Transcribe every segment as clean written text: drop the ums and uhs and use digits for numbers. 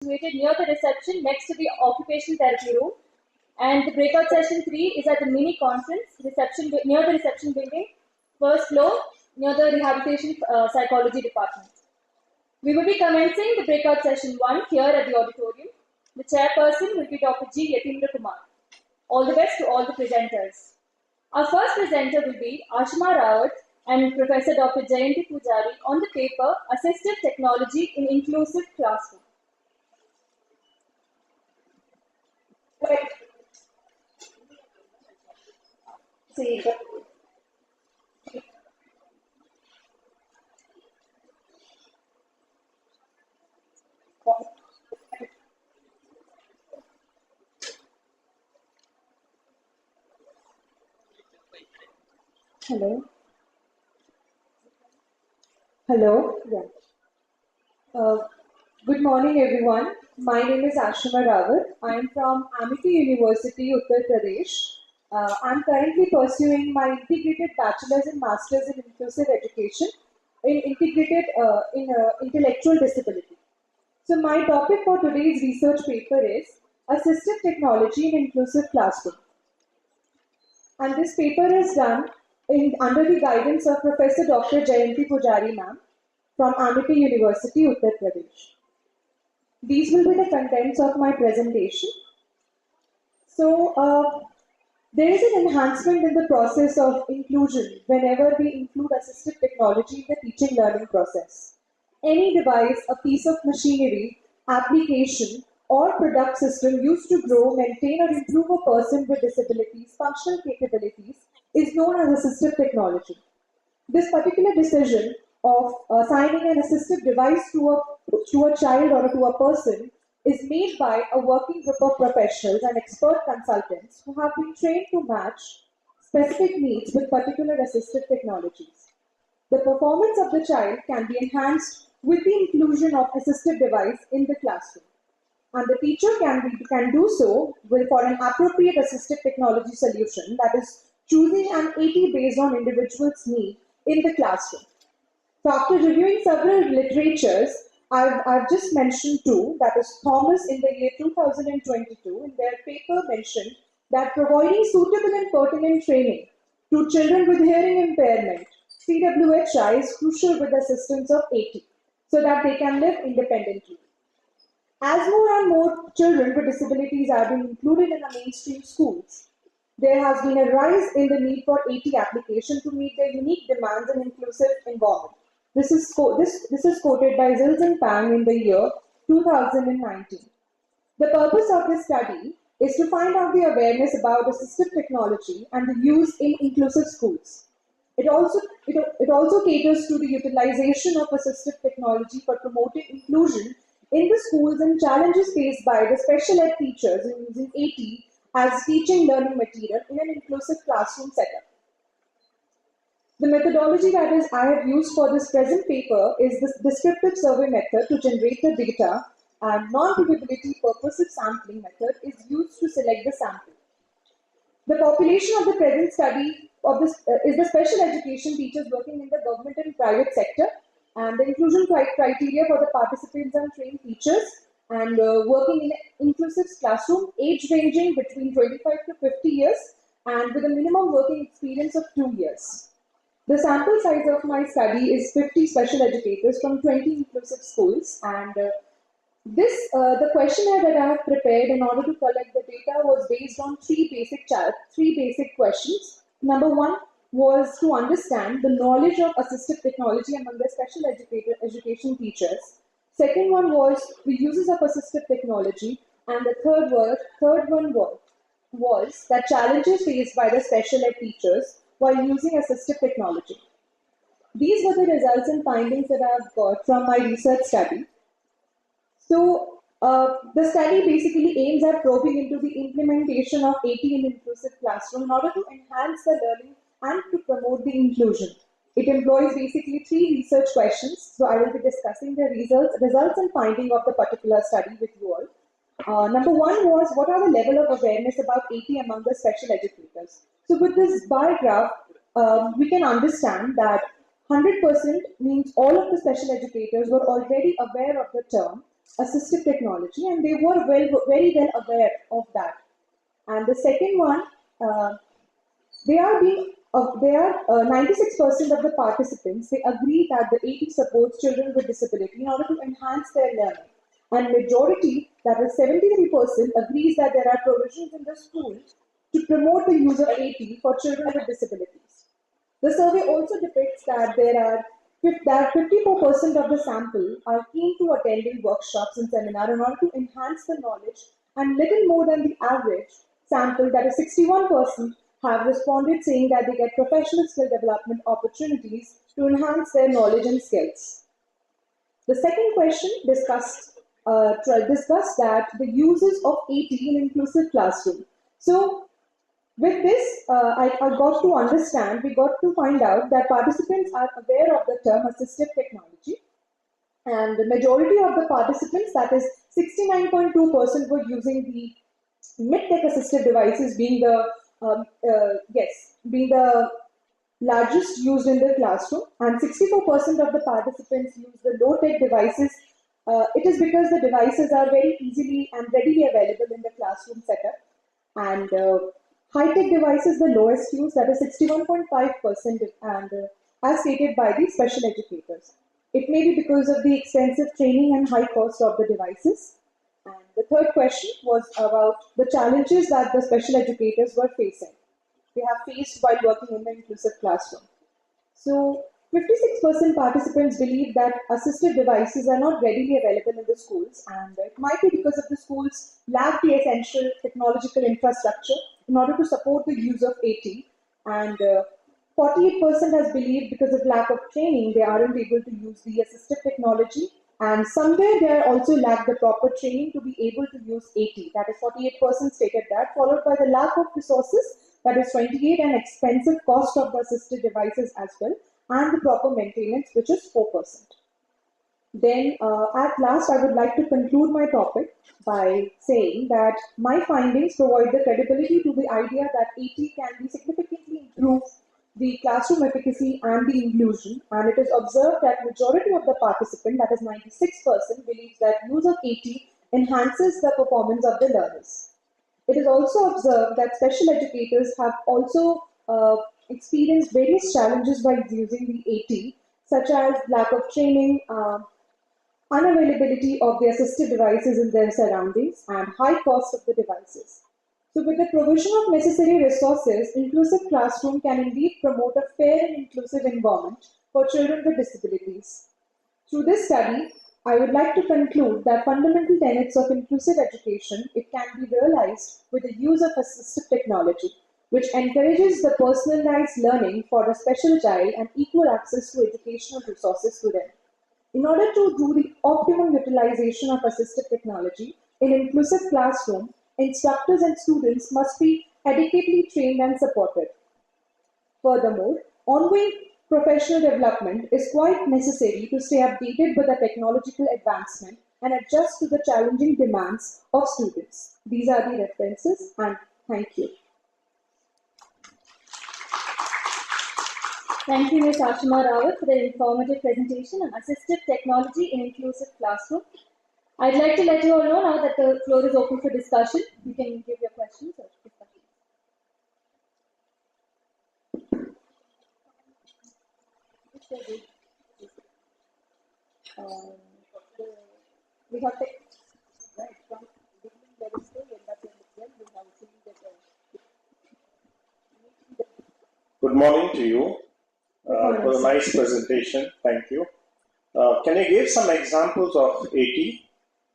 situated near the reception next to the occupational therapy room. And the breakout session 3 is at the mini conference reception near the reception building, first floor, near the rehabilitation psychology department. We will be commencing the breakout session 1 here at the auditorium. The chairperson will be Dr. G. Yatindra Kumar. All the best to all the presenters. Our first presenter will be Ashima Rawat and Professor Dr. Jayanti Pujari on the paper Assistive Technology in Inclusive Classroom. Hello. Hello. Yeah. Good morning, everyone. My name is Ashima Rawat. I am from Amity University, Uttar Pradesh. I am currently pursuing my integrated bachelor's and master's in inclusive education in intellectual disability. So my topic for today's research paper is Assistive Technology in Inclusive Classroom. And this paper is done under the guidance of Professor Dr. Jayanti Pujari ma'am from Amity University, Uttar Pradesh. These will be the contents of my presentation. So, there is an enhancement in the process of inclusion whenever we include assistive technology in the teaching learning process. Any device, a piece of machinery, application, or product system used to grow, maintain, or improve a person with disabilities, functional capabilities, is known as assistive technology. This particular decision of assigning an assistive device to a child or to a person is made by a working group of professionals and expert consultants who have been trained to match specific needs with particular assistive technologies. The performance of the child can be enhanced with the inclusion of assistive device in the classroom. And the teacher can do so for an appropriate assistive technology solution, that is, choosing an AT based on individual's need in the classroom. So after reviewing several literatures, I've just mentioned two, that is Thomas in the year 2022 in their paper mentioned that providing suitable and pertinent training to children with hearing impairment, CWHI, is crucial with the assistance of AT so that they can live independently. As more and more children with disabilities are being included in the mainstream schools, there has been a rise in the need for AT application to meet their unique demands and inclusive environment. This is quoted by Zils and Pang in the year 2019. The purpose of this study is to find out the awareness about assistive technology and the use in inclusive schools. It also caters to the utilization of assistive technology for promoting inclusion in the schools and challenges faced by the special ed teachers in using AT as teaching learning material in an inclusive classroom setup. The methodology that I have used for this present paper is the descriptive survey method to generate the data, and non-probability purposive sampling method is used to select the sample. The population of the present study of this is the special education teachers working in the government and private sector, and the inclusion criteria for the participants and trained teachers, and working in an inclusive classroom, age ranging between 25 to 50 years, and with a minimum working experience of 2 years. The sample size of my study is 50 special educators from 20 inclusive schools, and the questionnaire that I have prepared in order to collect the data was based on three basic questions. Number one was to understand the knowledge of assistive technology among the special education teachers. Second one was the uses of assistive technology, and the third one was the challenges faced by the special ed teachers while using assistive technology. These were the results and findings that I have got from my research study. So, the study basically aims at probing into the implementation of AT in inclusive classroom in order to enhance the learning and to promote the inclusion. It employs basically 3 research questions. So, I will be discussing the results and finding of the particular study with you all. Number one was, what are the level of awareness about AT among the special educators? So with this bar graph, we can understand that 100% means all of the special educators were already aware of the term assistive technology, and they were very well aware of that. And the second one, they are 96% of the participants, they agree that the AT supports children with disability in order to enhance their learning. And majority, that is 73%, agrees that there are provisions in the school to promote the use of AT for children with disabilities. The survey also depicts that that 54% of the sample are keen to attending workshops and seminars in order to enhance the knowledge, and little more than the average sample, that is 61%, have responded saying that they get professional skill development opportunities to enhance their knowledge and skills. The second question discussed that the uses of AT in inclusive classroom. So with this, I got to understand, we got to find out that participants are aware of the term assistive technology, and the majority of the participants, that is 69.2%, were using the mid-tech assistive devices, being the largest used in the classroom, and 64% of the participants use the low-tech devices. It is because the devices are very easily and readily available in the classroom setup, and high-tech devices, the lowest use, that is 61.5%, and as stated by the special educators. It may be because of the extensive training and high cost of the devices. And the third question was about the challenges that the special educators were facing. They have faced while working in the inclusive classroom. So 56% participants believe that assistive devices are not readily available in the schools, and it might be because of the schools lack the essential technological infrastructure in order to support the use of AT, and 48% has believed because of lack of training they aren't able to use the assistive technology, and somewhere they also lack the proper training to be able to use AT. That is 48% stated that, followed by the lack of resources, that is 28%, and expensive cost of the assistive devices as well, and the proper maintenance, which is 4%. Then at last, I would like to conclude my topic by saying that my findings provide the credibility to the idea that AT can be significantly improve the classroom efficacy and the inclusion, and it is observed that majority of the participants, that is 96%, believes that use of AT enhances the performance of the learners. It is also observed that special educators have also experienced various challenges by using the AT, such as lack of training, unavailability of the assistive devices in their surroundings, and high cost of the devices. So with the provision of necessary resources, inclusive classroom can indeed promote a fair and inclusive environment for children with disabilities. Through this study, I would like to conclude that fundamental tenets of inclusive education, it can be realized with the use of assistive technology, which encourages the personalized learning for a special child and equal access to educational resources to them. In order to do the optimum utilization of assistive technology in inclusive classroom, instructors and students must be adequately trained and supported. Furthermore, ongoing professional development is quite necessary to stay updated with the technological advancement and adjust to the challenging demands of students. These are the references, and thank you. Thank you, Ms. Ashima Rawat, for the informative presentation on assistive technology in inclusive classroom. I'd like to let you all know now that the floor is open for discussion. You can give your questions or discussions. We have right from beginning there is still end up in the end. We have seen that. Good morning to you. It was a nice presentation. Thank you. Can you give some examples of AT?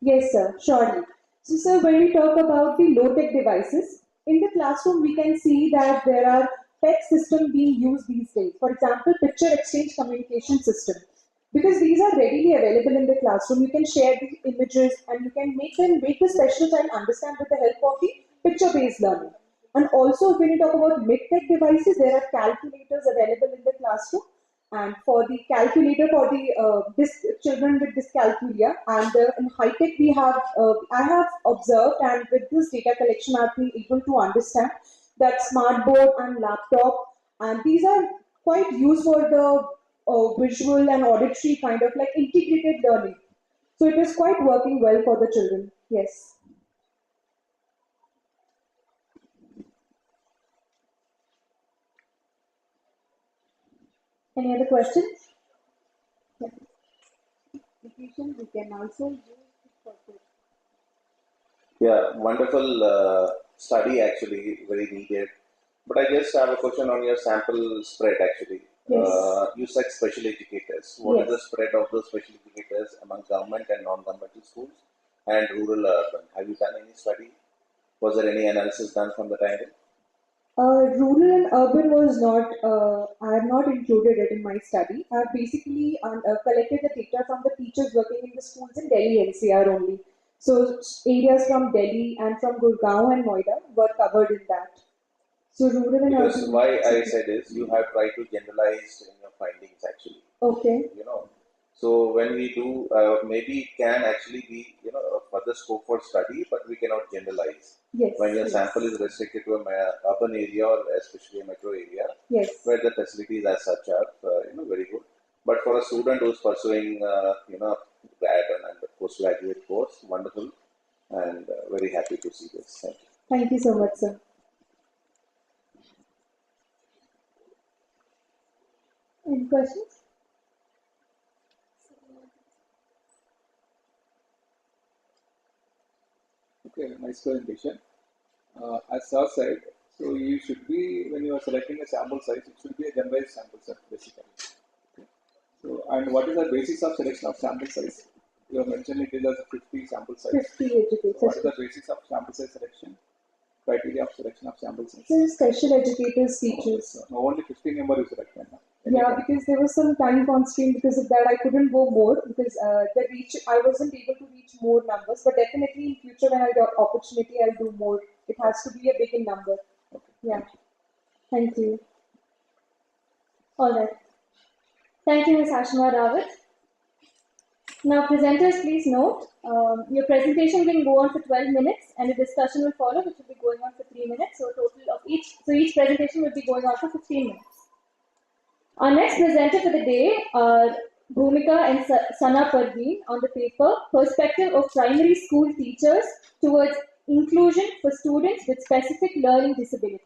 Yes, sir, surely. So, sir, when we talk about the low-tech devices, in the classroom we can see that there are tech systems being used these days. For example, picture exchange communication system. Because these are readily available in the classroom, you can share the images and you can make the special child understand with the help of the picture-based learning. And also, when you talk about mid-tech devices, there are calculators available in the classroom. And for the calculator for the children with dyscalculia, and in high tech we have I have observed, and with this data collection I've been able to understand that smart board and laptop, and these are quite used for the visual and auditory kind of like integrated learning. So it was quite working well for the children. Yes. Any other questions? Application we can also use it for this. Yeah, wonderful study actually, very needed. But I just have a question on your sample spread actually. Yes. You said special educators. What is the Yes. spread of those special educators among government and non-governmental schools and rural urban? Have you done any study? Was there any analysis done from that angle? Rural and urban was not, I have not included it in my study. I have basically collected the data from the teachers working in the schools in Delhi NCR only. So areas from Delhi and from Gurgaon and Noida were covered in that. So rural and Because urban. why I said is you have tried to generalize in your findings actually. Okay. You know, so when we do, maybe it can actually be, a further scope for study, but we cannot generalize. Yes. When your Yes. sample is restricted to a urban area or especially a metro area, Yes. where the facilities as such are, very good. But for a student who's pursuing, grad and the postgraduate course, wonderful, and very happy to see this. Thank you. Thank you so much, sir. Any questions? Okay, nice presentation. As Sir said, so you should be, when you are selecting a sample size, it should be a generalized sample size basically. Okay. So, and what is the basis of selection of sample size? You have mentioned it is as a 50 sample size. 50 So educators. what is the basis of sample size selection? Criteria of selection of sample size? So special educators, teachers. So, no, only 50 member you select right now. Yeah, because there was some time constraint because of that. I couldn't go more because I wasn't able to reach more numbers. But definitely in future when I get opportunity, I'll do more. It has to be a big in number. Okay. Yeah. Thank you. All right. Thank you, Ms. Ashima Rawat. Now, presenters, please note, your presentation will go on for 12 minutes and a discussion will follow, which will be going on for 3 minutes. So, each presentation will be going on for 15 minutes. Our next presenter for the day are Bhumika and Sana Parveen on the paper Perspective of Primary School Teachers Towards Inclusion for Students with Specific Learning Disability.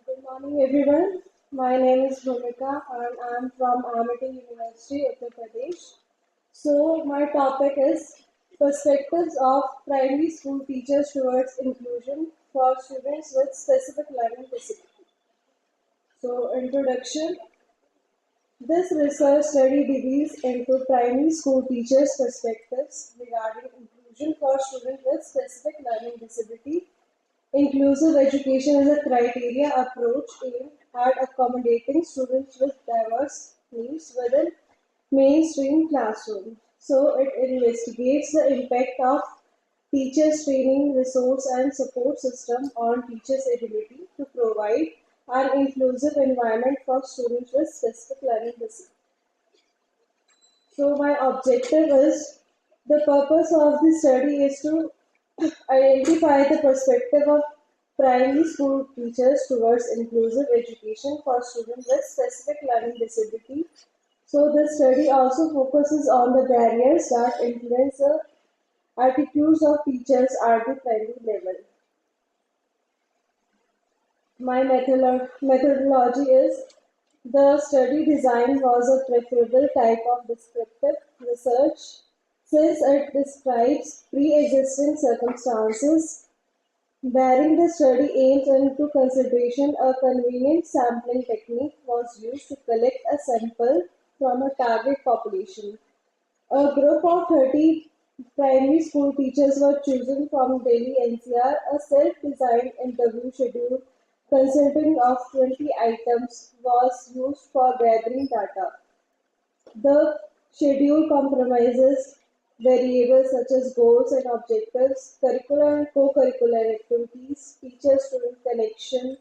Good morning, everyone. My name is Bhumika and I am from Amity University, Uttar Pradesh. So, my topic is perspectives of primary school teachers towards inclusion for students with specific learning disability. So, introduction. This research study delves into primary school teachers' perspectives regarding inclusion for students with specific learning disability. Inclusive education is a criteria approach aimed at accommodating students with diverse needs within mainstream classroom. So it investigates the impact of teachers' training, resource and support system on teachers' ability to provide an inclusive environment for students with specific learning disabilities. So my objective is the purpose of this study is to identify the perspective of primary school teachers towards inclusive education for students with specific learning disability. So this study also focuses on the barriers that influence the attitudes of teachers at the primary level. My methodology is the study design was a preferable type of descriptive research since it describes pre-existing circumstances. Bearing the study aims into consideration, a convenient sampling technique was used to collect a sample from a target population. A group of 30 primary school teachers were chosen from Delhi NCR. A self-designed interview schedule consisting of 20 items was used for gathering data. The schedule comprises variables such as goals and objectives, curricular and co-curricular activities, teacher-student connection,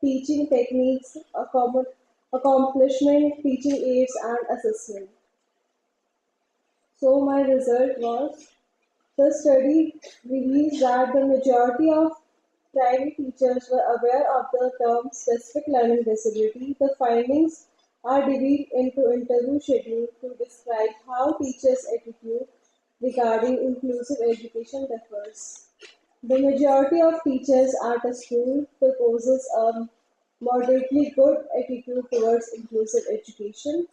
teaching techniques, accomplishment, teaching aids, and assessment. So my result was the study reveals that the majority of primary teachers were aware of the term specific learning disability. The findings are divided into interview schedule to describe how teachers' attitude regarding inclusive education differs. The majority of teachers at a school proposes a moderately good attitude towards inclusive education.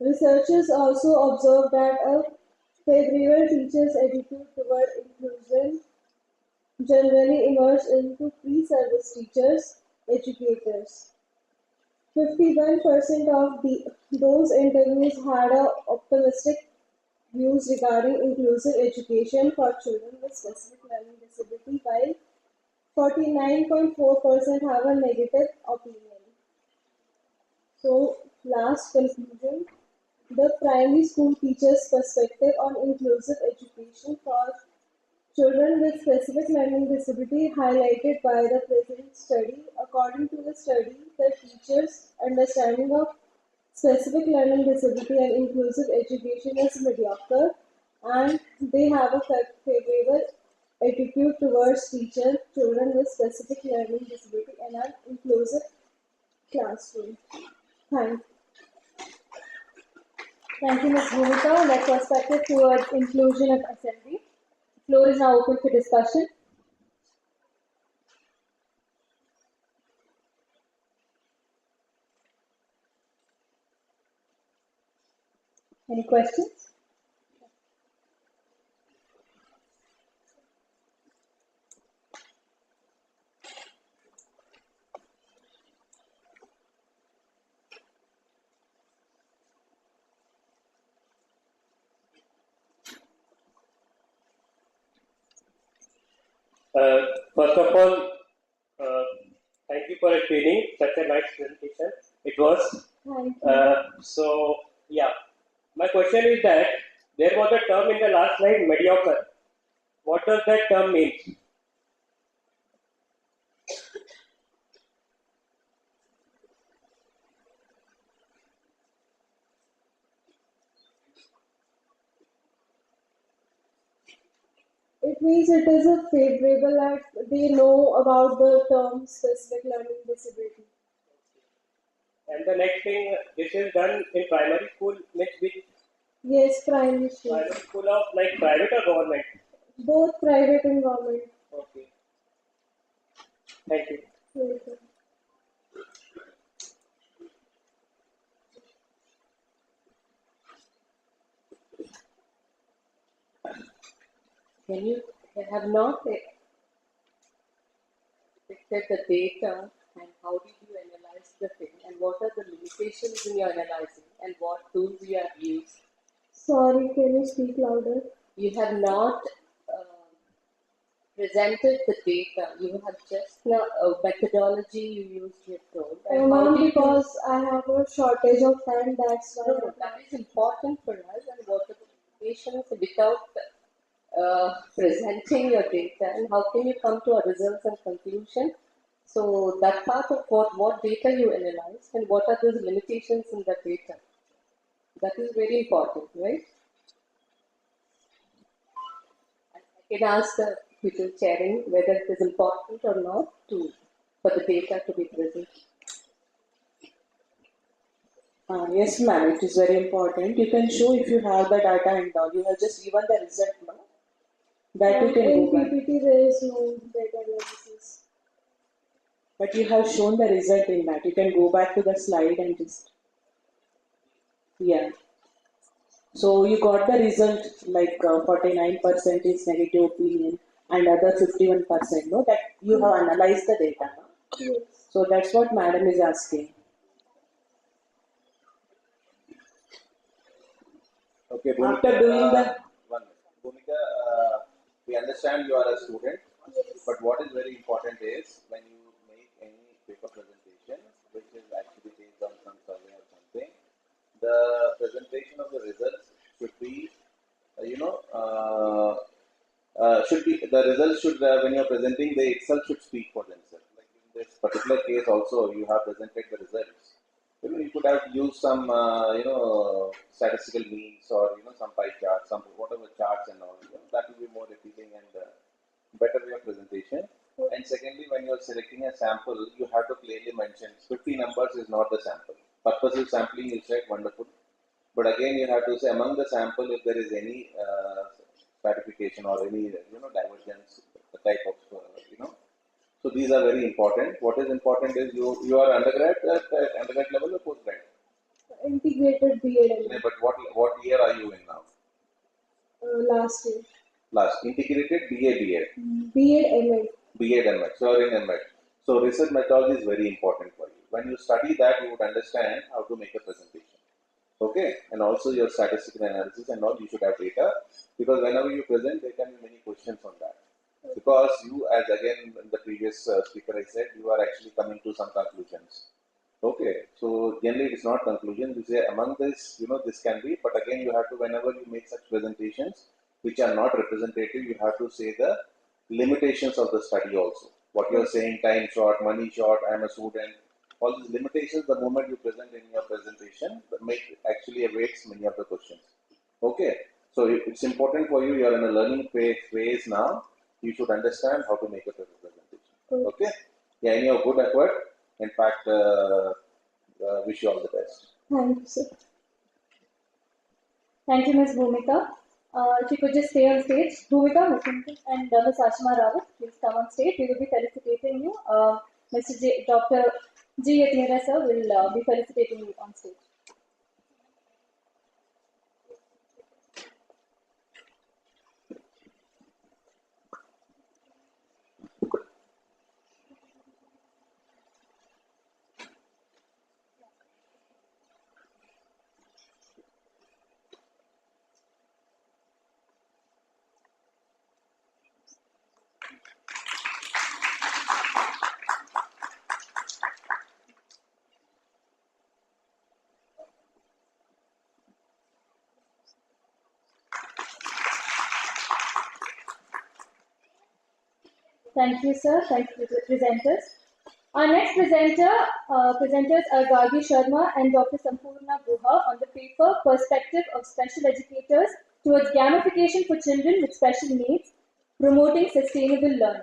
Researchers also observed that a favorable teacher's attitude toward inclusion generally emerged into pre-service teachers, educators. 51% of those interviews had optimistic views regarding inclusive education for children with specific learning disability, while 49.4% have a negative opinion. So, last conclusion. The primary school teacher's perspective on inclusive education for children with specific learning disability highlighted by the present study. According to the study, the teacher's understanding of specific learning disability and inclusive education is mediocre, and they have a favorable attitude towards children with specific learning disability and an inclusive classroom. Thank you. Thank you, Ms. Bhumika. That perspective towards inclusion of assembly. Floor is now open for discussion. Any questions? First of all, thank you for explaining such a nice presentation. It was. Thank you. So, yeah, my question is that there was a term in the last slide, mediocre. What does that term mean? It means it is a favorable that they know about the term specific learning disability. And the next thing, this is done in primary school, which Yes, primary school. primary school of like private or government? Both private and government. Okay. Thank you. Welcome. Can you have not detected the data and how did you analyze the thing and what are the limitations in your analyzing and what tools you have used? Sorry, can you speak louder? You have not presented the data. You have just now methodology you used. You have told. And how Ma'am, did you- because I have a shortage of time, that's why. No, that is important for us. And what are the limitations without presenting your data and how can you come to a results and conclusion? So that part of what data you analyze and what are those limitations in the data. That is very important, right? I can ask the people chairing whether it is important or not for the data to be present. Yes, ma'am, it is very important. You can show if you have the data and all. You have just given the result now. That you can In go back. PPT, there is no data analysis. but you have shown the result in that. You can go back to the slide and just, yeah. So you got the result like 49% is negative opinion and other 51%, no? That you have analyzed the data. No? Yes. So that's what madam is asking. Okay, Bhumika, After doing the, one minute. Bhumika, we understand you are a student, but what is very important is when you make any paper presentation, which is actually based on some survey or something, the presentation of the results should be, should be the results should when you are presenting, they itself should speak for themselves. Like in this particular case, also you have presented the results. You could have used some statistical means or some pie charts, some whatever charts and all. That will be more appealing and better way of presentation. And secondly, when you are selecting a sample, you have to clearly mention 50 numbers is not the sample. Purposive sampling, you said, wonderful. But again, you have to say among the sample if there is any stratification or any divergence, the type of So these are very important. What is important is you are undergrad at undergrad level or postgrad? Integrated B.Ed. Yeah, but what year are you in now? Last year. Last integrated BA B.Ed. B.Ed M.Ed. B.Ed M.Ed. So you are in M.Ed. So research methodology is very important for you. When you study that, you would understand how to make a presentation. Okay, and also your statistical analysis and all, you should have data because whenever you present, there can be many questions on that. Because you, as again the previous speaker I said, you are actually coming to some conclusions. Okay, so generally it is not conclusion. You say among this, this can be, but again you have to, whenever you make such presentations which are not representative, you have to say the limitations of the study also. What you are saying, time short, money short, I am a student. All these limitations, the moment you present in your presentation, actually awaits many of the questions. Okay, so it's important for you. You are in a learning phase now. You should understand how to make a presentation. Okay, yeah, in your good effort. In fact, wish you all the best. Thank you, sir. Thank you, Ms. Bhumika. If you could just stay on stage. Bhumika, and Ms. Ashma Rawat, please come on stage. We will be felicitating you. Dr. G. Yatira sir will be felicitating you on stage. Thank you, sir. Thank you to the presenters. Our next presenters are Gargi Sharma and Dr. Sampurna Guha on the paper Perspective of Special Educators Towards Gamification for Children with Special Needs, Promoting Sustainable Learning.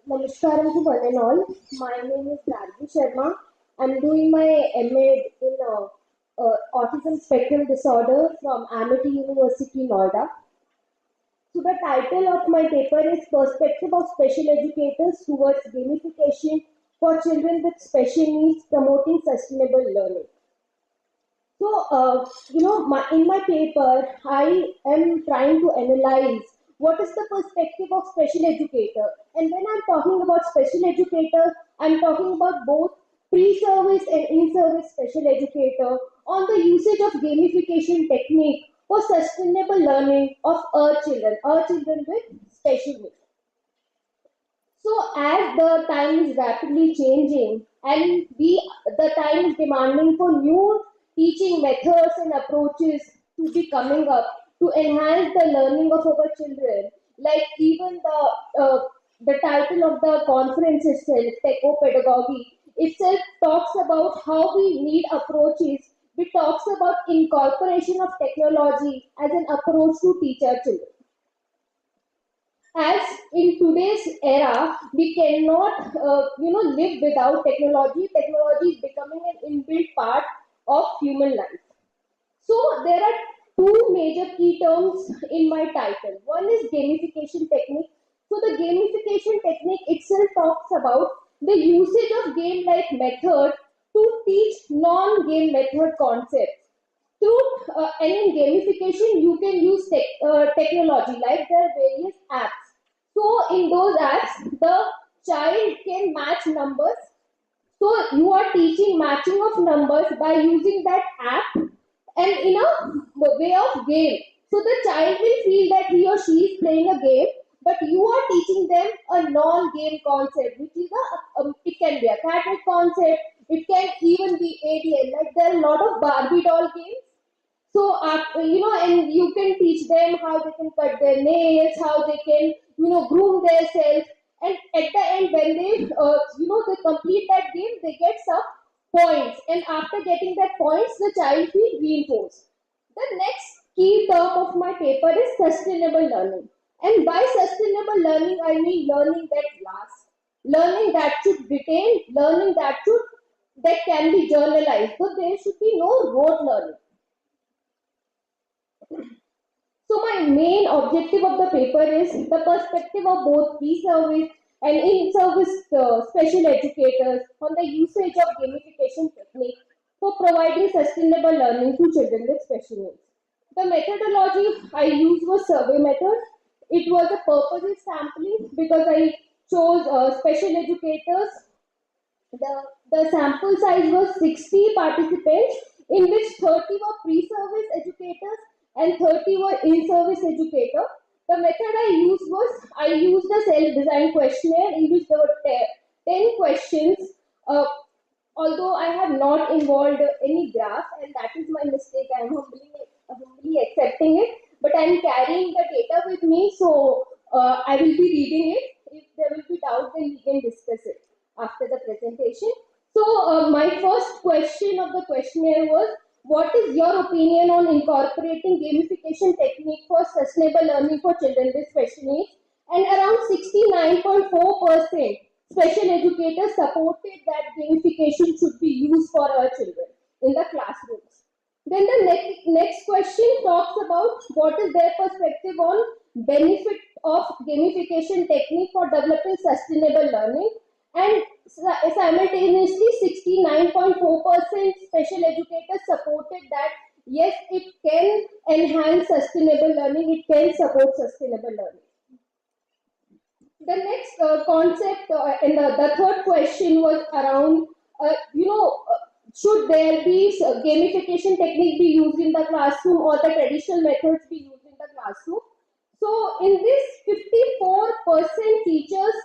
Namaskaram to one and all. My name is Gargi Sharma. I'm doing my MA in Autism Spectrum Disorder from Amity University, Noida. So the title of my paper is Perspective of Special Educators Towards Gamification for Children with Special Needs, Promoting Sustainable Learning. So, in my paper, I am trying to analyze what is the perspective of special educator. And when I'm talking about special educator, I'm talking about both pre-service and in-service special educator, on the usage of gamification technique for sustainable learning of our children with special needs. So as the time is rapidly changing and the time is demanding for new teaching methods and approaches to be coming up to enhance the learning of our children, like even the title of the conference itself, Techno-Pedagogic, itself talks about how we need approaches. It talks about incorporation of technology as an approach to teach our children. As in today's era, we cannot, live without technology. Technology is becoming an inbuilt part of human life. So there are two major key terms in my title. One is gamification technique. So the gamification technique itself talks about the usage of game-like method to teach non-game method concepts. And in gamification, you can use technology, like there are various apps. So in those apps, the child can match numbers. So you are teaching matching of numbers by using that app and in a way of game. So the child will feel that he or she is playing a game, but you are teaching them a non-game concept, which is it can be a cat concept, it can even be ADL. Like there are a lot of Barbie doll games. So, and you can teach them how they can cut their nails, how they can, groom themselves. And at the end, when they complete that game, they get some points. And after getting that points, the child will reinforce. The next key term of my paper is sustainable learning. And by sustainable learning, I mean learning that lasts, learning that should retain, learning that can be journalized. So there should be no rote learning. So my main objective of the paper is the perspective of both pre-service and in-service special educators on the usage of gamification technique for providing sustainable learning to children with special needs. The methodology I used was survey method. It was a purposive sampling because I chose special educators. The sample size was 60 participants, in which 30 were pre-service educators and 30 were in-service educator. The method I used a self-designed questionnaire in which there were 10 questions. Although I have not involved any graph, and that is my mistake, I am humbly accepting it. But I am carrying the data with me, so I will be reading it. If there will be doubt, then we can discuss it after the presentation. So my first question of the questionnaire was, what is your opinion on incorporating gamification technique for sustainable learning for children with special needs? And around 69.4% special educators supported that gamification should be used for our children in the classrooms. Then the next question talks about what is their perspective on benefit of gamification technique for developing sustainable learning. And simultaneously 69.4% special educators supported that yes, it can enhance sustainable learning, it can support sustainable learning. The next concept and the third question was around, should there be gamification technique be used in the classroom or the traditional methods be used in the classroom? So in this, 54% teachers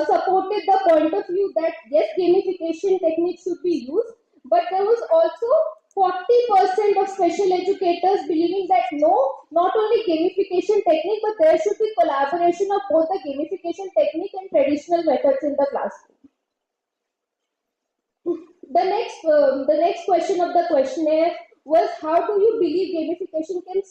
supported the point of view that yes, gamification techniques should be used, but there was also 40% of special educators believing that no, not only gamification technique, but there should be collaboration of both the gamification technique and traditional methods in the classroom. The next question of the questionnaire was, how do you believe gamification can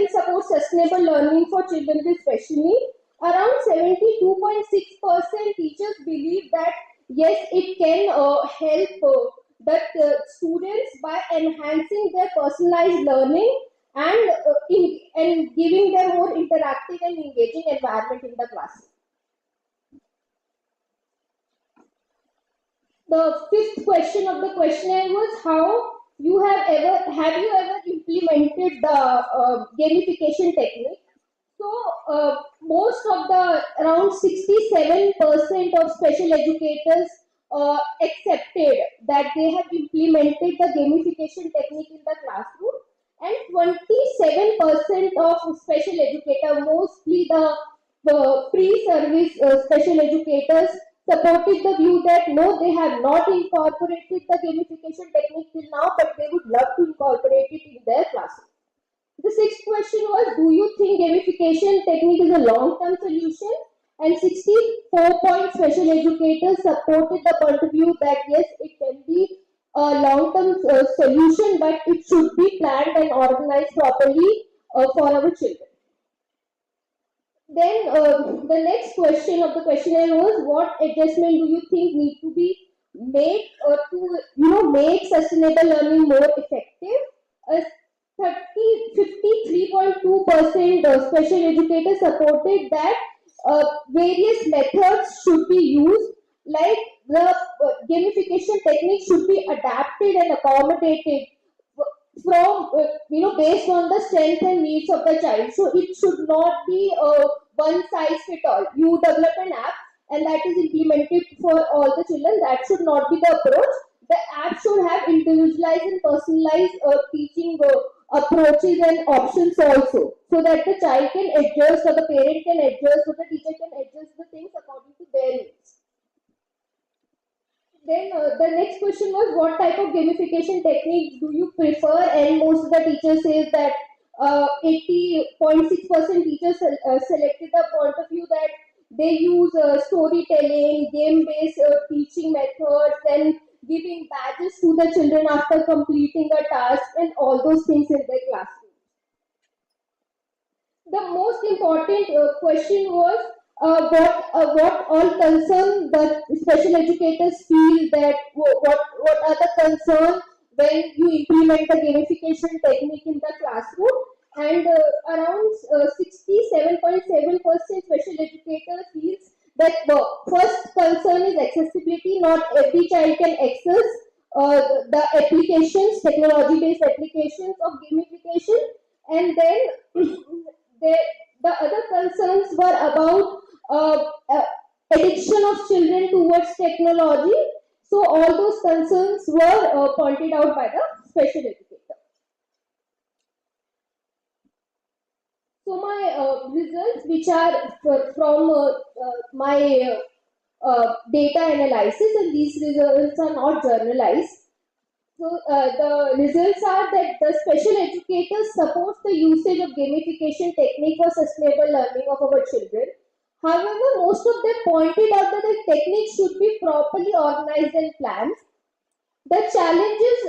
support sustainable learning for children with special needs? Around 72.6% teachers believe that yes, it can help students by enhancing their personalized learning and giving them more interactive and engaging environment in the class. The fifth question of the questionnaire was, have you ever implemented the gamification technique? So most of the around 67% of special educators accepted that they have implemented the gamification technique in the classroom, and 27% of special educators, mostly the pre-service special educators, supported the view that no, they have not incorporated the gamification technique till now, but they would love to incorporate it in their classroom. The sixth question was, do you think gamification technique is a long-term solution? And 64 point special educators supported the point of view that yes, it can be a long-term solution, but it should be planned and organized properly for our children. Then the next question of the questionnaire was, what adjustment do you think need to be made to make sustainable learning more effective? 53.2% special educators supported that various methods should be used, like the gamification technique should be adapted and accommodated from based on the strength and needs of the child. So it should not be one size fit all. You develop an app and that is implemented for all the children. That should not be the approach. The app should have individualized and personalized teaching approaches and options also, so that the child can adjust, or the parent can adjust, or the teacher can adjust the things according to their needs. Then the next question was, what type of gamification technique do you prefer? And most of the teachers say that 80.6% teachers selected the point of view that they use storytelling, game-based teaching methods, and giving badges to the children after completing a task, and all those things in their classroom. The most important question was, what all concern the special educators feel that what are the concerns when you implement the gamification technique in the classroom, and around 67.7% special educators feels that first concern is accessibility. Not every child can access the applications, technology-based applications of gamification, and then the other concerns were about addiction of children towards technology. So all those concerns were pointed out by the special educator. So my results, which are from my data analysis, and these results are not journalized. So the results are that the special educators support the usage of gamification technique for sustainable learning of our children. However, most of them pointed out that the technique should be properly organized and planned. The challenges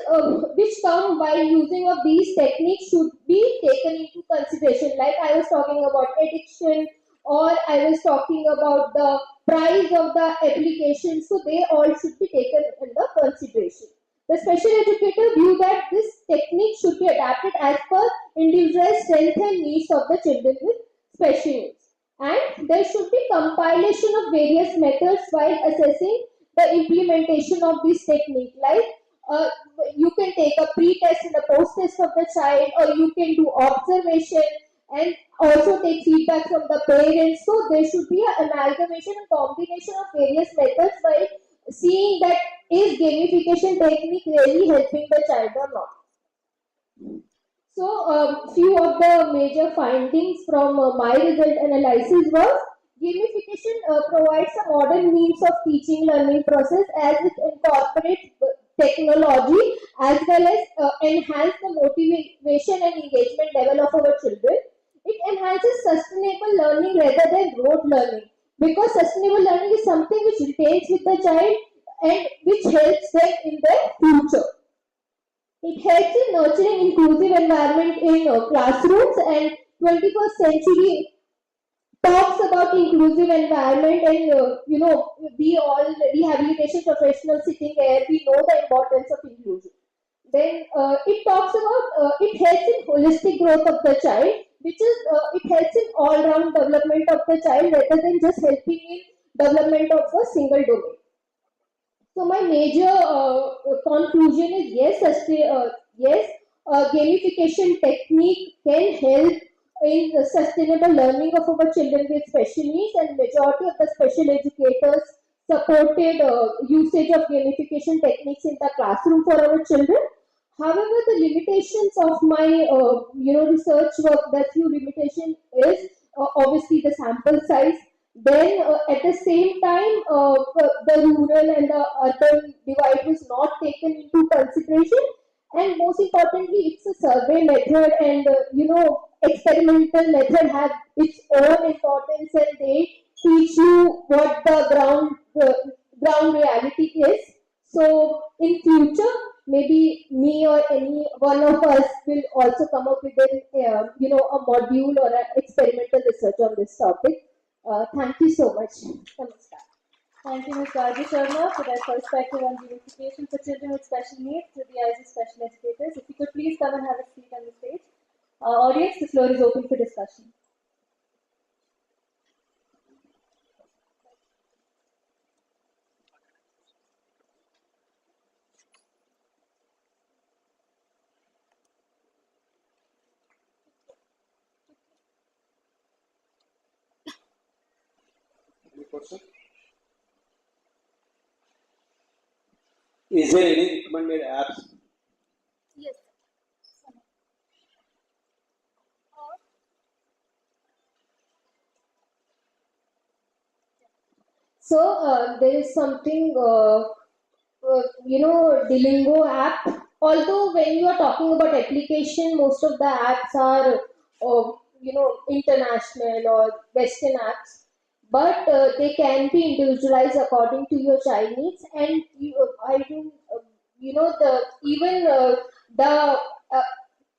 which come while using of these techniques should be taken into consideration. Like I was talking about addiction, or I was talking about the price of the application. So they all should be taken into consideration. The special educator view that this technique should be adapted as per individual strength and needs of the children with special needs. And there should be compilation of various methods while assessing the implementation of this technique. Like you can take a pre-test and a post-test of the child, or you can do observation and also take feedback from the parents. So there should be an amalgamation and combination of various methods while seeing that is gamification technique really helping the child or not. So few of the major findings from my result analysis was, gamification provides a modern means of teaching learning process as it incorporates technology as well as enhance the motivation and engagement level of our children. It enhances sustainable learning rather than rote learning, because sustainable learning is something which retains with the child and which helps them in their future. It helps in nurturing inclusive environment in classrooms, and 21st century talks about inclusive environment, and we all rehabilitation professionals sitting here, we know the importance of inclusion. Then it talks about it helps in holistic growth of the child, which is it helps in all-round development of the child rather than just helping in development of a single domain. So my major conclusion is yes, gamification technique can help in the sustainable learning of our children with special needs, and majority of the special educators supported usage of gamification techniques in the classroom for our children. However, the limitations of my research work, the few limitation is obviously the sample size. Then at the same time, the rural and the urban divide was not taken into consideration. And most importantly, it's a survey method, and experimental method have its own importance, and they teach you what the ground reality is. So in future, maybe me or any one of us will also come up with a module or an experimental research on this topic. Thank you so much. Namaskar. Thank you, Ms. Raji Sharma, for that perspective on gamification for children with special needs through the eyes of special educators. If you could please come and have a seat on the stage. Audience, the floor is open for discussion. Any question? Is there any recommended apps? Yes. So there is something, Dilingo app. Although when you are talking about application, most of the apps are, international or Western apps, but they can be individualized according to your child needs. And I do, the even the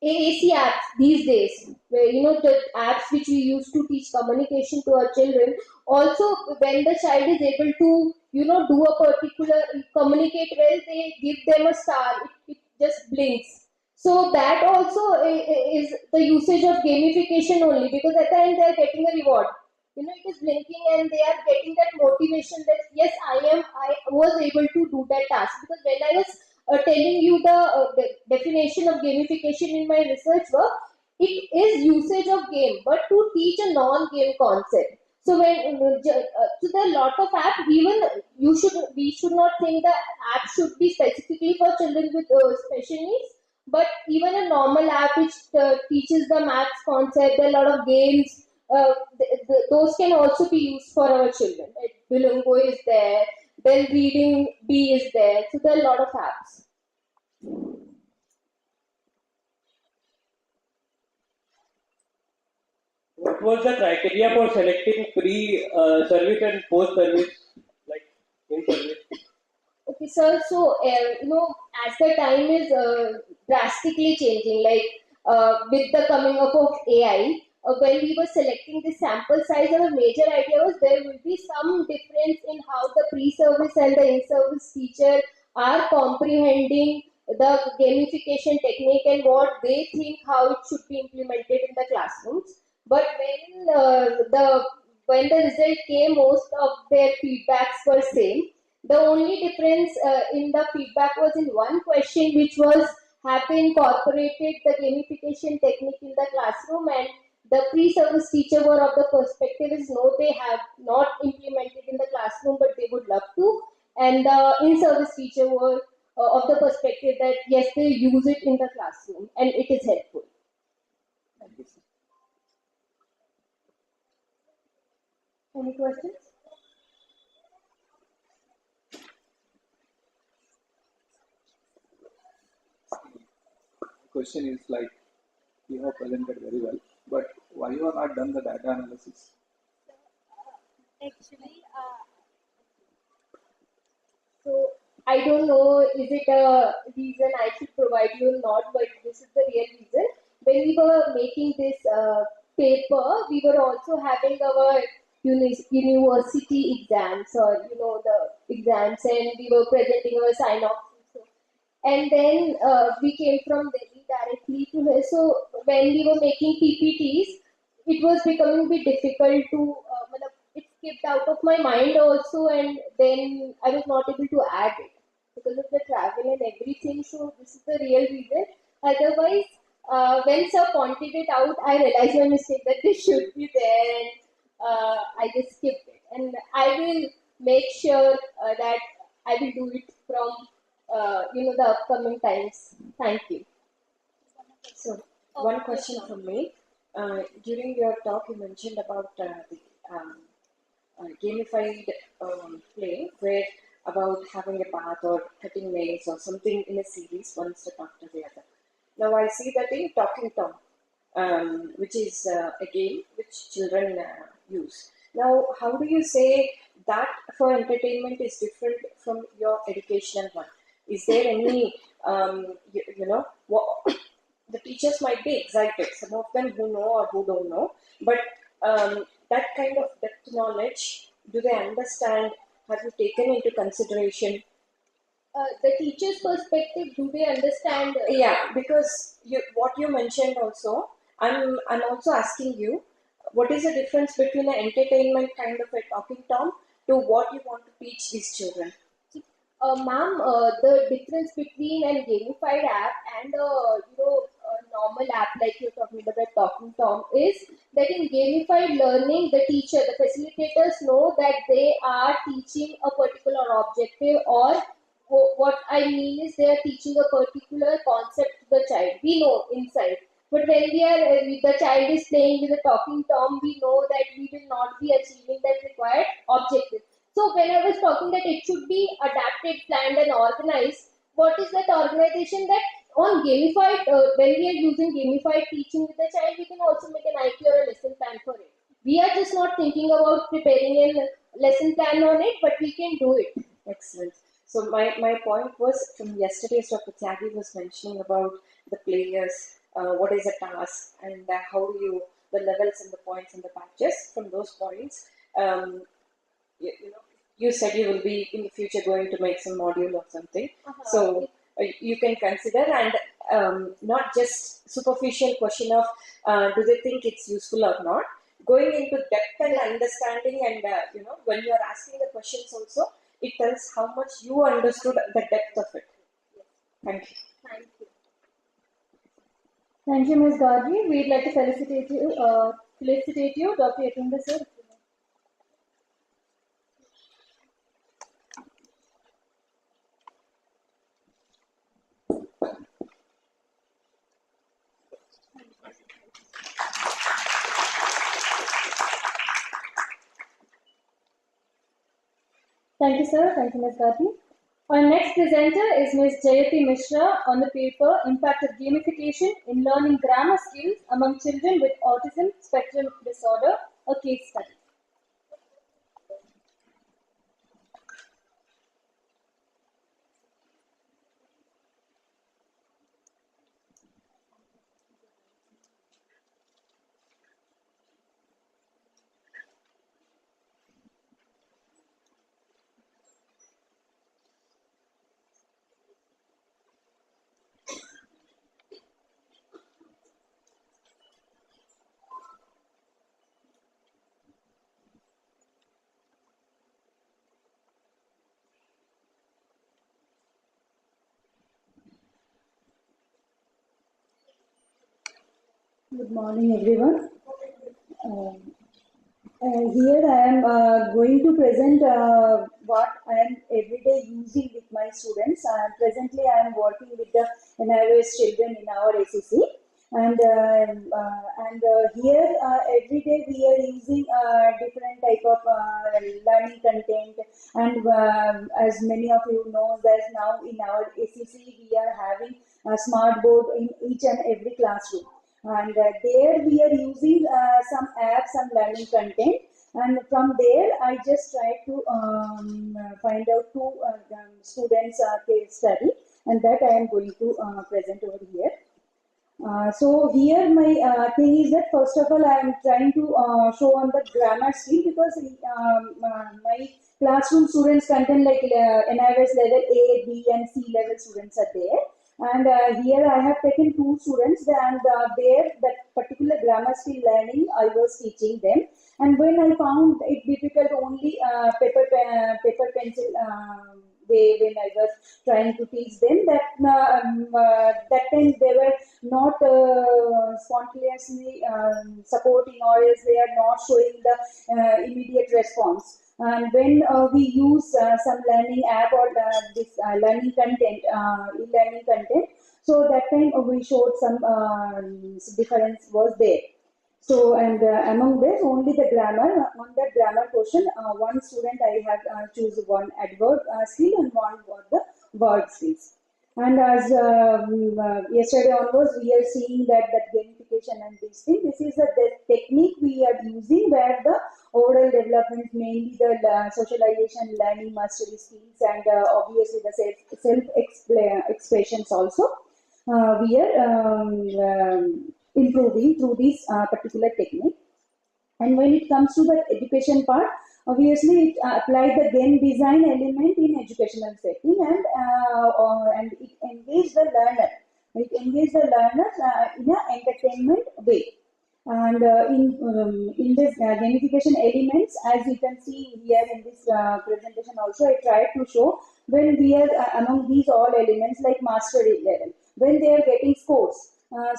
AAC apps these days, where the apps which we use to teach communication to our children. Also, when the child is able to do a particular communicate well, they give them a star. It just blinks. So that also is the usage of gamification only, because at the end they are getting a reward. It is blinking and they are getting that motivation that yes, I was able to do that task. Because when I was telling you the definition of gamification in my research work, it is usage of game, but to teach a non-game concept. So so there are a lot of apps. Even we should not think the app should be specifically for children with special needs, but even a normal app which teaches the maths concept, there are a lot of games. Those can also be used for our children. Like Duolingo is there, then Reading Bee is there. So there are a lot of apps. What was the criteria for selecting pre-service and post-service, like in service? Okay, sir. So, as the time is drastically changing, like with the coming up of AI, when we were selecting the sample size, our major idea was there will be some difference in how the pre-service and the in-service teacher are comprehending the gamification technique and what they think how it should be implemented in the classrooms. But when the result came, most of their feedbacks were same. The only difference in the feedback was in one question, which was have they incorporated the gamification technique in the classroom, and the pre-service teacher were of the perspective is no, they have not implemented in the classroom, but they would love to. And the in-service teacher were of the perspective that yes, they use it in the classroom and it is helpful. Any questions? Question is like, you have presented very well, but why you have not done the data analysis? Actually, So I don't know, is it a reason I should provide you or not, but this is the real reason. When we were making this paper, we were also having our university exams, or the exams, and we were presenting our sign-off. And then we came from Delhi directly to here. So when we were making PPTs, it was becoming a bit difficult to. It skipped out of my mind also, and then I was not able to add it because of the travel and everything. So this is the real reason. Otherwise, when sir pointed it out, I realized my mistake that this should be there, and I just skipped it. And I will make sure that I will do it from the upcoming times. Thank you. So, one question from me. During your talk, you mentioned about the gamified play, where about having a bath or cutting nails or something in a series, one step after the other. Now, I see that in Talking Tom, which is a game which children use. Now, how do you say that for entertainment is different from your educational one? Is there any, what, the teachers might be excited, some of them who know or who don't know, but that kind of depth knowledge, do they understand? Have you taken into consideration? The teacher's perspective, do they understand? Yeah, because what you mentioned also, I'm also asking you, what is the difference between an entertainment kind of a talking tom to what you want to teach these children? Ma'am, the difference between a gamified app and a normal app like you're talking about Talking Tom is that in gamified learning, the teacher, the facilitators know that they are teaching a particular objective, or what I mean is they are teaching a particular concept to the child. We know inside. But when we are, the child is playing with a Talking Tom, we know that we will not be achieving that required objective. So when I was talking that it should be adapted, planned and organized, what is that organization that on gamified, when we are using gamified teaching with the child, we can also make an IQ or a lesson plan for it. We are just not thinking about preparing a lesson plan on it, but we can do it. Excellent. So my point was from yesterday's Dr. Tyagi was mentioning about the players, what is a task and how do you, the levels and the points and the patches from those points. You said you will be in the future going to make some module or something. So you can consider, and not just superficial question of do they think it's useful or not. Going into depth and understanding, and when you are asking the questions also, it tells how much you understood the depth of it. Thank you. Thank you. Thank you, Ms. Gadri. We'd like to felicitate you, Dr. Yatinder sir. Thank you, sir. Thank you, Ms. Gadri. Our next presenter is Ms. Jayati Mishra on the paper Impact of Gamification in Learning Grammar Skills Among Children with Autism Spectrum Disorder, a case study. Good morning, everyone. Here I am going to present what I am everyday using with my students. Presently, I am working with the NIOS children in our ACC, and here every day we are using different type of learning content. And as many of you know, that now in our ACC we are having a smart board in each and every classroom. And there we are using some apps and learning content, and from there I just try to find out two students case study, and that I am going to present over here. So here my thing is that first of all I am trying to show on the grammar skill, because my classroom students contain like NIOS level A, B and C level students are there. And here I have taken two students, and there that particular grammar skill learning I was teaching them. And when I found it difficult, only paper pencil way when I was trying to teach them, that time they were not spontaneously supporting, or else they are not showing the immediate response. And when we use some learning app or this learning content, e-learning content, so that time we showed some difference was there. So, and among this, only the grammar, on that grammar question, one student I have choose one adverb skill and one for the word skills. And as yesterday onwards, we are seeing that gamification and these things, this is the technique we are using where the overall development, mainly the socialization, learning, mastery skills, and obviously the self-expressions also. We are improving through this particular technique. And when it comes to the education part, obviously it applied the game design element in educational setting, and it engaged the learner. It engaged the learners in an entertainment way. And in this gamification elements, as you can see here in this presentation also, I tried to show when we are among these all elements like mastery level, when they are getting scores,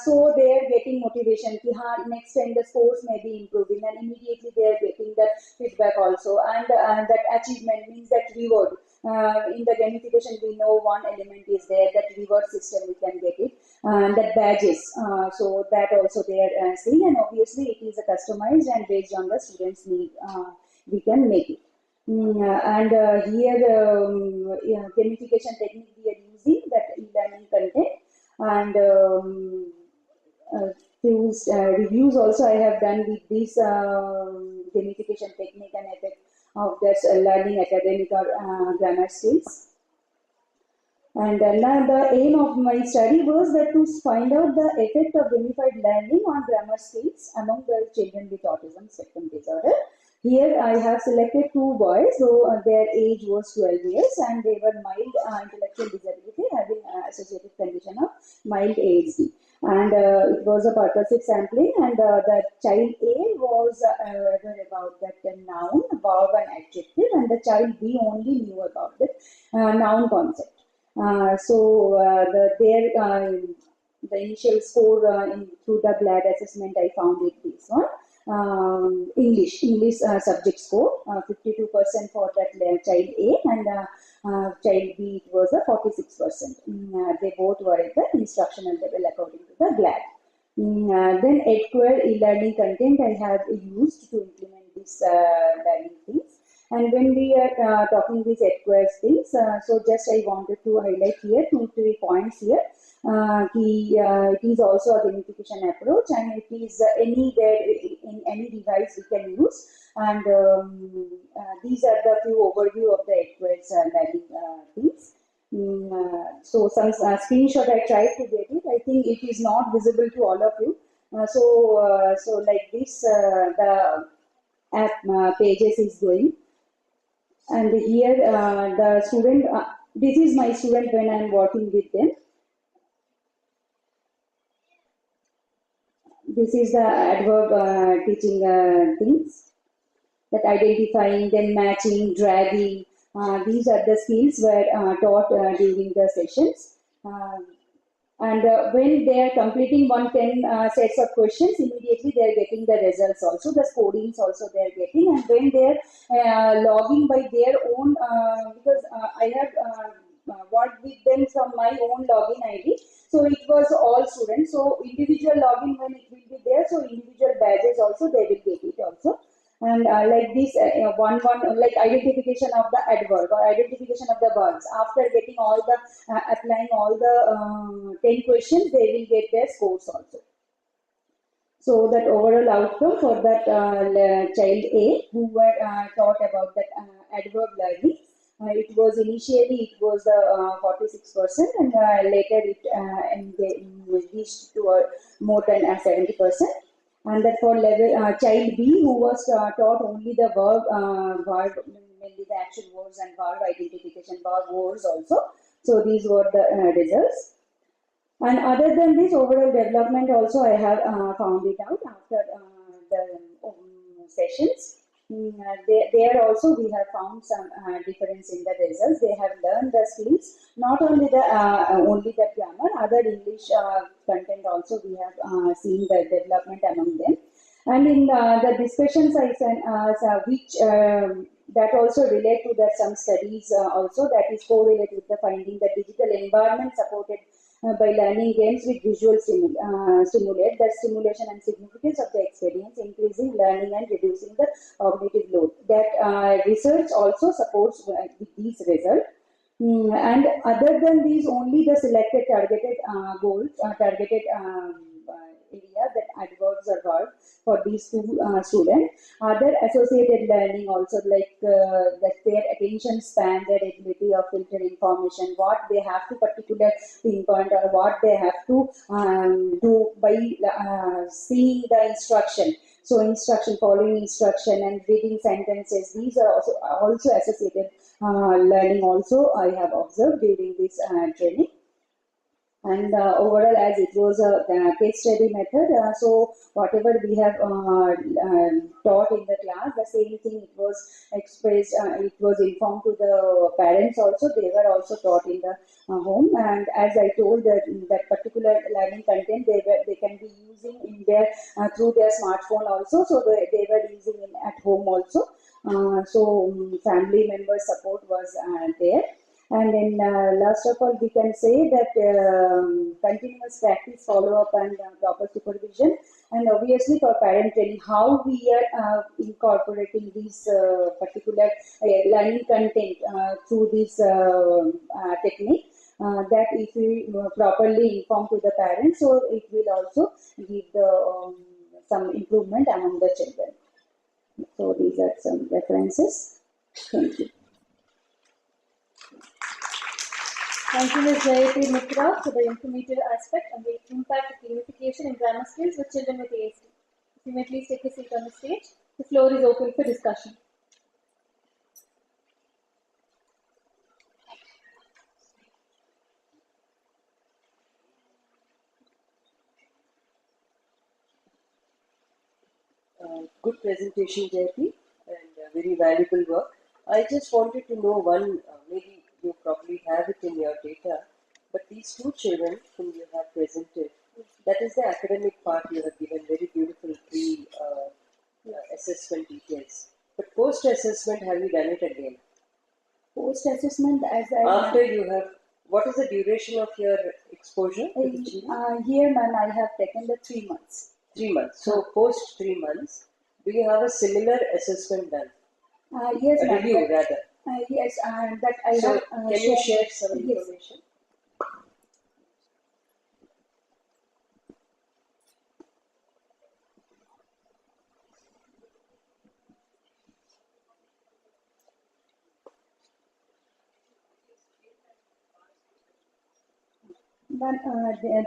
so they are getting motivation. Next time the scores may be improving, and immediately they are getting that feedback also, and that achievement means that reward. In the gamification, we know one element is there, that reward system we can get it, and that badges. So that also they are seeing, and obviously it is customized and based on the students' need, we can make it. And here gamification technique we are using that e-learning content, and reviews also I have done with this gamification technique and effect of this learning academic or grammar skills. And now the aim of my study was that to find out the effect of gamified learning on grammar skills among the children with autism spectrum disorder. Here I have selected two boys, so their age was 12 years, and they were mild intellectual disability having associated condition of mild ASD. And it was a purposive sampling, and the child A was aware about that noun, verb, and adjective, and the child B only knew about the noun concept. The initial score through the GLAD assessment, I found it this one. English subject score 52% for that child A, and child B it was a 46%. They both were at the instructional level according to the GLAD. Then EdQuer e-learning content I have used to implement this learning things. And when we are talking these EdQuer things, so just I wanted to highlight here 2-3 points here. It is also a gamification approach, and it is anywhere in any device we can use. And these are the few overview of the EdQuer's learning things. So some screenshot I tried to get it. I think it is not visible to all of you. So like this, the app pages is going. And here the student, this is my student when I am working with them. This is the adverb teaching things, that identifying, then matching, dragging. These are the skills were taught during the sessions. And when they are completing 10 sets of questions, immediately they are getting the results also, the scorings also they are getting. And when they are logging by their own, because I have worked with them from my own login ID, so it was all students. So individual login when it will be there, so individual badges also they will get it also. And like this like identification of the adverb or identification of the verbs. After getting all the applying all the 10 questions, they will get their scores also. So that overall outcome for that child A who were taught about that adverb learning, it was initially it was 46%, and later it reached to more than 70%. And that for level child B who was taught only the verb, mainly the action words and verb identification, verb words also. So these were the results. And other than this overall development also I have found it out after the sessions. There also we have found some difference in the results. They have learned the skills, not only the grammar, other English content also we have seen the development among them. And in the discussions I sent, which that also relate to that some studies also that is correlated with the finding that digital environment supported by learning games with visual stimulate the stimulation and significance of the experience, increasing learning and reducing the cognitive load. That research also supports with these results. And other than these, only the selected targeted goals, targeted area that adverbs are worked for these two students. Other associated learning also like that their attention span, their ability of filter information, what they have to particular pinpoint or what they have to do by seeing the instruction. So instruction, following instruction and reading sentences, these are also associated learning also I have observed during this training. And overall, as it was a case study method, so whatever we have taught in the class, the same thing it was expressed, it was informed to the parents also. They were also taught in the home. And as I told that particular learning content, they can be using in their through their smartphone also. So they were using it at home also. Family member support was there. And then last of all, we can say that continuous practice, follow-up and proper supervision. And obviously for parent training, how we are incorporating these particular learning content through this technique. That if we properly inform to the parents, so it will also give the some improvement among the children. So these are some references. Thank you. Thank you, Ms. Jayati Mitra, for the informative aspect and the impact of gamification in grammar skills with children with ASD. If you may please take a seat on the stage. The floor is open for discussion. Good presentation, Jayati, and very valuable work. I just wanted to know one, maybe you probably have it in your data, but these two children whom you have presented, that is the academic part you have given, very beautiful assessment details. But post-assessment, have you done it again? Post-assessment, as I... After you have, what is the duration of your exposure? Here, ma'am, I have taken the 3 months. 3 months. So, post 3 months, do you have a similar assessment done? Yes, ma'am. Review, rather. Yes, that I so have. Can you share some information? But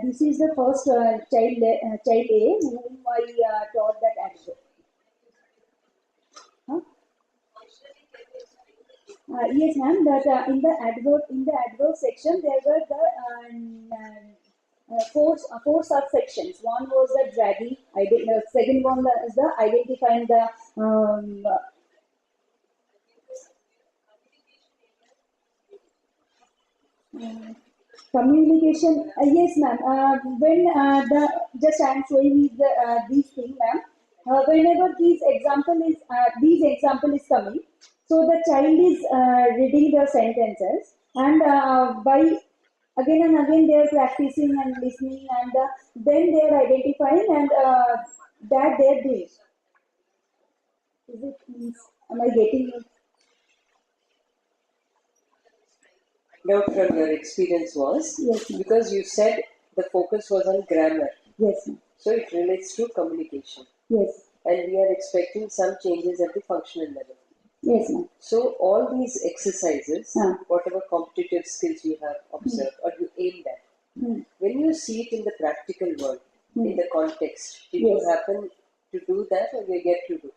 this is the first child A whom I taught that action. Huh? Yes, ma'am. But in the adverb section there were the four subsections. One was the dragging. Second one is the identifying the communication. Yes, ma'am. When just I am showing you these things, ma'am. Whenever these example is coming, so the child is reading the sentences, and by again and again they are practicing and listening, and then they are identifying, and that they are doing. Is it? Am I getting it? Doubt from your experience was? Yes, because you said the focus was on grammar. Yes, so it relates to communication. Yes. And we are expecting some changes at the functional level. Yes, ma'am. So all these exercises, whatever competitive skills you have observed or you aimed at, when you see it in the practical world, in the context, did you happen to do that or you get to do?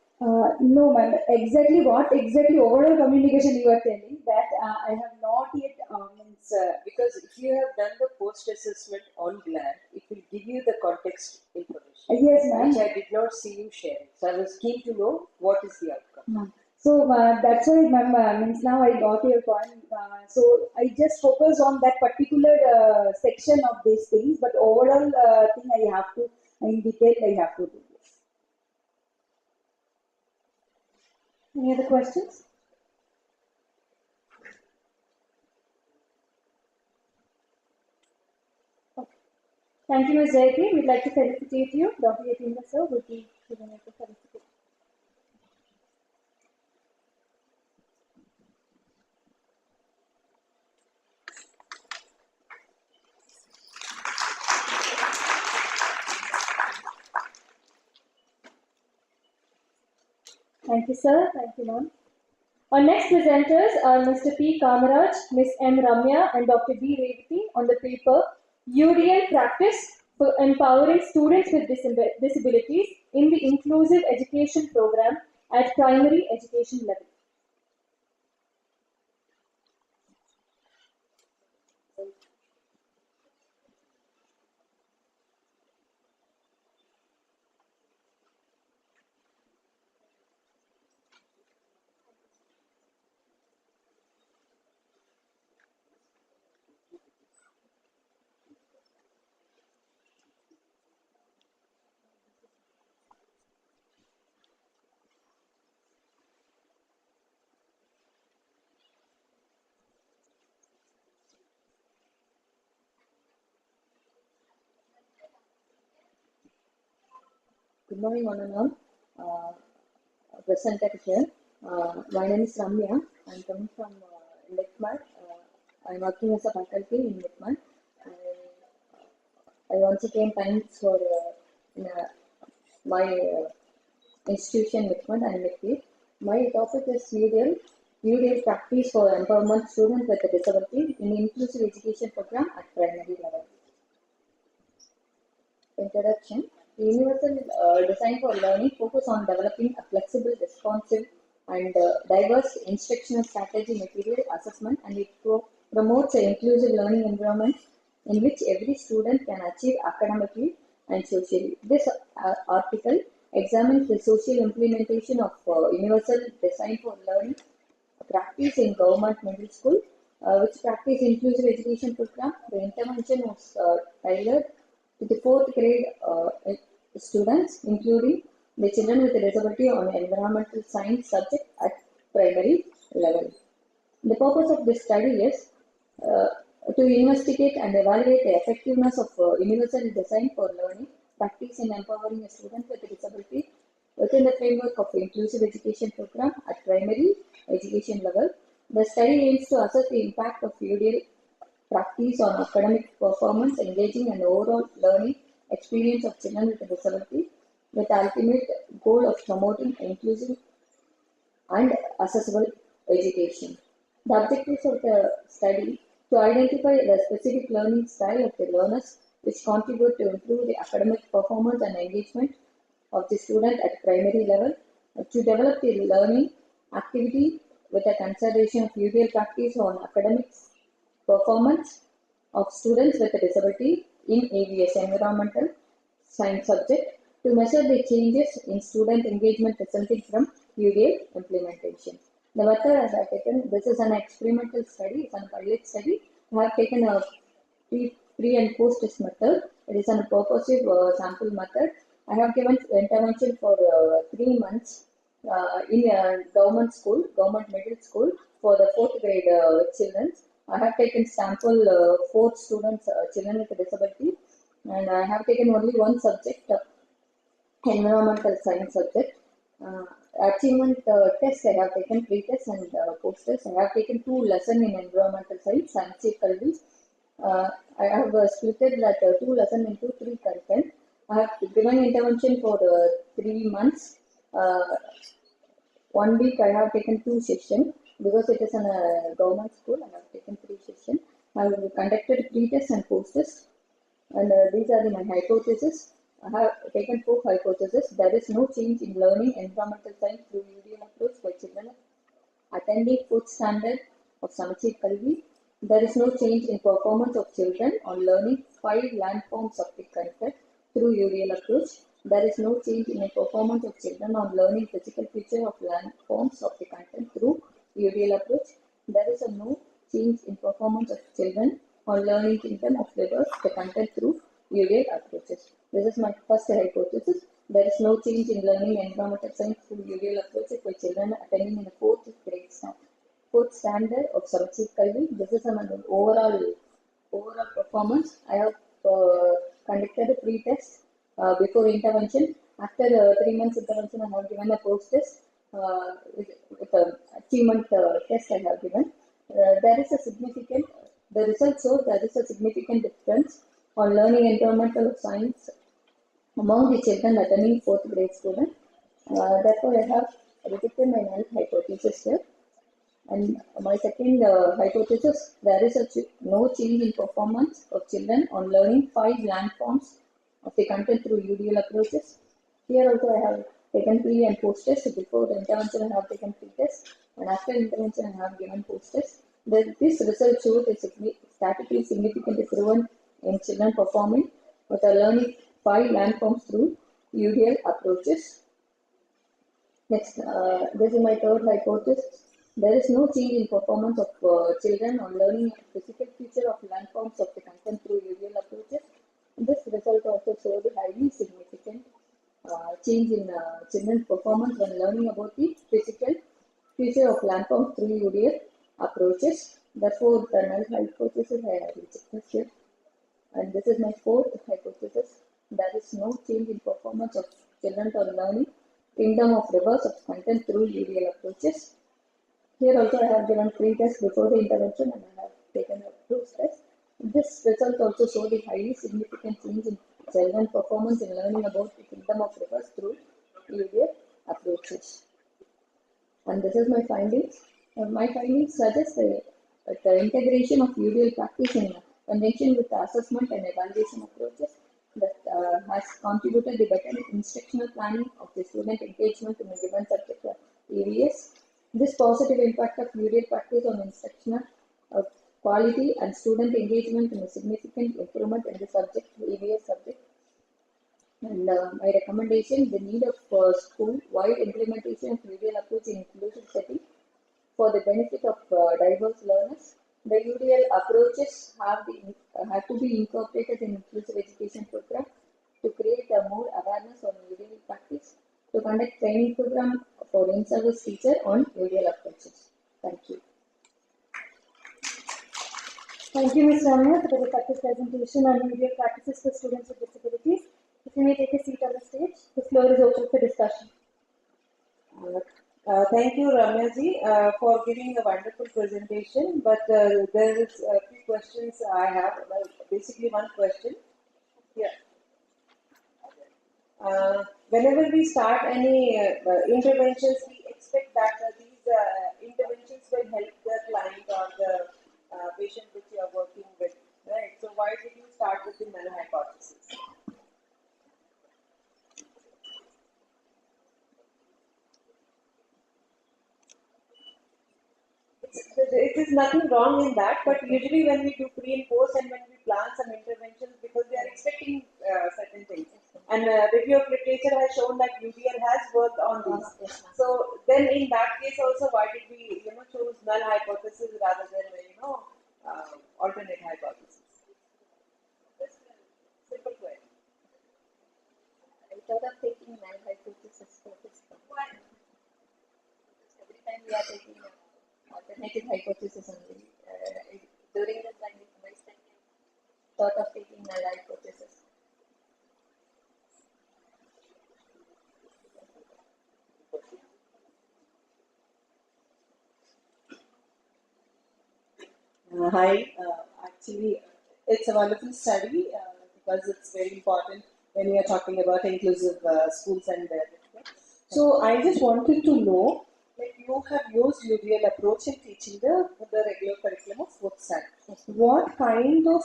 No, ma'am. Exactly overall communication you are telling that I have not yet because if you have done the post-assessment on GLAD, it will give you the context information. Yes, ma'am. Which I did not see you sharing. So I was keen to know what is the outcome. So that's why, ma'am, means now I got your point. So I just focus on that particular section of these things, but overall thing I have to, in detail, I have to do this. Any other questions? Thank you, Ms. Jayati. We'd like to felicitate you. Dr. Yatindra sir would be giving us the felicitation. Thank you, sir. Thank you, ma'am. Our next presenters are Mr. P. Kamaraj, Ms. M. Ramya, and Dr. D. Revati on the paper UDL Practice for Empowering Students with Disabilities in the Inclusive Education Program at Primary Education Level. Good morning, Ananam. Presenter here. My name is Ramya. I'm coming from Litman. I'm working as a faculty in Litman. I once again thanks for my institution Litman and Litman. My topic is UDL practice for empowerment students with a disability in inclusive education program at primary level. Introduction. The universal design for learning focus on developing a flexible, responsive, and diverse instructional strategy material assessment, and it promotes an inclusive learning environment in which every student can achieve academically and socially. This article examines the social implementation of universal design for learning practice in government middle school, which practice inclusive education program. The intervention was tailored to the fourth grade students, including the children with a disability on environmental science subject at primary level. The purpose of this study is to investigate and evaluate the effectiveness of universal design for learning, practice in empowering a student with a disability within the framework of inclusive education program at primary education level. The study aims to assess the impact of UDL practice on academic performance, engaging and overall learning experience of children with a disability, with the ultimate goal of promoting inclusive and accessible education. The objectives of the study to identify the specific learning style of the learners which contribute to improve the academic performance and engagement of the student at primary level, to develop the learning activity with a consideration of UDL practice on academics performance of students with a disability in AVS environmental science subject, to measure the changes in student engagement resulting from UDL implementation. The method as I have taken, this is an experimental study, it's a pilot study. I have taken a pre and post test method. It is a purposive sample method. I have given intervention for 3 months in a government school, government middle school for the 4th grade children. I have taken sample 4 students, children with a disability, and I have taken only one subject, environmental science subject. Achievement test I have taken pre-test and post-test. I have taken 2 lessons in environmental science, science. I have split that 2 lessons into 3 content. I have given intervention for 3 months. 1 week I have taken 2 sessions because it is in a government school. I have taken 3 sessions. I have conducted pre-test and post-test, and these are my hypotheses. I have taken 4 hypotheses. There is no change in learning environmental science through UDL approach by children attending 4th standard of Samachir Kalvi. There is no change in performance of children on learning 5 landforms of the content through UDL approach. There is no change in the performance of children on learning physical feature of landforms of the content through UDL approach. There is no change in performance of children on learning kingdom of rivers, the content through UDL approaches. This is my first hypothesis. There is no change in learning environmental science through UDL approaches by children attending in the 4th grade standard. 4th standard of Samachir Kalvi. This is an overall performance. I have conducted a pre-test before intervention. After 3 months intervention, I have given a post-test with a achievement test I have given. There is a significant, the results show there is a significant difference on learning environmental of science among the children attending fourth grade student. Therefore, I have rejected my null hypothesis here. And my second hypothesis, there is no change in performance of children on learning 5 landforms of the content through UDL approaches. Here also I have taken pre and post test. Before the intervention I have taken pre test, and after intervention I have given post test. This result shows a statistically significant improvement in children performing with a learning 5 landforms through UDL approaches. Next, this is my third hypothesis. There is no change in performance of children on learning physical feature of landforms of the content through UDL approaches. This result also showed a highly significant change in children's performance when learning about the physical feature of landforms through UDL approaches. Therefore, the null hypothesis I have rejected here. And this is my fourth hypothesis. There is no change in performance of children on learning kingdom of rivers of content through UDL approaches. Here also I have given pre-test before the intervention and I have taken a post-test. This result also showed a highly significant change in children performance in learning about the kingdom of rivers through UDL approaches. And this is my findings. My findings suggest the integration of UDL practice in conjunction with the assessment and evaluation approaches that has contributed the better instructional planning of the student engagement in a given subject or areas. This positive impact of UDL practice on instructional quality and student engagement in a significant improvement in the subject areas subject. And my recommendation, the need of school-wide implementation of UDL approach in inclusive setting for the benefit of diverse learners. The UDL approaches have to be incorporated in inclusive education program to create a more awareness on UDL practice, to conduct training program for in-service teacher on UDL approaches. Thank you. Thank you, Ms. Ramya, for the effective presentation on UDL practices for students with disabilities. If you may take a seat on the stage, the floor is open for discussion. Thank you, Ramya ji, for giving a wonderful presentation. But there is a few questions I have. Well, basically, one question. Yeah. Whenever we start any interventions, we expect that these interventions will help the client or the patient which you are working with, right? So, why did you start with the null hypothesis? It is nothing wrong in that, but usually when we do pre and post and when we plan some interventions, because we are expecting certain things. And review of literature has shown that UDL has worked on these. So then in that case also, why did we choose null hypothesis rather than alternate hypothesis? Just a simple question. I thought of taking null hypothesis for this one. Why? Every time we are taking alternative hypothesis only. During the time, my second thought of taking null hypothesis. Hi, actually, it's a wonderful study because it's very important when we are talking about inclusive schools and their. So I just wanted to know, like you have used UDL approach in teaching the regular curriculum of fourth standard. What kind of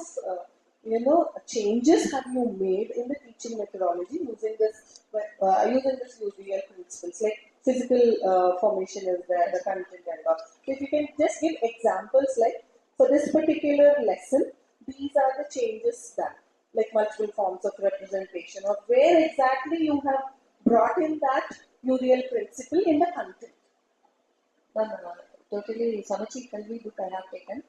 changes have you made in the teaching methodology using this UDL principles? Like physical formation is there, the content and all. So if you can just give examples, like for this particular lesson, these are the changes done, like multiple forms of representation, or where exactly you have brought in that UDL principle in the content. No. Totally, Samachi Kalvi book I have taken.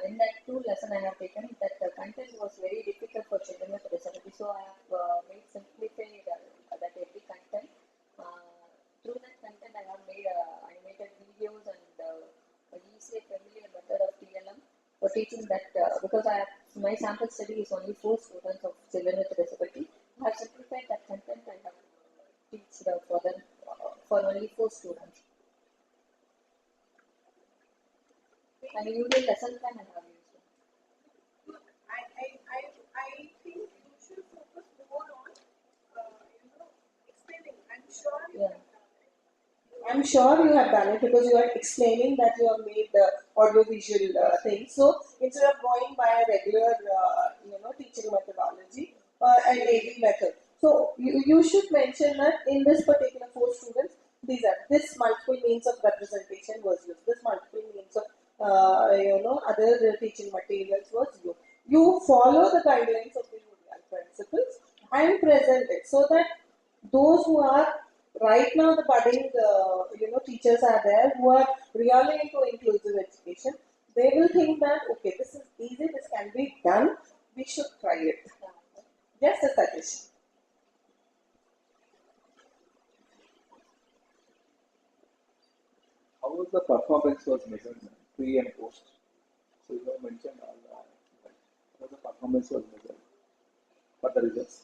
In that 2 lesson I have taken, that the content was very difficult for children with disability. So I have made simplified that every content. Through that content I have made animated videos and easily familiar method of TLM for teaching that because my sample study is only 4 students of children with disability. I have simplified that content and have teach for them for only 4 students. And you will lesson plan and have used it. I think you should focus more on, explaining. I'm sure you have done it because you are explaining that you have made the audio-visual thing. So instead of going by a regular, teaching methodology and AV method, so you should mention that in this particular 4 students, this multiple means of representation was used. This multiple means of other teaching materials was used. You follow the guidelines of the UDL principles and present it so that those who are right now the budding teachers are there who are really into inclusive education. They will think that okay, this is easy, this can be done, we should try it. Just a suggestion. How was the performance was measured pre and post? So you have mentioned all that. How the performance was measured for the results?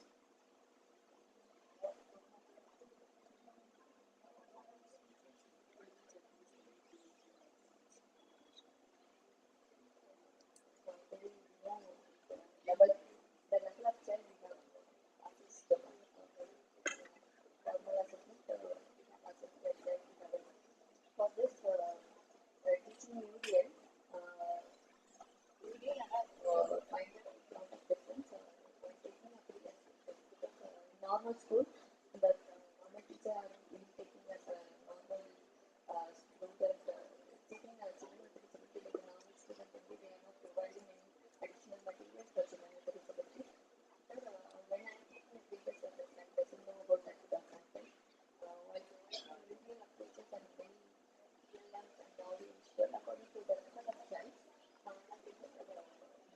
For this teaching medium, we really have find a lot of difference when taking a pre because normal school, the normal teacher are really taking as a normal student, taking a children with disability like a normal student, only they are not providing any additional materials for children with disability. When I am taking a previous assessment, doesn't know about that content. While providing visual approaches and many and audio visual according to the level of child, I think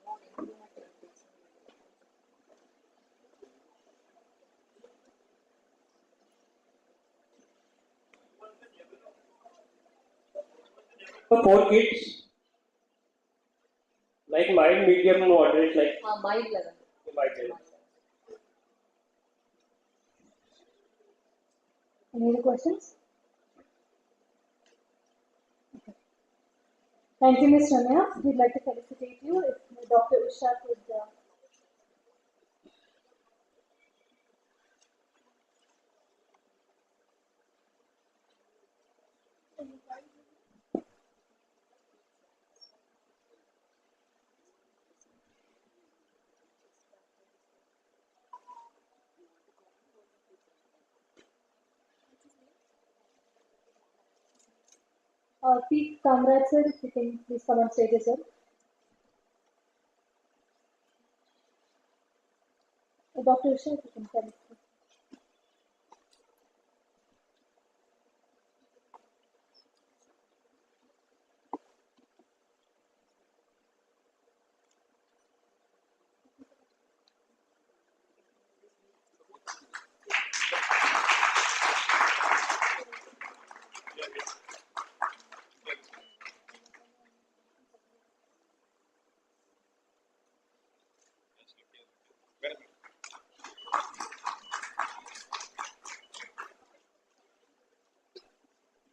more improvement in teaching. For 4 kids, like mild, medium, moderate, like Mild level. mild level. Any other questions? Thank you, Ms. Ramya. We'd like to felicitate you. If Dr. Usha could. Peak Kamraj sir, if you can please come on stage as well. Dr. Usha, if you can tell us.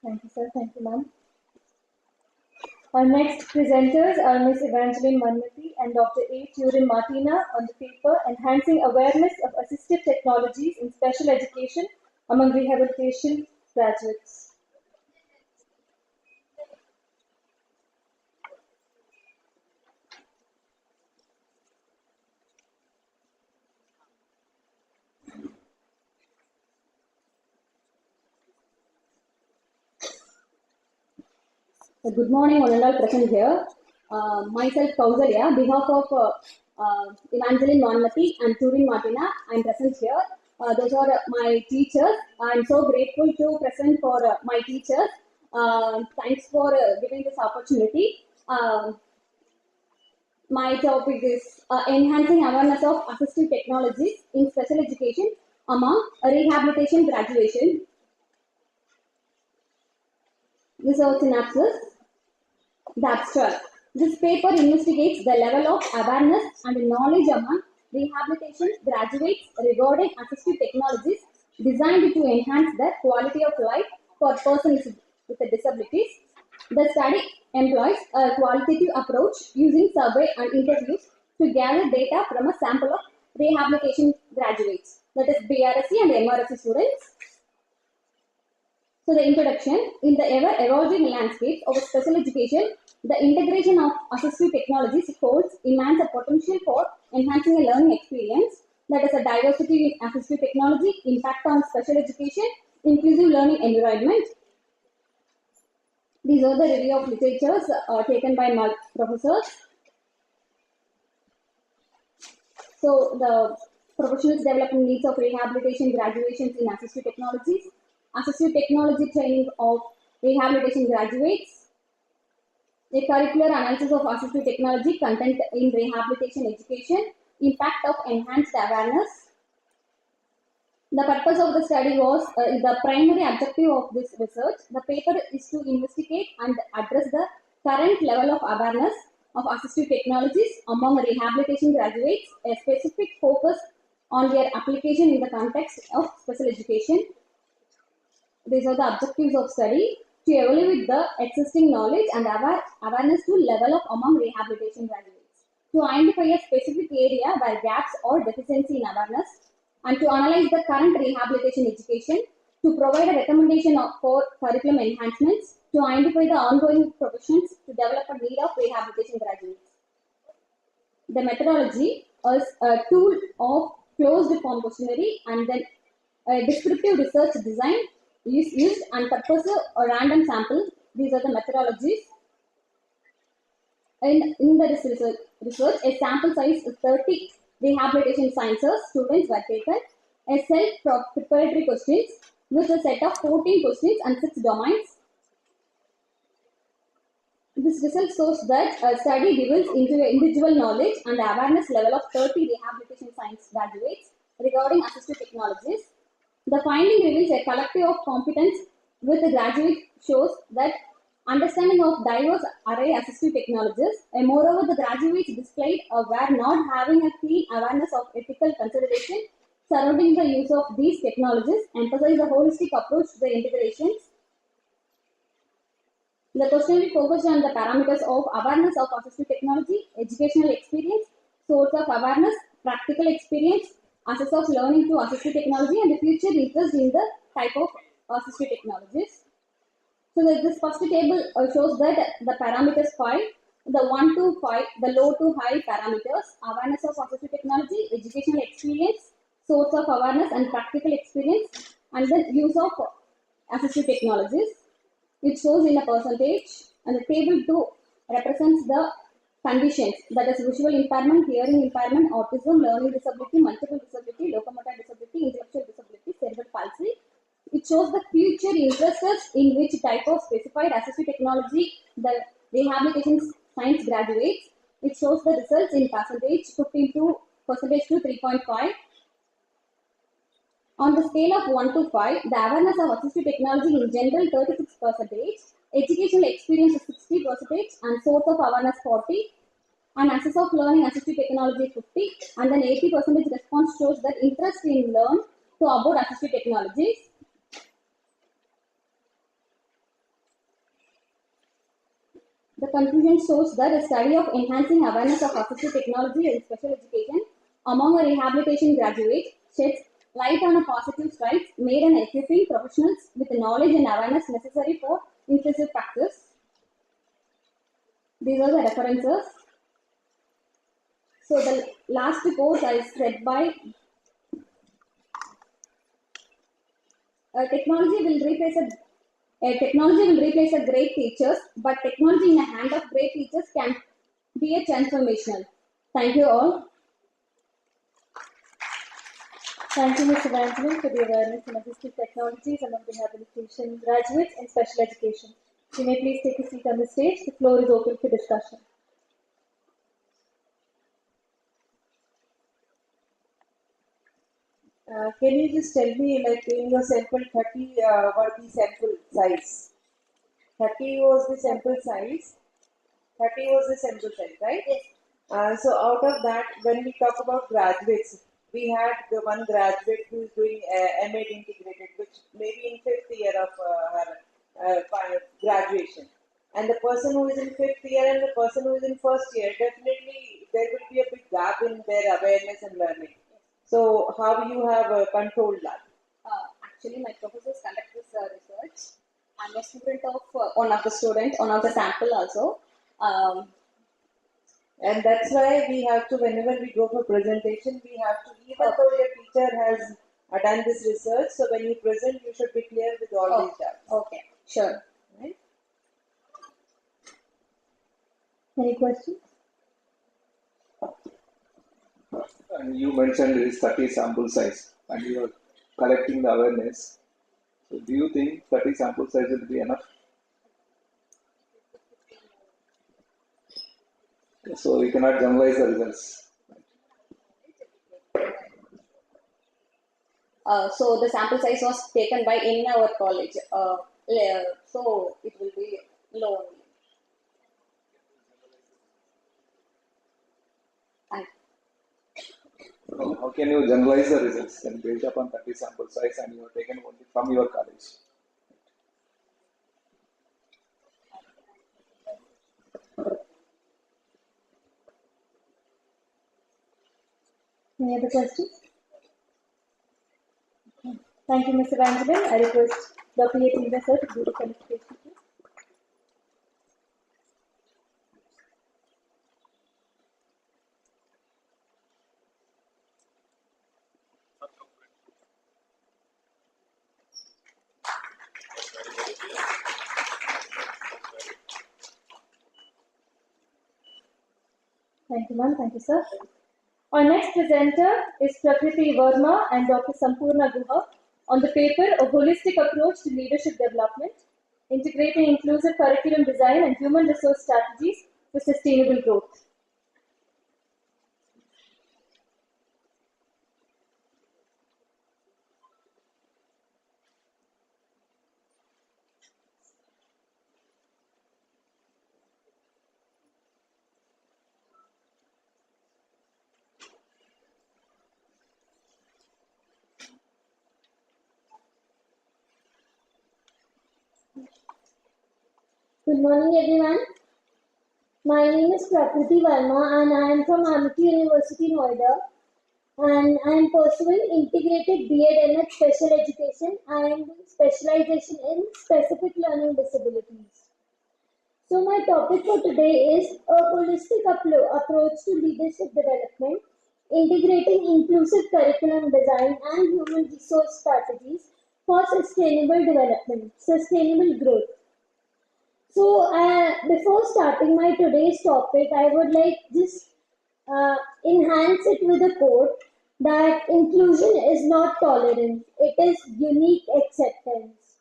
Thank you, sir. Thank you, ma'am. Our next presenters are Ms. Evangeline Manmati and Dr. A. Turin Martina on the paper Enhancing Awareness of Assistive Technologies in Special Education among Rehabilitation Graduates. Good morning, all and all present here. Myself, Kausalya, on behalf of Evangeline Vanmati and Turin Martina, I am present here. Those are my teachers. I am so grateful to present for my teachers. Thanks for giving this opportunity. My topic is enhancing awareness of assistive technologies in special education among rehabilitation graduation. This is synopsis. The abstract. This paper investigates the level of awareness and knowledge among rehabilitation graduates regarding assistive technologies designed to enhance the quality of life for persons with disabilities. The study employs a qualitative approach using survey and interviews to gather data from a sample of rehabilitation graduates, that is BRSC and MRSC students. So the introduction: in the ever evolving landscape of special education, the integration of assistive technologies holds immense potential for enhancing a learning experience, that is a diversity in assistive technology, impact on special education, inclusive learning environment. These are the review of literatures taken by professors. So the professionals developing needs of rehabilitation graduations in assistive technologies, assistive technology training of rehabilitation graduates, a curricular analysis of assistive technology content in rehabilitation education, impact of enhanced awareness. The purpose of the study was the primary objective of this research. The paper is to investigate and address the current level of awareness of assistive technologies among rehabilitation graduates, a specific focus on their application in the context of special education. These are the objectives of study: to evaluate the existing knowledge and awareness to level up among rehabilitation graduates, to identify a specific area where gaps or deficiency in awareness, and to analyze the current rehabilitation education, to provide a recommendation for curriculum enhancements, to identify the ongoing professions to develop a need of rehabilitation graduates. The methodology is a tool of closed form questionnaire and then a descriptive research design used and purpose a random sample. These are the methodologies. And in the research, a sample size of 30 rehabilitation sciences students were taken, a self-preparatory questions with a set of 14 questions and 6 domains. This result shows that a study delves into the individual knowledge and awareness level of 30 rehabilitation science graduates regarding assistive technologies. The finding reveals a collective of competence with the graduate shows that understanding of diverse array assistive technologies, and moreover the graduates displayed were not having a keen awareness of ethical consideration surrounding the use of these technologies, emphasize a holistic approach to the integrations. The questionnaire focused on the parameters of awareness of assistive technology, educational experience, source of awareness, practical experience, access of learning to assistive technology, and the future interest in the type of assistive technologies. So this first table shows that the parameters 5, the 1 to 5, the low to high parameters, awareness of assistive technology, educational experience, source of awareness and practical experience, and the use of assistive technologies. It shows in a percentage, and the table 2 represents the conditions, that is visual impairment, hearing impairment, autism, learning disability, multiple disability, locomotor disability, intellectual disability, cerebral palsy. It shows the future interests in which type of specified assistive technology the rehabilitation science graduates. It shows the results in percentage 15% to 3.5. On the scale of 1 to 5, the awareness of assistive technology in general 36%, educational experience 60%, and source of awareness 40, and access of learning assistive technology 50, and then 80% response shows that interest in learn to about assistive technologies. The conclusion shows that a study of enhancing awareness of assistive technology in special education among a rehabilitation graduate sheds light on a positive strides made in equipping professionals with the knowledge and awareness necessary for inclusive practice. These are the references. So the last quote is said by technology will replace a great teachers, but technology in the hand of great teachers can be a transformational. Thank you all. Thank you, Ms. Evangeline, for the awareness in assistive technologies among rehabilitation graduates in special education. You may please take a seat on the stage. The floor is open for discussion. Can you just tell me, like in your sample 30 were the sample size? 30 was the sample size. 30 was the sample size, right? Yes. So out of that, when we talk about graduates, we had the one graduate who is doing MA integrated, which maybe in fifth year of her graduation. And the person who is in fifth year and the person who is in first year, definitely there will be a big gap in their awareness and learning. So how you have controlled that? Actually, my professors conduct this research. I'm a student of one of the students, one of the sample also. And that's why we have to, whenever we go for presentation, we have to, even though your teacher has done this research, so when you present, you should be clear with all these data. Okay, sure. Right? Any questions? And you mentioned this 30 sample size and you are collecting the awareness. So do you think 30 sample size will be enough? So we cannot generalize the results. So the sample size was taken by in our college. So it will be low only. How can you generalize the results then based upon 30 sample size and you have taken only from your college? Any other questions? Okay. Thank you, Mr. Evangeline. I request Dr. Yatindra sir to do the qualification. Thank you, ma'am. Thank you, sir. Our next presenter is Prakriti Verma and Dr. Sampurna Guha on the paper A Holistic Approach to Leadership Development, Integrating Inclusive Curriculum Design and Human Resource Strategies for Sustainable Growth. Good morning, everyone. My name is Prakriti Verma and I am from Amity University, Noida. And I am pursuing integrated B.Ed MS Special Education and specialization in specific learning disabilities. So my topic for today is a holistic approach to leadership development, integrating inclusive curriculum design and human resource strategies for sustainable development, sustainable growth. So, before starting my today's topic, I would like just enhance it with a quote that inclusion is not tolerance, it is unique acceptance.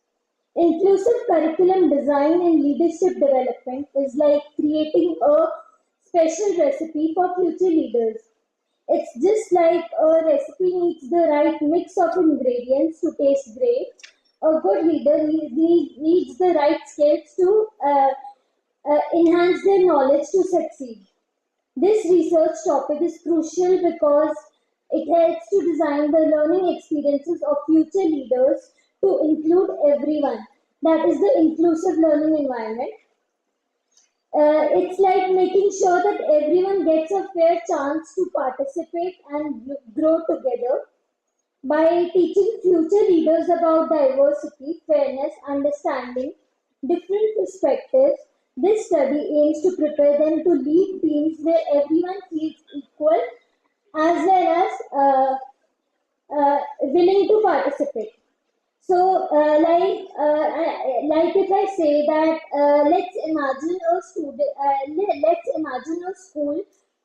Inclusive curriculum design and leadership development is like creating a special recipe for future leaders. It's just like a recipe needs the right mix of ingredients to taste great. A good leader needs the right skills to enhance their knowledge to succeed. This research topic is crucial because it helps to design the learning experiences of future leaders to include everyone. That is the inclusive learning environment. It's like making sure that everyone gets a fair chance to participate and grow together. By teaching future leaders about diversity, fairness, understanding different perspectives, this study aims to prepare them to lead teams where everyone feels equal as well as willing to participate. So, like if I say that, let's imagine a let's imagine a school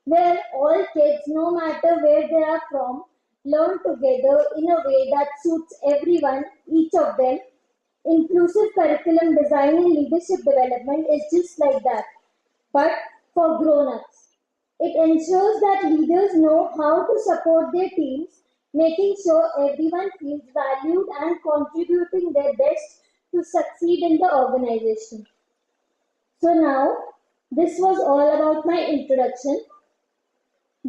where all kids, no matter where they are from, learn together in a way that suits everyone, each of them. Inclusive curriculum design and leadership development is just like that, but for grown-ups. It ensures that leaders know how to support their teams, making sure everyone feels valued and contributing their best to succeed in the organization. So now, this was all about my introduction.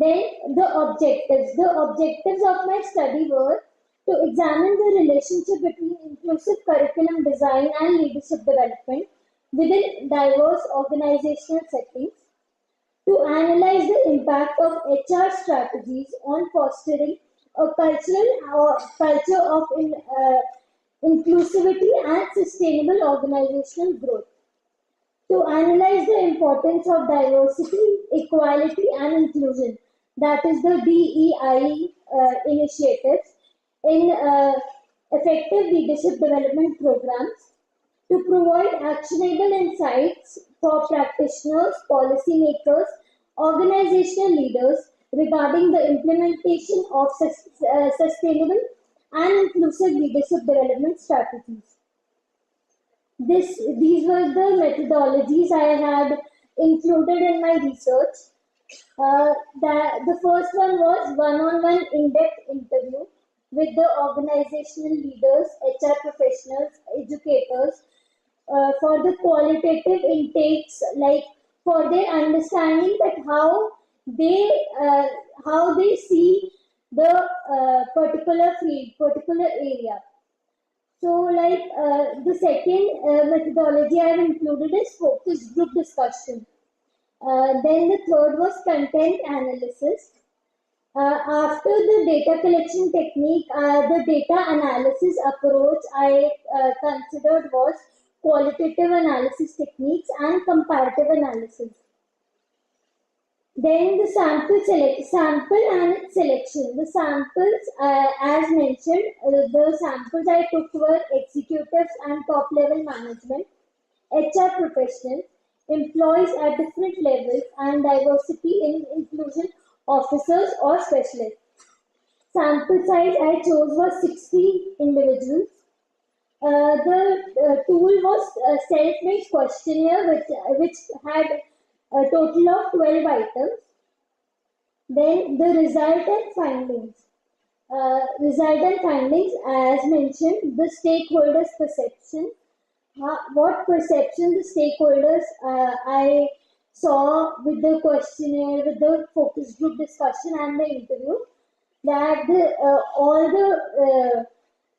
Then the objectives. The objectives of my study were to examine the relationship between inclusive curriculum design and leadership development within diverse organizational settings, to analyze the impact of HR strategies on fostering a culture of inclusivity and sustainable organizational growth, to analyze the importance of diversity, equality, and inclusion, that is the DEI initiatives, in effective leadership development programs, to provide actionable insights for practitioners, policymakers, organizational leaders regarding the implementation of sustainable and inclusive leadership development strategies. These were the methodologies I had included in my research. The first one was one-on-one in-depth interview with the organizational leaders, HR professionals, educators, for the qualitative intakes, like for their understanding that how they see the particular field, particular area. So, like the second methodology I have included is focus group discussion. Then the third was content analysis. After the data collection technique, the data analysis approach I considered was qualitative analysis techniques and comparative analysis. Then the sample and its selection. The samples, as mentioned, the samples I took were executives and top level management, HR professionals, employees at different levels, and diversity in inclusion officers or specialists. Sample size I chose was 60 individuals. The tool was a self-made questionnaire which had a total of 12 items. Then the result and findings. As mentioned, the stakeholders' perception. What perception the stakeholders I saw with the questionnaire, with the focus group discussion and the interview, that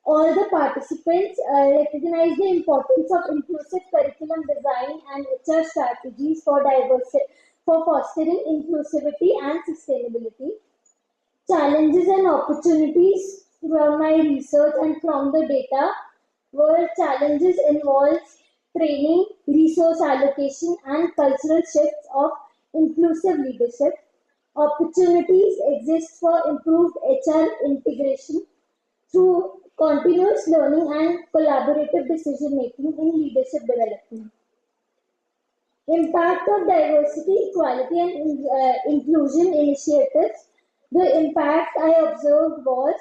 all the participants recognize the importance of inclusive curriculum design and HR strategies for fostering inclusivity and sustainability. Challenges and opportunities from my research and from the data were: challenges involves training, resource allocation, and cultural shifts of inclusive leadership. Opportunities exist for improved HR integration through continuous learning and collaborative decision making in leadership development. Impact of diversity, equality, and inclusion initiatives. The impact I observed was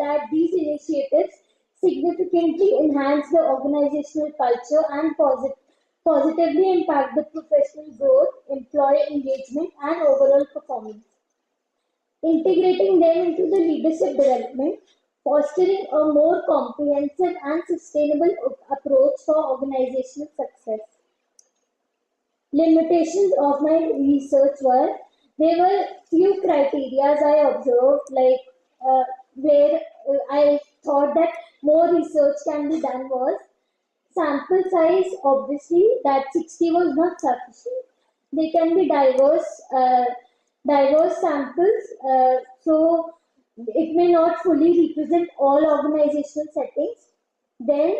that these initiatives significantly enhance the organizational culture and positively impact the professional growth, employee engagement, and overall performance. Integrating them into the leadership development, fostering a more comprehensive and sustainable approach for organizational success. Limitations of my research were: there were few criteria I observed, like where I thought that more research can be done, was sample size. Obviously, that 60 was not sufficient. They can be diverse samples, so it may not fully represent all organizational settings. Then,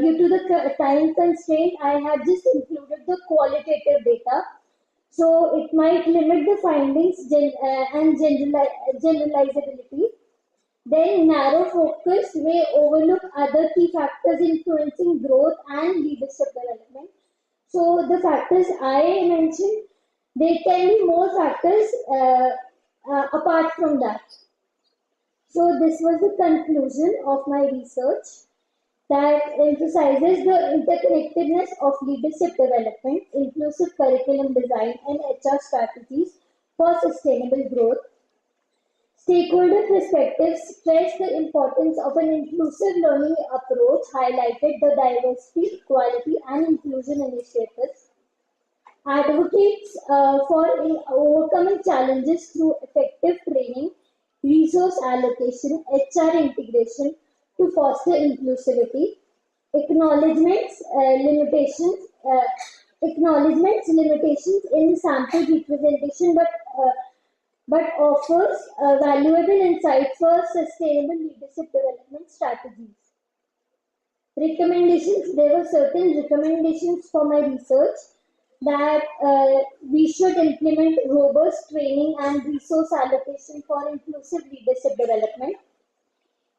due to the time constraint, I had just included the qualitative data, so it might limit the findings and generalizability. Then, narrow focus may overlook other key factors influencing growth and leadership development. So, the factors I mentioned, there can be more factors apart from that. So, this was the conclusion of my research, that emphasizes the interconnectedness of leadership development, inclusive curriculum design, and HR strategies for sustainable growth. Stakeholder perspectives stress the importance of an inclusive learning approach, highlighted the diversity, equality, and inclusion initiatives. advocates for overcoming challenges through effective training, resource allocation, HR integration to foster inclusivity, acknowledgements limitations in the sample representation, but offers valuable insights for sustainable leadership development strategies. Recommendations. There were certain recommendations for my research that we should implement robust training and resource allocation for inclusive leadership development,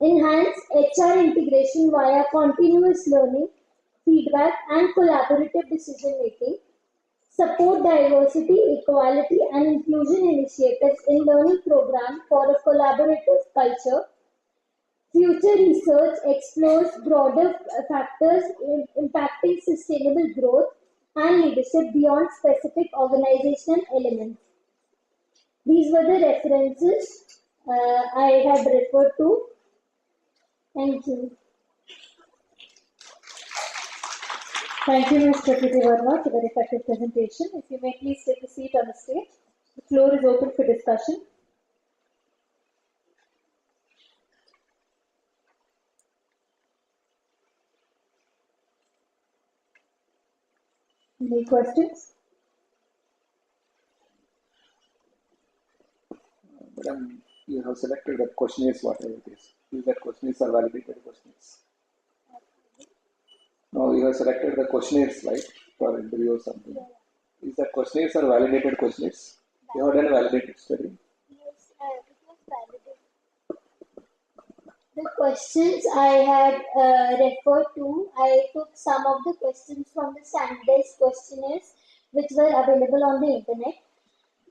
enhance HR integration via continuous learning, feedback, and collaborative decision making, support diversity, equality, and inclusion initiatives in learning programs for a collaborative culture. Future research explores broader factors impacting sustainable growth and leadership beyond specific organizational elements. These were the references I had referred to. Thank you. Thank you, Ms. Prakriti Verma, for the effective presentation. If you may please take a seat on the stage. The floor is open for discussion. Any questions? Madam, you have selected the questionnaires, whatever it is. Is that questionnaires are validated questionnaires? No, you have selected the questionnaires, right, for interview or something. Yeah. Is that questionnaires are validated questionnaires? You have done a validated study? Yes, it was validated. The questions I had referred to, I took some of the questions from the standardized questionnaires which were available on the internet.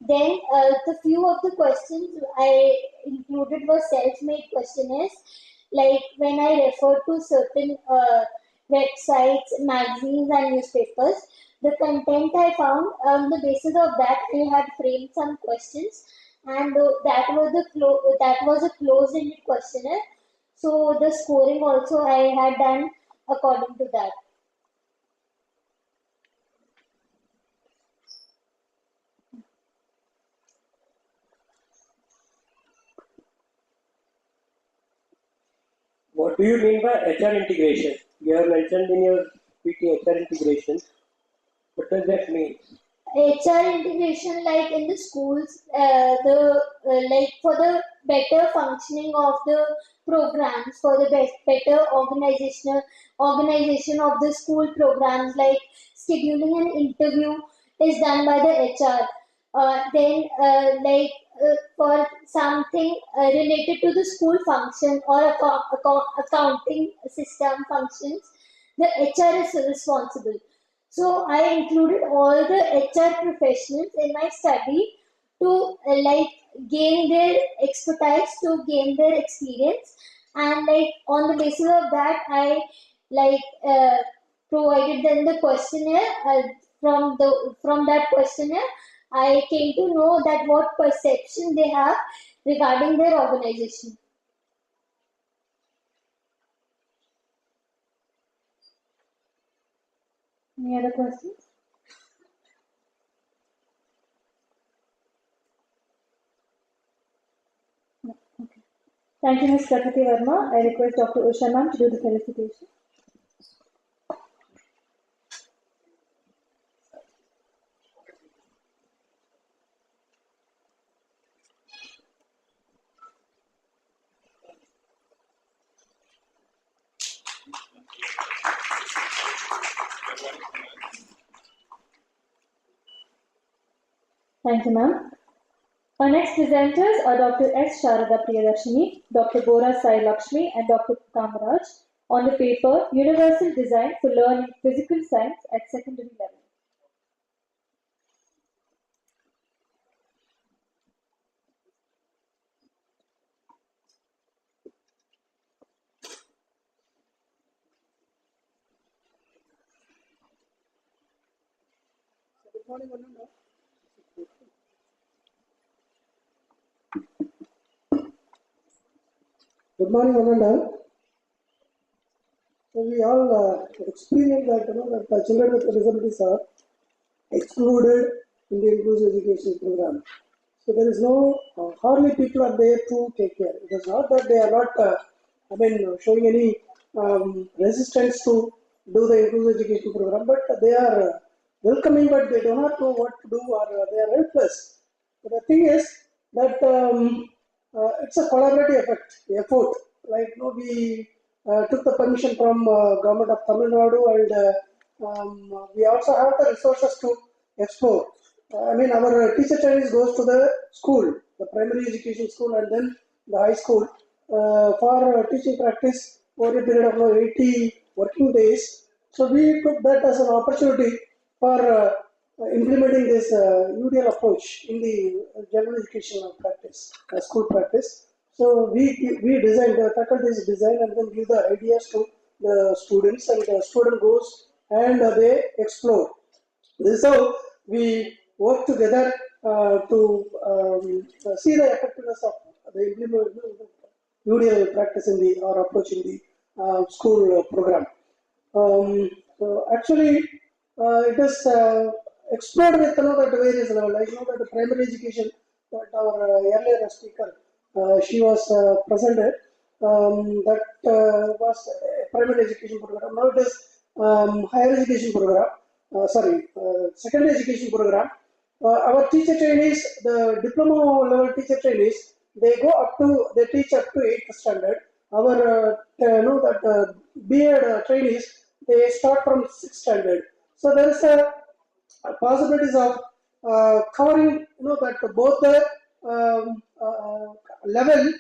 Then the few of the questions I included were self-made questionnaires. Like when I referred to certain websites, magazines, and newspapers, the content I found on the basis of that I had framed some questions, and that was a closed-ended questionnaire. So the scoring also I had done according to that. What do you mean by HR integration? You have mentioned in your PT HR integration. What does that mean? HR integration, like in the schools, like for the better functioning of the programs, for the better organization of the school programs, like scheduling an interview is done by the HR. For something related to the school function or accounting system functions, the HR is responsible. So I included all the HR professionals in my study to gain their expertise, to gain their experience, and on the basis of that, I provided them the questionnaire. From that questionnaire, I came to know that what perception they have regarding their organization. Any other questions? No. Okay. Thank you, Ms. Prakriti Verma. I request Dr. Usha ma'am to do the felicitation. Thank you, ma'am. Our next presenters are Dr. S. Sharada Priyadarshini, Dr. Bora Sai Lakshmi, and Dr. Kamaraj on the paper Universal Design for Learning Physical Science at Secondary Level. Good morning, everyone. Good morning, one and all. So we all experience that that children with disabilities are excluded in the inclusive education program. So there is no, hardly people are there to take care. It is not that they are not, showing any resistance to do the inclusive education program, but they are welcoming, but they do not know what to do, or they are helpless. But the thing is that it's a collaborative effort. Like, we took the permission from government of Tamil Nadu, and we also have the resources to explore. Our teacher training goes to the school, the primary education school, and then the high school for teaching practice over a period of 80 working days. So we took that as an opportunity for implementing this UDL approach in the general education practice, school practice. So we design, the faculties design and then give the ideas to the students, and the student goes and they explore. This is how we work together to see the effectiveness of the UDL practice in the, or approach in the school program. So actually, it is explored with at various levels. Like that the primary education that our earlier speaker she was presented. That was a primary education program. Now it is higher education program. Secondary education program. Our teacher trainees, the diploma level teacher trainees, they teach up to 8th standard. Our B.Ed trainees, they start from 6th standard. So there is a possibilities of covering, that both the level,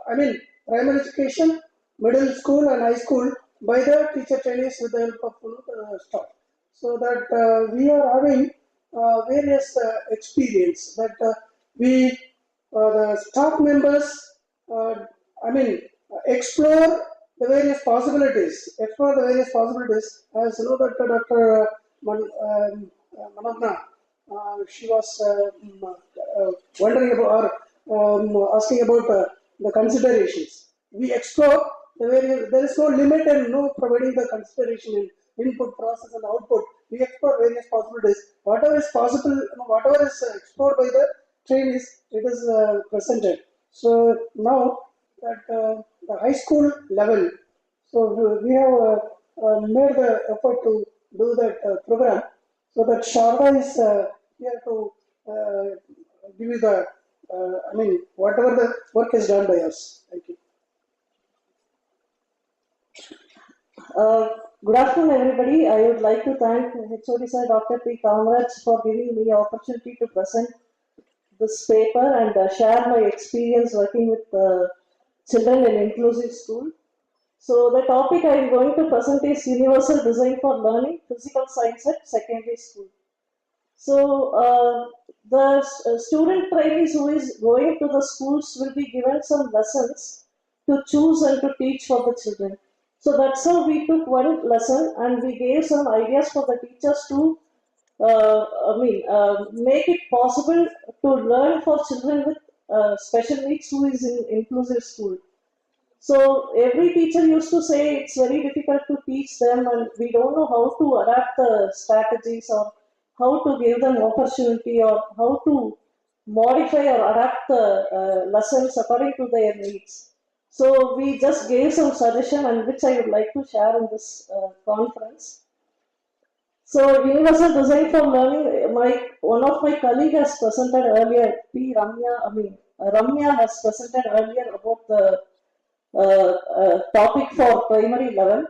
primary education, middle school and high school by the teacher trainees with the help of staff. So that we are having various experience that the staff members, explore the various possibilities. As you know that Dr. Manavna, she was wondering about, or asking about the considerations. We explore the various. There is no limit and no providing the consideration in input, process, and output. We explore various possibilities. Whatever is possible, whatever is explored by the trainees, it is presented. So now that the high school level, so we have made the effort to do that program. So that Sharda is here to give you the, whatever the work is done by us. Thank you. Good afternoon, everybody. I would like to thank HOD Sir Dr. P. Kamaraj for giving me the opportunity to present this paper and share my experience working with children in inclusive school. So the topic I am going to present is Universal Design for Learning, Physical Science at Secondary School. So the student trainees who is going to the schools will be given some lessons to choose and to teach for the children. So that's how we took one lesson and we gave some ideas for the teachers to make it possible to learn for children with special needs who is in inclusive school. So every teacher used to say it's very difficult to teach them and we don't know how to adapt the strategies or how to give them opportunity or how to modify or adapt the lessons according to their needs. So we just gave some suggestion and which I would like to share in this conference. So Universal Design for Learning, one of my colleagues has presented earlier, Ramya has presented earlier about the topic for primary level.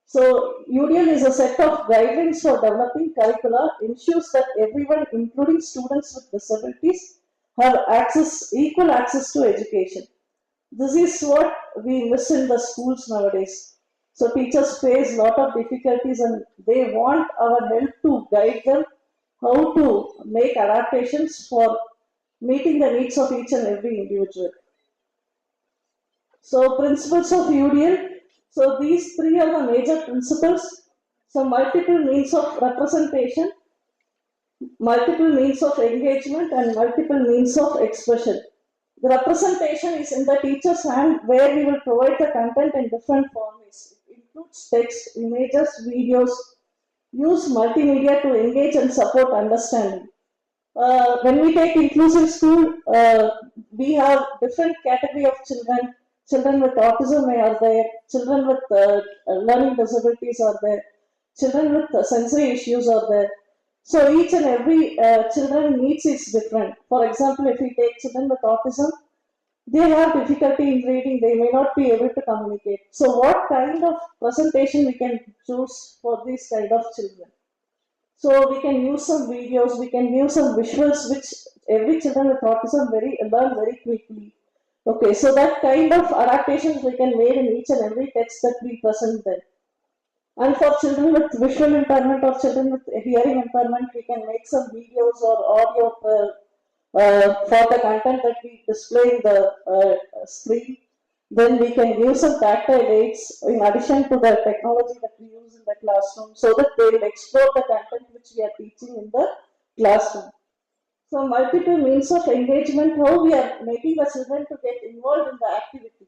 So UDL is a set of guidelines for developing curricula, ensures that everyone, including students with disabilities, have equal access to education. This is what we miss in the schools nowadays. So teachers face a lot of difficulties and they want our help to guide them how to make adaptations for meeting the needs of each and every individual. So principles of UDL. So these three are the major principles. So multiple means of representation, multiple means of engagement and multiple means of expression. The representation is in the teacher's hand where we will provide the content in different formats. It includes text, images, videos, use multimedia to engage and support understanding. When we take inclusive school, we have different category of children. Children with autism are there, children with learning disabilities are there, children with sensory issues are there. So each and every children needs is different. For example, if we take children with autism, they have difficulty in reading, they may not be able to communicate. So what kind of presentation we can choose for these kind of children? So we can use some videos, we can use some visuals which every children with autism learn very quickly. Okay, so that kind of adaptations we can make in each and every text that we present them. And for children with visual impairment or children with hearing impairment, we can make some videos or audio for the content that we display in the screen. Then we can use some tactile aids in addition to the technology that we use in the classroom so that they will explore the content which we are teaching in the classroom. So multiple means of engagement, how we are making the children to get involved in the activity.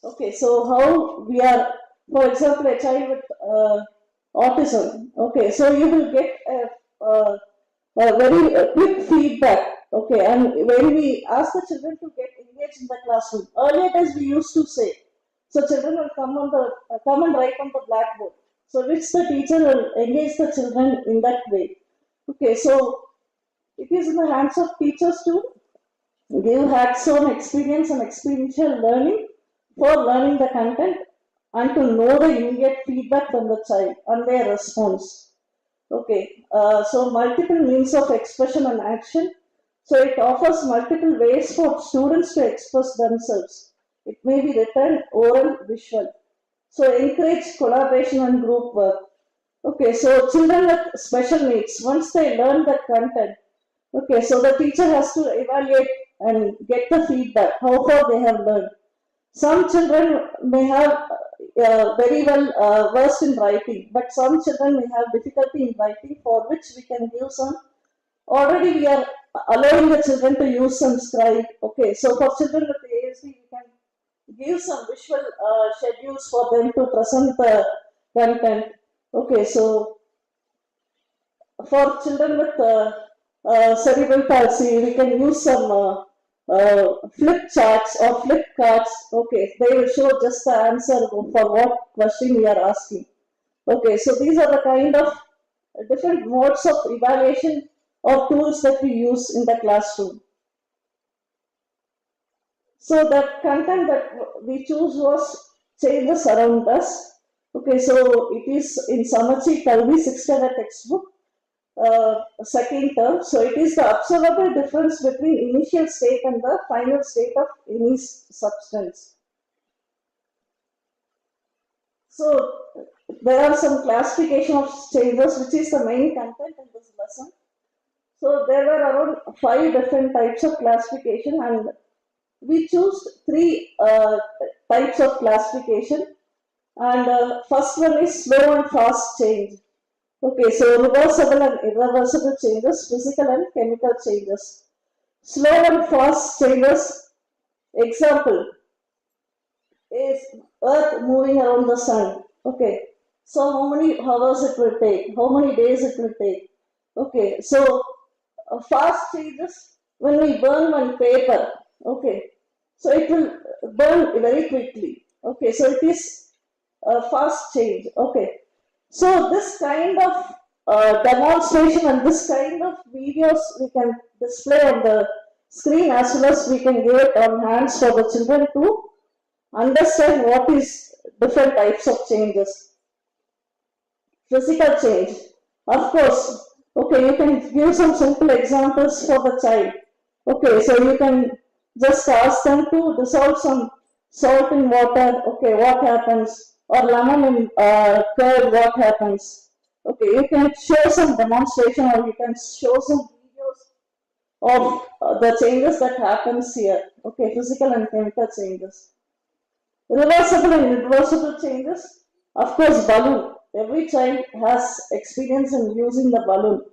Okay, so how we are, for example, a child with autism. Okay, so you will get a very quick feedback. Okay, and when we ask the children to get engaged in the classroom, earlier days we used to say, so children will come and write on the blackboard. So which the teacher will engage the children in that way. Okay, so it is in the hands of teachers to give hands-on experience and experiential learning for learning the content and to know the immediate feedback from the child and their response. Okay, so multiple means of expression and action. So it offers multiple ways for students to express themselves. It may be written, oral, visual. So encourage collaboration and group work. Okay, so children with special needs, once they learn the content, okay, so the teacher has to evaluate and get the feedback, how far they have learned. Some children may have very well versed in writing, but some children may have difficulty in writing, for which we can give some. Already we are allowing the children to use some scribe. Okay, so for children with ASD, we can give some visual schedules for them to present the content. Okay, so for children with cerebral palsy, we can use some flip charts or flip cards. Okay, they will show just the answer for what question we are asking. Okay, so these are the kind of different modes of evaluation or tools that we use in the classroom. So the content that we choose was changes around us. Okay, so it is in Samachi Kalvi 6th standard textbook. Second term. So it is the observable difference between initial state and the final state of any substance. So there are some classification of changes, which is the main content in this lesson. So there were around 5 different types of classification, and we choose 3 types of classification. And first one is slow and fast change. Okay, so reversible and irreversible changes, physical and chemical changes. Slow and fast changes, example, is Earth moving around the sun. Okay, so how many hours it will take, how many days it will take. Okay, so fast changes, when we burn one paper, okay, so it will burn very quickly. Okay, so it is a fast change. Okay. So this kind of demonstration and this kind of videos we can display on the screen, as well as we can give it on hands for the children to understand what is different types of changes. Physical change, of course. Okay, you can give some simple examples for the child. Okay, so you can just ask them to dissolve some salt in water. Okay, what happens? Or lemon in curd, what happens? Okay, you can show some demonstration, or you can show some videos of the changes that happens here. Okay, physical and chemical changes. Reversible and irreversible changes, of course, balloon. Every child has experience in using the balloon.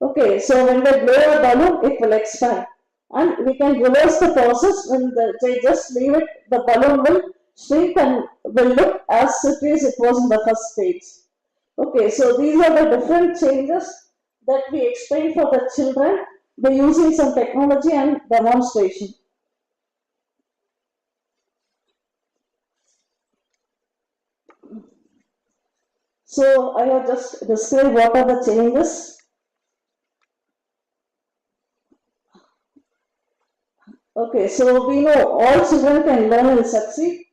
Okay, so when they blow a balloon, it will expand. And we can reverse the process when they just leave it, the balloon will shrink and will look as it was in the first stage. Okay, so these are the different changes that we explain for the children by using some technology and demonstration. So I have just described what are the changes. Okay, so we know all children can learn and succeed.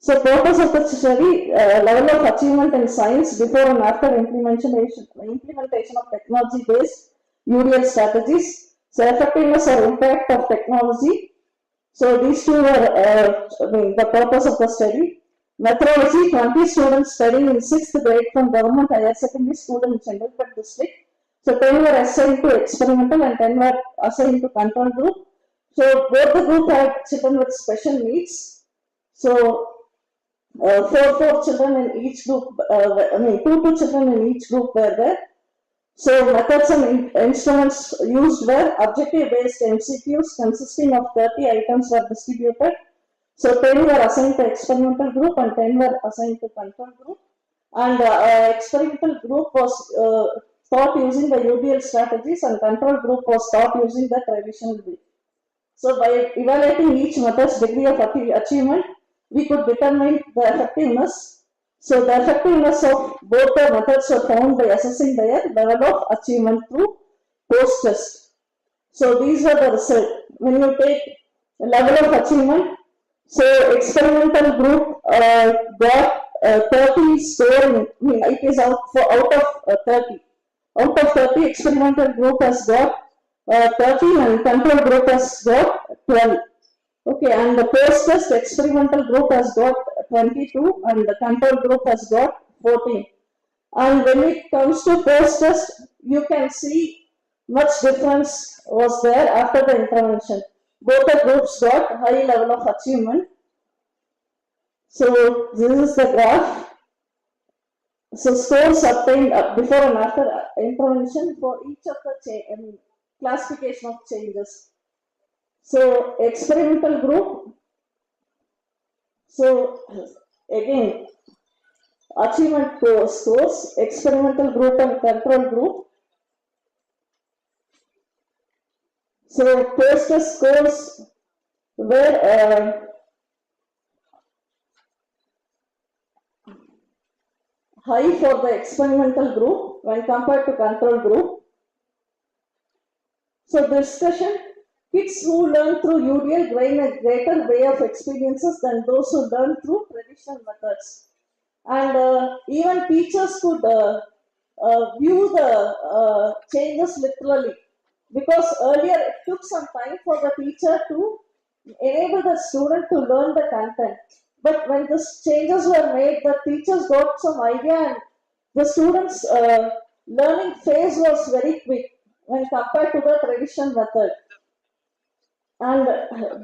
So purpose of the study, level of achievement in science before and after implementation of technology-based UDL strategies. So effectiveness or impact of technology. So these two are the purpose of the study. Methodology, 20 students studying in 6th grade from government higher secondary school in Chengalpet district. So 10 were assigned to experimental and 10 were assigned to control group. So both the group had children with special needs. So four children in each group, two children in each group were there. So methods and instruments used were objective-based MCQs consisting of 30 items were distributed. So 10 were assigned to experimental group and 10 were assigned to control group. And experimental group was taught using the UDL strategies and control group was taught using the traditional way. So by evaluating each method's degree of achievement, we could determine the effectiveness. So the effectiveness of both the methods were found by assessing their level of achievement through post-test. So these are the results. When you take the level of achievement, so experimental group got 30 score, it is out of 30. Out of 30, experimental group has got 13 and control group has got 12. Okay, and the post-test experimental group has got 22 and the control group has got 14. And when it comes to post-test, you can see much difference was there after the intervention. Both the groups got high level of achievement. So this is the graph. So scores obtained before and after intervention for each of the classification of changes. So experimental group. So again, achievement scores, experimental group and control group. So post-test scores were high for the experimental group when compared to control group. So discussion, kids who learn through UDL gain a greater way of experiences than those who learn through traditional methods. And even teachers could view the changes literally, because earlier it took some time for the teacher to enable the student to learn the content. But when the changes were made, the teachers got some idea and the students' learning phase was very quick when compared to the traditional method. And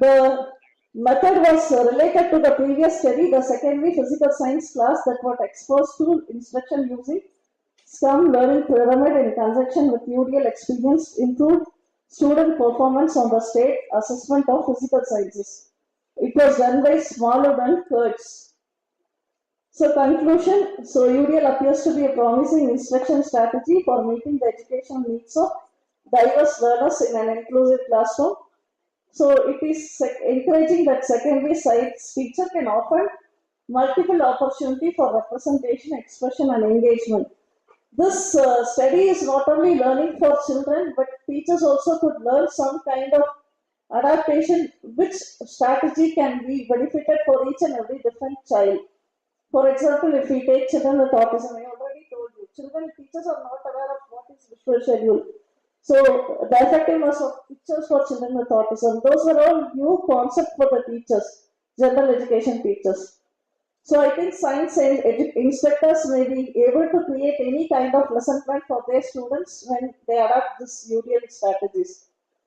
the method was related to the previous study, the secondary physical science class that was exposed to instruction using SCUM learning pyramid in conjunction with UDL experience improved student performance on the state assessment of physical sciences. It was done by Smallwood and Kurtz. So conclusion, so UDL appears to be a promising instruction strategy for meeting the educational needs of diverse learners in an inclusive classroom. So it is encouraging that secondary science teacher can offer multiple opportunity for representation, expression and engagement. This study is not only learning for children, but teachers also could learn some kind of adaptation, which strategy can be benefited for each and every different child. For example, if we take children with autism, I already told you, teachers are not aware of what is visual schedule. So the effectiveness of pictures for children with autism, those were all new concepts for the teachers, general education teachers. So I think science instructors may be able to create any kind of lesson plan for their students when they adopt this UDL strategies.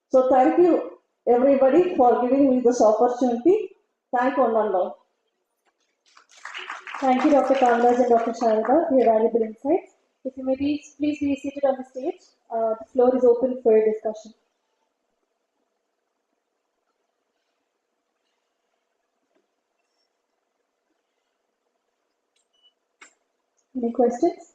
So thank you everybody for giving me this opportunity. Thank one and all. Thank you, Dr. Kamraj and Dr. Sharada, for your valuable insights. If you may please be seated on the stage. The floor is open for discussion. Any questions?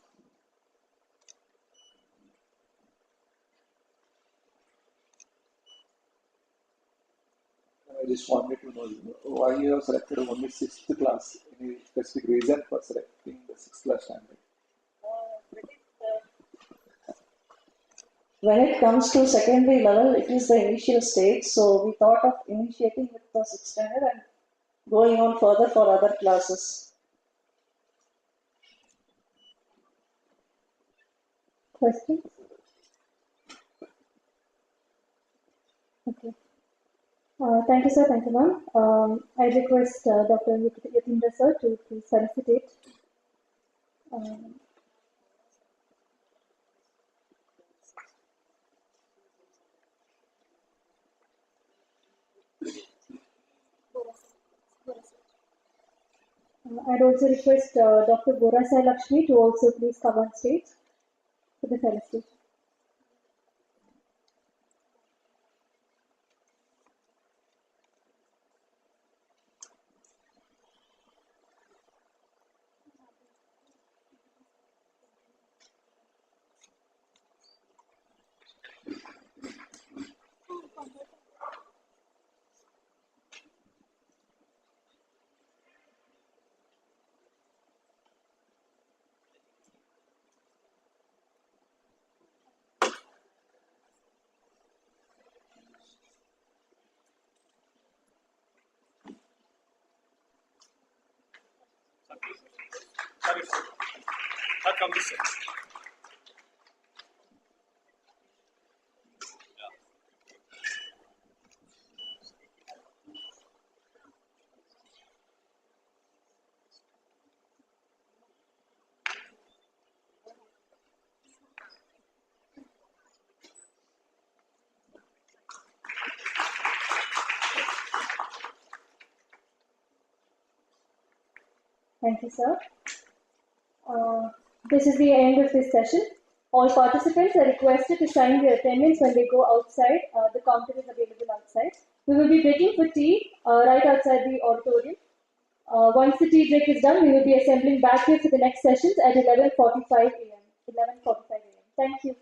I just wanted to know why you have selected only sixth class. Any specific reason for selecting the sixth class standard? When it comes to secondary level, it is the initial stage. So we thought of initiating with the sixth standard and going on further for other classes. Questions? Okay. Thank you, sir. Thank you, ma'am. I request Dr. Yatindra, sir, to please felicitate. I'd also request Dr. Borasai Lakshmi to also please come on stage for the felicitation. Thank you, sir. This is the end of this session. All participants are requested to sign their attendance when they go outside. The counter is available outside. We will be breaking for tea right outside the auditorium. Once the tea break is done, we will be assembling back here for the next sessions at 11:45 a.m. 11:45 a.m. Thank you.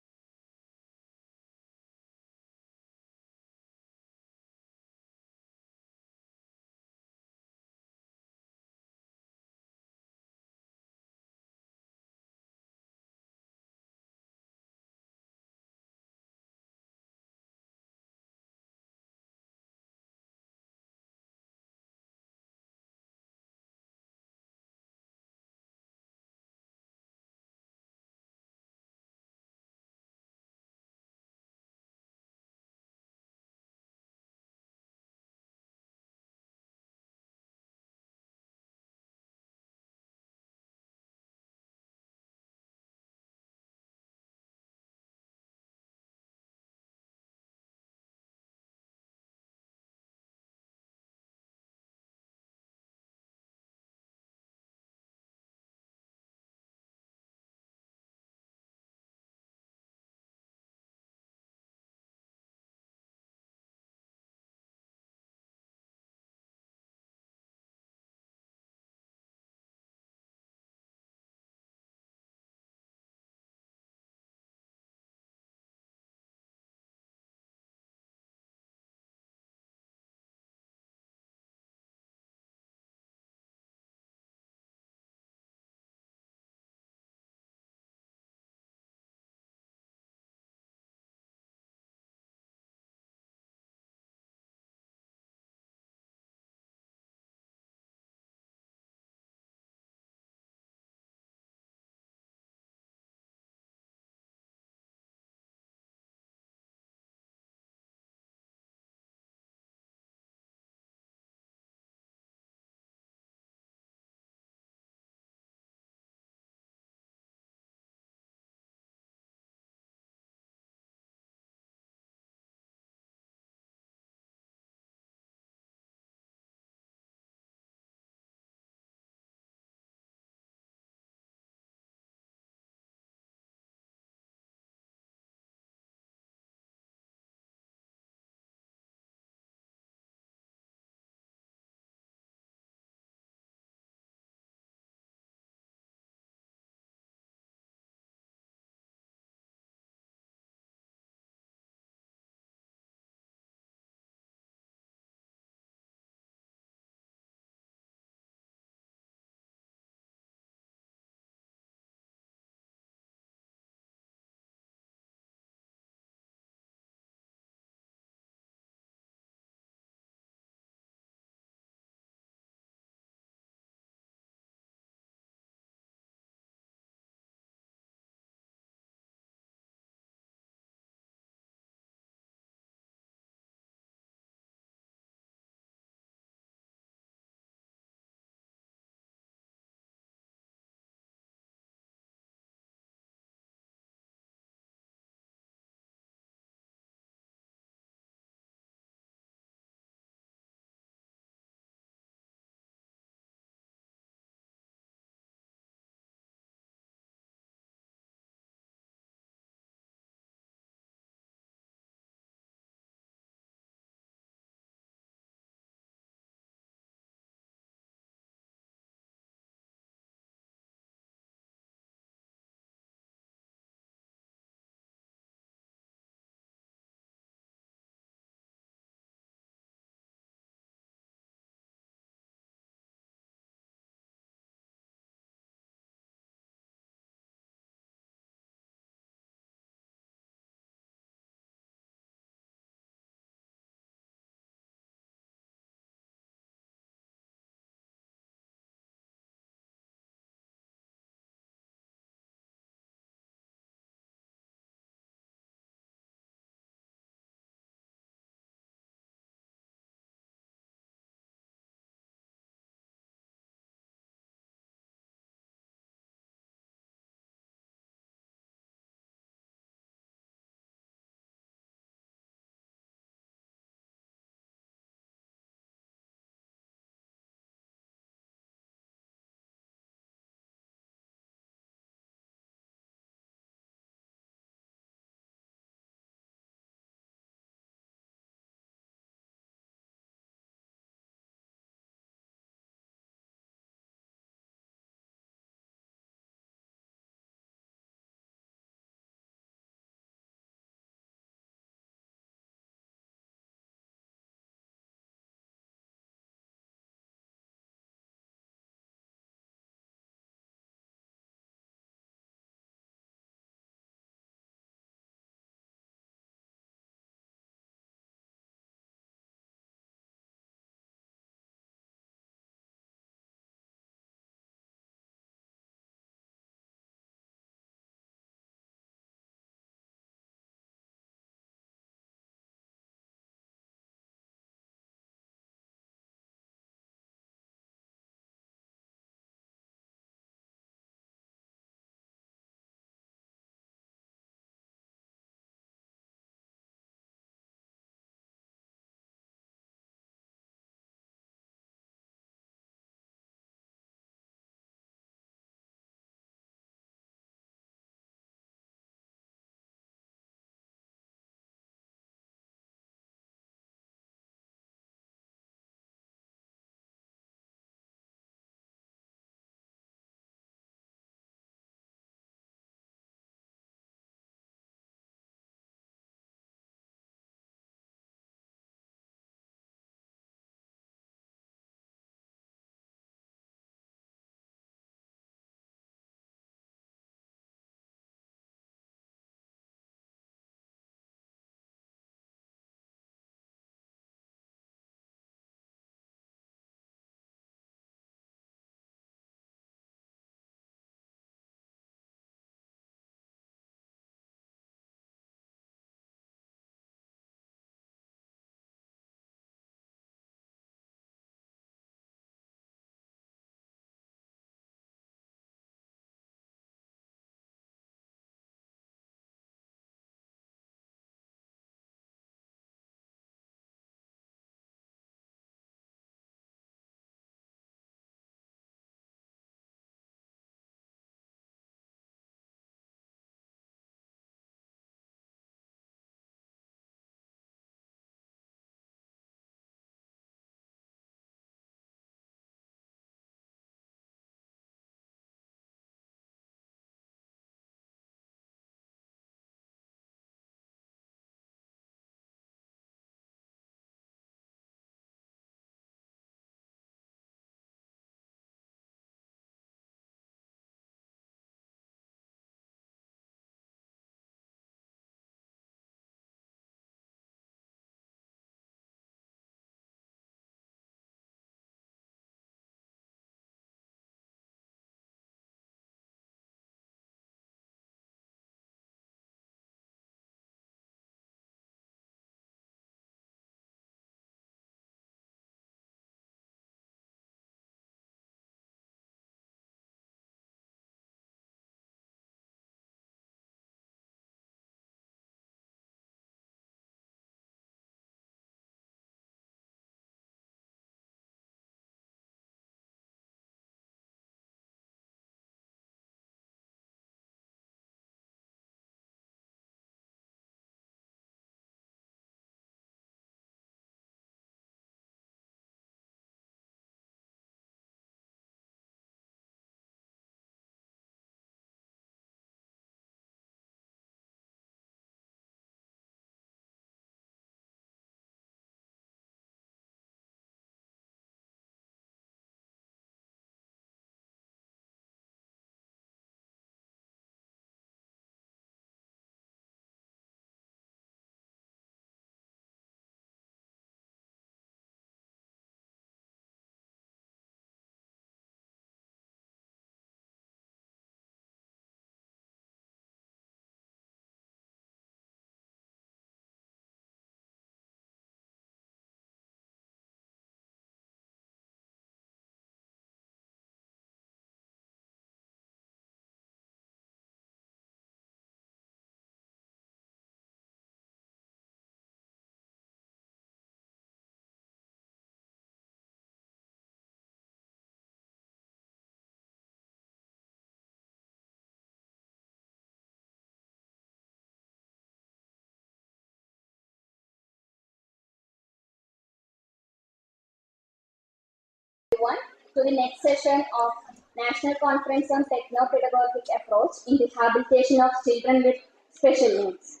to the next session of National Conference on Techno-Pedagogic Approach in Rehabilitation of Children with Special Needs.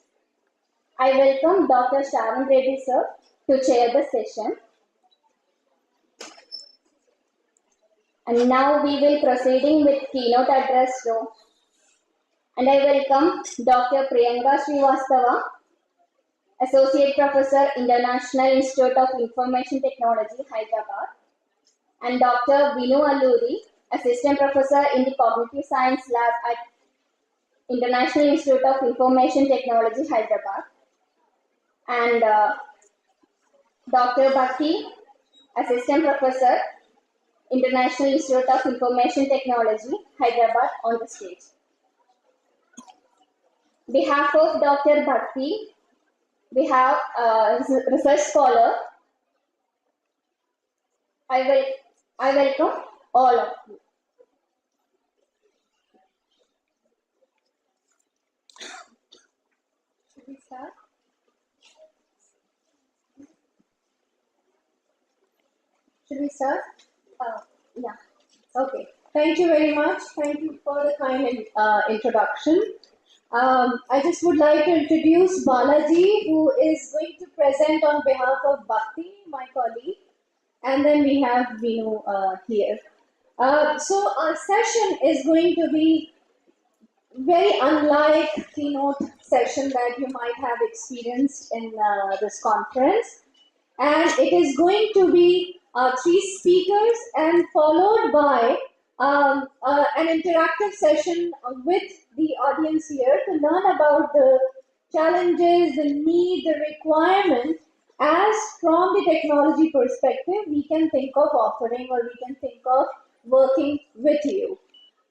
I welcome Dr. Sharon Reddy sir to chair the session. And now we will proceeding with keynote address. And I welcome Dr. Priyanka Srivastava, Associate Professor, International Institute of Information Technology, Hyderabad, and Dr. Vinu Alluri, Assistant Professor in the Cognitive Science Lab at International Institute of Information Technology, Hyderabad, and Dr. Bhakti, Assistant Professor, International Institute of Information Technology, Hyderabad, on the stage. On behalf of Dr. Bhakti, we have research scholar. I welcome all of you. Should we start? Should we start? Yeah. Okay. Thank you very much. Thank you for the kind introduction. I just would like to introduce Balaji, who is going to present on behalf of Bhakti, my colleague, and then we have Vinu here. So our session is going to be very unlike keynote session that you might have experienced in this conference, and it is going to be 3 speakers and followed by an interactive session with the audience here to learn about the challenges, the need, the requirement as from the technology perspective we can think of offering or we can think of working with you.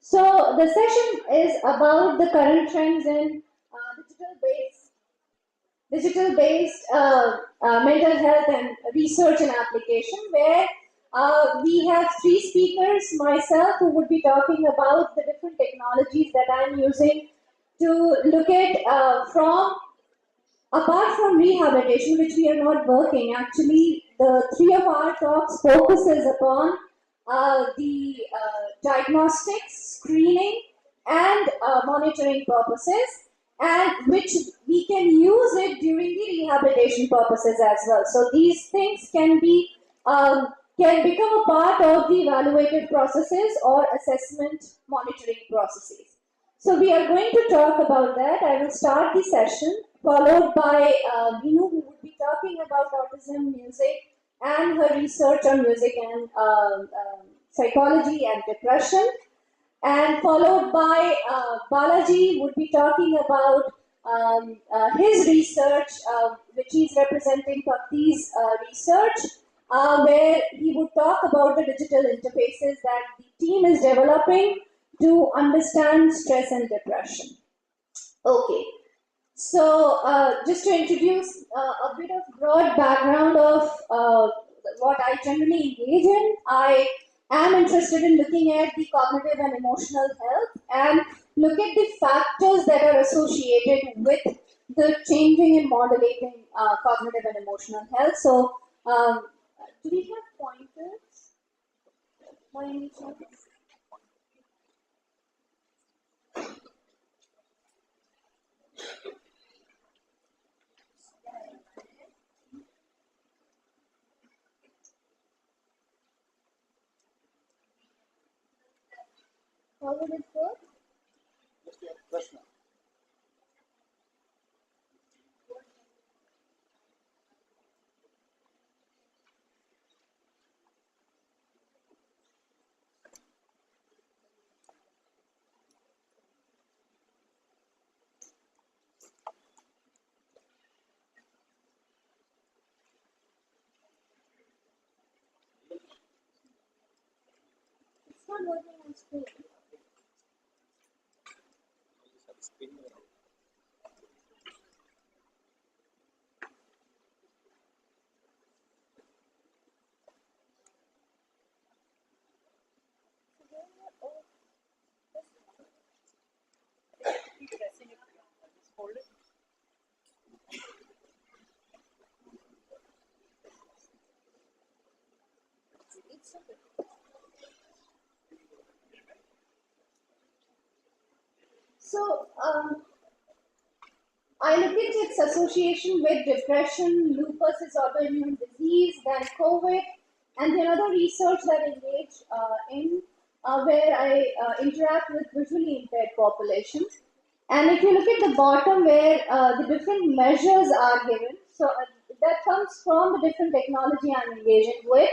So the session is about the current trends in digital-based mental health and research and application, where we have 3 speakers, myself, who would be talking about the different technologies that I'm using to look at apart from rehabilitation, which we are not working. Actually, the 3 of our talks focuses upon the diagnostics, screening, and monitoring purposes, and which we can use it during the rehabilitation purposes as well. So these things can become a part of the evaluative processes or assessment monitoring processes. So we are going to talk about that. I will start the session, followed by Vinu, who would be talking about autism, music, and her research on music and psychology and depression. And followed by Balaji would be talking about his research, which is representing Bhakti's research, where he would talk about the digital interfaces that the team is developing to understand stress and depression. Okay, so just to introduce a bit of broad background of what I generally engage in, I am interested in looking at the cognitive and emotional health and look at the factors that are associated with the changing and modulating cognitive and emotional health. So, do we have pointers? By any chance? How would it go? Prashna. It's not working on screen. So, I look at its association with depression, lupus is autoimmune disease, then COVID, and the other research that I engage in where I interact with visually impaired populations. And if you look at the bottom where the different measures are given, so that comes from the different technology I'm engaging with.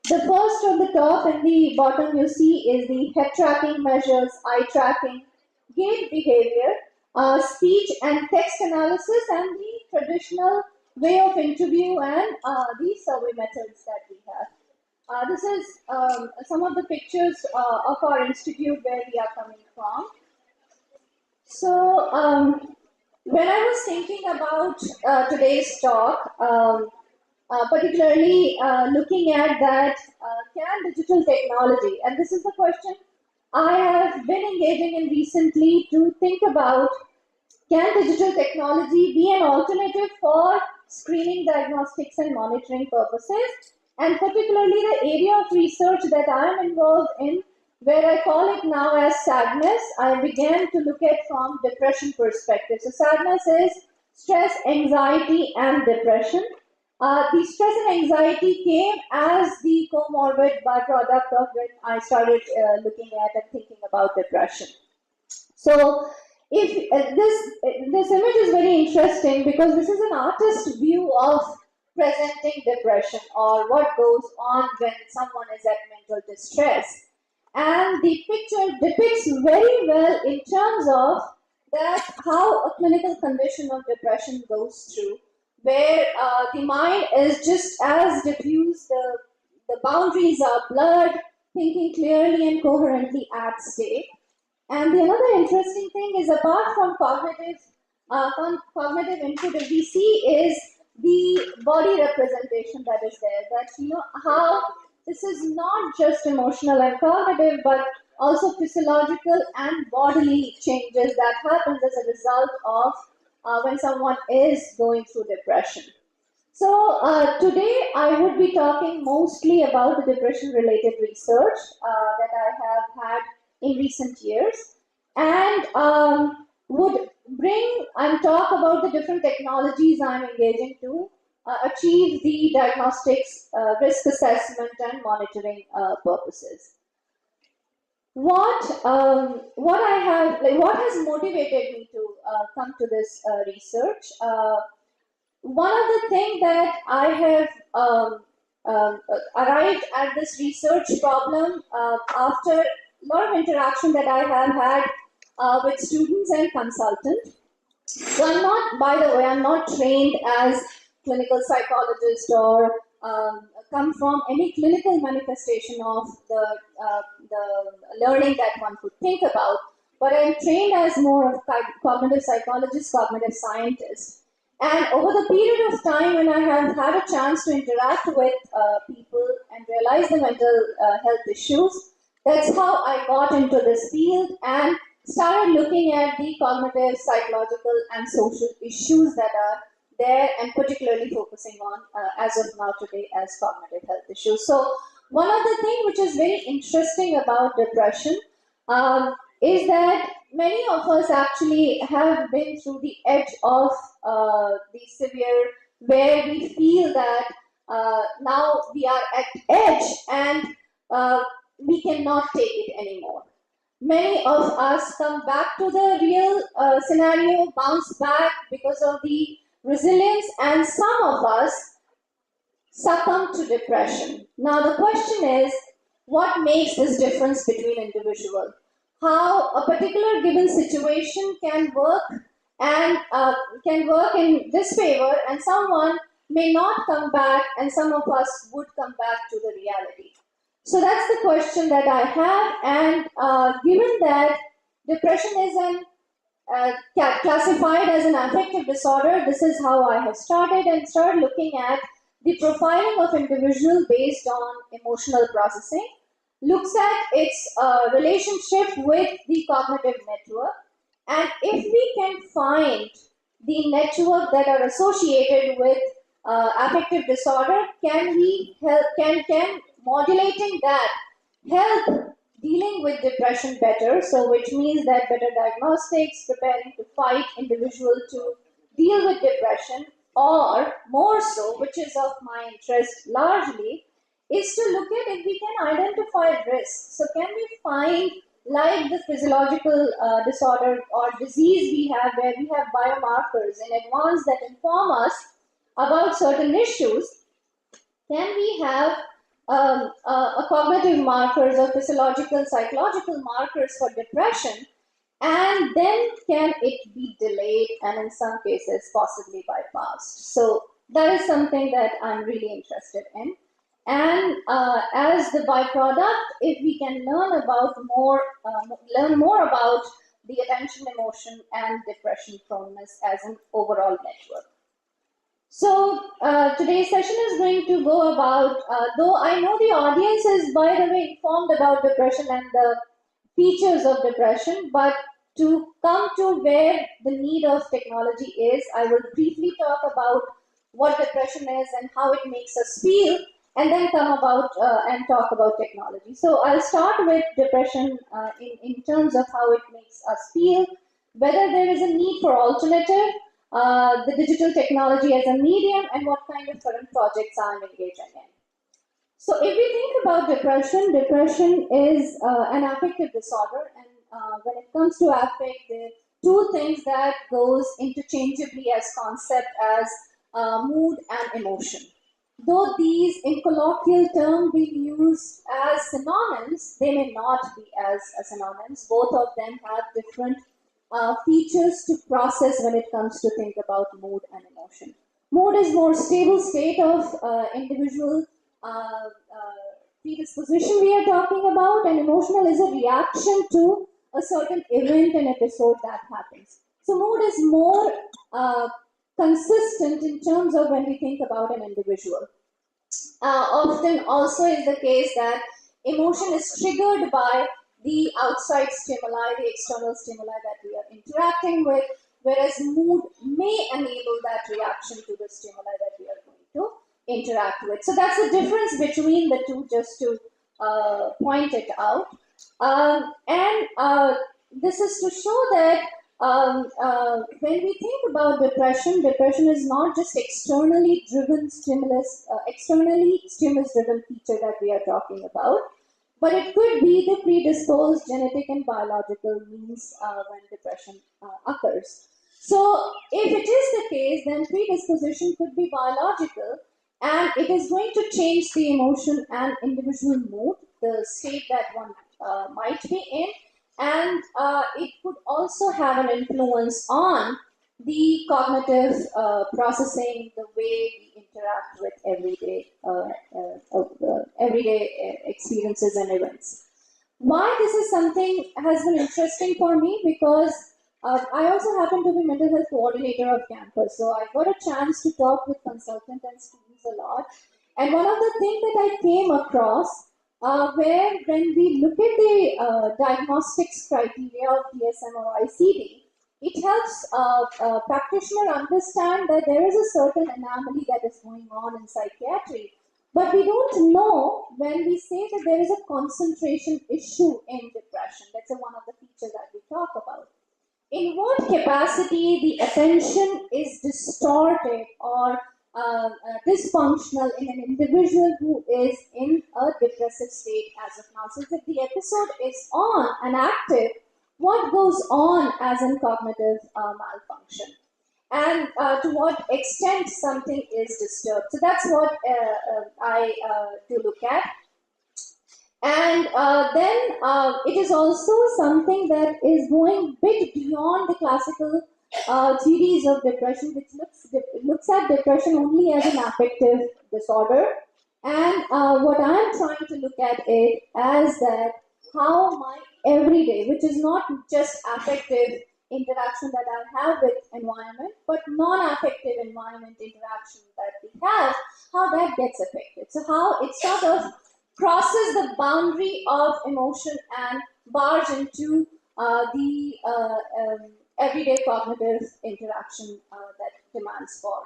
The first on the top and the bottom you see is the head tracking measures, eye tracking, gait behavior, speech and text analysis, and the traditional way of interview and the survey methods that we have. This is some of the pictures of our institute where we are coming from. So, when I was thinking about today's talk, particularly looking at that, can digital technology, and this is the question I have been engaging in recently to think about, can digital technology be an alternative for screening, diagnostics, and monitoring purposes? And particularly the area of research that I am involved in, where I call it now as sadness, I began to look at from depression perspective. So sadness is stress, anxiety, and depression. The stress and anxiety came as the comorbid byproduct of when I started looking at and thinking about depression. So, if this image is very interesting because this is an artist's view of presenting depression or what goes on when someone is at mental distress. And the picture depicts very well in terms of that how a clinical condition of depression goes through, where the mind is just as diffuse, the boundaries are blurred, thinking clearly and coherently at stake. And the another interesting thing is, apart from cognitive input that we see is the body representation that is there. That how this is not just emotional and cognitive, but also physiological and bodily changes that happens as a result of when someone is going through depression. So today I would be talking mostly about the depression-related research that I have had in recent years, and would bring and talk about the different technologies I'm engaging to achieve the diagnostics, risk assessment, and monitoring purposes. What has motivated me to come to this research? One of the things that I have arrived at this research problem after a lot of interaction that I have had with students and consultants. So I'm not trained as clinical psychologist or come from any clinical manifestation of the learning that one could think about, but I'm trained as more of cognitive psychologist, cognitive scientist. And over the period of time when I have had a chance to interact with people and realize the mental health issues, that's how I got into this field and started looking at the cognitive, psychological, and social issues that are there, and particularly focusing on, as of now today, as cognitive health issues. So one of the things which is very interesting about depression is that many of us actually have been through the edge of the severe, where we feel that now we are at edge and we cannot take it anymore. Many of us come back to the real scenario, bounce back because of the resilience, and some of us succumb to depression. Now the question is, what makes this difference between individuals? How a particular given situation can work and can work in this favor, and someone may not come back, and some of us would come back to the reality. So that's the question that I have, and given that depression is classified as an affective disorder, this is how I have started looking at the profiling of individual based on emotional processing, looks at its relationship with the cognitive network, and if we can find the network that are associated with affective disorder, can we help? Can modulating that help dealing with depression better, so which means that better diagnostics, preparing to fight individual to deal with depression, or more so, which is of my interest largely, is to look at if we can identify risks. So can we find, like the physiological disorder or disease we have, where we have biomarkers in advance that inform us about certain issues, can we have a cognitive markers or physiological, psychological markers for depression, and then can it be delayed and in some cases possibly bypassed? So that is something that I'm really interested in. And as the byproduct, if we can learn more about the attention, emotion, and depression proneness as an overall network. So today's session is going to go about, though I know the audience is, by the way, informed about depression and the features of depression, but to come to where the need of technology is, I will briefly talk about what depression is and how it makes us feel, and then come about and talk about technology. So I'll start with depression in terms of how it makes us feel, whether there is a need for alternative, the digital technology as a medium, and what kind of current projects I'm engaging in. So if we think about depression, depression is an affective disorder, and when it comes to affect, there are two things that goes interchangeably as concept as mood and emotion. Though these in colloquial term be used as synonyms, they may not be as synonyms. Both of them have different features to process when it comes to think about mood and emotion. Mood is more stable state of individual predisposition we are talking about, and emotional is a reaction to a certain event and episode that happens. So mood is more consistent in terms of when we think about an individual. Often also is the case that emotion is triggered by the outside stimuli, the external stimuli that we are interacting with, whereas mood may enable that reaction to the stimuli that we are going to interact with. So that's the difference between the two, just to point it out. This is to show that when we think about depression, depression is not just externally driven stimulus, externally stimulus driven feature that we are talking about, but it could be the predisposed genetic and biological means when depression occurs. So if it is the case, then predisposition could be biological, and it is going to change the emotion and individual mood, the state that one might be in, and it could also have an influence on the cognitive processing, the way we interact with everyday experiences and events. Why this is something has been interesting for me, because I also happen to be mental health coordinator of campus, so I got a chance to talk with consultants and students a lot. And one of the things that I came across, where when we look at the diagnostics criteria of DSM or ICD, it helps practitioner understand that there is a certain anomaly that is going on in psychiatry. But we don't know when we say that there is a concentration issue in depression. That's one of the features that we talk about. In what capacity the attention is distorted or dysfunctional in an individual who is in a depressive state as of now. So if the episode is on and active, what goes on as in cognitive malfunction? And to what extent something is disturbed. So that's what I do look at. And then it is also something that is going bit beyond the classical theories of depression, which looks at depression only as an affective disorder. And what I'm trying to look at it as that how my everyday, which is not just affective interaction that I have with environment, but non-affective environment interaction that we have, how that gets affected. So how it sort of crosses the boundary of emotion and bars into the everyday cognitive interaction that demands for.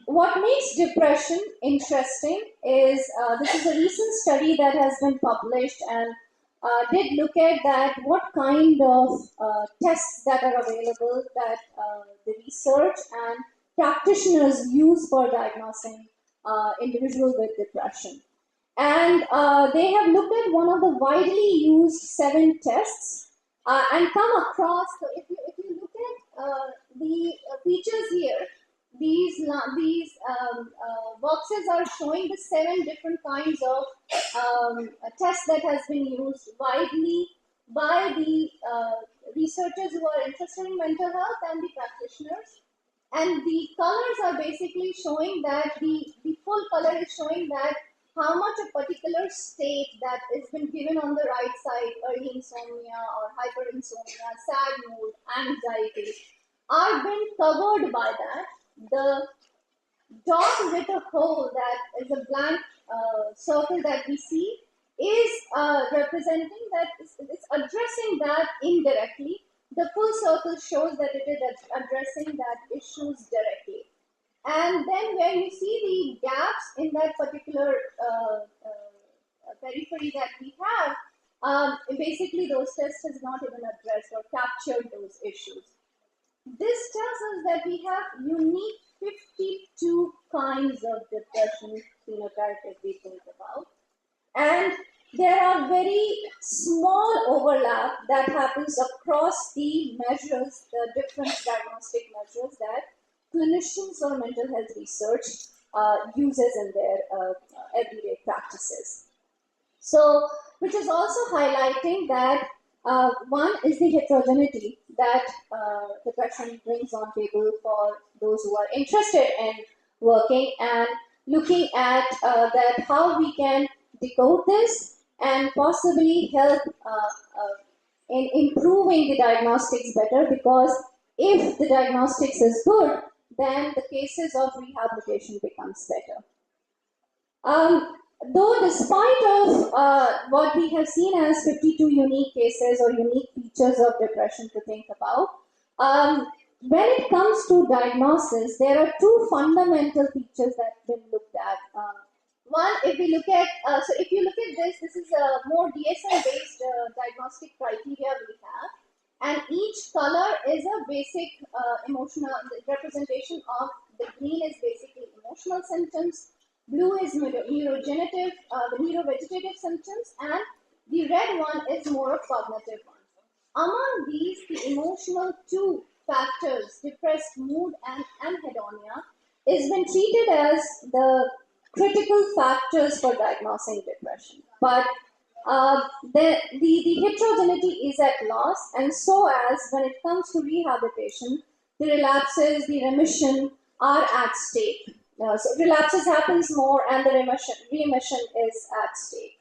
What makes depression interesting is this is a recent study that has been published and did look at that what kind of tests that are available that the research and practitioners use for diagnosing individuals with depression. And they have looked at one of the widely used 7 tests and come across, so if you look at the features here, these boxes are showing the 7 different kinds of tests that has been used widely by the researchers who are interested in mental health and the practitioners. And the colors are basically showing that the full color is showing that how much a particular state that has been given on the right side, early insomnia or hyperinsomnia, sad mood, anxiety, are being covered by that. The dot with a hole that is a blank circle that we see is representing that it's addressing that indirectly. The full circle shows that it is addressing that issues directly. And then where you see the gaps in that particular periphery that we have, basically those tests has not even addressed or captured those issues. This tells us that we have unique 52 kinds of depression phenotype if we think about. And there are very small overlap that happens across the measures, the different diagnostic measures that clinicians or mental health research uses in their everyday practices. So, which is also highlighting that one is the heterogeneity that depression brings on table for those who are interested in working and looking at that how we can decode this and possibly help in improving the diagnostics better, because if the diagnostics is good, then the cases of rehabilitation becomes better. Though despite of what we have seen as 52 unique cases or unique features of depression to think about, when it comes to diagnosis, there are 2 fundamental features that have been looked at. One, if we look at, so if you look at this is a more DSM-based diagnostic criteria we have, and each color is a basic emotional representation of, the green is basically emotional symptoms, blue is neurogenerative, the neurovegetative symptoms, and the red one is more of cognitive one. Among these, the emotional 2 factors, depressed mood and anhedonia, is been treated as the critical factors for diagnosing depression. But the heterogeneity is at loss, and so as when it comes to rehabilitation, the relapses, the remission are at stake. So relapses happens more and the remission is at stake.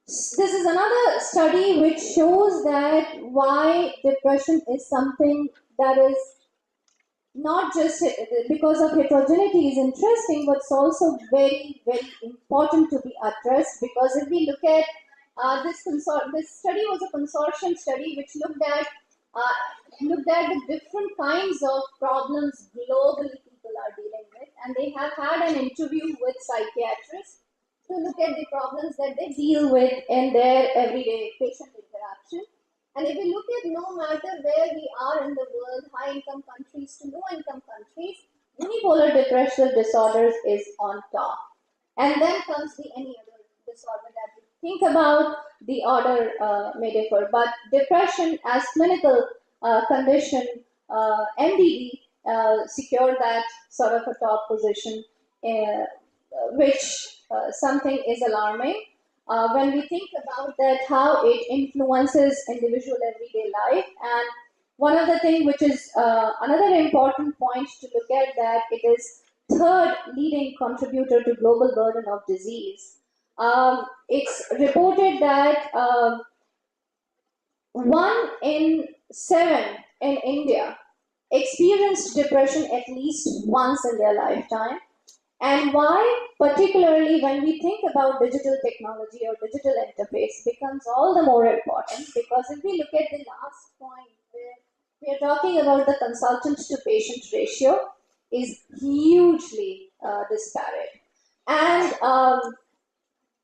This is another study which shows that why depression is something that is not just because of heterogeneity is interesting, but it's also very, very important to be addressed, because if we look at this study was a consortium study which looked at the different kinds of problems globally people are dealing with, and they have had an interview with psychiatrists to look at the problems that they deal with in their everyday patient interaction. And if we look at no matter where we are in the world, high-income countries to low-income countries, unipolar depressive disorders is on top. And then comes the any other disorder that we think about, the order may differ. But depression as clinical condition, MDD, secure that sort of a top position, which something is alarming. When we think about that, how it influences individual everyday life. And one of the things which is another important point to look at, that it is 3rd leading contributor to global burden of disease. It's reported that 1 in 7 in India experienced depression at least once in their lifetime. And why, particularly when we think about digital technology or digital interface, becomes all the more important, because if we look at the last point where we are talking about the consultant to patient ratio is hugely disparate. And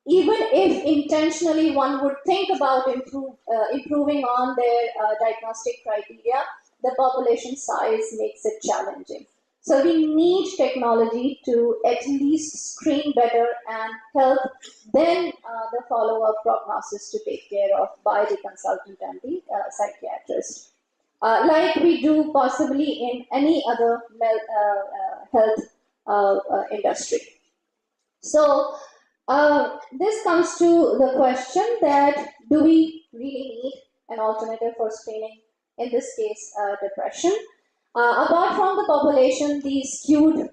even if intentionally one would think about improving on their diagnostic criteria, the population size makes it challenging. So we need technology to at least screen better and help then the follow-up prognosis to take care of by the consultant and the psychiatrist. Like we do possibly in any other health industry. So this comes to the question that do we really need an alternative for screening, in this case depression? Apart from the population, the skewed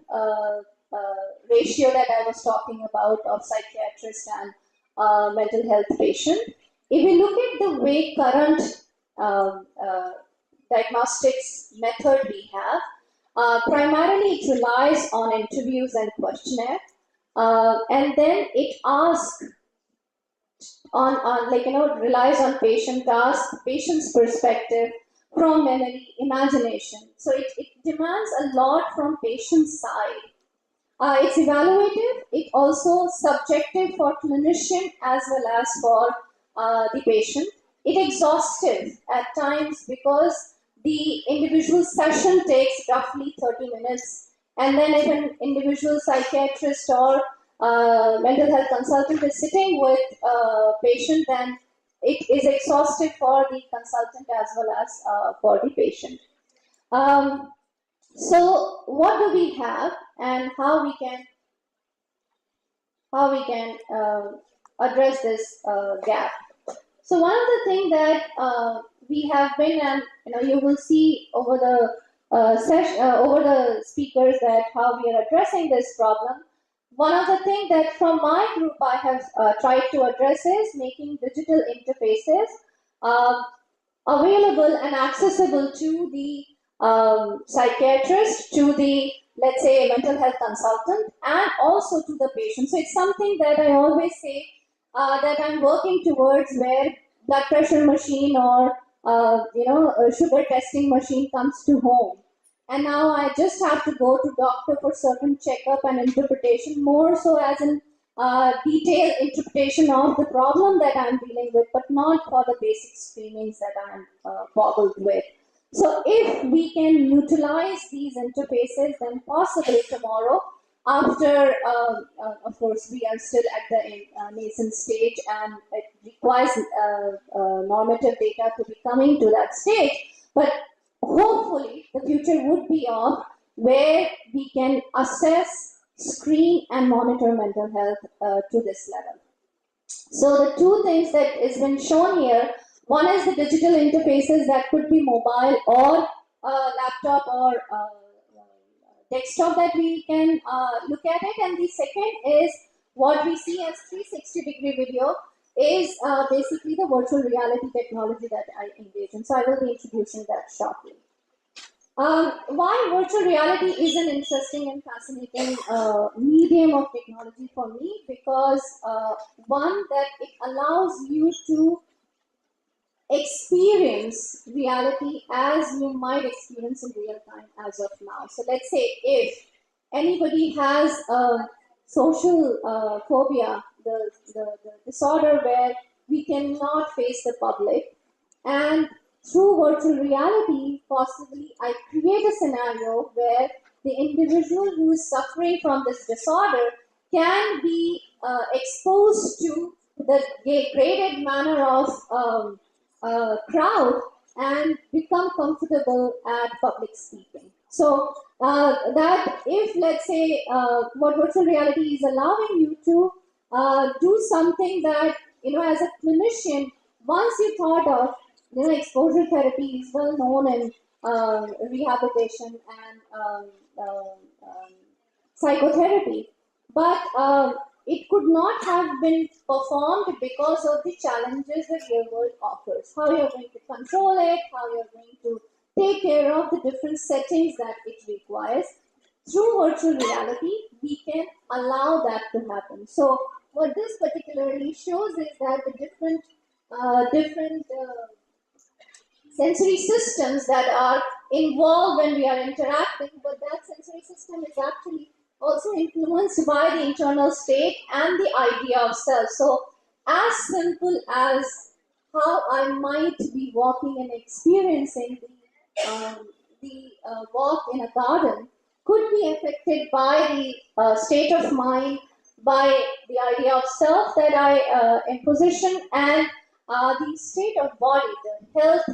ratio that I was talking about of psychiatrist and mental health patient, if we look at the way current diagnostics method we have, primarily it relies on interviews and questionnaire, and then it asks on relies on patient task, patient's perspective, from memory, imagination. So it demands a lot from patient's side. It's evaluative, it also subjective for clinician as well as for the patient. It exhaustive at times because the individual session takes roughly 30 minutes. And then if an individual psychiatrist or mental health consultant is sitting with a patient, then it is exhaustive for the consultant as well as for the patient. So what do we have and how we can address this gap? So one of the things that we have been, and you will see over the session, over the speakers, that how we are addressing this problem. One of the things that from my group I have tried to address is making digital interfaces available and accessible to the psychiatrist, to the, let's say, mental health consultant, and also to the patient. So it's something that I always say that I'm working towards, where blood pressure machine or a sugar testing machine comes to home. And now I just have to go to doctor for certain checkup and interpretation, more so as an detailed interpretation of the problem that I'm dealing with, but not for the basic screenings that I'm boggled with. So if we can utilize these interfaces, then possibly tomorrow, after, of course, we are still at the nascent stage and it requires normative data to be coming to that stage, but hopefully the future would be of where we can assess, screen and monitor mental health to this level. So the two things that has been shown here, one is the digital interfaces that could be mobile or laptop or desktop that we can look at it, and the second is what we see as 360-degree video is basically the virtual reality technology that I engage in. So I will be introducing that shortly. Why virtual reality is an interesting and fascinating medium of technology for me, because one, that it allows you to experience reality as you might experience in real time as of now. So let's say if anybody has a social phobia, the disorder where we cannot face the public, and through virtual reality, possibly I create a scenario where the individual who is suffering from this disorder can be exposed to the graded manner of crowd and become comfortable at public speaking. So that if, let's say, what virtual reality is allowing you to do something that, as a clinician, once you thought of, exposure therapy is well known in rehabilitation and psychotherapy, but it could not have been performed because of the challenges the real world offers. How you're going to control it, how you're going to take care of the different settings that it requires. Through virtual reality, we can allow that to happen. So what this particularly shows is that the different sensory systems that are involved when we are interacting, but that sensory system is actually also influenced by the internal state and the idea of self. So, as simple as how I might be walking and experiencing the walk in a garden could be affected by the state of mind, by the idea of self that I imposition, and the state of body, the health,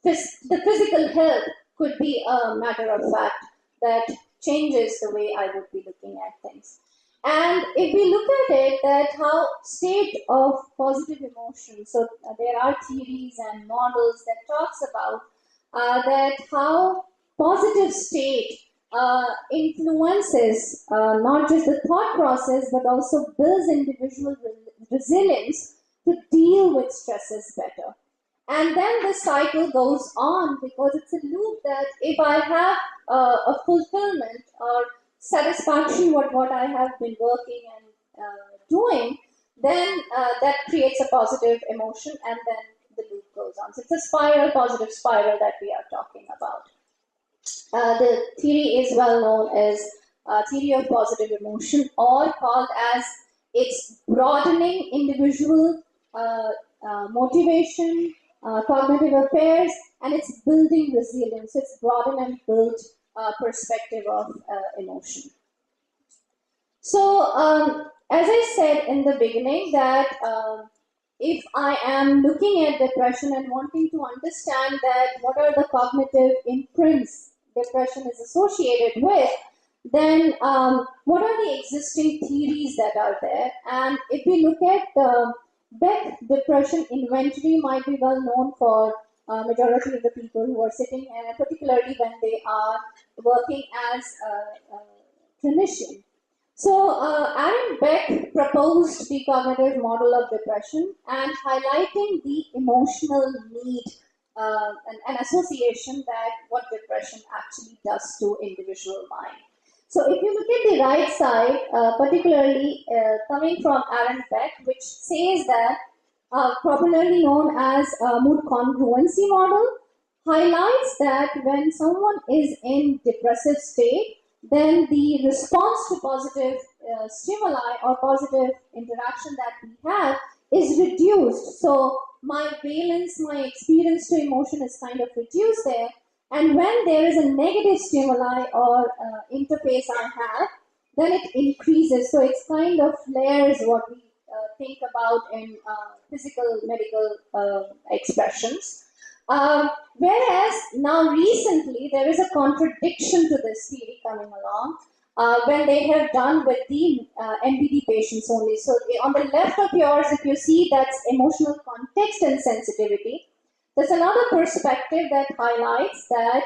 the physical health could be a matter of fact that changes the way I would be looking at things. And if we look at it, that how state of positive emotion, so there are theories and models that talks about that how positive state influences not just the thought process but also builds individual resilience to deal with stresses better. And then the cycle goes on because it's a loop that if I have a fulfillment or satisfaction with what I have been working and doing, then that creates a positive emotion and then the loop goes on. So it's a spiral, positive spiral that we are talking about. The theory is well known as theory of positive emotion, or called as its broadening individual motivation, cognitive affairs, and it's building resilience. It's broaden and build perspective of emotion. So, as I said in the beginning, that if I am looking at depression and wanting to understand that what are the cognitive imprints depression is associated with, then what are the existing theories that are there? And if we look at Beck depression inventory might be well known for majority of the people who are sitting, and particularly when they are working as a clinician. So Aaron Beck proposed the cognitive model of depression and highlighting the emotional need and association that what depression actually does to individual mind. So if you look at the right side, particularly coming from Aaron Beck, which says that popularly known as mood congruency model, highlights that when someone is in depressive state, then the response to positive stimuli or positive interaction that we have is reduced. So my valence, my experience to emotion is kind of reduced there. And when there is a negative stimuli or interface I have, then it increases. So it's kind of flares what we think about in physical medical expressions. Whereas now recently there is a contradiction to this theory coming along when they have done with the NBD patients only. So on the left of yours, if you see, that's emotional context and sensitivity. There's another perspective that highlights that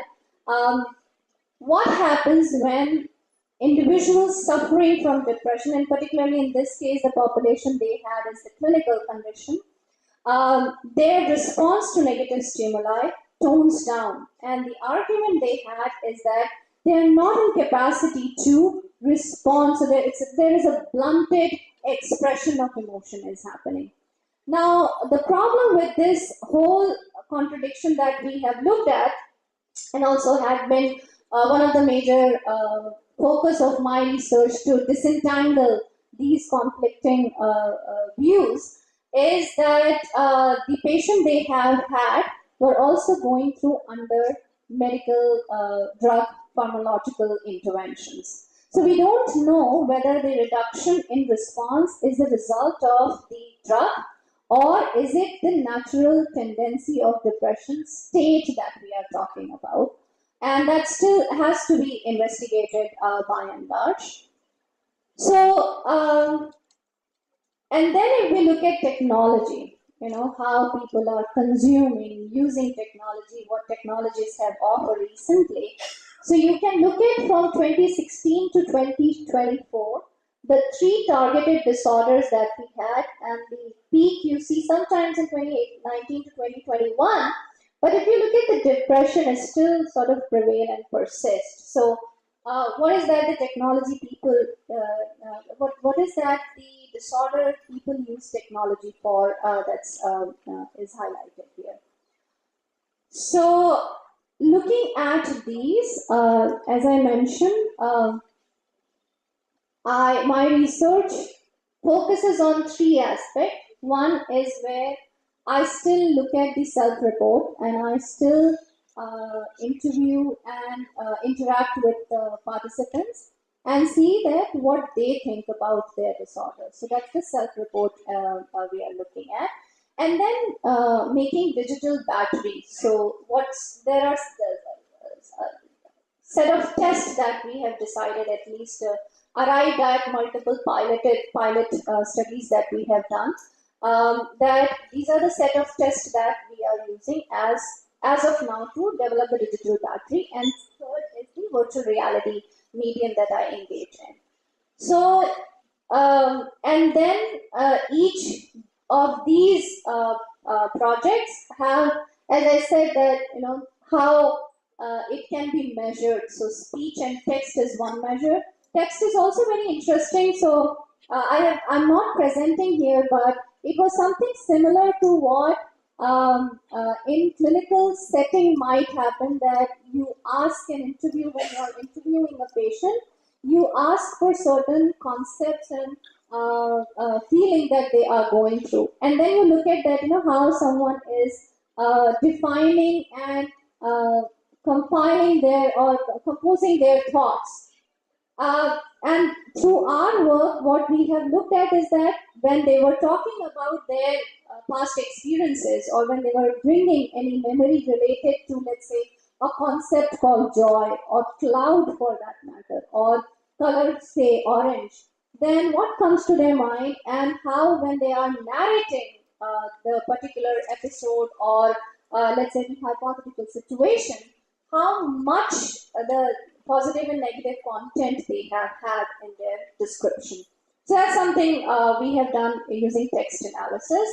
what happens when individuals suffering from depression, and particularly in this case, the population they had is the clinical condition, their response to negative stimuli tones down. And the argument they had is that they are not in capacity to respond. So there is a blunted expression of emotion is happening. Now, the problem with this whole contradiction that we have looked at, and also had been one of the major focus of my research to disentangle these conflicting views, is that the patient they have had were also going through under medical drug pharmacological interventions. So we don't know whether the reduction in response is the result of the drug, or is it the natural tendency of depression state that we are talking about? And that still has to be investigated by and large. So, and then if we look at technology, how people are consuming, using technology, what technologies have offered recently. So you can look at from 2016 to 2024, the 3 targeted disorders that we had, and the peak you see sometimes in 2019 to 2021. But if you look at the depression, it still sort of prevail and persist. So what is that the technology people, what is that the disorder people use technology for that's is highlighted here. So, looking at these, as I mentioned, my research focuses on three aspects. One is where I still look at the self-report and I still interview and interact with the participants and see that what they think about their disorder. So that's the self-report we are looking at. And then making digital batteries. So there are set of tests that we have decided at least arrived at multiple pilot studies that we have done. That these are the set of tests that we are using as of now to develop a digital battery. And third is the virtual reality medium that I engage in. So and then each of these projects have, as I said, that how it can be measured. So speech and text is one measure. Text is also very interesting. So I'm not presenting here, but it was something similar to what in clinical setting might happen, that you ask an interview when you are interviewing a patient, you ask for certain concepts and feeling that they are going through, and then you look at that, how someone is defining and compiling their or composing their thoughts. And through our work, what we have looked at is that when they were talking about their past experiences, or when they were bringing any memory related to, let's say, a concept called joy or cloud for that matter, or color, say, orange, then what comes to their mind, and how when they are narrating the particular episode or let's say the hypothetical situation, how much the positive and negative content they have had in their description. So that's something we have done using text analysis.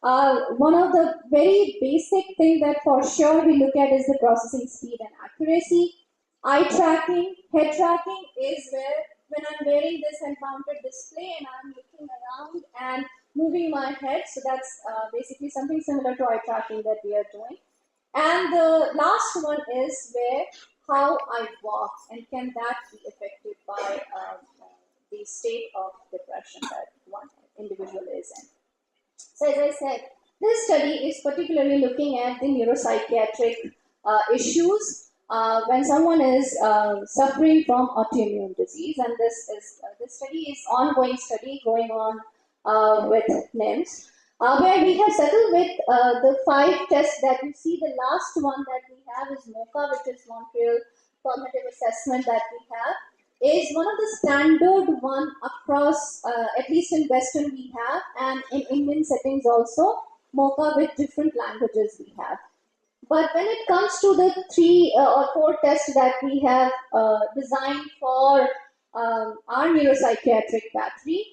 One of the very basic thing that for sure we look at is the processing speed and accuracy. Eye tracking, head tracking is where when I'm wearing this and mounted display and I'm looking around and moving my head. So that's basically something similar to eye tracking that we are doing. And the last one is where how I walk, and can that be affected by the state of depression that one individual is in. So as I said, this study is particularly looking at the neuropsychiatric issues when someone is suffering from autoimmune disease, and this study is ongoing study going on with NIMS. Where we have settled with the 5 tests that you see. The last one that we have is MOCA, which is Montreal Cognitive Assessment that we have. Is one of the standard one across, at least in Western we have, and in Indian settings also, MOCA with different languages we have. But when it comes to the 3 or 4 tests that we have designed for our neuropsychiatric battery,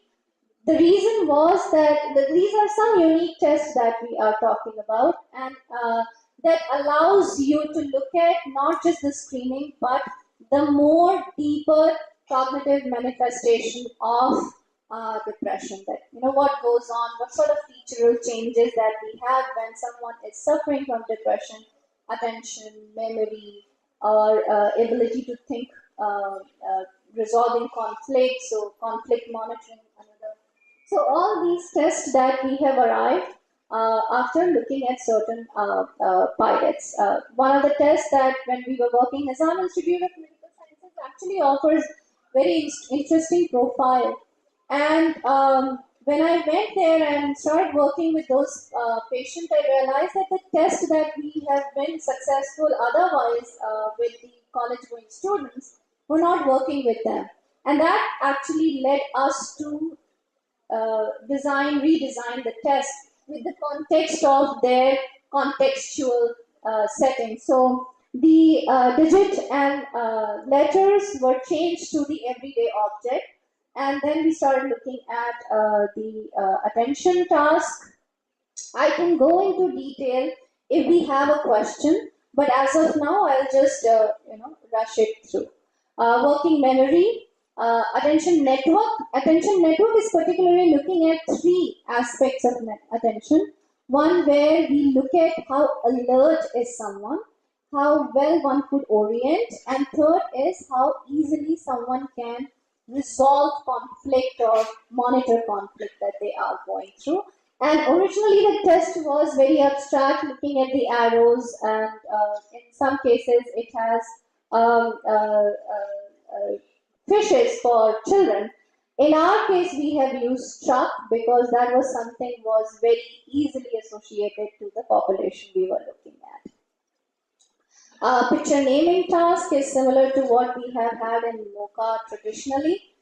the reason was that these are some unique tests that we are talking about, and that allows you to look at not just the screening, but the more deeper cognitive manifestation of depression. That what goes on, what sort of featural changes that we have when someone is suffering from depression, attention, memory, or ability to think, resolving conflict, so conflict monitoring. So all these tests that we have arrived after looking at certain pilots. One of the tests that when we were working as an Institute of Clinical Sciences actually offers very interesting profile. And when I went there and started working with those patients, I realized that the tests that we have been successful otherwise with the college-going students were not working with them. And that actually led us to redesign the test with the context of their contextual setting. So the digit and letters were changed to the everyday object, and then we started looking at the attention task. I can go into detail if we have a question, but as of now, I'll just rush it through. Working memory. Attention network. Attention network is particularly looking at 3 aspects of attention. One where we look at how alert is someone, how well one could orient, and third is how easily someone can resolve conflict or monitor conflict that they are going through. And originally the test was very abstract, looking at the arrows, and in some cases it has fishes for children. In our case, we have used truck because that was something was very easily associated to the population we were looking at. Picture naming task is similar to what we have had in MOCA traditionally.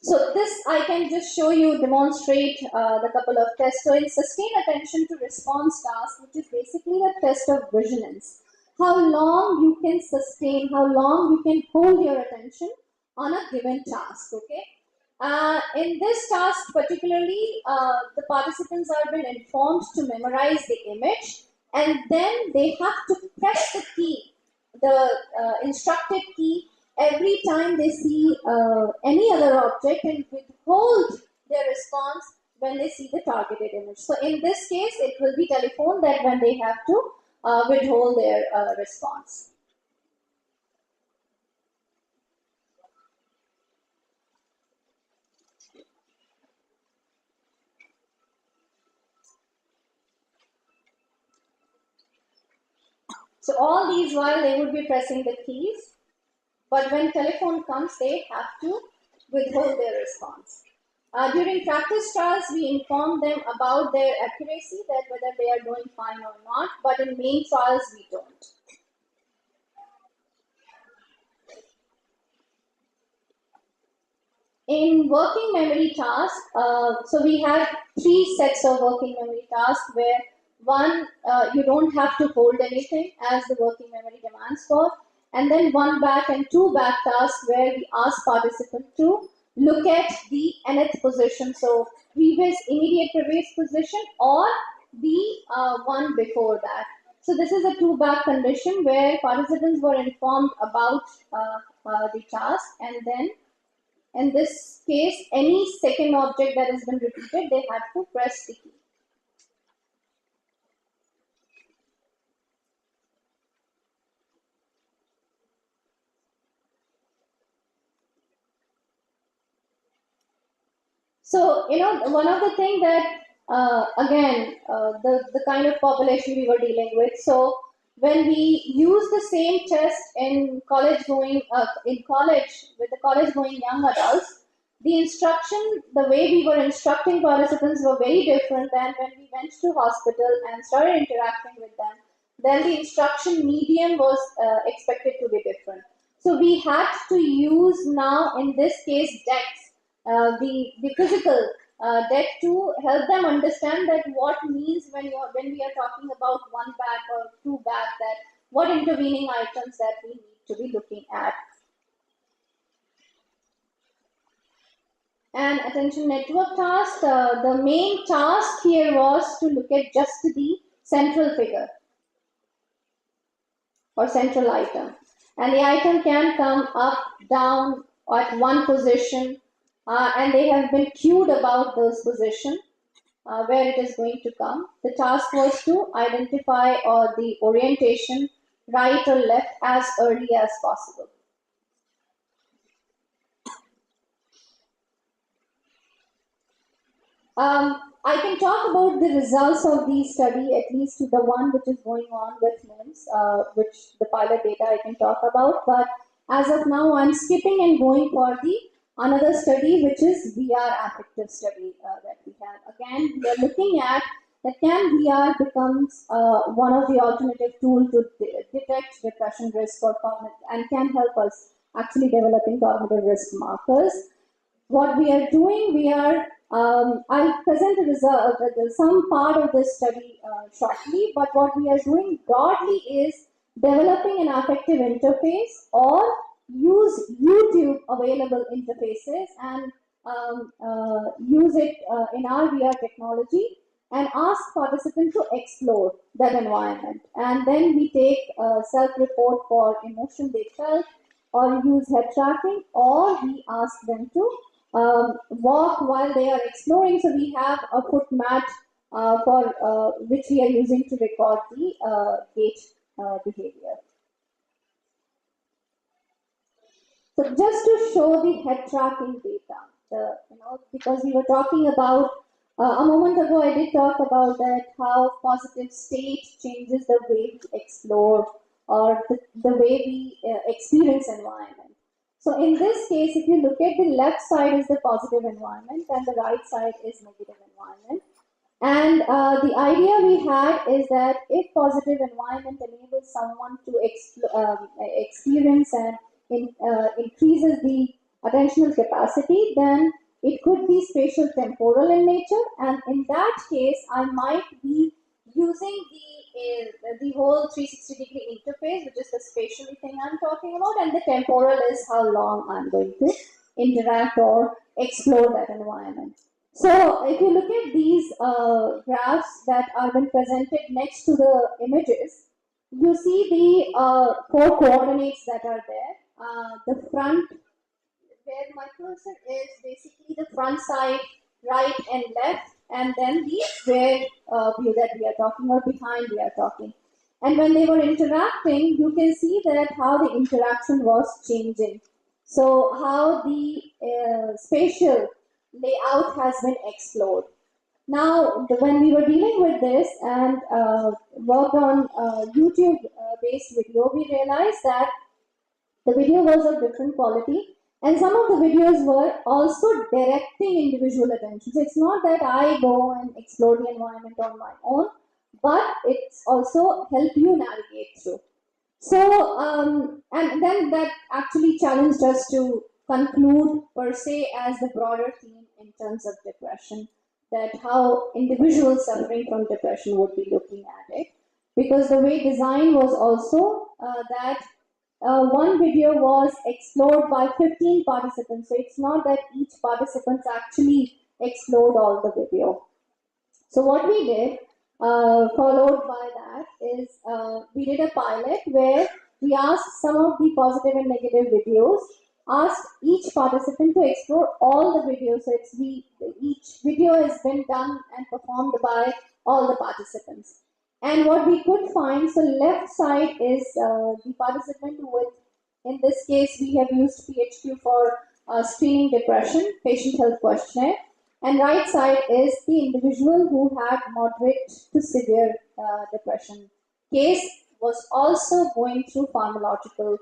So this I can just show you, demonstrate the couple of tests. So in sustained attention to response task, which is basically the test of vigilance, how long you can sustain, how long you can hold your attention on a given task, okay? In this task particularly, the participants are been informed to memorize the image, and then they have to press the key, the instructed key, every time they see any other object, and withhold their response when they see the targeted image. So in this case, it will be telephone that when they have to withhold their response. So all these while they would be pressing the keys, but when telephone comes, they have to withhold their response. During practice trials, we inform them about their accuracy, that whether they are doing fine or not, but in main trials, we don't. In working memory tasks, so we have 3 sets of working memory tasks where one, you don't have to hold anything as the working memory demands for, and then 1 back and 2 back tasks where we ask participants to look at the nth position, so previous immediate previous position or the one before that. So this is a 2 back condition where participants were informed about the task, and then in this case, any second object that has been repeated, they have to press the key. So, one of the things that, again, the kind of population we were dealing with. So, when we use the same test in college going, with the college going young adults, the instruction, the way we were instructing participants were very different than when we went to hospital and started interacting with them. Then the instruction medium was expected to be different. So we had to use now, in this case, DEX, the physical deck to help them understand that what means when we are talking about 1 back or 2 back, that what intervening items that we need to be looking at. And attention network task, the main task here was to look at just the central figure or central item, and the item can come up, down, or at one position, and they have been cued about those position where it is going to come. The task was to identify the orientation, right or left, as early as possible. I can talk about the results of the study, at least the one which is going on with NIMS, which the pilot data I can talk about. But as of now, I'm skipping and going for the another study, which is VR affective study that we have. Again, we are looking at that can VR becomes one of the alternative tools to detect depression risk or cognitive, and can help us actually developing cognitive risk markers. What we are doing, we are I'll present a result, some part of this study shortly, but what we are doing broadly is developing an affective interface or use YouTube available interfaces and use it in our VR technology and ask participants to explore that environment. And then we take a self-report for emotion they felt, or use head tracking, or we ask them to walk while they are exploring. So we have a foot mat which we are using to record the gait behavior. So just to show the head tracking data, because we were talking about a moment ago, I did talk about that how positive state changes the way we explore or the way we experience environment. So in this case, if you look at the left side is the positive environment and the right side is negative environment. And the idea we had is that if positive environment enables someone to experience and increases the attentional capacity, then it could be spatial temporal in nature. And in that case, I might be using the whole 360-degree interface, which is the spatial thing I'm talking about, and the temporal is how long I'm going to interact or explore that environment. So if you look at these graphs that are been presented next to the images, you see the 4 coordinates that are there. The front, where my cursor is, basically the front side, right and left, and then the rear view that we are talking, or behind we are talking. And when they were interacting, you can see that how the interaction was changing. So how the spatial layout has been explored. Now, when we were dealing with this and worked on YouTube-based video, we realized that the video was of different quality, and some of the videos were also directing individual attention. So it's not that I go and explore the environment on my own, but it's also help you navigate through. So, and then that actually challenged us to conclude per se as the broader theme in terms of depression, that how individuals suffering from depression would be looking at it. Because the way design was also that one video was explored by 15 participants. So it's not that each participant actually explored all the video. So what we did, followed by that, is we did a pilot where we asked some of the positive and negative videos, asked each participant to explore all the videos. So each video has been done and performed by all the participants. And what we could find, so left side is the participant with, in this case, we have used PHQ for screening depression, patient health questionnaire. And right side is the individual who had moderate to severe depression. Case was also going through pharmacological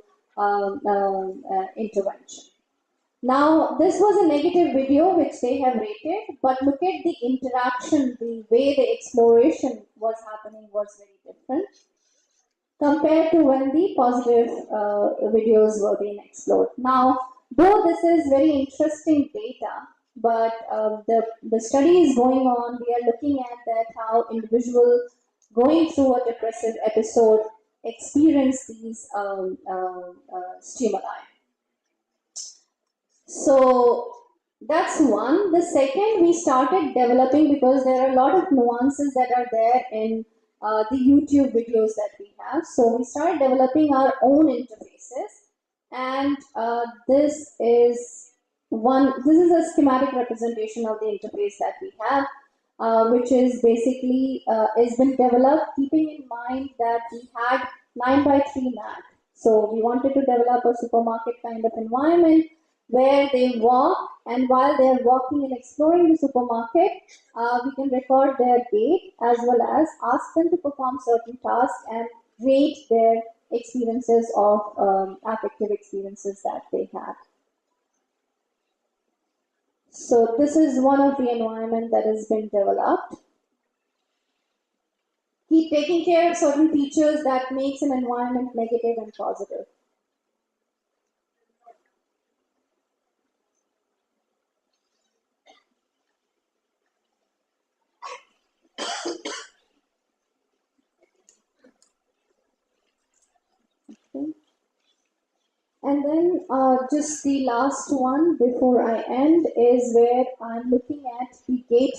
intervention. Now, this was a negative video which they have rated, but look at the interaction, the way the exploration was happening was very different compared to when the positive videos were being explored. Now, though this is very interesting data, but the study is going on, we are looking at that how individuals going through a depressive episode experience these stimuli. So that's one. The second, we started developing, because there are a lot of nuances that are there in the YouTube videos that we have. So we started developing our own interfaces, and this is a schematic representation of the interface that we have, which is basically has been developed keeping in mind that we had 9x3 mat. So we wanted to develop a supermarket kind of environment where they walk, and while they are walking and exploring the supermarket, we can record their gait as well as ask them to perform certain tasks and rate their experiences of affective experiences that they have. So this is one of the environment that has been developed. Keep taking care of certain features that makes an environment negative and positive. And then just the last one before I end is where I'm looking at the gait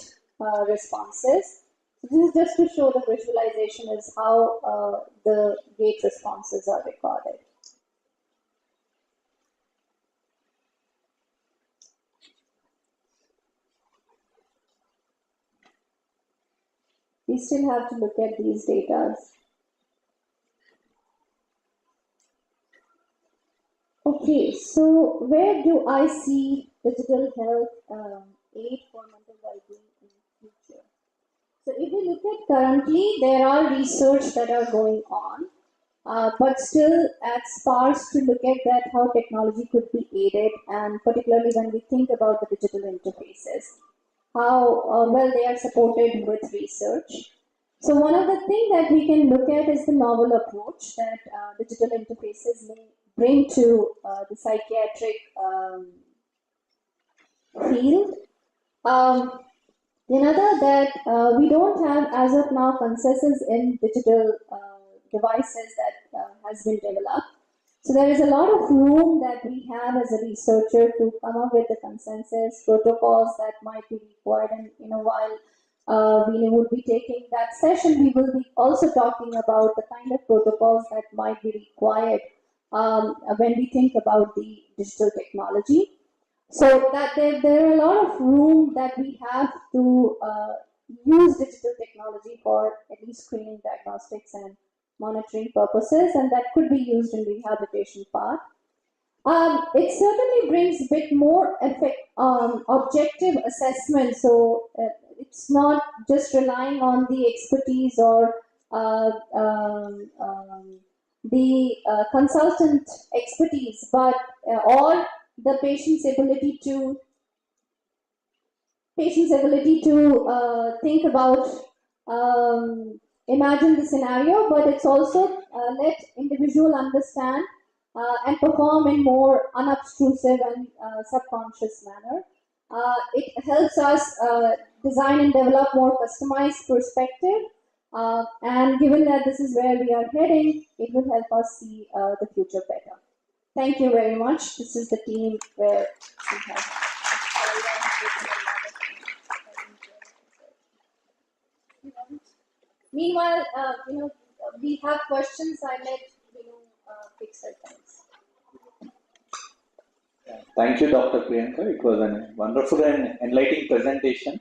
responses. So this is just to show the visualization is how the gait responses are recorded. we still have to look at these data. Okay, so where do I see digital health aid for mental well-being in the future? So if we look at currently, there are research that are going on, but still at sparse to look at that how technology could be aided, and particularly when we think about the digital interfaces, how well they are supported with research. So one of the things that we can look at is the novel approach that digital interfaces may bring to the psychiatric field. Another that we don't have as of now consensus in digital devices that has been developed. So there is a lot of room that we have as a researcher to come up with the consensus protocols that might be required. And while we would be taking that session, we will be also talking about the kind of protocols that might be required when we think about the digital technology. So that there are a lot of room that we have to use digital technology for at least screening, diagnostics, and monitoring purposes, and that could be used in rehabilitation part. It certainly brings a bit more objective assessment, so it's not just relying on the expertise or the consultant expertise, but or the patient's ability to think about, imagine the scenario, but it's also let individual understand and perform in more unobtrusive and subconscious manner. It helps us design and develop more customized perspective, and given that this is where we are heading, it will help us see the future better. Thank you very much. This is the team where we have. Meanwhile, we have questions. I let fix our times. Thank you, Dr. Priyanka. It was a wonderful and enlightening presentation.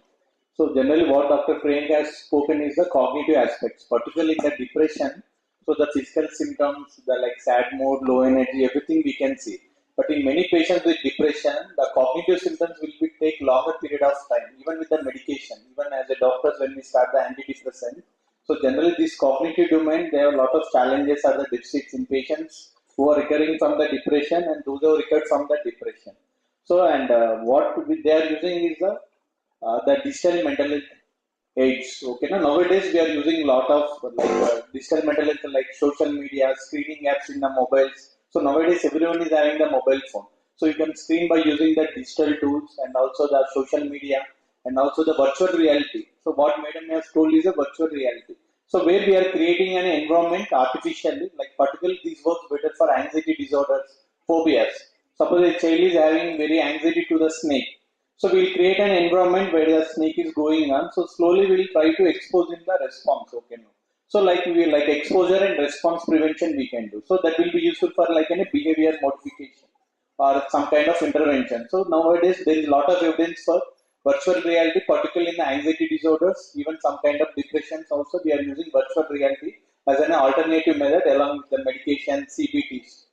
So generally what Dr. Priyanka has spoken is the cognitive aspects, particularly in the depression. So the physical symptoms, the like sad mood, low energy, everything we can see. But in many patients with depression, the cognitive symptoms will take longer period of time, even with the medication. Even as a doctors, when we start the antidepressant. So generally this cognitive domain, there are a lot of challenges or the deficits in patients who are recurring from the depression and those who recurred from the depression. So and what they are using is the digital mental health aids. Okay, nowadays we are using a lot of digital mental health like social media, screening apps in the mobiles. So nowadays everyone is having the mobile phone. So you can screen by using the digital tools and also the social media and also the virtual reality. So what Madam has told is a virtual reality. So where we are creating an environment artificially, like particularly this works better for anxiety disorders, phobias. Suppose a child is having very anxiety to the snake. So we'll create an environment where the snake is going on. So slowly we'll try to expose in the response. Okay. So like exposure and response prevention we can do. So that will be useful for like a behavior modification or some kind of intervention. So nowadays there is a lot of evidence for virtual reality, particularly in the anxiety disorders, even some kind of depressions also we are using virtual reality as an alternative method along with the medication, CBTs.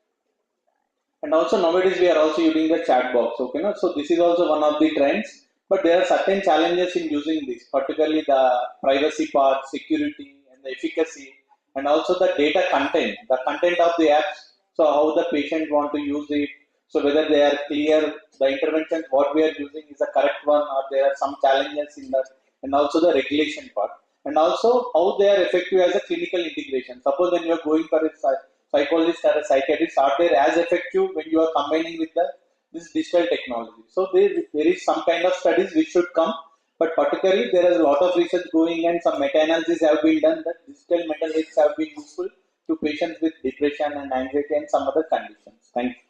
And also nowadays we are also using the chat box. Okay, so this is also one of the trends, but there are certain challenges in using this, particularly the privacy part, security, and the efficacy, and also the data content, the content of the apps. So how the patient want to use it. So whether they are clear, the interventions what we are using is the correct one, or there are some challenges in that, and also the regulation part, and also how they are effective as a clinical integration. Suppose when you are going for a psychologist or a psychiatrist, are they as effective when you are combining with this digital technology? So there is some kind of studies which should come, but particularly there is a lot of research going and some meta-analysis have been done that digital mental health have been useful to patients with depression and anxiety and some other conditions. Thank you.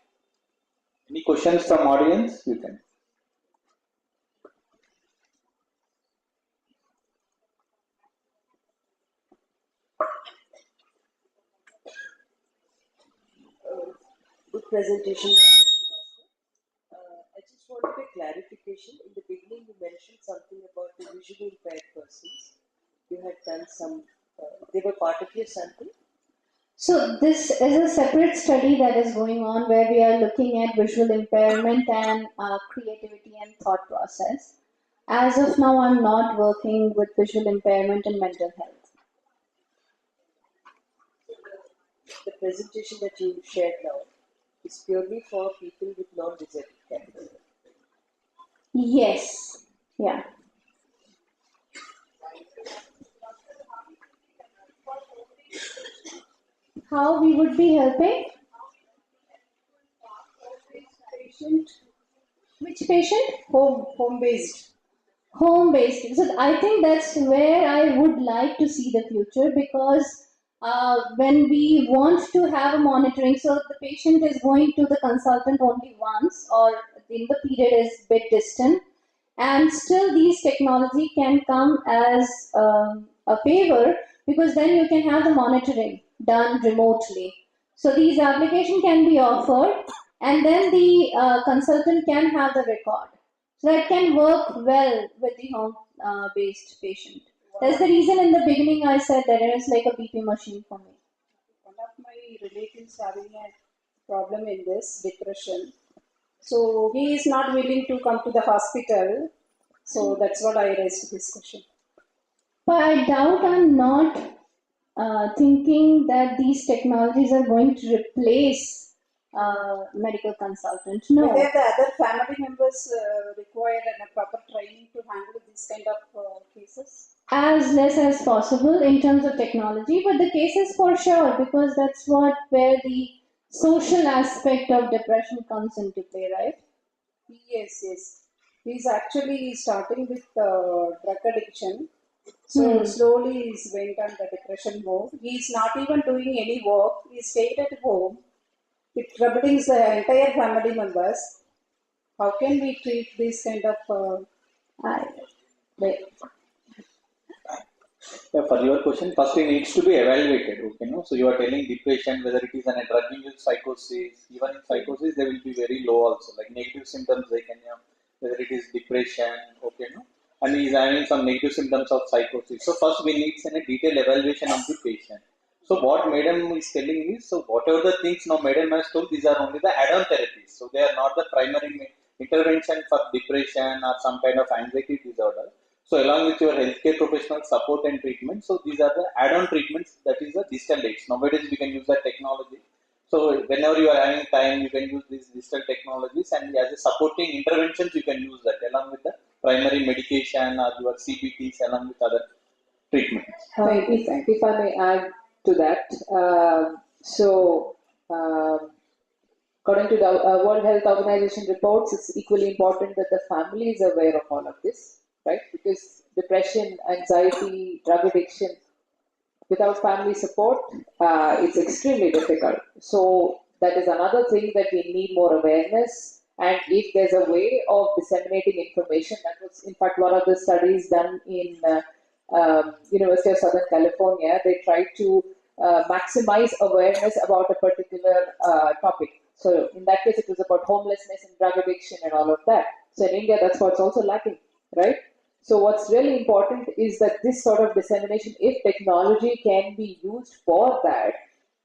Any questions from audience? You can. Good presentation. I just wanted a clarification. In the beginning, you mentioned something about the visually impaired persons. You had done some, they were part of your sample? So this is a separate study that is going on where we are looking at visual impairment and creativity and thought process. As of now, I'm not working with visual impairment and mental health. The presentation that you shared now is purely for people with non-disabled category. Yes, yeah. How we would be helping? Patient. Which patient? Home based. Home based. So I think that's where I would like to see the future, because when we want to have a monitoring, so the patient is going to the consultant only once, or in the period is bit distant, and still these technology can come as a favor, because then you can have the monitoring done remotely. So these application can be offered, and then the consultant can have the record. So that can work well with the home based patient. That's the reason in the beginning I said that it is like a BP machine for me. One of my relatives having a problem in this depression. So he is not willing to come to the hospital. So that's what I raised this question. But I doubt, I'm not thinking that these technologies are going to replace medical consultant. No. Whether the other family members require a proper training to handle this kind of cases? As less as possible in terms of technology, but the cases for sure, because that's what where the social aspect of depression comes into play, right? Yes, yes. He's actually starting with drug addiction. So slowly he's went on the depression mode. He's not even doing any work. He stayed at home. It troubles the entire family members. How can we treat this kind of? Yeah, for your question, first it needs to be evaluated. Okay, no? So you are telling depression, whether it is an drug-induced psychosis. Even in psychosis, they will be very low also, like negative symptoms they can have, whether it is depression. Okay, no? And he is having some negative symptoms of psychosis. So first we need a detailed evaluation of the patient. So what madam is telling is, so whatever the things now madam has told, these are only the add-on therapies. So they are not the primary intervention for depression or some kind of anxiety disorder. So along with your healthcare professional support and treatment, so these are the add-on treatments, that is the digital aids. Nowadays we can use that technology. So whenever you are having time, you can use these digital technologies, and as a supporting interventions, you can use that along with the primary medication or your CBTs along with other treatments. If I may add to that, according to the World Health Organization reports, it's equally important that the family is aware of all of this, right? Because depression, anxiety, drug addiction, without family support, it's extremely difficult. So that is another thing that we need more awareness. And if there's a way of disseminating information, that was in fact one of the studies done in University of Southern California. They tried to maximize awareness about a particular topic. So in that case, it was about homelessness and drug addiction and all of that. So in India, that's what's also lacking, right? So what's really important is that this sort of dissemination, if technology can be used for that,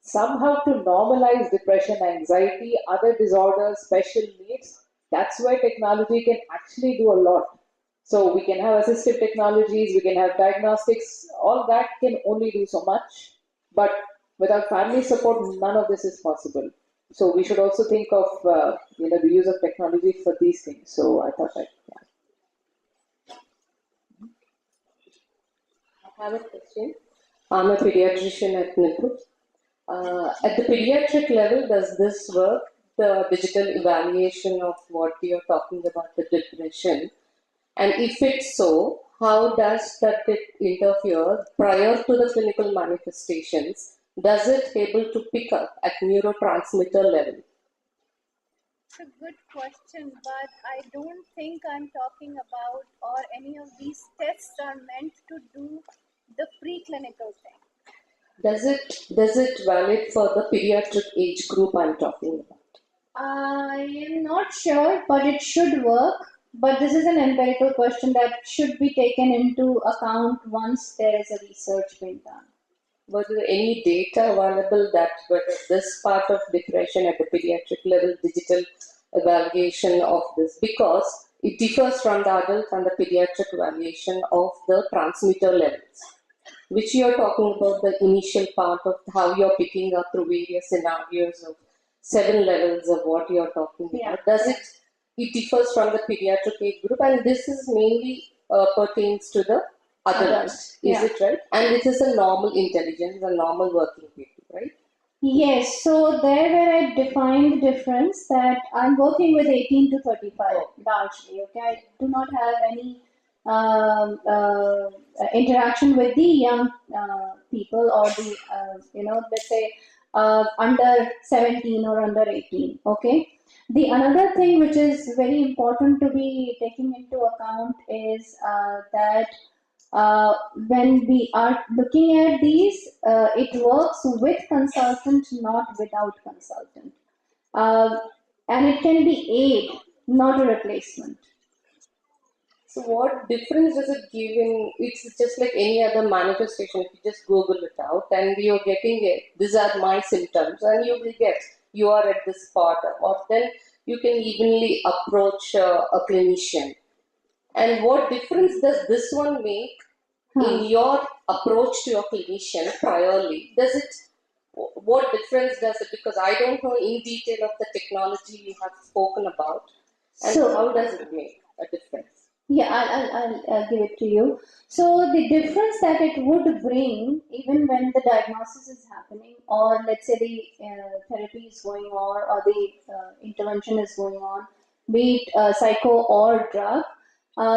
somehow to normalize depression, anxiety, other disorders, special needs, that's where technology can actually do a lot. So we can have assistive technologies, we can have diagnostics, all that can only do so much. But without family support, none of this is possible. So we should also think of the use of technology for these things. So I thought that, yeah. I have a question. I'm a pediatrician at NIPU. At the pediatric level, does this work, the digital evaluation of what you're talking about, the depression? And if it's so, how does that interfere prior to the clinical manifestations? Does it able to pick up at neurotransmitter level? It's a good question, but I don't think I'm talking about, or any of these tests are meant to do the preclinical thing. Does it valid for the pediatric age group I'm talking about? I am not sure, but it should work. but this is an empirical question that should be taken into account once there is a research being done. Was there any data available that whether this part of depression at the pediatric level, digital evaluation of this, because it differs from the adult and the pediatric evaluation of the transmitter levels, which you are talking about the initial part of how you are picking up through various scenarios of 7 levels of what you are talking about. Does it differs from the pediatric age group, and this is mainly pertains to the adults, is it right? And this is a normal intelligence, a normal working people, right? Yes, so there where I defined the difference that I'm working with 18 to 35 largely, okay? I do not have any interaction with the young people or the, let's say under 17 or under 18, okay? The another thing which is very important to be taking into account is that when we are looking at these, it works with consultant, not without consultant. And it can be aid, not a replacement. So what difference does it give in, it's just like any other manifestation, if you just Google it out and you're getting it, these are my symptoms, and you will get, you are at this part, or then you can evenly approach a clinician. And what difference does this one make in your approach to your clinician priorly? Does it, what difference does it, because I don't know in detail of the technology you have spoken about, and So- how does it make a difference? Yeah, I'll give it to you. So the difference that it would bring, even when the diagnosis is happening, or let's say the therapy is going on, or the intervention is going on, be it psycho or drug,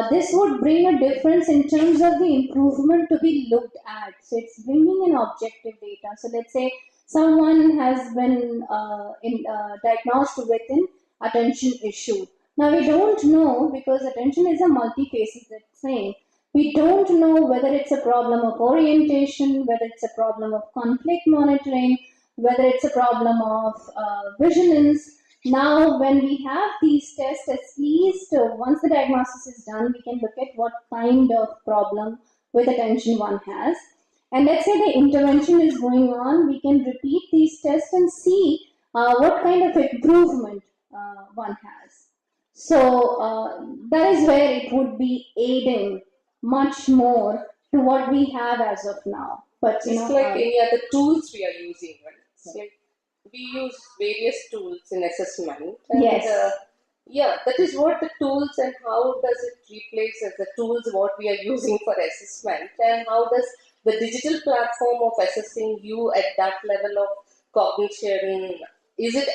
this would bring a difference in terms of the improvement to be looked at. So it's bringing in objective data. So let's say someone has been diagnosed with an attention issue. Now we don't know, because attention is a multi-faceted thing. We don't know whether it's a problem of orientation, whether it's a problem of conflict monitoring, whether it's a problem of vigilance. Now, when we have these tests, at least once the diagnosis is done, we can look at what kind of problem with attention one has. And let's say the intervention is going on, we can repeat these tests and see what kind of improvement one has. So that is where it would be aiding much more to what we have as of now. But It's like any other tools we are using, right? It's like we use various tools in assessment. And, Yes. yeah, that is what the tools, and how does it replace as the tools what we are using for assessment, and how does the digital platform of assessing you at that level of cognition, is it,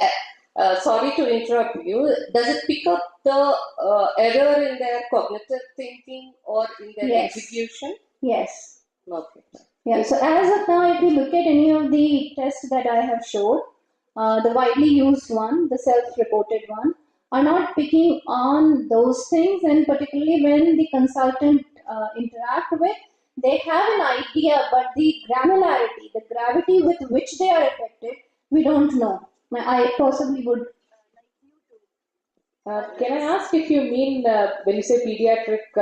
sorry to interrupt you, does it pick up the error in their cognitive thinking or in their Yes. execution? Yes. Okay. Yeah, so as of now, if you look at any of the tests that I have showed, the widely used one, the self-reported one, are not picking on those things, and particularly when the consultant interact with, they have an idea, but the granularity, the gravity with which they are affected, we don't know. I possibly would. Can I ask if you mean, when you say pediatric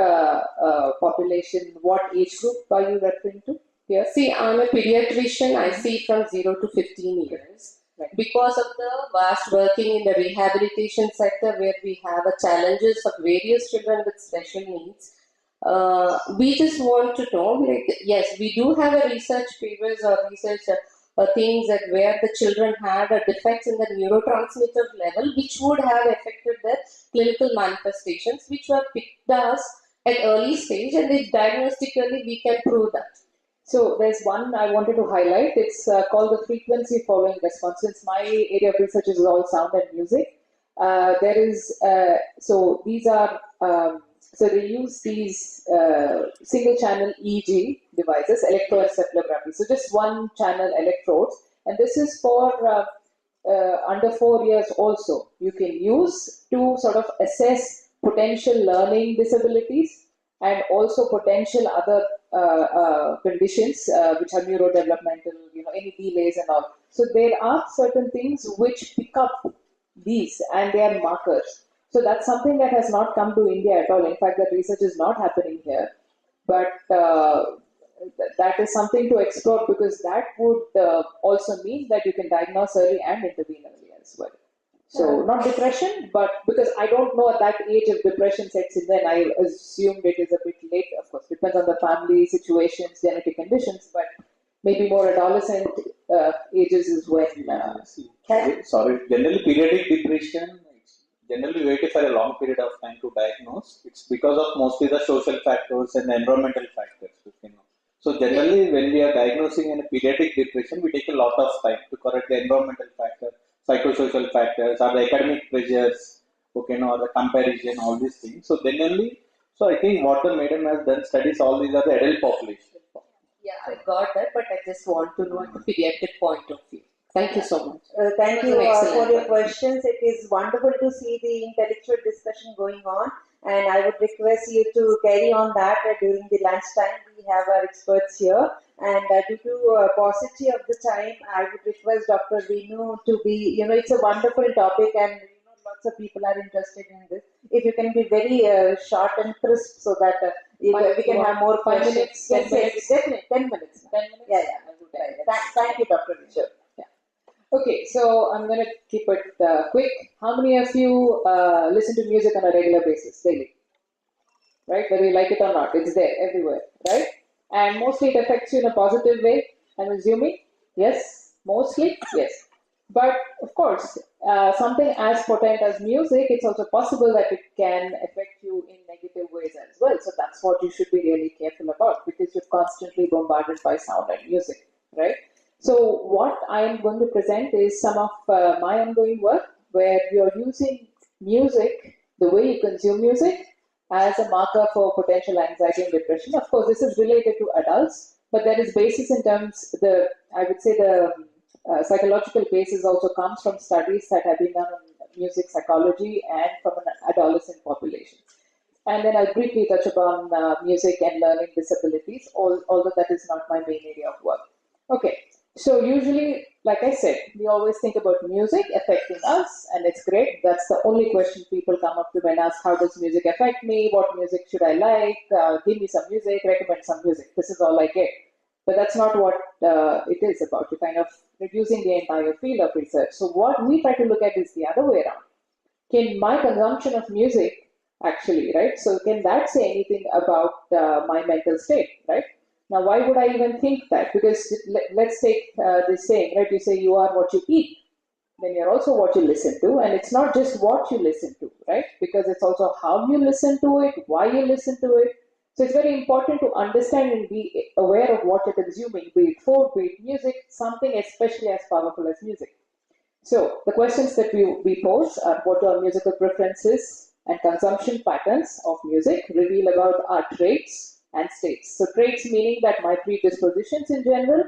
population, what age group are you referring to? Yes. See, I'm a pediatrician. I see from 0 to 15 years. Right. Because of the vast working in the rehabilitation sector, where we have a challenges of various children with special needs, we just want to know, like, yes, we do have a research papers or research things that where the children had a defects in the neurotransmitter level, which would have affected their clinical manifestations, which were picked us at early stage, and if diagnostically we can prove that. So there's one I wanted to highlight. It's called the frequency following response. Since my area of research is all sound and music, there is, so these are, so they use these single channel EEG devices, electroencephalography. So just one channel electrodes, and this is for under 4 years also. You can use to sort of assess potential learning disabilities and also potential other conditions which are neurodevelopmental, any delays and all. So there are certain things which pick up these, and they are markers. So that's something that has not come to India at all. In fact, that research is not happening here. But that is something to explore, because that would also mean that you can diagnose early and intervene early as well. So not depression, but because I don't know at that age if depression sets in, then I assumed it is a bit late. Of course, depends on the family situations, genetic conditions, but maybe more adolescent ages is when. Sorry, generally periodic depression, generally waited for a long period of time to diagnose. It's because of mostly the social factors and the environmental factors. So generally, when we are diagnosing in a pediatric depression, we take a lot of time to correct the environmental factor, psychosocial factors, or the academic pressures, or the comparison, all these things. So generally, so I think what the madam has done studies, all these are the adult population. Yeah, I got that, but I just want to know the pediatric point of view. Thank you so much. Thank you for your point. questions. It is wonderful to see the intellectual discussion going on, and I would request you to carry on that during the lunchtime. We have our experts here, and due to paucity of the time, I would request Dr. Venu to be, it's a wonderful topic, and lots of people are interested in this. If you can be very short and crisp, so that we can have more 5 questions. minutes, 10 Yes, minutes? definitely, 10 minutes. 10 minutes? Yeah. Thank you, Dr. Venu. Okay, so I'm going to keep it quick. How many of you listen to music on a regular basis, daily? Right, whether you like it or not, it's there everywhere, right? And mostly it affects you in a positive way, I'm assuming. Yes, mostly, yes. But of course, something as potent as music, it's also possible that it can affect you in negative ways as well. So that's what you should be really careful about, because you're constantly bombarded by sound and music, right? So what I am going to present is some of my ongoing work where you're using music, the way you consume music, as a marker for potential anxiety and depression. Of course, this is related to adults, but there is basis in terms, I would say the psychological basis also comes from studies that have been done on music psychology and from an adolescent population. And then I'll briefly touch upon music and learning disabilities, although that is not my main area of work. Okay. So usually, like I said, we always think about music affecting us, and it's great. That's the only question people come up to when asked, how does music affect me? What music should I like? Give me some music, recommend some music. This is all I get. But that's not what it is about. You're kind of reducing the entire field of research. So what we try to look at is the other way around. Can my consumption of music actually, right? So can that say anything about my mental state, right? Now, why would I even think that? Because let's take this saying, right? You say you are what you eat, then you're also what you listen to. And it's not just what you listen to, right? Because it's also how you listen to it, why you listen to it. So it's very important to understand and be aware of what you're consuming, be it food, be it music, something especially as powerful as music. So the questions that we pose are, what are musical preferences and consumption patterns of music reveal about our traits and states. So traits meaning that my predispositions in general,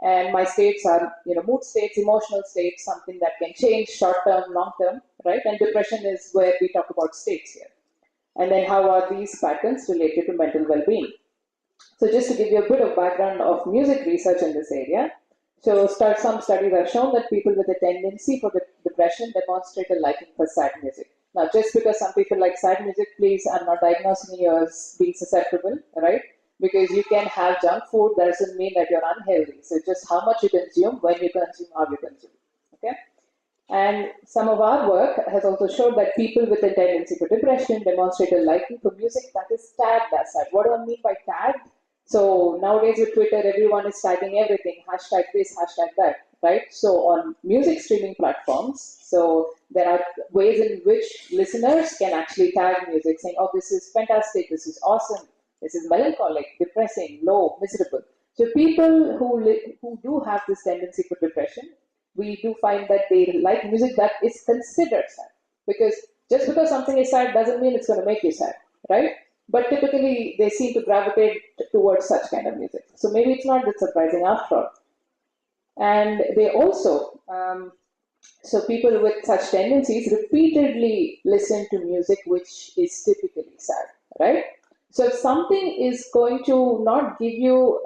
and my states are, mood states, emotional states, something that can change short term, long term, right? And depression is where we talk about states here. And then how are these patterns related to mental well-being? So just to give you a bit of background of music research in this area, so some studies have shown that people with a tendency for depression demonstrate a liking for sad music. Now, just because some people like sad music, please, I'm not diagnosing you as being susceptible, right? Because you can have junk food, that doesn't mean that you're unhealthy. So just how much you consume, when you consume, how you consume, okay? And some of our work has also showed that people with a tendency for depression demonstrate a liking for music that is tagged as sad. What do I mean by tagged? So nowadays with Twitter, everyone is tagging everything, hashtag this, hashtag that, right? So on music streaming platforms, so there are ways in which listeners can actually tag music saying, oh, this is fantastic, this is awesome, this is melancholic, depressing, low, miserable. So people who do have this tendency for depression, we do find that they like music that is considered sad. Because just because something is sad doesn't mean it's going to make you sad, right? But typically they seem to gravitate towards such kind of music. So maybe it's not that surprising after all. And they also, so people with such tendencies repeatedly listen to music which is typically sad, right? So if something is going to not give you,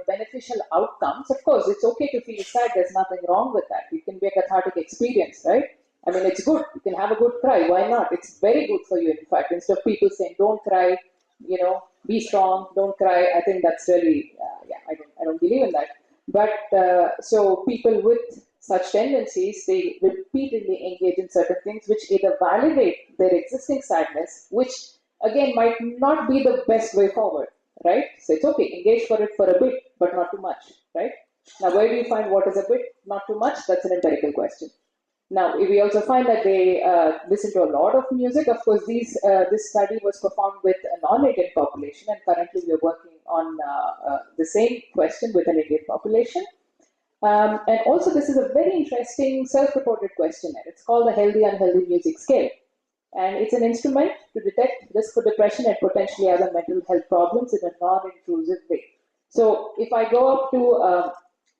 beneficial outcomes, of course, it's okay to feel sad. There's nothing wrong with that. It can be a cathartic experience, right? I mean, it's good. You can have a good cry. Why not? It's very good for you, in fact. Instead of people saying, don't cry, be strong, don't cry. I think that's really, I don't believe in that. But so people with such tendencies, they repeatedly engage in certain things which either validate their existing sadness, which again might not be the best way forward, right? So it's okay, engage for it for a bit, but not too much, right? Now, where do you find what is a bit, not too much? That's an empirical question. Now, we also find that they listen to a lot of music. Of course, this study was performed with a non-Indian population, and currently we are working on the same question with an Indian population. And also, this is a very interesting self-reported questionnaire. It's called the Healthy Unhealthy Music Scale. And it's an instrument to detect risk for depression and potentially other mental health problems in a non-intrusive way. So if I go up to,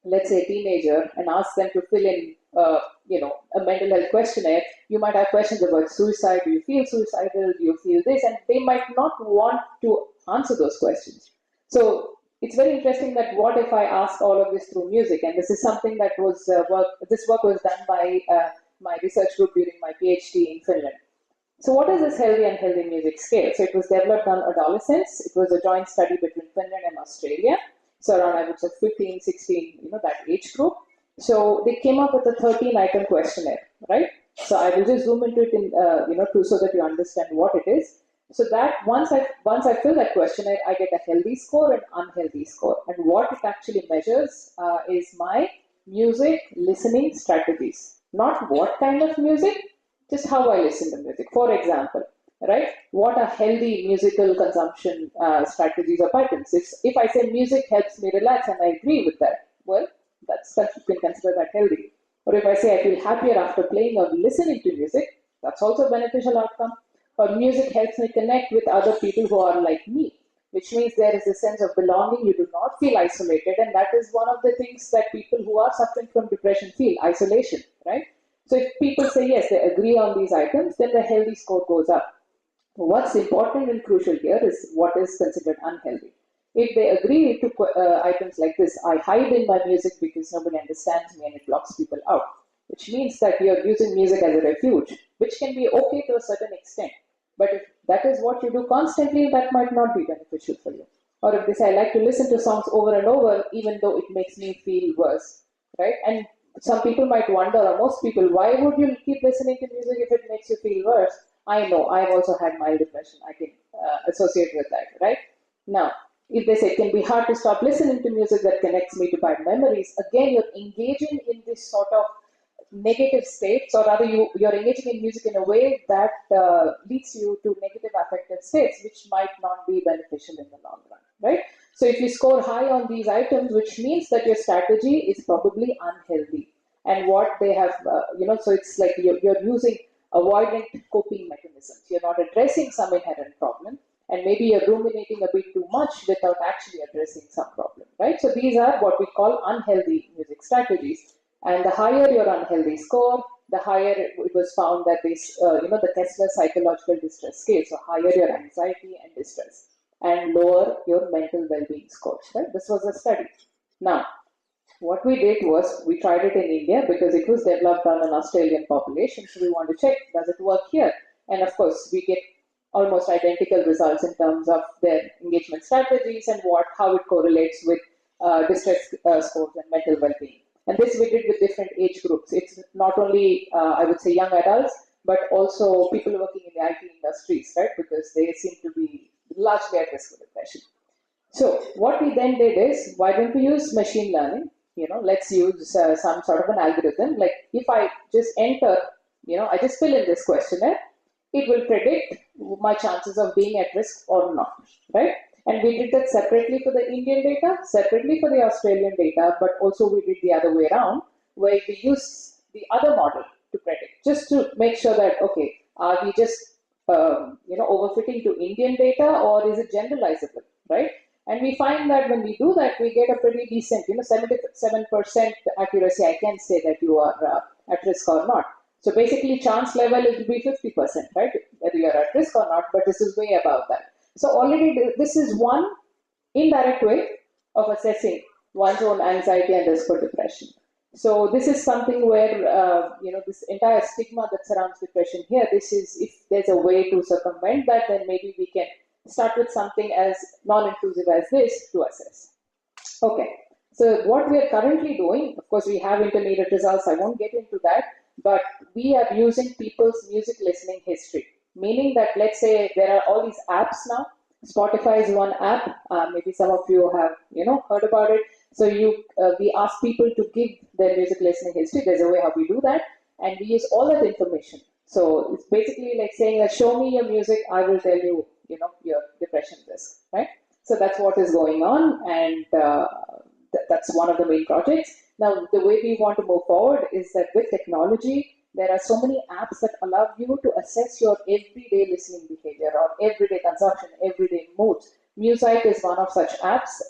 let's say, a teenager and ask them to fill in, a mental health questionnaire, you might have questions about suicide. Do you feel suicidal? Do you feel this? And they might not want to answer those questions. So it's very interesting that what if I ask all of this through music? And this is something that was this work was done by my research group during my PhD in Finland. So what is this healthy and unhealthy music scale? So it was developed on adolescents. It was a joint study between Finland and Australia. So around, I would say, 15, 16, that age group. So they came up with a 13-item questionnaire, right? So I will just zoom into it in, so that you understand what it is. So that once I fill that questionnaire, I get a healthy score and unhealthy score. And what it actually measures is my music listening strategies. Not what kind of music, just how I listen to music. For example, right? What are healthy musical consumption strategies or patterns? If I say music helps me relax and I agree with that, well, you can consider that healthy. Or if I say I feel happier after playing or listening to music, that's also a beneficial outcome. Or music helps me connect with other people who are like me, which means there is a sense of belonging. You do not feel isolated, and that is one of the things that people who are suffering from depression feel, isolation, right? So if people say yes, they agree on these items, then the healthy score goes up. What's important and crucial here is what is considered unhealthy. If they agree to items like this, I hide in my music because nobody understands me and it blocks people out, which means that you're using music as a refuge, which can be okay to a certain extent. But if that is what you do constantly, that might not be beneficial for you. Or if they say, I like to listen to songs over and over, even though it makes me feel worse, right? And some people might wonder, or most people, why would you keep listening to music if it makes you feel worse? I know, I've also had mild depression. I can associate with that, right? Now, if they say it can be hard to stop listening to music that connects me to bad memories, again, you're engaging in this sort of negative states, or rather you're engaging in music in a way that leads you to negative affective states, which might not be beneficial in the long run, right? So if you score high on these items, which means that your strategy is probably unhealthy. And what they have, so it's like you're using avoidant coping mechanisms. You're not addressing some inherent problem, and maybe you're ruminating a bit too much without actually addressing some problem, right? So these are what we call unhealthy music strategies. And the higher your unhealthy score, the higher it was found that the Kessler psychological distress scale, so higher your anxiety and distress, and lower your mental well-being scores, right? This was a study. Now, what we did was we tried it in India because it was developed on an Australian population, so we want to check, does it work here? And of course, we get almost identical results in terms of their engagement strategies and how it correlates with distress scores and mental well-being. And this we did with different age groups. It's not only, I would say, young adults, but also people working in the IT industries, right? Because they seem to be largely at risk of depression. So what we then did is, why don't we use machine learning? Let's use some sort of an algorithm. Like if I just enter, I just fill in this questionnaire, it will predict my chances of being at risk or not, right? And we did that separately for the Indian data, separately for the Australian data, but also we did the other way around, where we use the other model to predict, just to make sure that, okay, are we just, overfitting to Indian data, or is it generalizable, right? And we find that when we do that, we get a pretty decent, 77% accuracy, I can say that you are at risk or not. So basically, chance level will be 50%, right? Whether you're at risk or not, but this is way above that. So already this is one indirect way of assessing one's own anxiety and risk for depression. So this is something where this entire stigma that surrounds depression here. This is, if there's a way to circumvent that, then maybe we can start with something as non-intrusive as this to assess. Okay. So what we are currently doing, of course, we have intermediate results. I won't get into that, but we are using people's music listening history. Meaning that, let's say there are all these apps now. Spotify is one app. Maybe some of you have heard about it. So we ask people to give their music listening history. There's a way how we do that, and we use all that information. So it's basically like saying that show me your music, I will tell you, your depression risk, right? So that's what is going on, and that's one of the main projects. Now, the way we want to move forward is that with technology, there are so many apps that allow you to assess your everyday listening behavior or everyday consumption, everyday moods. Music is one of such apps.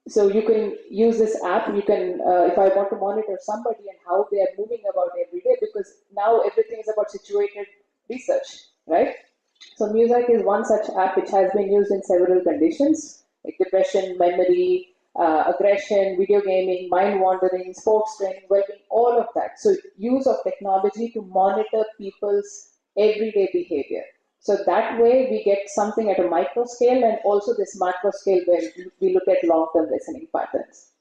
So you can use this app. You can, if I want to monitor somebody and how they are moving about every day, because now everything is about situated research, right? So Music is one such app which has been used in several conditions like depression, memory, aggression, video gaming, mind wandering, sports training, well-being, all of that. So use of technology to monitor people's everyday behavior. So that way we get something at a micro scale and also this macro scale where we look at long-term listening patterns.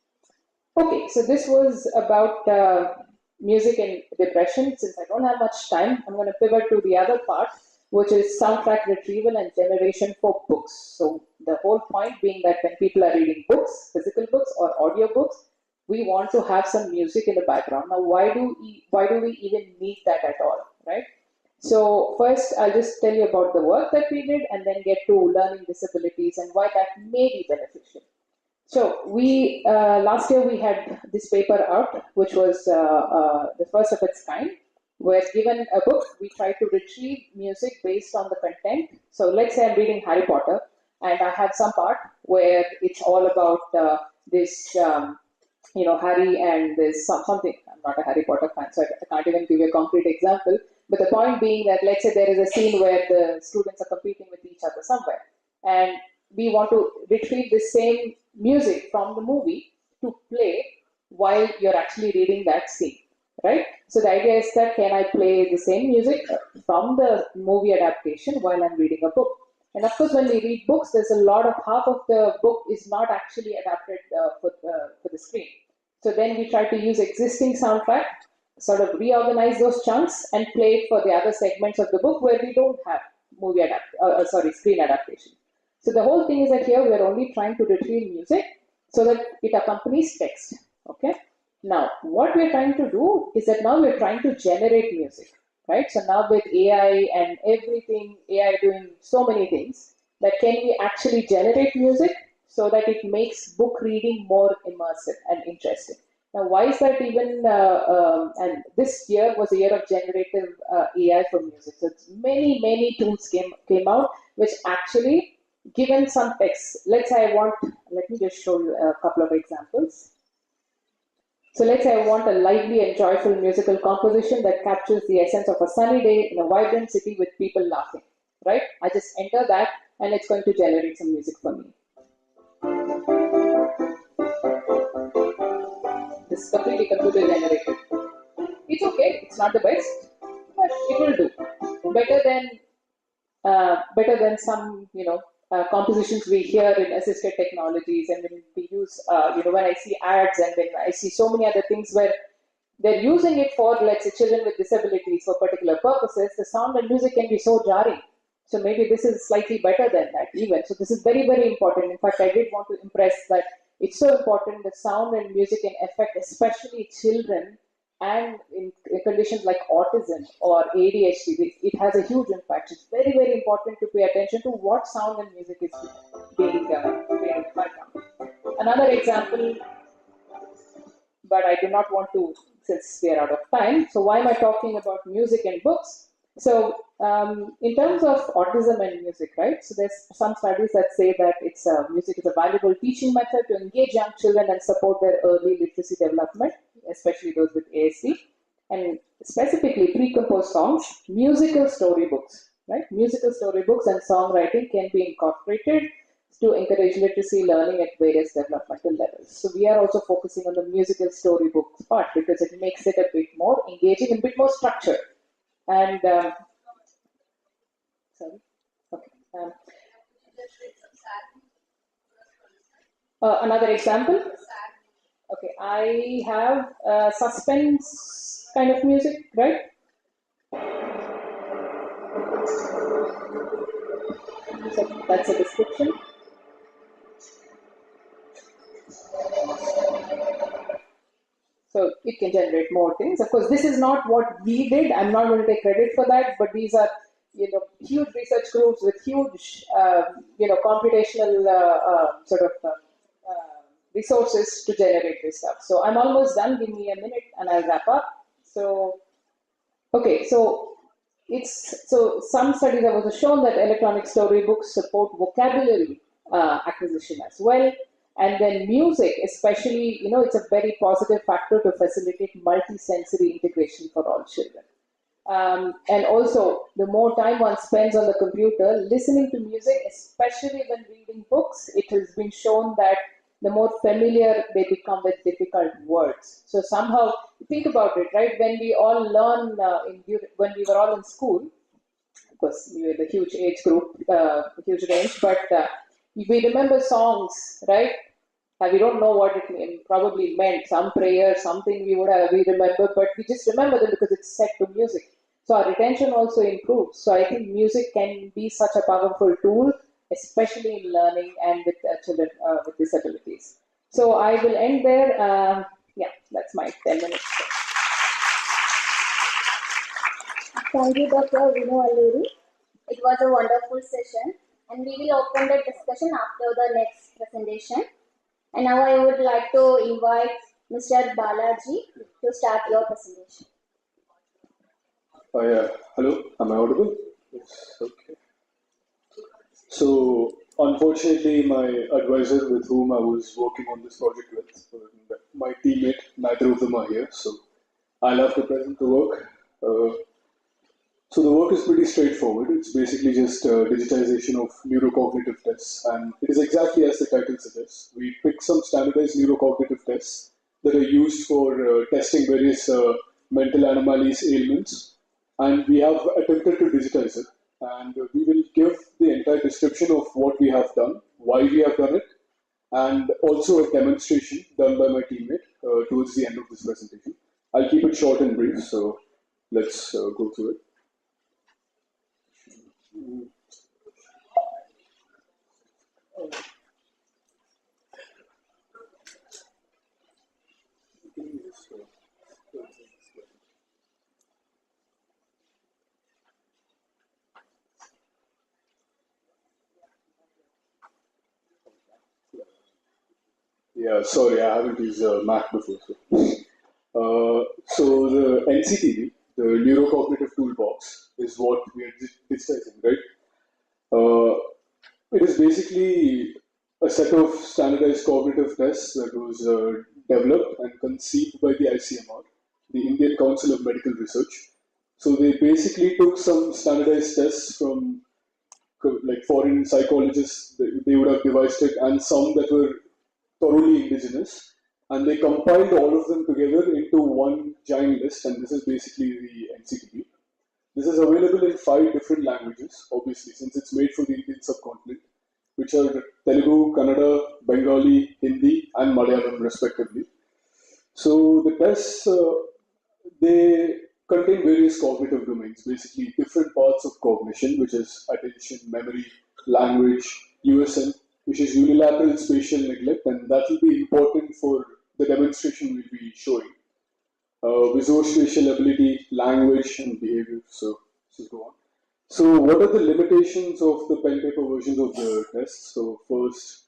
Okay, so this was about music and depression. Since I don't have much time, I'm going to pivot to the other part, which is soundtrack retrieval and generation for books. So the whole point being that when people are reading books, physical books or audio books, we want to have some music in the background. Now, why do we even need that at all, right? So first, I'll just tell you about the work that we did and then get to learning disabilities and why that may be beneficial. So we last year we had this paper out, which was the first of its kind. Where given a book, we try to retrieve music based on the content. So let's say I'm reading Harry Potter, and I have some part where it's all about this, Harry and this something. I'm not a Harry Potter fan, so I can't even give you a concrete example. But the point being that let's say there is a scene where the students are competing with each other somewhere, and we want to retrieve the same music from the movie to play while you're actually reading that scene, right? So the idea is that can I play the same music from the movie adaptation while I'm reading a book? And of course, when we read books, there's a lot of half of the book is not actually adapted for the screen. So then we try to use existing soundtrack, sort of reorganize those chunks and play it for the other segments of the book where we don't have screen adaptation. So the whole thing is that here we're only trying to retrieve music so that it accompanies text. Okay. Now, what we're trying to do is that now we're trying to generate music, right? So now with AI and everything, AI doing so many things, that can we actually generate music so that it makes book reading more immersive and interesting. Now, why is that even, and this year was a year of generative AI for music. So many tools came out, which actually, given some text, let me just show you a couple of examples. So let's say I want a lively and joyful musical composition that captures the essence of a sunny day in a vibrant city with people laughing, right? I just enter that and it's going to generate some music for me. This is completely computer generated. It's okay, it's not the best, but it will do. Better than some, compositions we hear in assisted technologies, and when we use, when I see ads and when I see so many other things where they're using it for, let's say, children with disabilities for particular purposes, the sound and music can be so jarring. So maybe this is slightly better than that even. So this is very, very important. In fact, I did want to impress that it's so important that sound and music can affect especially children and in conditions like autism or ADHD. It has a huge impact. It's very, very important to pay attention to what sound and music is being played in the background. Another example, but I do not want to, since we are out of time. So why am I talking about music and books? So in terms of autism and music, right? So there's some studies that say that music is a valuable teaching method to engage young children and support their early literacy development, especially those with ASD, and specifically pre-composed songs, musical storybooks, right? Musical storybooks and songwriting can be incorporated to encourage literacy learning at various developmental levels. So we are also focusing on the musical storybook part because it makes it a bit more engaging and a bit more structured. And sorry, okay. Another example. Okay, I have suspense kind of music, right? So that's a description. So it can generate more things. Of course, this is not what we did. I'm not going to take credit for that, but these are huge research groups with huge computational resources to generate this stuff. So I'm almost done. Give me a minute and I'll wrap up. So okay, so some studies have also shown that electronic storybooks support vocabulary acquisition as well. And then music, especially, it's a very positive factor to facilitate multi-sensory integration for all children. And also, the more time one spends on the computer listening to music, especially when reading books, it has been shown that the more familiar they become with difficult words. So somehow, think about it, right? When we all learn, when we were all in school, of course, we were the huge age group, huge range, but we remember songs, right? We don't know what it probably meant, some prayer, something we remember, but we just remember them because it's set to music. So our retention also improves. So I think music can be such a powerful tool, especially in learning and with children with disabilities. So I will end there. Yeah, that's my 10 minutes. Thank you, Dr. Vinu Alluri. It was a wonderful session, and we will open the discussion after the next presentation. And now I would like to invite Mr. Balaji to start your presentation. Hello, am I audible? Yes, okay. So, unfortunately, my advisor with whom I was working on this project with, my teammate, neither of them are here, so I'll have to present the work. So the work is pretty straightforward. It's basically just digitization of neurocognitive tests, and it is exactly as the title suggests. We pick some standardized neurocognitive tests that are used for testing various mental anomalies, ailments, and we have attempted to digitize it. And we will give the entire description of what we have done, why we have done it, and also a demonstration done by my teammate towards the end of this presentation. I'll keep it short and brief, so let's go through it. Yeah, sorry, I haven't used Mac before. So the NCTV, the Neurocognitive Toolbox, is what we are digitizing, right? It is basically a set of standardized cognitive tests that was developed and conceived by the ICMR, the Indian Council of Medical Research. So they basically took some standardized tests from like foreign psychologists, they would have devised it, and some that were thoroughly indigenous, and they compiled all of them together into one giant list, and this is basically the NCTP. This is available in 5 different languages, obviously, since it's made for the Indian subcontinent, which are Telugu, Kannada, Bengali, Hindi, and Malayalam, respectively. So the tests, they contain various cognitive domains, basically different parts of cognition, which is attention, memory, language, USN, which is unilateral spatial neglect, and that will be important for the demonstration we'll be showing. Visuospatial ability, language, and behavior. So let's go on. So what are the limitations of the pen paper versions of the test? So first,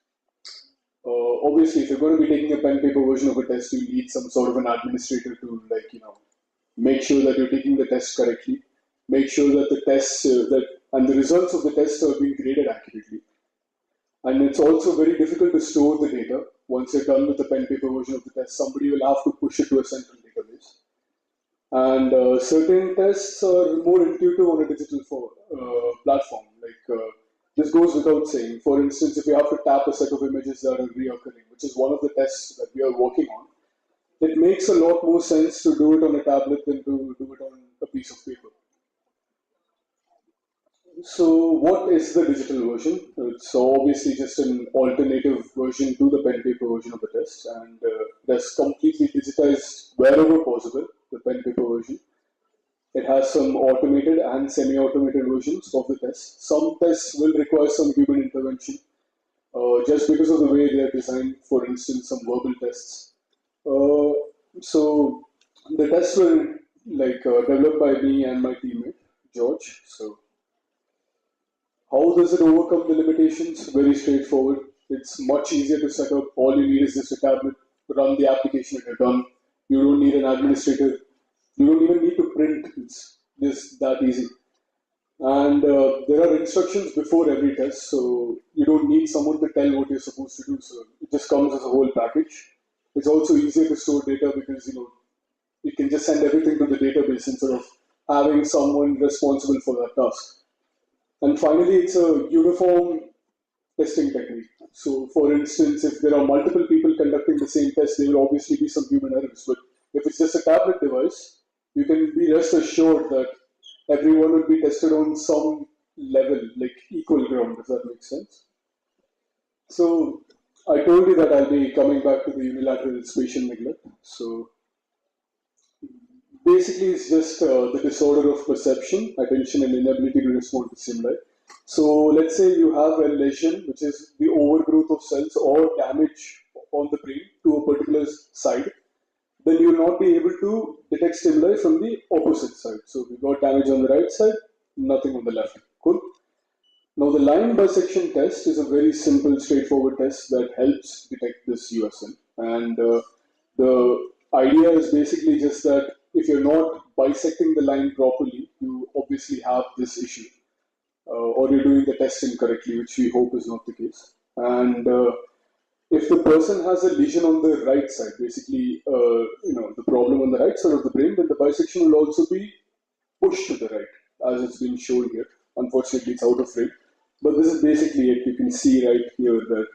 obviously, if you're going to be taking a pen paper version of a test, you need some sort of an administrator to make sure that you're taking the test correctly, make sure that the tests and the results of the test are being graded accurately. And it's also very difficult to store the data. Once you're done with the pen paper version of the test, somebody will have to push it to a central database. And certain tests are more intuitive on a digital platform. Like this goes without saying. For instance, if you have to tap a set of images that are reoccurring, which is one of the tests that we are working on, it makes a lot more sense to do it on a tablet than to do it on a piece of paper. So what is the digital version? It's obviously just an alternative version to the pen paper version of the test, and that's completely digitized wherever possible, the pen paper version. It has some automated and semi-automated versions of the test. Some tests will require some human intervention, just because of the way they are designed, for instance, some verbal tests. So the tests were developed by me and my teammate, George. So how does it overcome the limitations? Very straightforward. It's much easier to set up. All you need is just a tablet, run the application, and you're done. You don't need an administrator. You don't even need to print. It's just that easy. And there are instructions before every test, so you don't need someone to tell what you're supposed to do. So it just comes as a whole package. It's also easier to store data because you can just send everything to the database instead of having someone responsible for that task. And finally, it's a uniform testing technique. So, for instance, if there are multiple people conducting the same test, there will obviously be some human errors. But if it's just a tablet device, you can be rest assured that everyone will be tested on some level, like equal ground, if that makes sense. So, I told you that I'll be coming back to the unilateral spatial neglect. So, basically, it's just the disorder of perception, attention, and inability to respond to stimuli. So, let's say you have a lesion, which is the overgrowth of cells or damage on the brain to a particular side, then you will not be able to detect stimuli from the opposite side. So, we got damage on the right side, nothing on the left. Cool. Now, the line bisection test is a very simple, straightforward test that helps detect this USN. And the idea is basically just that if you're not bisecting the line properly, you obviously have this issue. Or you're doing the test incorrectly, which we hope is not the case. And if the person has a lesion on the right side, basically, the problem on the right side of the brain, then the bisection will also be pushed to the right, as it's been shown here. Unfortunately, it's out of frame. But this is basically it. You can see right here that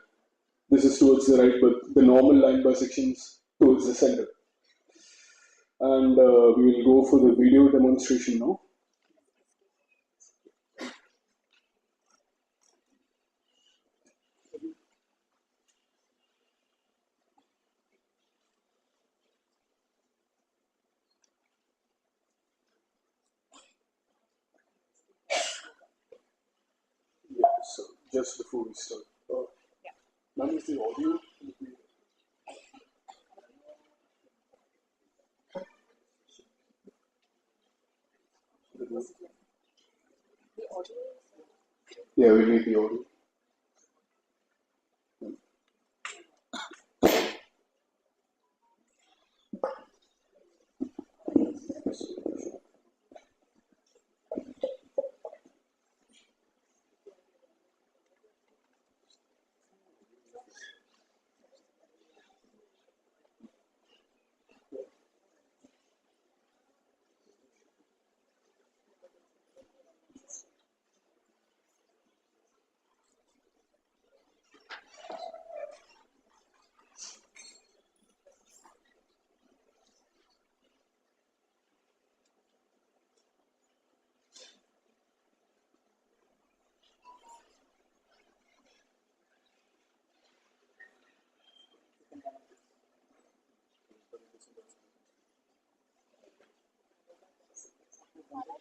this is towards the right, but the normal line bisection is towards the center. And we will go for the video demonstration now. Yeah, so just before we start. Now is the audio. Yeah, we need the audio.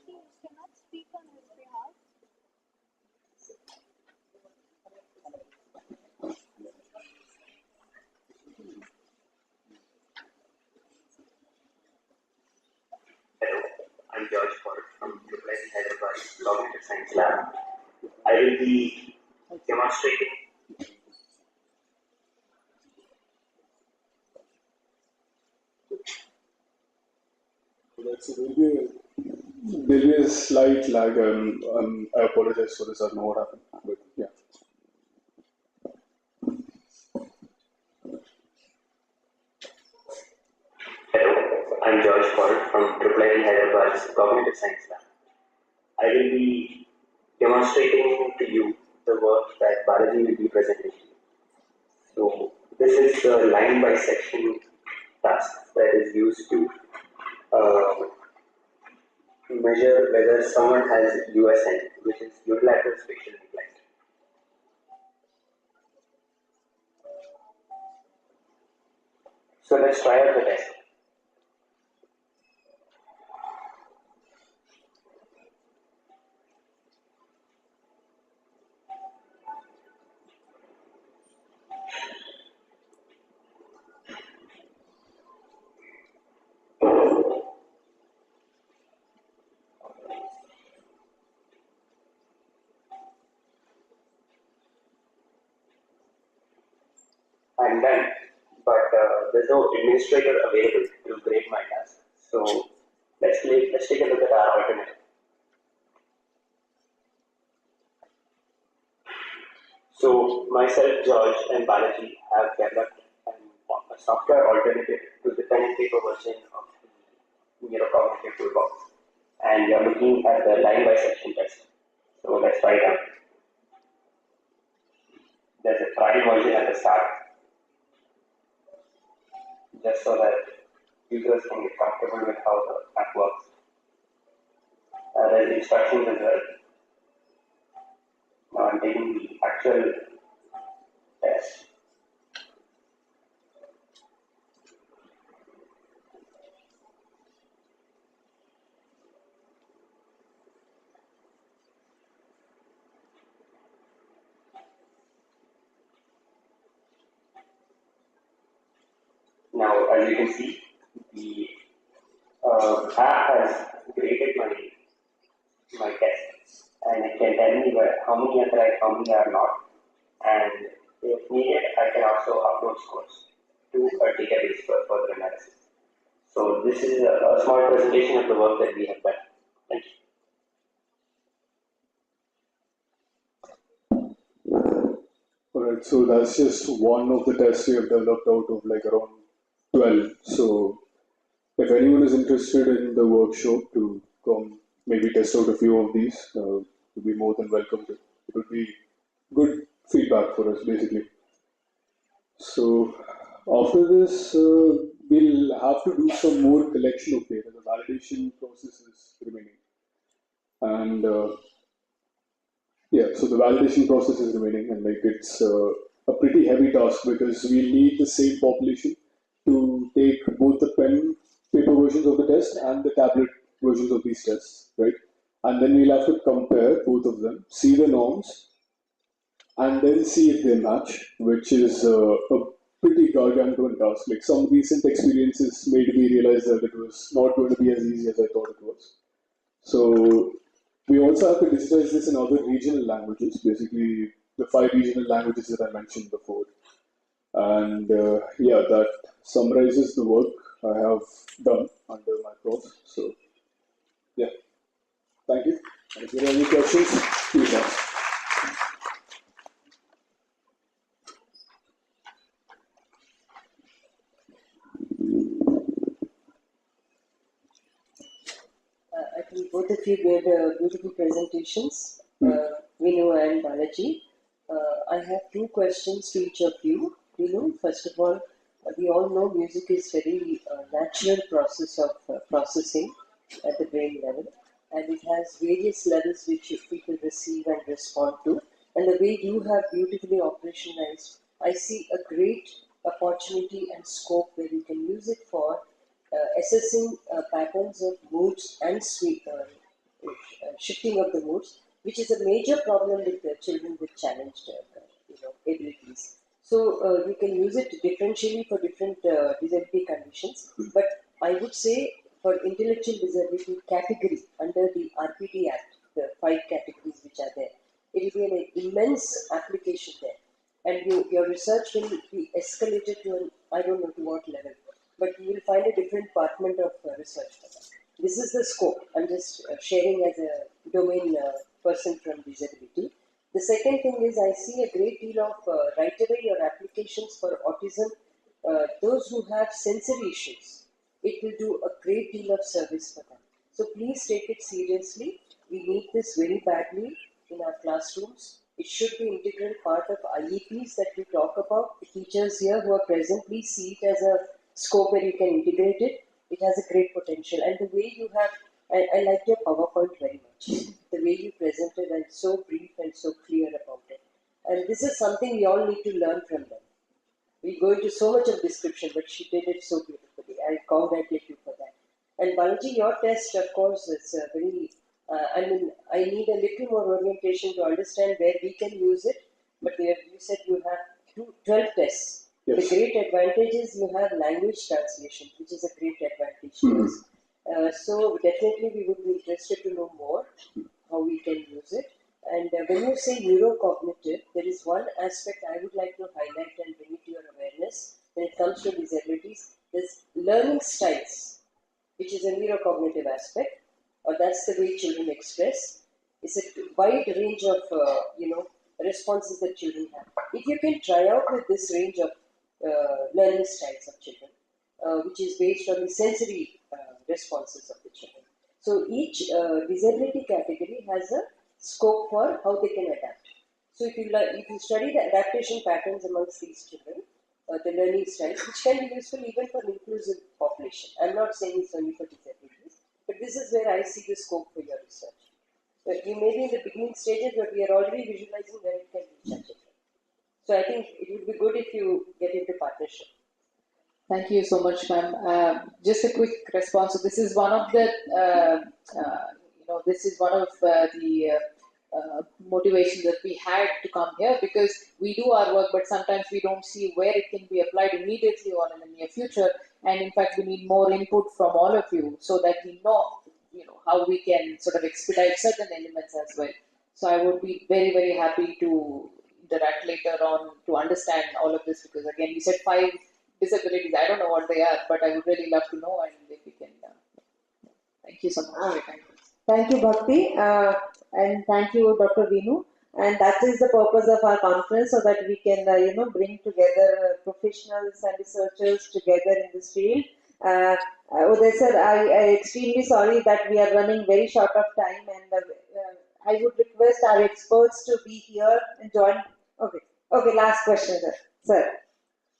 You cannot speak on his behalf. Hello, I'm George Paul from Hyderabad Cognitive Science Lab. I will be demonstrating There'll be a slight lag. I apologize for this. I don't know what happened. But yeah. Hello, I'm George Paul from Hyderabad Cognitive Science Lab. I will be demonstrating to you the work that Balaji will be presenting. So this is the line bisection task that is used to measure whether someone has USN, which is unilateral spatial incline. So let's try out the test. I'm done, but there's no administrator available to grade my task. So let's take a look at our alternative. So myself, George, and Balaji have developed a software alternative to the pen and paper version of the neurocognitive toolbox, and we are looking at the line bisection test. So let's try it out. There's a trial version at the start, just so that users can get comfortable with how the app works. There's instructions as well. Now I'm taking the actual test. Now, as you can see, the app has graded my test, and it can tell me how many are correct, how many are not, and if needed, I can also upload scores to a database for further analysis. So this is a small presentation of the work that we have done. Thank you. Alright, so that's just one of the tests we have developed out of like around 12. So if anyone is interested in the workshop to come maybe test out a few of these, you'll be more than welcome to. It would be good feedback for us basically. So after this, we'll have to do some more collection of data. The validation process is remaining. And yeah, so the validation process is remaining, and like it's a pretty heavy task because we need the same population to take both the pen paper versions of the test and the tablet versions of these tests, right? And then we'll have to compare both of them, see the norms, and then see if they match, which is a pretty gargantuan task. Like some recent experiences made me realize that it was not going to be as easy as I thought it was. So we also have to digitize this in other regional languages, basically the 5 regional languages that I mentioned before. And yeah, that summarizes the work I have done under my course. So yeah, thank you. And if there are any questions, please ask. I think both of you gave beautiful presentations, Vinu and Balaji. I have 2 questions to each of you. Vinu, first of all, we all know music is very natural process of processing at the brain level, and it has various levels which people receive and respond to. And the way you have beautifully operationalized, I see a great opportunity and scope where you can use it for assessing patterns of moods and shifting of the moods, which is a major problem with the children with challenged abilities. So you can use it differentially for different disability conditions, but I would say for intellectual disability category under the RPT Act, the 5 categories which are there, it will be an immense application there. And your research will be escalated to an, I don't know to what level, but you will find a different department of research for that. This is the scope. I'm just sharing as a domain person from disability. The second thing is I see a great deal of right away your applications for autism, those who have sensory issues. It will do a great deal of service for them. So please take it seriously. We need this very badly in our classrooms It should be integral part of IEPs that we talk about. The teachers here who are present, please see it as a scope where you can integrate it. It has a great potential. And the way you have, I like your PowerPoint very much. The way you presented and so brief and so clear about it. And this is something we all need to learn from them. We go into so much of description, but she did it so beautifully. I congratulate you for that. And Balaji, your test, of course, is very, I need a little more orientation to understand where we can use it. But you said you have 12 tests. Yes. The great advantage is you have language translation, which is a great advantage to us. So definitely we would be interested to know more how we can use it. And when you say neurocognitive, there is one aspect I would like to highlight and bring it to your awareness when it comes to disabilities. There's learning styles, which is a neurocognitive aspect, or that's the way children express. It's a wide range of responses that children have. If you can try out with this range of learning styles of children, which is based on the sensory responses of the children. So each disability category has a scope for how they can adapt. So if you study the adaptation patterns amongst these children, the learning styles, which can be useful even for inclusive population. I'm not saying it's only for disabilities, but this is where I see the scope for your research. You may be in the beginning stages, but we are already visualizing where it can reach our children. So I think it would be good if you get into partnership. Thank you so much, ma'am. Just a quick response. So this is one of the, motivation that we had to come here, because we do our work, but sometimes we don't see where it can be applied immediately or in the near future. And in fact, we need more input from all of you so that we know, how we can sort of expedite certain elements as well. So I would be very, very happy to interact later on to understand all of this, because again, you said 5 disabilities. I don't know what they are, but I would really love to know, and if we can. Thank you so much. Thank you, Bhakti, and thank you, Dr. Vinu. And that is the purpose of our conference, so that we can, bring together professionals and researchers together in this field. Uday sir, I extremely sorry that we are running very short of time, and I would request our experts to be here and join. Okay, last question, sir. Sir.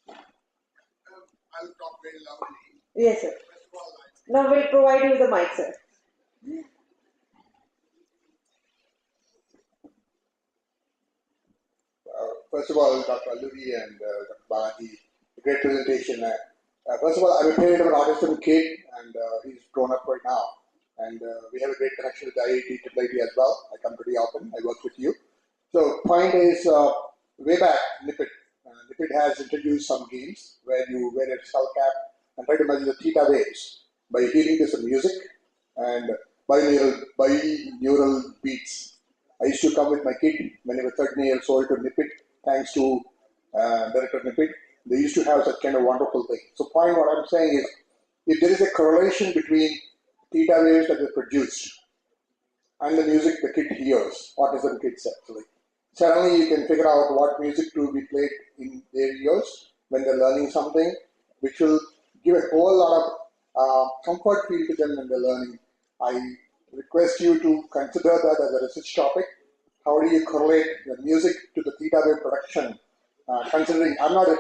I'll talk very loudly. Yes, sir. Now we'll provide you the mic, sir. First of all, Dr. Alluri and Dr. Balaji, great presentation. First of all, I'm a parent of an autistic kid, and he's grown up right now. And we have a great connection with the IIT as well. I come pretty often. I work with you. So, point is, way back, NIPID. NIPID has introduced some games where you wear a skull cap and try to measure the theta waves by hearing to some music and binaural beats. I used to come with my kid when he was 13 years old to NIPID, thanks to Director NIPID. They used to have such kind of wonderful thing. So, point what I'm saying is, if there is a correlation between theta waves that are produced and the music the kid hears, autism kids actually, suddenly you can figure out what music to be played in their ears when they're learning something, which will give a whole lot of comfort feel to them when they're learning. I request you to consider that as a research topic. How do you correlate the music to the theta wave production? Considering I'm not a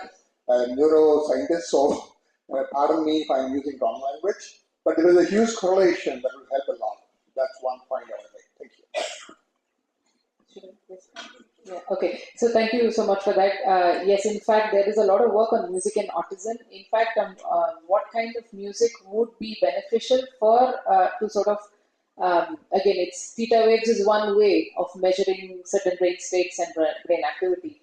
neuroscientist, so pardon me if I'm using wrong language, but there is a huge correlation that will help a lot. That's one point I want to make. Thank you. Yeah, okay, so thank you so much for that. Yes, in fact, there is a lot of work on music and autism. In fact, what kind of music would be beneficial for to sort of, again, it's theta waves is one way of measuring certain brain states and brain activity.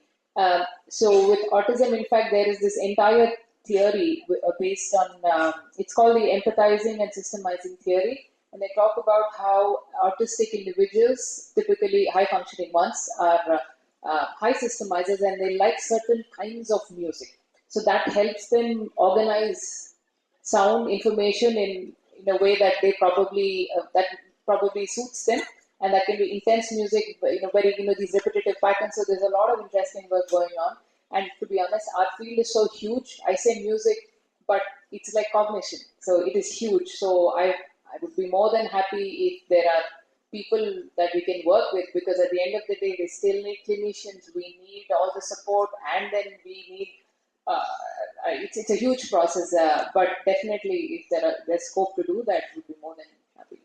So with autism, in fact, there is this entire theory based on, it's called the empathizing and systemizing theory. And they talk about how autistic individuals, typically high functioning ones, are high systemizers, and they like certain kinds of music. So that helps them organize sound information in a way that they probably suits them, and that can be intense music, very these repetitive patterns. So there's a lot of interesting work going on. And to be honest, our field is so huge. I say music, but it's like cognition. So it is huge. So I would be more than happy if there are people that we can work with, because at the end of the day, we still need clinicians, we need all the support, and then we need, it's a huge process, but definitely if there's scope to do that, we'd be more than happy.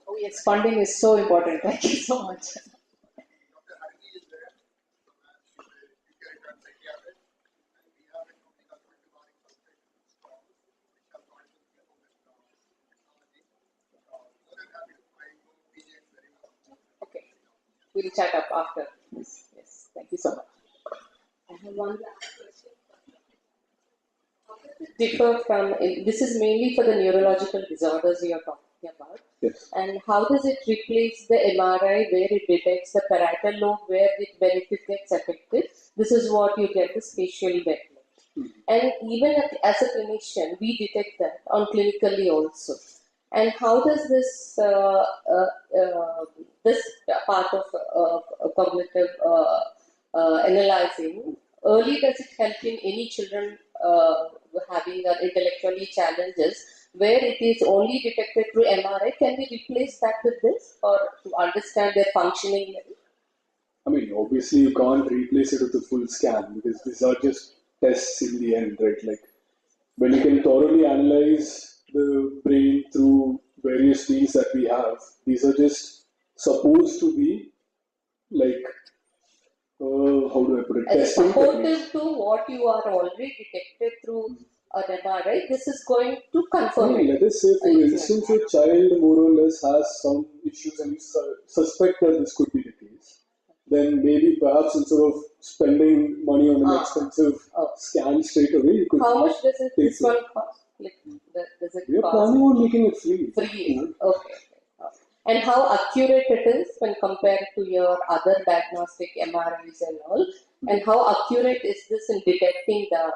Oh yes, funding is so important. Thank you so much. Okay, we'll chat up after. Yes, thank you so much. I have one last question. Differ from, this is mainly for the neurological disorders you are talking about. Yes. And how does it replace the MRI where it detects the parietal lobe when it gets affected? This is what you get, the spatial development. And even as a clinician, we detect that on clinically also. And how does this this part of cognitive analyzing, early does it help in any children having intellectually challenges where it is only detected through MRI? Can we replace that with this, or to understand their functioning level? I mean, obviously you can't replace it with a full scan because these are just tests in the end, right? Like when you can thoroughly analyze the brain through various means that we have, these are just supposed to be like, how do I put it? As Testing supportive techniques. to what you are already detected through an MRI, this is going to confirm it. Let us say, for instance, a child more or less has some issues and you suspect that this could be the case. Then maybe perhaps instead of spending money on an expensive scan straight away, you could. How much does this one it. cost? Like, does it We are cost? planning on making it free. Free. Okay. And how accurate it is when compared to your other diagnostic MRIs and all, and how accurate is this in detecting the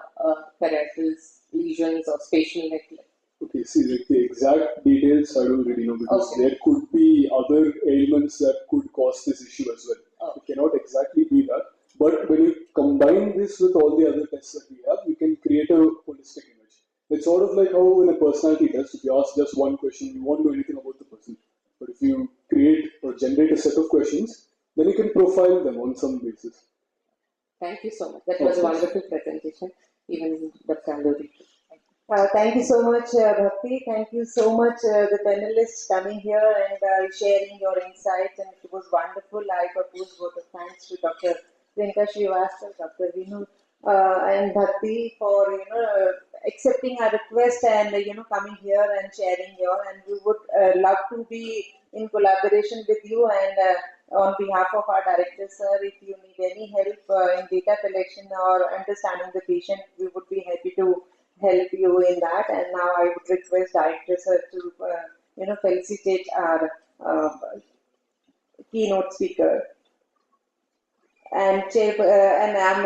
parietal lesions or spatial neglect? Okay, see, like the exact details I don't really know because there could be other ailments that could cause this issue as well. It cannot exactly be that. But when you combine this with all the other tests that we have, we can create a holistic image. It's sort of like how in a personality test, if you ask just one question, you won't know anything about the person. But if you create or generate a set of questions, then you can profile them on some basis. Thank you so much. That was a wonderful presentation. Even Dr. Anduri. Thank you so much, Bhakti. Thank you so much, the panelists coming here and sharing your insights, and it was wonderful. I propose vote of thanks to Dr. Priyanka Srivastava, Dr. Vinu, and Bhakti for accepting our request and coming here and sharing your. And we would love to be in collaboration with you and on behalf of our director, sir. If you need any help in data collection or understanding the patient, we would be happy to help you in that. And now I would request director sir to felicitate our keynote speaker. And and I'm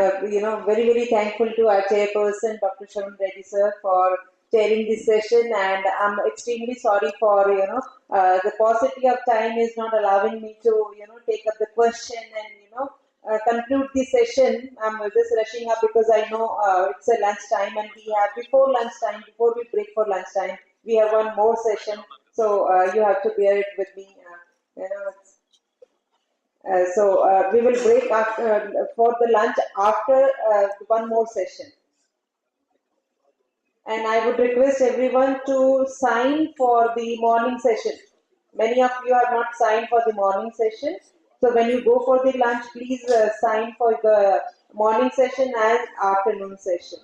very very thankful to our chairperson Dr. Sharon Reddy sir for chairing this session, and I'm extremely sorry for the paucity of time is not allowing me to take up the question and conclude this session. I'm just rushing up because I know it's a lunch time, and we have before we break for lunchtime, we have one more session. So you have to bear it with me. So we will break after for the lunch after one more session. And I would request everyone to sign for the morning session. Many of you have not signed for the morning session. So when you go for the lunch, please sign for the morning session and afternoon session.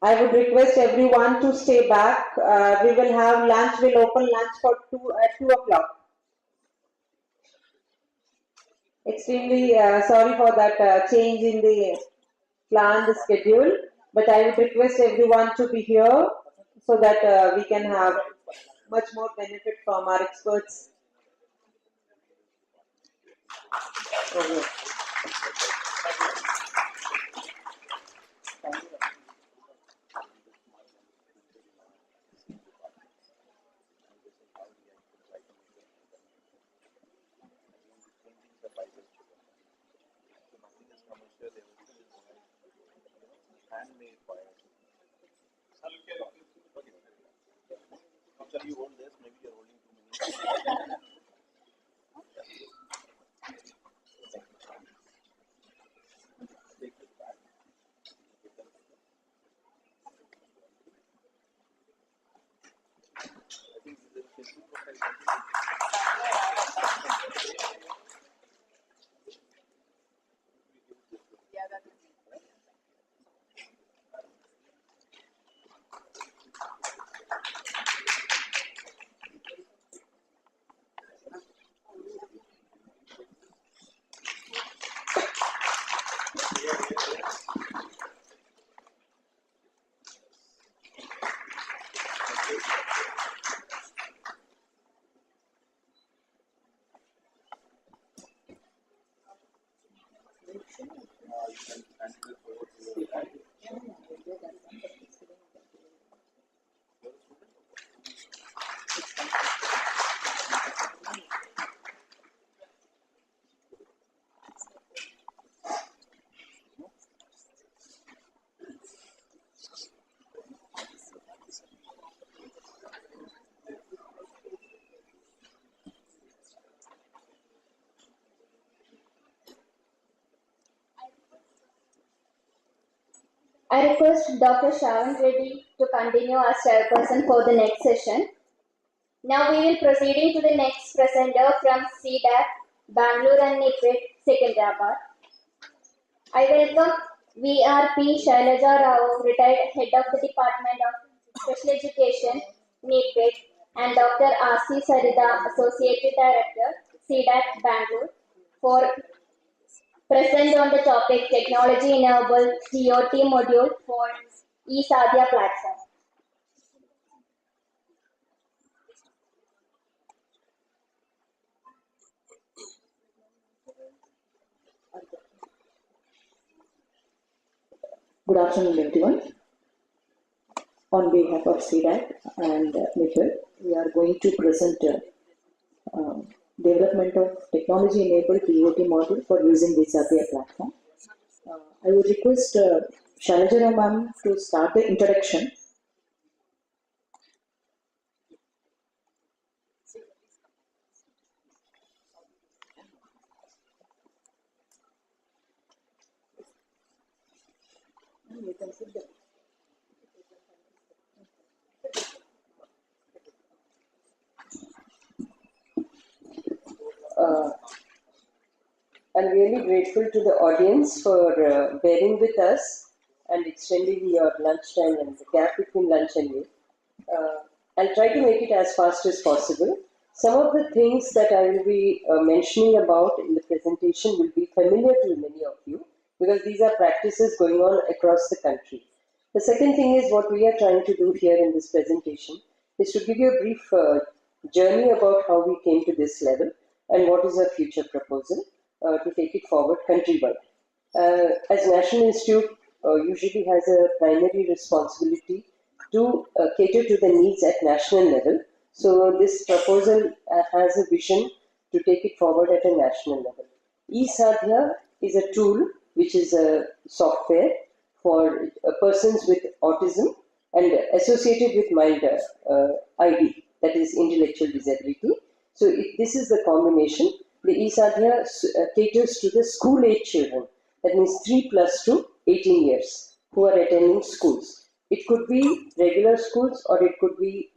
I would request everyone to stay back. We will have lunch. We'll open lunch for at 2 o'clock. Extremely sorry for that change in the plan, the schedule. But I would request everyone to be here so that we can have much more benefit from our experts. Okay. You hold this, maybe you're holding too many. I request Dr. Sharon Reddy to continue as chairperson for the next session. Now we will proceeding to the next presenter from CDAC, Bangalore and NIPIT, Secunderabad. I welcome VRP Shailaja Rao, retired head of the Department of Special Education, NIPIT, and Dr. R.C. Sarida, Associate Director, CDAC, Bangalore, for present on the topic Technology-Enabled TOT Module for eSadhya platform. Good afternoon, everyone. On behalf of CDAC and NIPIT, we are going to present development of technology-enabled TOT module for using the eSadhya platform. I would request Shailaja ma'am to start the introduction. I'm really grateful to the audience for bearing with us and extending your lunchtime and the gap between lunch and meal. I'll try to make it as fast as possible. Some of the things that I will be mentioning about in the presentation will be familiar to many of you because these are practices going on across the country. The second thing is what we are trying to do here in this presentation is to give you a brief journey about how we came to this level and what is our future proposal to take it forward countrywide. As National Institute usually has a primary responsibility to cater to the needs at national level. So this proposal has a vision to take it forward at a national level. eSadhya is a tool which is a software for persons with autism and associated with mild ID, that is intellectual disability. So this is the combination. The eSadhya caters to the school-age children, that means 3 plus to 18 years, who are attending schools. It could be regular schools or it could be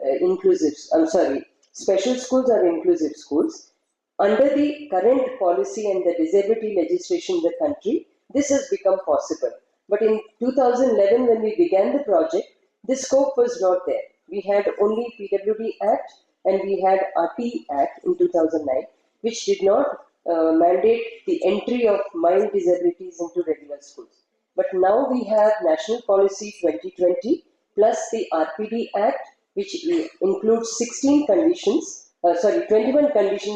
special schools or inclusive schools. Under the current policy and the disability legislation in the country, this has become possible. But in 2011, when we began the project, this scope was not there. We had only PWD Act and we had RT Act in 2009, which did not mandate the entry of mild disabilities into regular schools. But now we have National Policy 2020 plus the RPD Act, which includes 21 conditions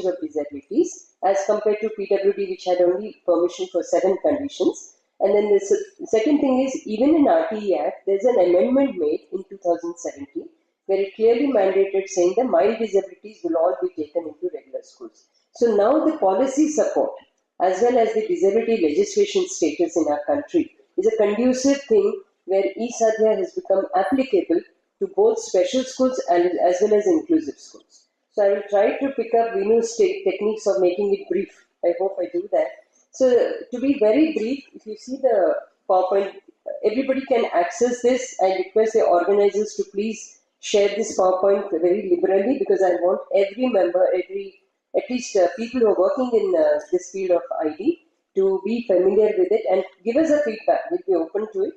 of disabilities, as compared to PWD, which had only permission for 7 conditions. And then the second thing is, even in RTE Act, there's an amendment made in 2017 where it clearly mandated saying the mild disabilities will all be taken into regular schools. So now the policy support as well as the disability legislation status in our country is a conducive thing where e-Sadhya has become applicable to both special schools and as well as inclusive schools. So I will try to pick up Vinu's techniques of making it brief. I hope I do that. So to be very brief, if you see the PowerPoint, everybody can access this. I request the organizers to please share this PowerPoint very liberally, because I want every member, at least people who are working in this field of ID to be familiar with it and give us a feedback. We'll be open to it.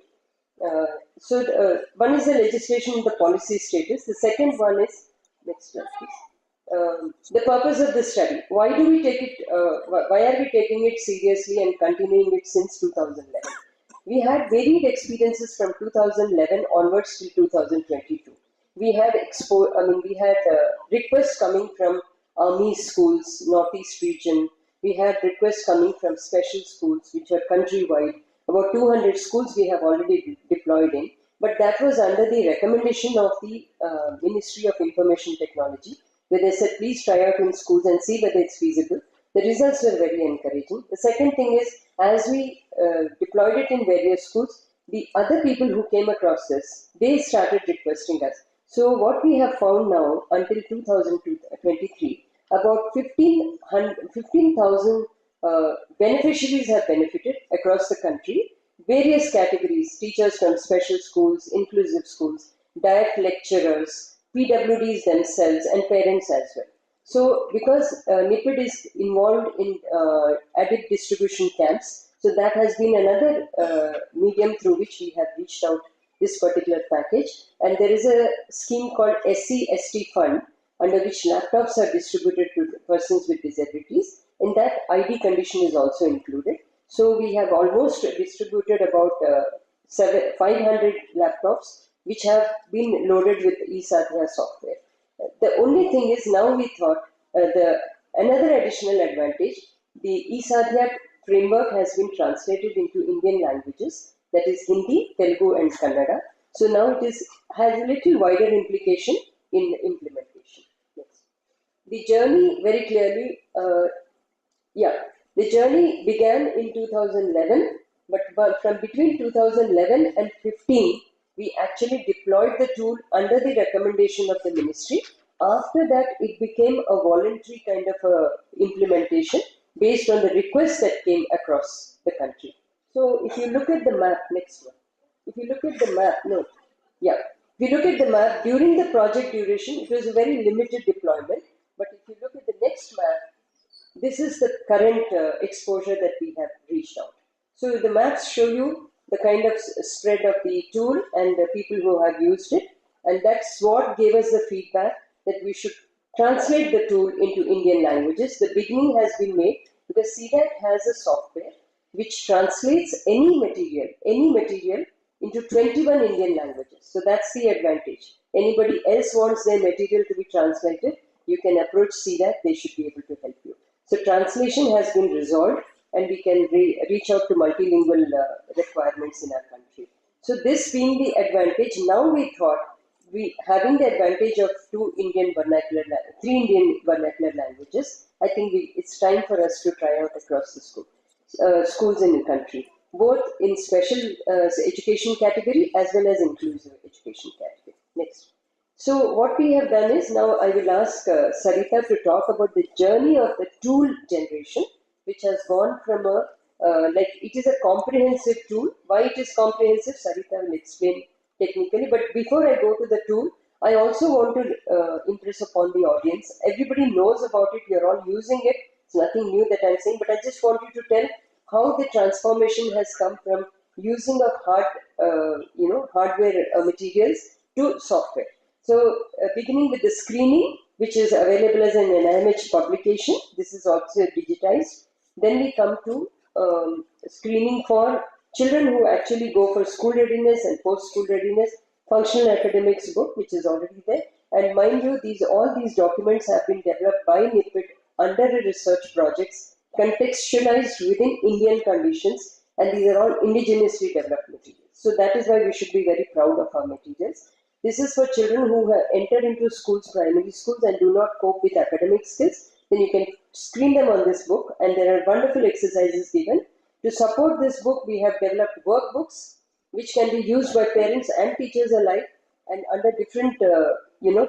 One is the legislation and the policy status. The second one is, next slide please. The purpose of this study. Why do we take it? Why are we taking it seriously and continuing it since 2011? We had varied experiences from 2011 onwards till 2022. We had requests coming from army schools, northeast region. We had requests coming from special schools, which are countrywide. About 200 schools we have already deployed in, but that was under the recommendation of the Ministry of Information Technology, where they said, please try out in schools and see whether it's feasible. The results were very encouraging. The second thing is, as we deployed it in various schools, the other people who came across this, they started requesting us. So what we have found now, until 2023, about 15,000 beneficiaries have benefited across the country. Various categories, teachers from special schools, inclusive schools, diet lecturers, PWDs themselves, and parents as well. So because NIPID is involved in addict distribution camps, so that has been another medium through which we have reached out this particular package. And there is a scheme called SC/ST Fund, under which laptops are distributed to persons with disabilities. In that, ID condition is also included. So we have almost distributed about 500 laptops, which have been loaded with eSadhya software. The only thing is, now we thought another additional advantage, the eSadhya framework has been translated into Indian languages, that is Hindi, Telugu and Kannada. So now it has a little wider implication in implementation. Next. The journey very clearly, the journey began in 2011, but from between 2011 and 15, we actually deployed the tool under the recommendation of the ministry. After that, it became a voluntary kind of implementation based on the requests that came across the country. So if you look at the map, next one. If you look at the map, if you look at the map, during the project duration, it was a very limited deployment. But if you look at the next map, this is the current exposure that we have reached out. So the maps show you the kind of spread of the tool and the people who have used it. And that's what gave us the feedback that we should translate the tool into Indian languages. The beginning has been made because CDAC has a software which translates any material into 21 Indian languages. So that's the advantage. Anybody else wants their material to be translated, you can approach CDAC, they should be able to help you. So translation has been resolved and we can reach out to multilingual requirements in our country. So this being the advantage, now we thought, having the advantage of 3 Indian vernacular languages, I think it's time for us to try out across the schools in the country, both in special education category as well as inclusive education category. Next. So what we have done is, now I will ask Sarita to talk about the journey of the tool generation, which has gone from it is a comprehensive tool. Why it is comprehensive, Sarita will explain technically. But before I go to the tool, I also want to impress upon the audience. Everybody knows about it. You're all using it. It's nothing new that I'm saying. But I just want you to tell how the transformation has come from using of hardware materials to software. So beginning with the screening, which is available as an NIMH publication. This is also digitized. Then we come to screening for children who actually go for school readiness and post-school readiness. functional academics book, which is already there. And mind you, all these documents have been developed by NIPID under a research projects contextualized within Indian conditions, and these are all indigenously developed materials. So that is why we should be very proud of our materials. This is for children who have entered into schools, primary schools, and do not cope with academic skills. Then you can screen them on this book, and there are wonderful exercises given. To support this book, we have developed workbooks which can be used by parents and teachers alike, and under different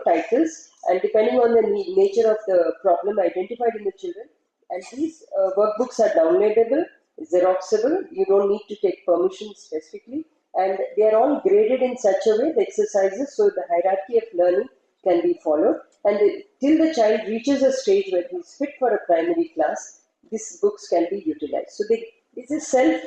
titles, and depending on the nature of the problem identified in the children. And these workbooks are downloadable, xeroxable. You don't need to take permission specifically, and they are all graded in such a way, the exercises, so the hierarchy of learning can be followed. And till the child reaches a stage where he is fit for a primary class, these books can be utilized. So this is self,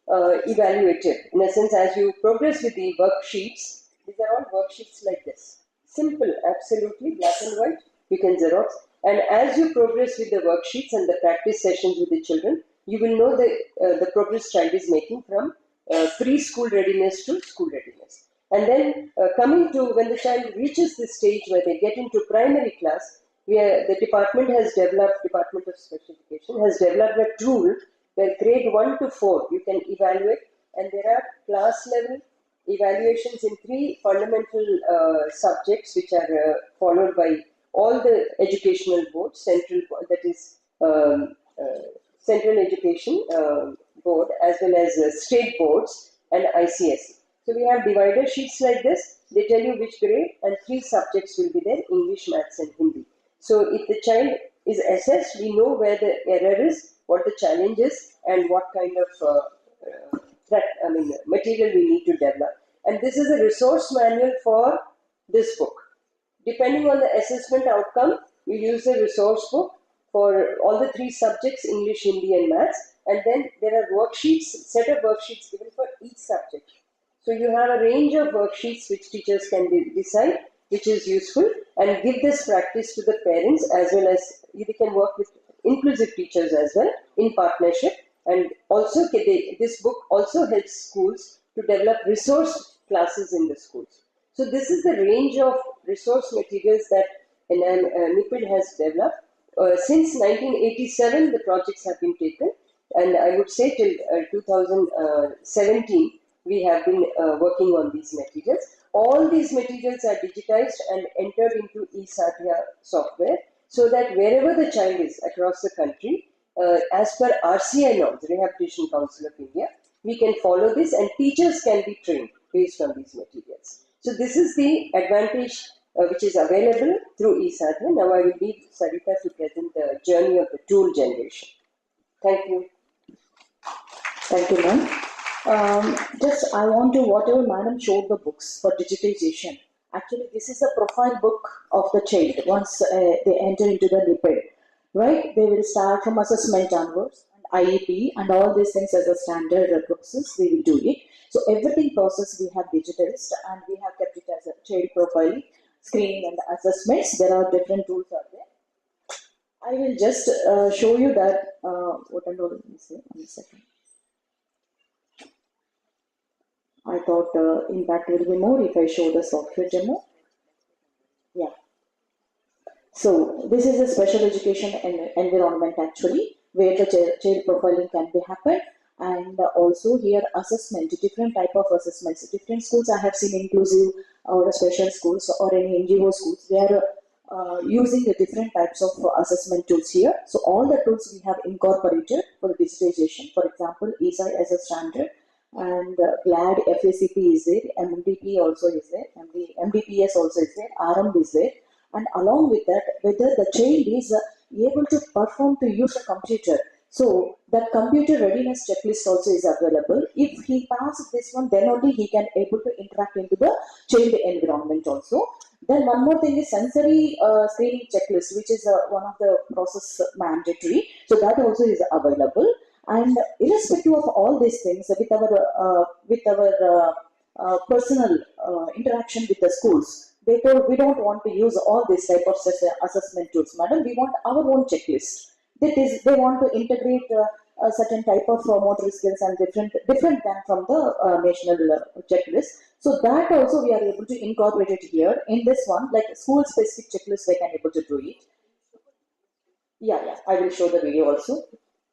evaluative. In a sense, as you progress with the worksheets, these are all worksheets like this. Simple, absolutely, black and white, you can xerox. And as you progress with the worksheets and the practice sessions with the children, you will know the progress child is making from preschool readiness to school readiness. And then coming to when the child reaches this stage where they get into primary class, the Department of Special Education has developed a tool where grade 1 to 4 you can evaluate, and there are class level evaluations in 3 fundamental subjects which are followed by all the educational boards, Central Education Board, as well as state boards and ICSE. So we have divider sheets like this. They tell you which grade, and 3 subjects will be there: English, Maths and Hindi. So if the child is assessed, we know where the error is, what the challenge is, and what kind of material we need to develop. And this is a resource manual for this book. Depending on the assessment outcome, we use the resource book for all the 3 subjects, English, Hindi and Maths. And then there are worksheets, set of worksheets given for each subject. So you have a range of worksheets which teachers can decide which is useful, and give this practice to the parents, as well as they can work with inclusive teachers as well in partnership. And also this book also helps schools to develop resource classes in the schools. So this is the range of resource materials that NIPID has developed. Since 1987, the projects have been taken, and I would say till 2017, we have been working on these materials. All these materials are digitized and entered into eSatya software, so that wherever the child is across the country, as per RCI norms, Rehabilitation Council of India, we can follow this, and teachers can be trained based on these materials. So this is the advantage which is available through eSatya. Now I will leave Sarita to present the journey of the tool generation. Thank you. Thank you, ma'am. Just I want to, whatever madam showed the books for digitization. Actually, this is a profile book of the child once they enter into the NIPID, right? They will start from assessment onwards, and IEP and all these things as a standard process, they will do it. So everything process we have digitized, and we have kept it as a child profile, screening and assessments. There are different tools out there. I will just show you that, what and all, let me say, 1 second. I thought impact will be more if I show the software demo. Yeah. So this is a special education environment actually, where the child profiling can be happen, and also here assessment, different type of assessments. Different schools I have seen, inclusive or special schools or any NGO schools, they are using the different types of assessment tools here. So all the tools we have incorporated for the digitization. For example, ESI as a standard, and GLAD FACP is there, MDP also is there, MDPS also is there, RM is there, and along with that, whether the child is able to perform to use a computer. So that computer readiness checklist also is available. If he passes this one, then only he can able to interact into the child environment also. Then one more thing is sensory screening checklist, which is one of the process mandatory. So that also is available. And irrespective of all these things, with our personal interaction with the schools, they told we don't want to use all these type of assessment tools, madam. We want our own checklist. That is, they want to integrate a certain type of motor skills and different than from the national checklist. So that also we are able to incorporate it here in this one, like school specific checklist they can able to do it. Yeah, I will show the video also.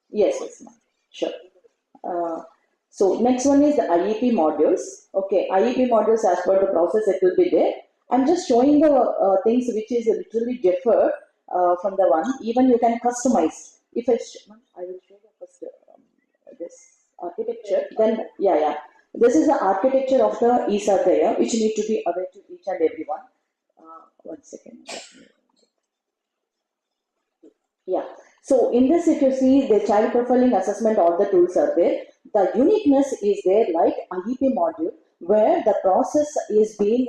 Yes, ma'am. Sure. So next one is the IEP modules. Okay, IEP modules as per the process it will be there. I'm just showing the things which is literally differ from the one. Even you can customize. If I will show the first this architecture. Then this is the architecture of the ESA there, which need to be aware to each and everyone. One second. Yeah. So in this, if you see the child profiling assessment, all the tools are there. The uniqueness is there, like IEP module, where the process is being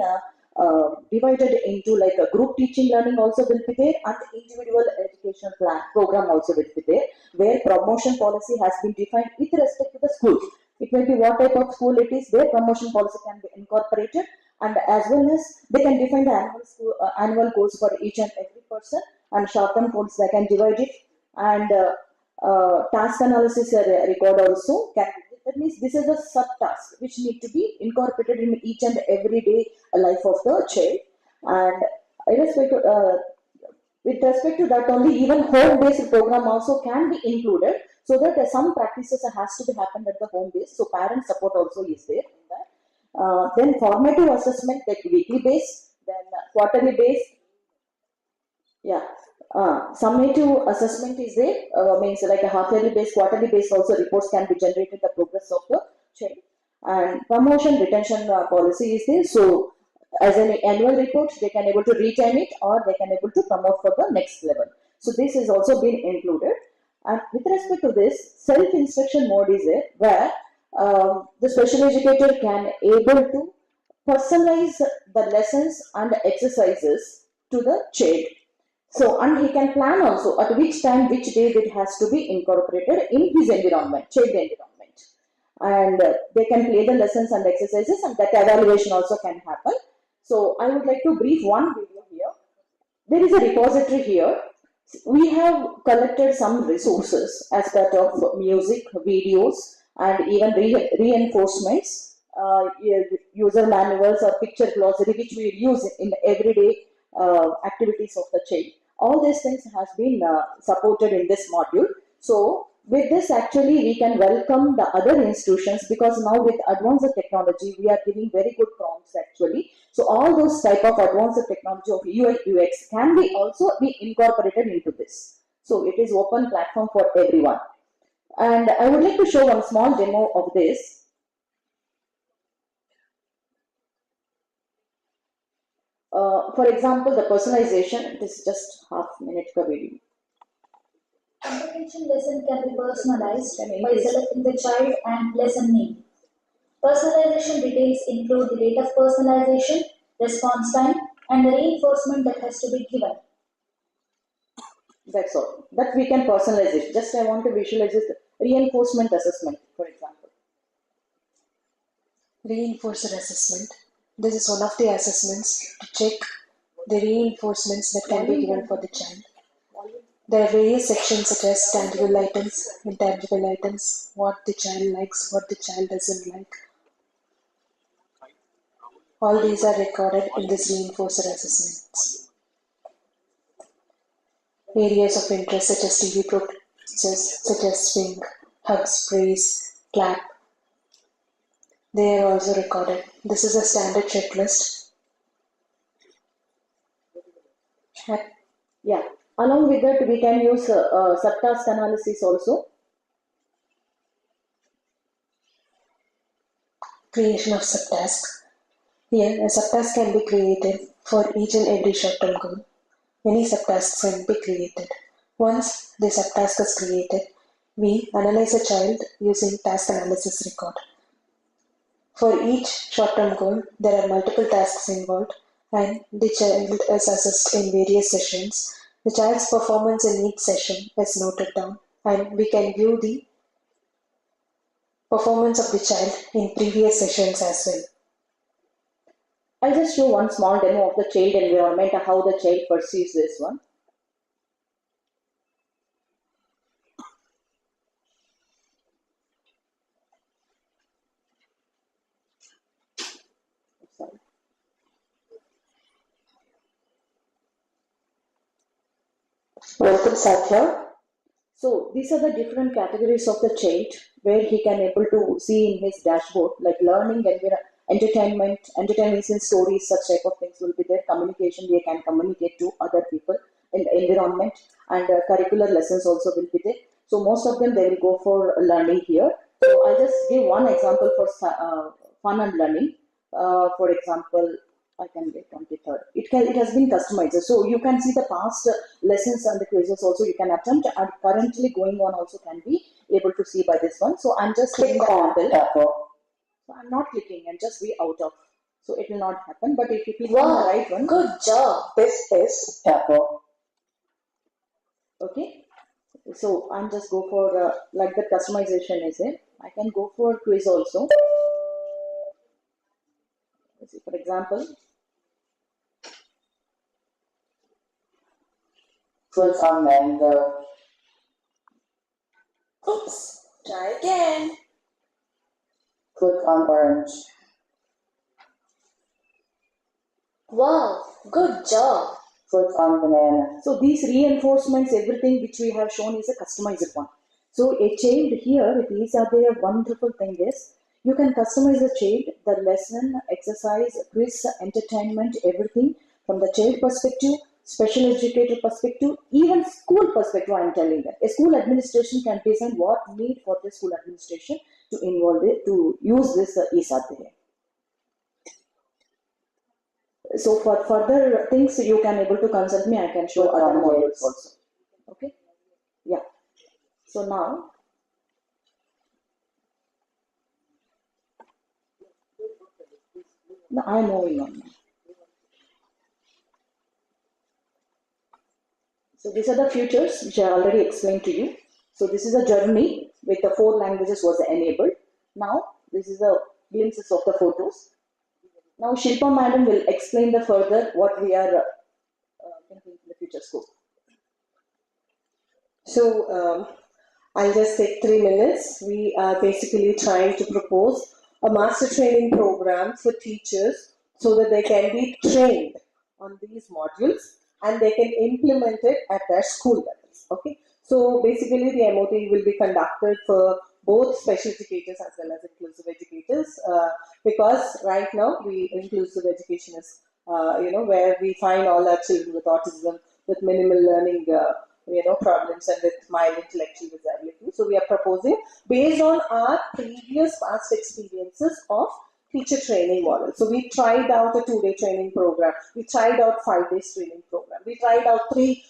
divided into like a group teaching learning also will be there, and individual education plan program also will be there, where promotion policy has been defined with respect to the school. It may be what type of school it is, their promotion policy can be incorporated, and as well as they can define the annual goals for each and every person, and short-term goals they can divide it, and task analysis record also can. That means this is a subtask which need to be incorporated in each and everyday life of the child, and with respect to that only, even home-based program also can be included, so that some practices has to be happened at the home base. So parent support also is there in that. Then formative assessment like weekly base, then quarterly base. Yeah. Summative assessment is there, means like a half-yearly base, quarterly base also reports can be generated the progress of the child. And promotion retention policy is there. So as an annual report, they can able to retain it, or they can able to promote for the next level. So this is also been included. And with respect to this, self-instruction mode is there, where the special educator can able to personalize the lessons and exercises to the child. So, and he can plan also at which time, which day it has to be incorporated in his environment, child environment. And they can play the lessons and exercises, and that evaluation also can happen. So, I would like to brief one video here. There is a repository here. We have collected some resources as part of music, videos, and even reinforcements, user manuals or picture glossary, which we use in everyday activities of the child. All these things has been supported in this module. So with this, actually we can welcome the other institutions, because now with advanced technology we are giving very good prompts actually. So all those type of advanced technology of UI UX can be also be incorporated into this. So it is open platform for everyone. And I would like to show one small demo of this. For example, the personalization, it is just half-minute video. Comprehension lesson can be personalized by selecting the child and lesson name. Personalization details include the rate of personalization, response time, and the reinforcement that has to be given. That's all. That we can personalize it. Just I want to visualize it. Reinforcement assessment, for example. Reinforcer assessment. This is one of the assessments to check the reinforcements that can be given for the child. There are various sections such as tangible items, intangible items, what the child likes, what the child doesn't like. All these are recorded in this reinforcer assessments. Areas of interest such as TV processes, such as swing, hugs, praise, clap. They are also recorded. This is a standard checklist. Yeah. Along with that, we can use subtask analysis also. Creation of subtask. Here, a subtask can be created for each and every short-term goal. Many subtasks can be created. Once the subtask is created, we analyze a child using task analysis record. For each short-term goal, there are multiple tasks involved, and the child is assessed in various sessions. The child's performance in each session is noted down, and we can view the performance of the child in previous sessions as well. I'll just show one small demo of the child environment and how the child perceives this one. Welcome, Satya. So these are the different categories of the child where he can able to see in his dashboard, like learning, entertainment, entertainment stories, such type of things will be there. Communication, they can communicate to other people in the environment, and curricular lessons also will be there. So most of them they will go for learning here. So I'll just give one example for fun and learning. For example, I can get 23rd. It has been customized, so you can see the past lessons and the quizzes also you can attempt, and currently going on also can be able to see by this one. So I'm just clicking the apple. So I'm not clicking and just be out of. So it will not happen. But if you click on the right one, Good job. This is apple. Okay. So I'm just go for like the customization is it. I can go for quiz also. Let's see, for example. Click on mango. Oops. Try again. Click on orange. Wow, good job. Click on banana. So these reinforcements, everything which we have shown is a customized one. So a child here, these are the wonderful thing is, you can customize the child, the lesson, exercise, quiz, entertainment, everything from the child perspective, special educator perspective, even school perspective. I am telling that a school administration can design what need for the school administration to involve it to use this ESAT. So for further things, you can able to consult me. I can show other modules also. Okay. Yeah. So now. No, I'm moving on. So these are the features which I already explained to you. So this is a journey with the 4 languages was enabled. Now this is the glimpses of the photos. Now Shilpa madam will explain the further what we are thinking in the future scope. So I'll just take 3 minutes. We are basically trying to propose a master training program for teachers so that they can be trained on these modules and they can implement it at their school levels. Okay. So basically the MOT will be conducted for both special educators as well as inclusive educators because right now inclusive education is where we find all our children with autism, with minimal learning problems and with mild intellectual disability. So we are proposing based on our previous past experiences of teacher training model. So we tried out a 2-day training program. We tried out 5-day training program. We tried out 3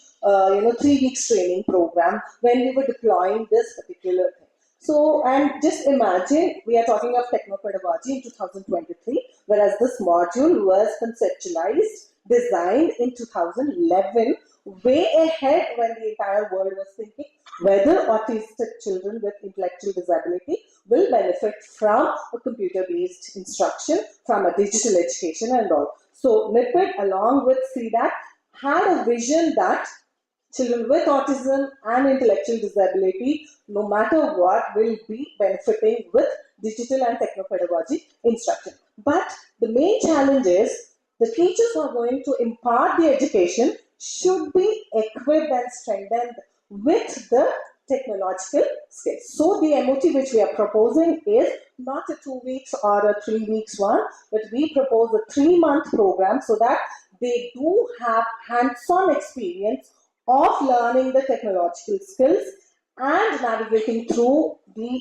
weeks training program when we were deploying this particular thing. So, and just imagine, we are talking of Techno-Pedagogy in 2023, whereas this module was conceptualized, designed in 2011, way ahead when the entire world was thinking whether autistic children with intellectual disability will benefit from a computer-based instruction, from a digital education and all. So NIPID along with CDAC had a vision that children with autism and intellectual disability, no matter what, will be benefiting with digital and techno-pedagogy instruction. But the main challenge is the teachers who are going to impart the education should be equipped and strengthened with the technological skills. So the MOT which we are proposing is not a 2 weeks or a 3 weeks one, but we propose a 3-month program so that they do have hands-on experience of learning the technological skills and navigating through the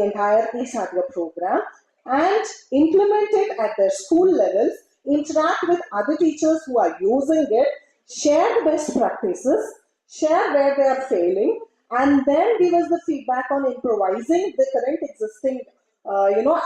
entire eSatya program and implement it at their school levels, interact with other teachers who are using it, share the best practices, share where they are failing, and then give us the feedback on improvising the current existing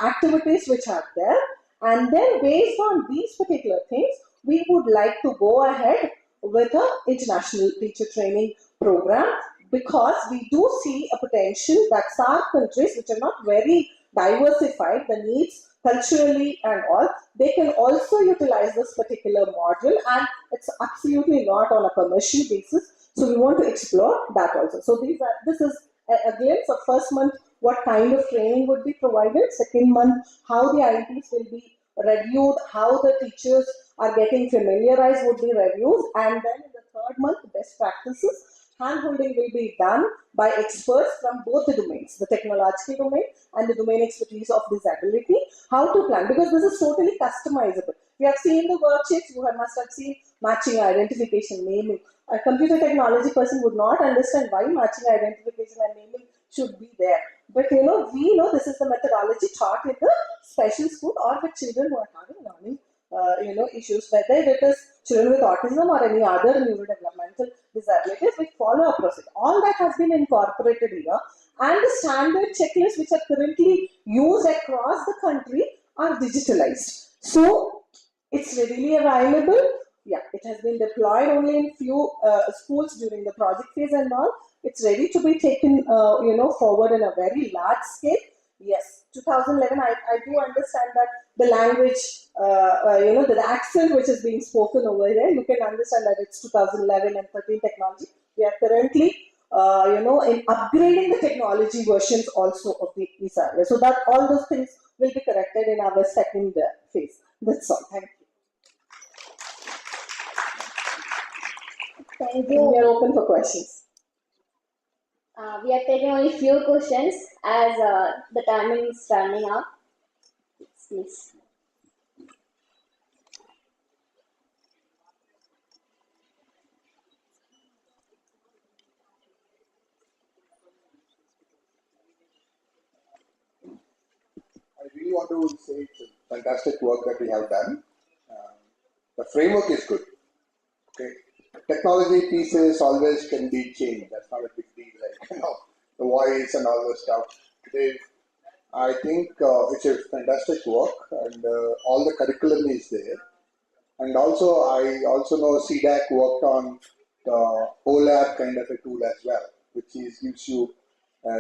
activities which are there. And then based on these particular things, we would like to go ahead with an international teacher training program because we do see a potential that SAARC countries, which are not very diversified, the needs culturally and all, they can also utilize this particular module, and it's absolutely not on a commercial basis. So we want to explore that also. So this is a glimpse of first month, what kind of training would be provided, second month, how the IEPs will be reviewed, how the teachers are getting familiarized would be reviewed, and then in the third month, best practices. Hand-holding will be done by experts from both the domains, the technological domain and the domain expertise of disability, how to plan, because this is totally customizable. We have seen the worksheets, you must have seen matching, identification, naming. A computer technology person would not understand why matching, identification and naming should be there. But we know this is the methodology taught in the special school or with children who are having learning issues, whether it is children with autism or any other neurodevelopmental disabilities. We follow a process. All that has been incorporated here, and the standard checklists which are currently used across the country are digitalized. So it's readily available. Yeah, it has been deployed only in few schools during the project phase and all. It's ready to be taken, forward in a very large scale. Yes, 2011. I do understand that the language, the accent which is being spoken over there. You can understand that it's 2011 and 13 technology. We are currently, in upgrading the technology versions also of these areas. So that all those things will be corrected in our second phase. That's all. Thank you. Thank you. We are open for questions. We are taking only few questions as the timing is running up. Please. I really want to say it's a fantastic work that we have done. The framework is good. Okay, technology pieces always can be changed. That's not a big deal. Like the voice and all the stuff. Today, I think it's a fantastic work, and all the curriculum is there. And also, I also know CDAC worked on the OLAB kind of a tool as well, which gives you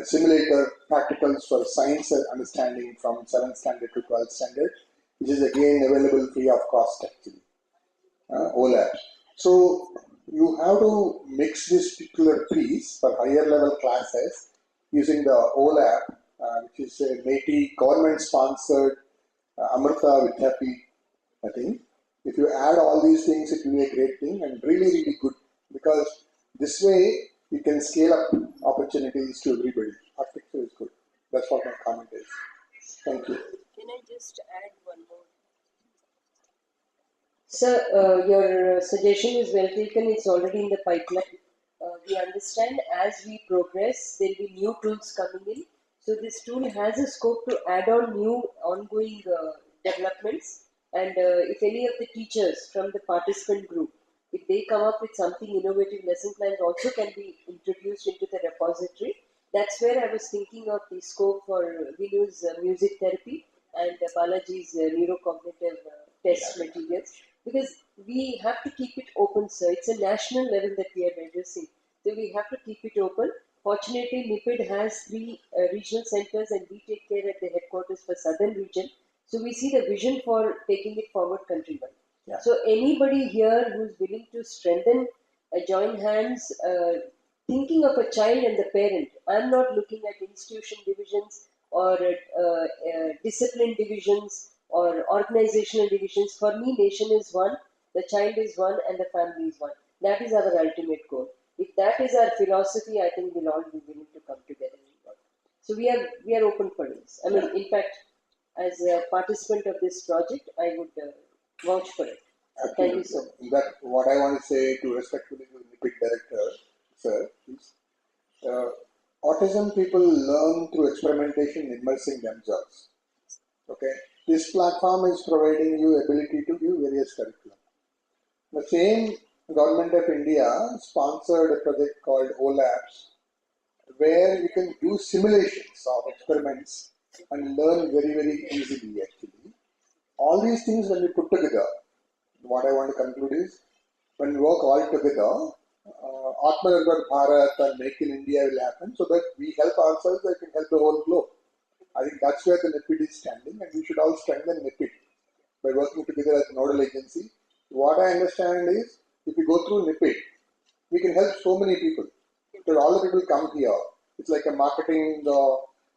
simulator practicals for science understanding from 7th standard to 12th standard, which is again available free of cost actually, OLAB. So you have to mix this particular piece for higher level classes using the OLAB, which is a MATI government sponsored Amrita Vidyapeeth, I think. If you add all these things, it will be a great thing and really, really good, because this way you can scale up opportunities to everybody. Architecture is good. That's what my comment is. Thank you. Can I just add one more? Sir, your suggestion is well taken. It's already in the pipeline. We understand as we progress, there will be new tools coming in. So this tool has a scope to add on new ongoing developments. And if any of the teachers from the participant group, if they come up with something innovative, lesson plans also can be introduced into the repository. That's where I was thinking of the scope for Vinu's music therapy and Balaji's neurocognitive test materials, because we have to keep it open, sir. It's a national level that we are addressing. So we have to keep it open. Fortunately, NIPID has 3 regional centers and we take care at the headquarters for Southern region. So we see the vision for taking it forward countrywide. Yeah. So anybody here who's willing to strengthen, join hands, thinking of a child and the parent. I'm not looking at institution divisions or discipline divisions or organizational divisions. For me, nation is one, the child is one, and the family is one. That is our ultimate goal. If that is our philosophy, I think we'll all be willing to come together. So we are open for this. I mean, in fact, as a participant of this project, I would vouch for it. Thank you so much. That what I want to say to respectfully to the NIPID director, sir, is autism people learn through experimentation, immersing themselves. Okay, this platform is providing you ability to give various curriculum. The same government of India sponsored a project called OLABs, where you can do simulations of experiments and learn very, very easily actually. All these things when we put together, what I want to conclude is, when we work all together, Atmanirbhar Bharat and Make in India will happen, so that we help ourselves, I can help the whole globe. I think that's where the NIPID is standing, and we should all strengthen NIPID by working together as a nodal agency. What I understand is, if we go through NIPID, we can help so many people. Because all the people come here. It's like a marketing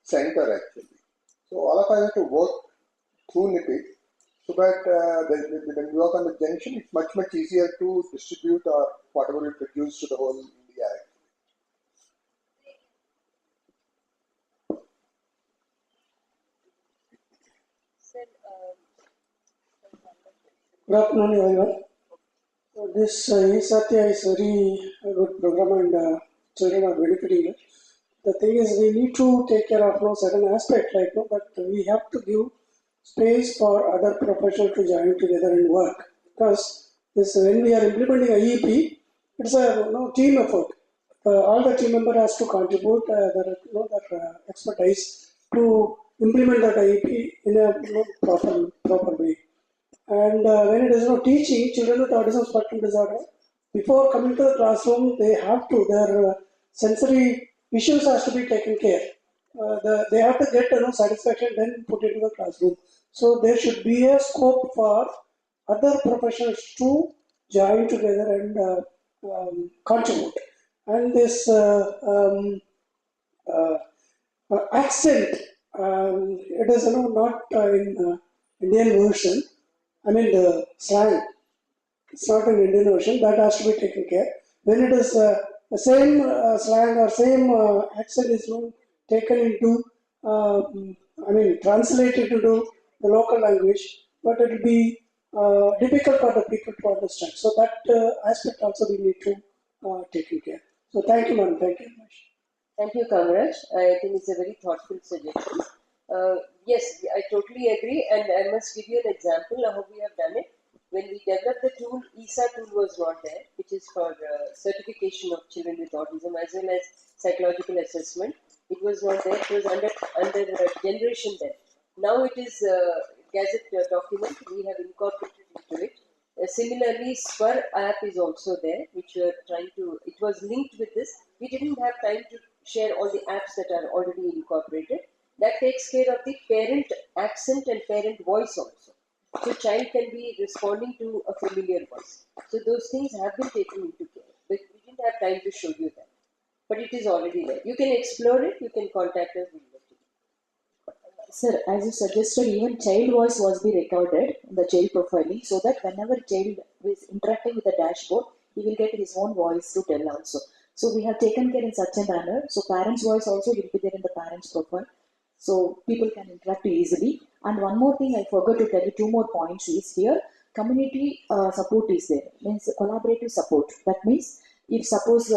center actually. So all of us have to work through NIPID so that when you work on the junction, it's much easier to distribute or whatever you produce to the whole India. Good afternoon, everyone. This e-Satya is very good program and children are benefiting it. The thing is, we need to take care of certain aspect, right? But we have to give space for other professionals to join together and work. Because this, when we are implementing IEP, it's a team effort. All the team member has to contribute their expertise to implement that IEP in a proper way. And when it is teaching children with autism spectrum disorder, before coming to the classroom, they have to, their sensory issues has to be taken care. They have to get satisfaction, then put into the classroom. So there should be a scope for other professionals to join together and contribute. And this accent, it is not in Indian version. I mean the slang. It's not an Indian version. That has to be taken care. When it is the same slang or same accent is taken into, translated into the local language, but it will be difficult for the people to understand. So that aspect also we need to take care. So thank you, ma'am. Thank you very much. Thank you, Kamaraj. I think it's a very thoughtful suggestion. Yes, I totally agree, and I must give you an example of how we have done it. When we developed the tool, ESA tool was not there, which is for certification of children with autism as well as psychological assessment. It was not there. It was under generation then. Now it is Gazette document. We have incorporated into it. Similarly, Swar app is also there, which we are trying to. It was linked with this. We didn't have time to share all the apps that are already incorporated. That takes care of the parent accent and parent voice also. So child can be responding to a familiar voice. So those things have been taken into care. But we didn't have time to show you that. But it is already there. You can explore it. You can contact us. Sir, as you suggested, even child voice was be recorded in the child profiling, so that whenever child is interacting with the dashboard, he will get his own voice to tell also. So we have taken care in such a manner. So parents' voice also will be there in the parents' profile. So people can interact easily. And one more thing I forgot to tell you, two more points is here, community support is there, means collaborative support. That means if suppose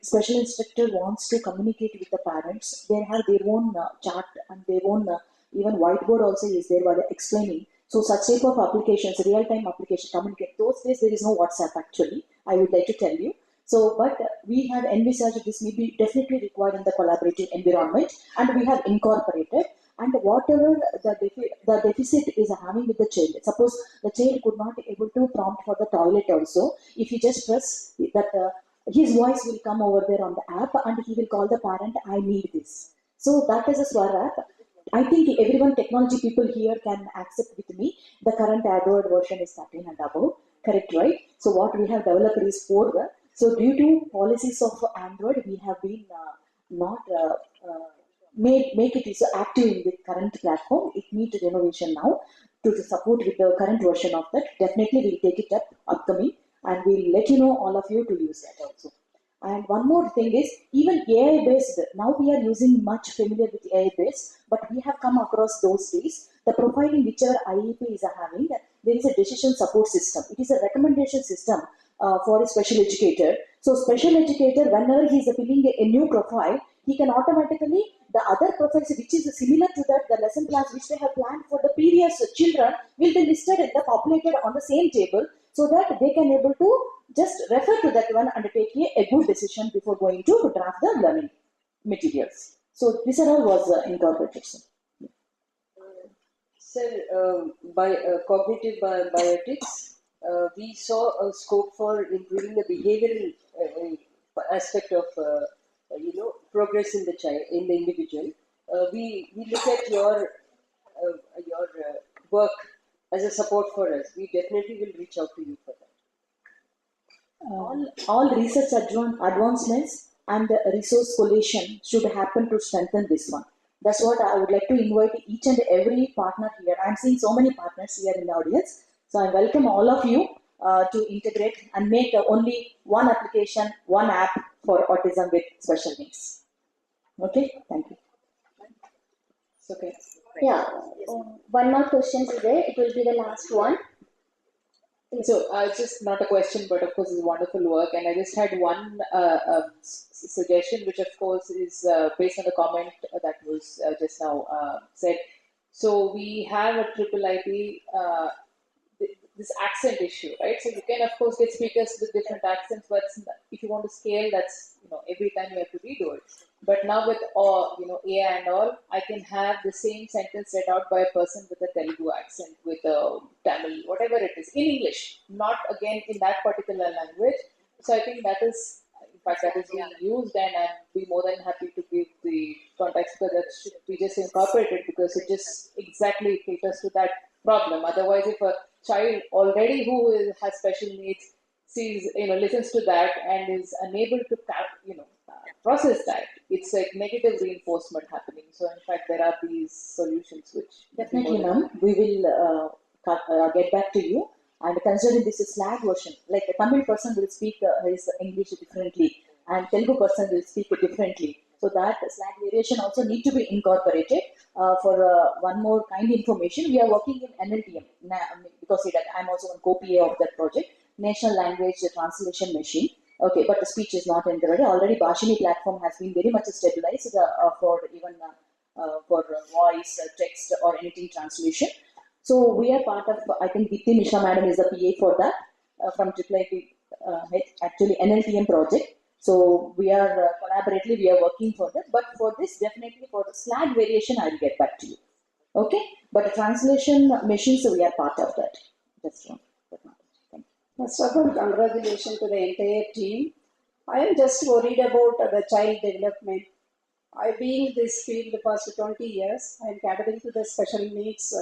special instructor wants to communicate with the parents, they have their own chart and their own even whiteboard also is there while they're explaining. So such type of applications, real-time application, communicate. Those days there is no WhatsApp actually, I would like to tell you. So, but we have envisaged this may be definitely required in the collaborative environment, and we have incorporated. And whatever the deficit is having with the child, suppose the child could not be able to prompt for the toilet also, if you just press that, his voice will come over there on the app and he will call the parent, I need this. So that is a Swar app. I think everyone, technology people here can accept with me. The current Android version is 13 and above, correct, right? So what we have developed is 4. So due to policies of Android, we have been not make it is active in the current platform. It needs renovation now to support with the current version of that. Definitely we'll take it up upcoming and we'll let you know all of you to use that also. And one more thing is even AI based. Now we are using much familiar with AI based, but we have come across those days. The profiling whichever IEP is having, there is a decision support system. It is a recommendation system for a special educator. So special educator, whenever he is filling a new profile, he can automatically, the other profiles which is similar to that, the lesson plans which they have planned for the previous children will be listed in the populated on the same table, so that they can able to just refer to that one and take a good decision before going to draft the learning materials. So this all was incorporated. Sir, by cognitive biotics, we saw a scope for improving the behavioral aspect of progress in the child, in the individual. We look at your work as a support for us. We definitely will reach out to you for that. All research advancements and resource collation should happen to strengthen this one. That's what I would like to invite each and every partner here. I'm seeing so many partners here in the audience. So I welcome all of you to integrate and make only one application, one app for autism with special needs. Okay, thank you. Okay. Yeah, one more question is there. It will be the last one. So, just not a question, but of course, it's wonderful work. And I just had one suggestion, which of course is based on the comment that was just now said. So, we have a triple IP, this accent issue, right? So, you can, of course, get speakers with different accents, but if you want to scale, that's, every time you have to redo it. But now with all, AI and all, I can have the same sentence read out by a person with a Telugu accent, with a Tamil, whatever it is, in English, not again in that particular language. So I think that is, in fact, that is being used, and I'd be more than happy to give the context, because that should be just incorporated, because it just exactly caters to that problem. Otherwise, if a child already who has special needs sees, listens to that and is unable to, process that, it's like negative reinforcement happening. So in fact, there are these solutions which Definitely, ma'am. We will get back to you. And considering this is Slack version, like a Tamil person will speak his English differently, and Telugu person will speak it differently. So that Slack variation also need to be incorporated. For one more kind information, we are working in NLTM because I'm also on co-PA of that project, National Language Translation Machine. Okay, but the speech is not in there already. Bhashini platform has been very much stabilized for even for voice, text, or anything translation. So we are part of, I think Dipti Mishra madam is the PA for that from IIIT, actually NLTM project. So we are collaboratively, we are working for that. But for this, definitely for the Slack variation, I will get back to you. Okay, but the translation machines, so we are part of that. That's one. First of all, congratulations to the entire team. I am just worried about the child development. I've been in this field the past 20 years. I am catering to the special needs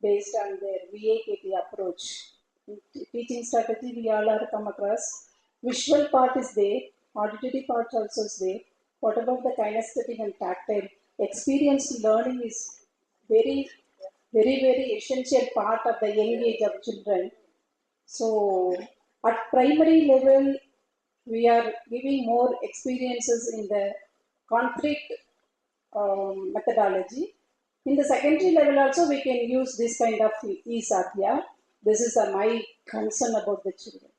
based on their VAKT approach. In teaching strategy, we all are come across. Visual part is there, auditory part also is there. What about the kinesthetic and tactile? Experience learning is very, very, very essential part of the young age of children. So at primary level, we are giving more experiences in the conflict methodology. In the secondary level also, we can use this kind of e-sadhya. This is my concern about the children.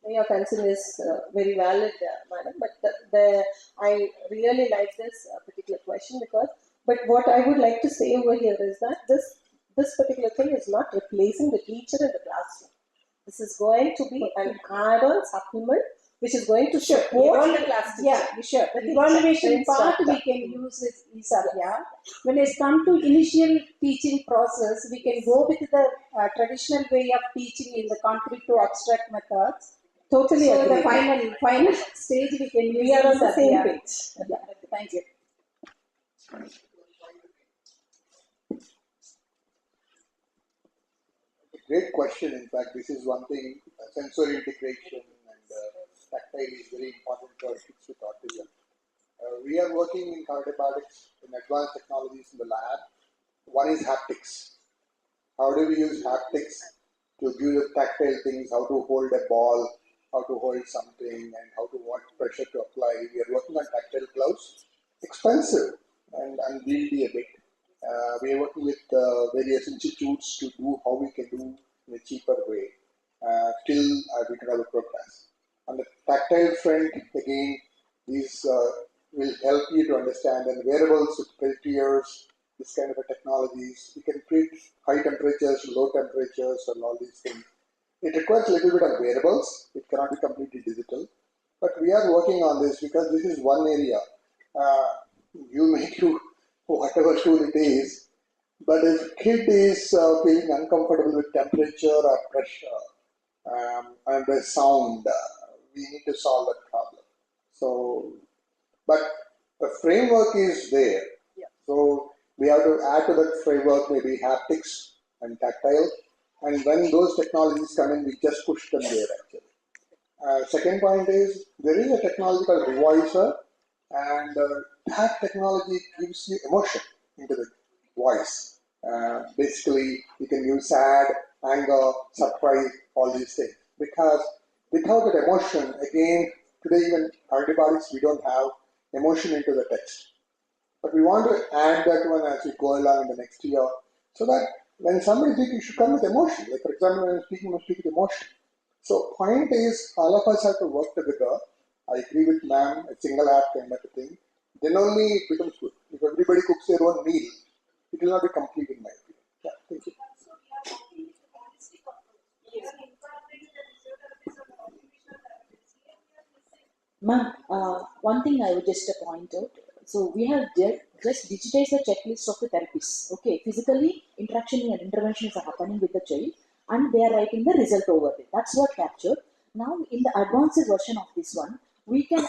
Your concern is very valid, madam, but I really like this particular question but what I would like to say over here is that this particular thing is not replacing the teacher in the classroom. This is going to be an add-on supplement which is going to support the class teacher. Yeah, sure. The evaluation part we can use is e-sadhya. When it's come to initial teaching process, we can go with the traditional way of teaching in the concrete to abstract methods. Totally so agree. The final stage we can use. We are on the same page. Yeah, thank you. Great question. In fact, this is one thing, sensory integration and tactile is very important for kids with autism. We are working in Techno-Pedagogic in advanced technologies in the lab. One is haptics. How do we use haptics to give the tactile things, how to hold a ball, how to hold something, and how to what pressure to apply. We are working on tactile gloves. Expensive and unwieldy a bit. We are working with various institutes to do how we can do in a cheaper way. Still, we can have a progress. On the tactile front, again, these will help you to understand, and wearables with peltiers, this kind of a technologies. We can treat high temperatures, low temperatures, and all these things. It requires a little bit of wearables. It cannot be completely digital. But we are working on this because this is one area. You may do whatever tool it is, but if kid is feeling uncomfortable with temperature or pressure and the sound, we need to solve that problem. So, but the framework is there. Yeah. So we have to add to that framework maybe haptics and tactile. And when those technologies come in, we just push them there actually. Second point is, there is a technology called Revoicer. and that technology gives you emotion into the voice. Basically, you can use sad, anger, surprise, all these things. Because without that emotion, again, today even antibodies, we don't have emotion into the text. But we want to add that one as we go along in the next year, so that when somebody speaks, you should come with emotion. Like for example, when I'm speaking, I speak with emotion. So point is, all of us have to work together. I agree with ma'am, a single app kind of a thing. Then only it becomes good. If everybody cooks their own meal, it will not be complete in my opinion. Yeah, thank you. Ma'am, one thing I would just point out. So we have just digitized the checklist of the therapists. Okay, physically interaction and interventions are happening with the child, and they are writing the result over there. That's what captured. Now in the advanced version of this one, we can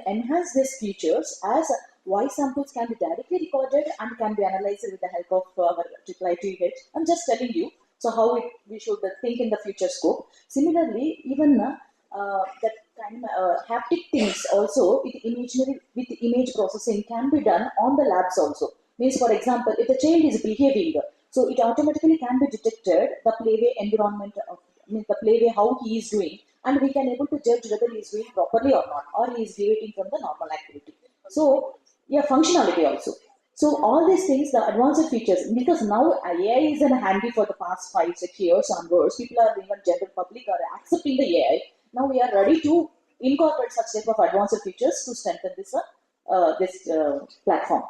enhance these features as voice samples can be directly recorded and can be analyzed with the help of our triple head. I'm just telling you. So how we should think in the future scope. Similarly, even that kind of haptic things also with image processing can be done on the labs also. Means for example, if the child is behaving, so it automatically can be detected the playway environment of means the playway how he is doing, and we can able to judge whether he is doing properly or not, or he is deviating from the normal activity. So yeah, functionality also. So all these things, the advanced features, because now AI is in handy for the past 5 6 years onwards. People are even general public are accepting the AI. Now we are ready to incorporate such type of advanced features to strengthen this platform.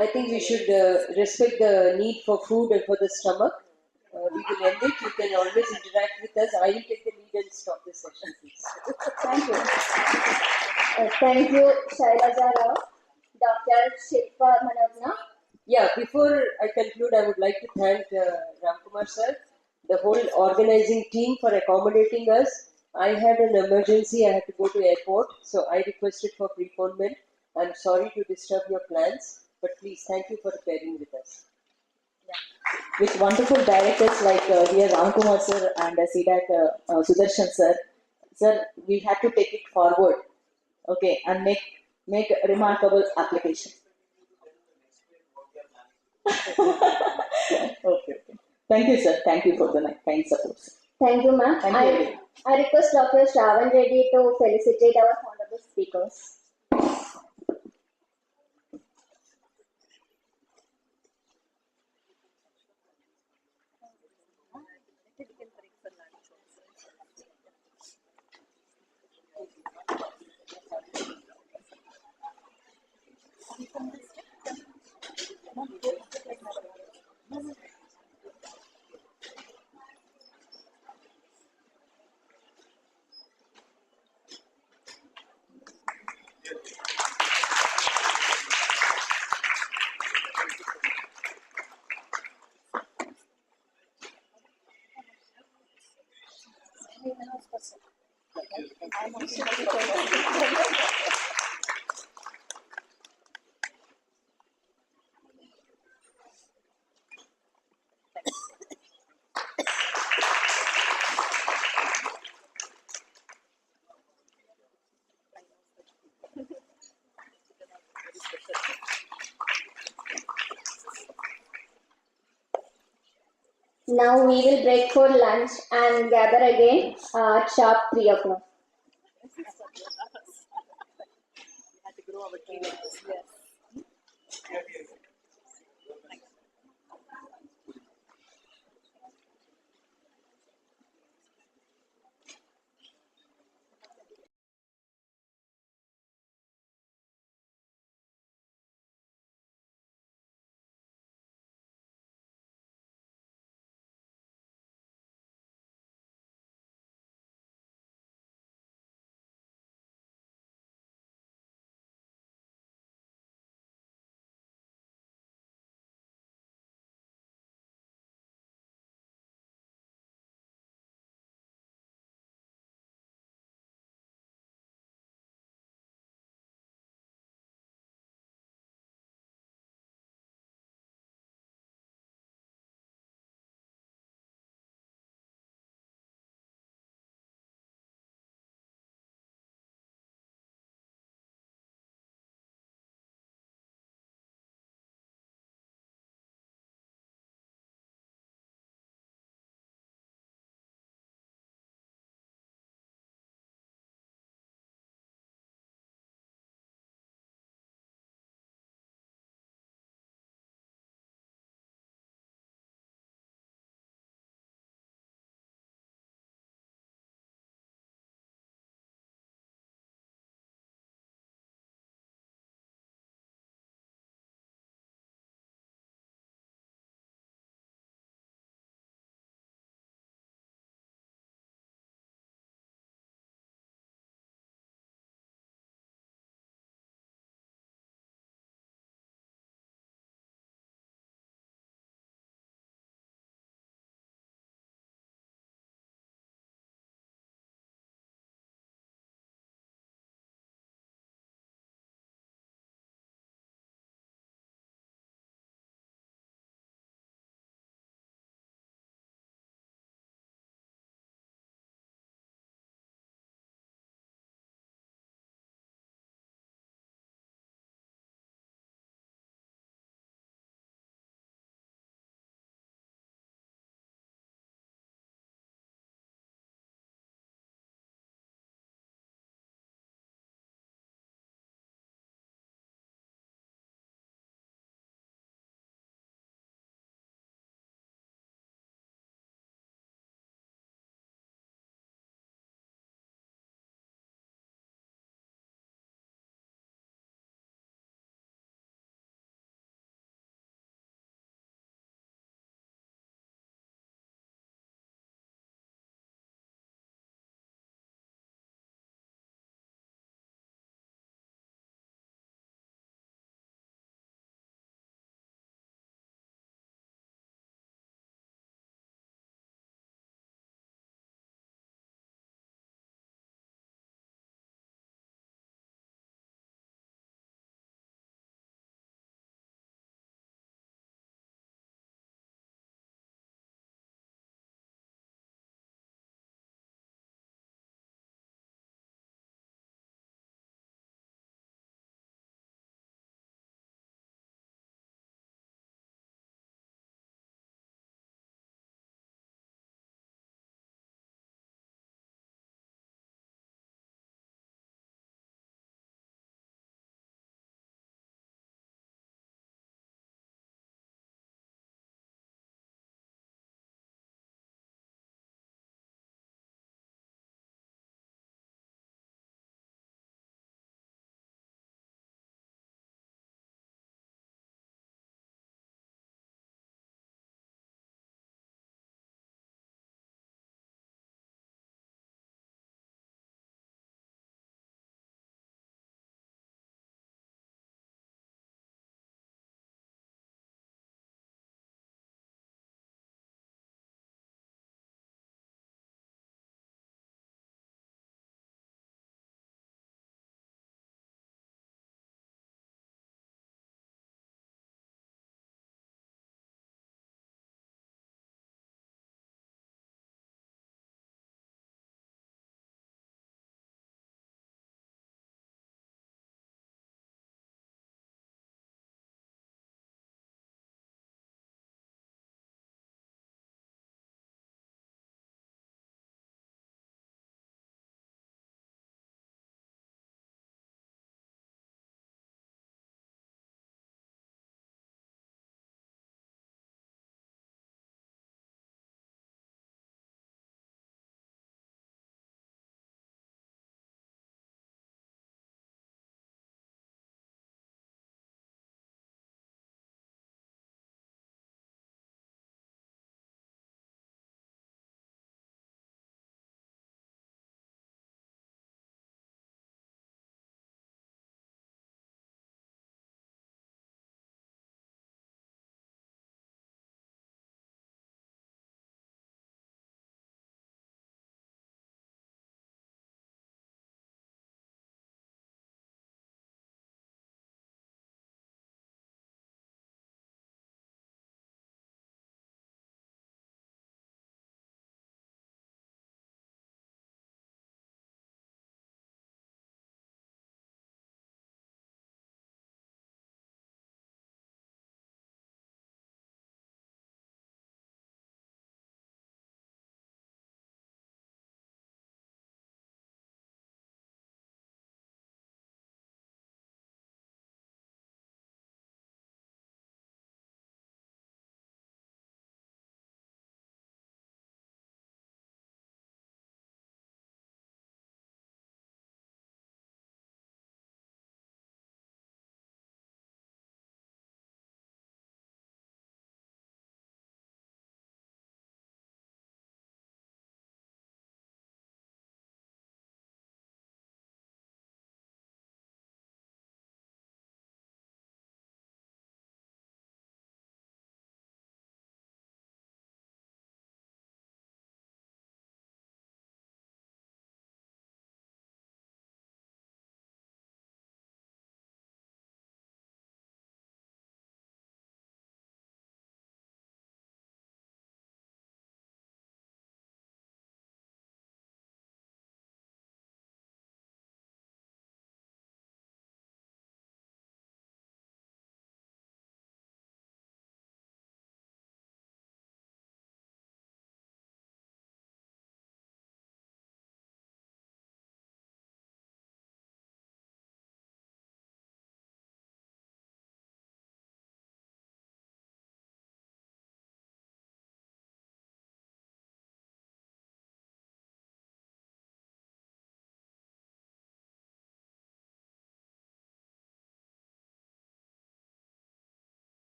I think we should respect the need for food and for the stomach. We will end it. You can always interact with us. I will take the lead and stop this session, please. Thank you. Thank you, Shailaja Rao, Dr. Shilpa Manavna. Yeah, before I conclude, I would like to thank Ramkumar sir, the whole organizing team for accommodating us. I had an emergency, I had to go to airport, so I requested for preponement. I'm sorry to disturb your plans, but please thank you for appearing with us. With wonderful directors like dear Ramkumar sir and CDAC Sudarshan sir. Sir, we had to take it forward, okay, and make a remarkable application. Okay. Thank you, sir. Thank you for the kind support. Thank you, ma'am. Thank you. I request Dr. Shravan Reddy to felicitate our honorable speakers. Now we will break for lunch and gather again at sharp 3 o'clock.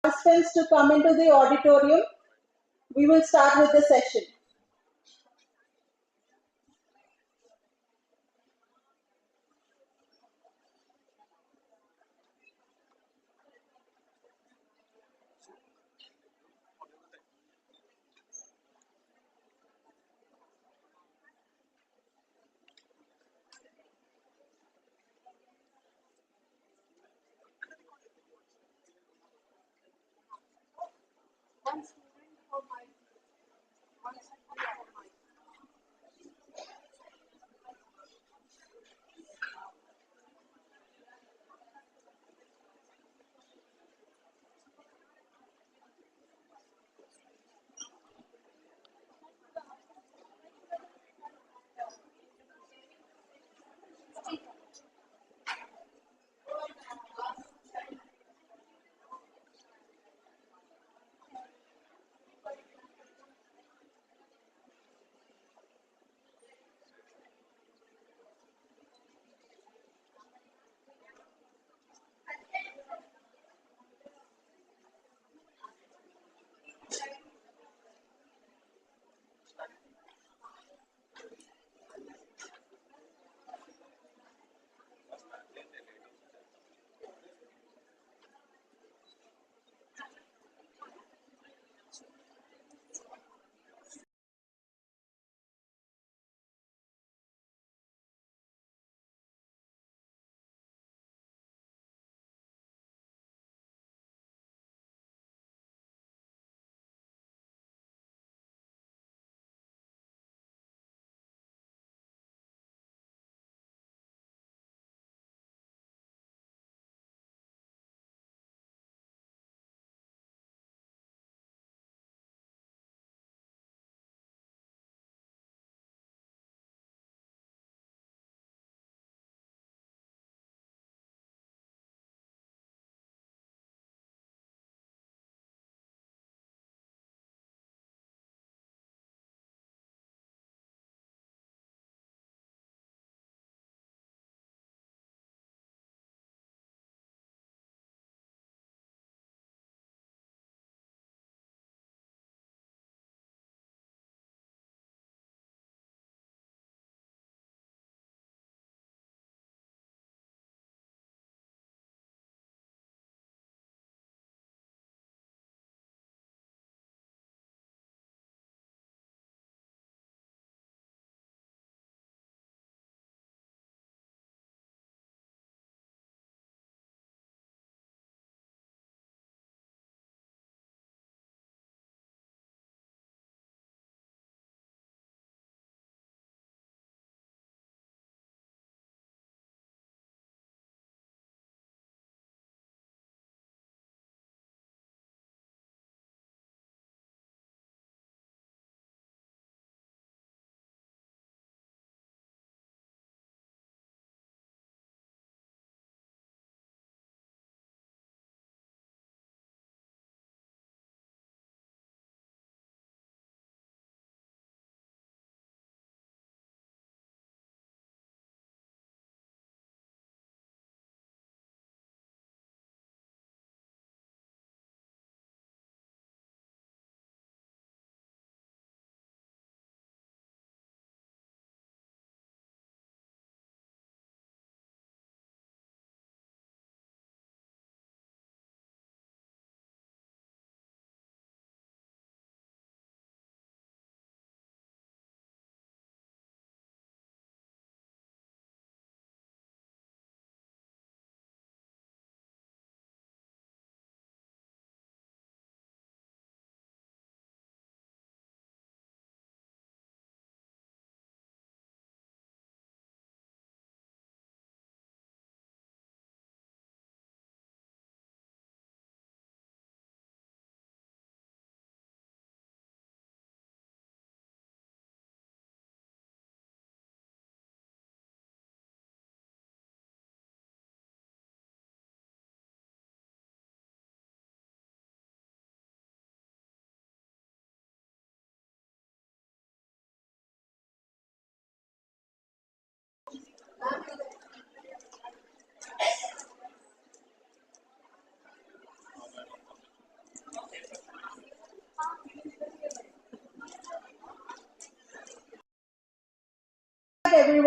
participants to come into the auditorium. We will start with the session. One student for my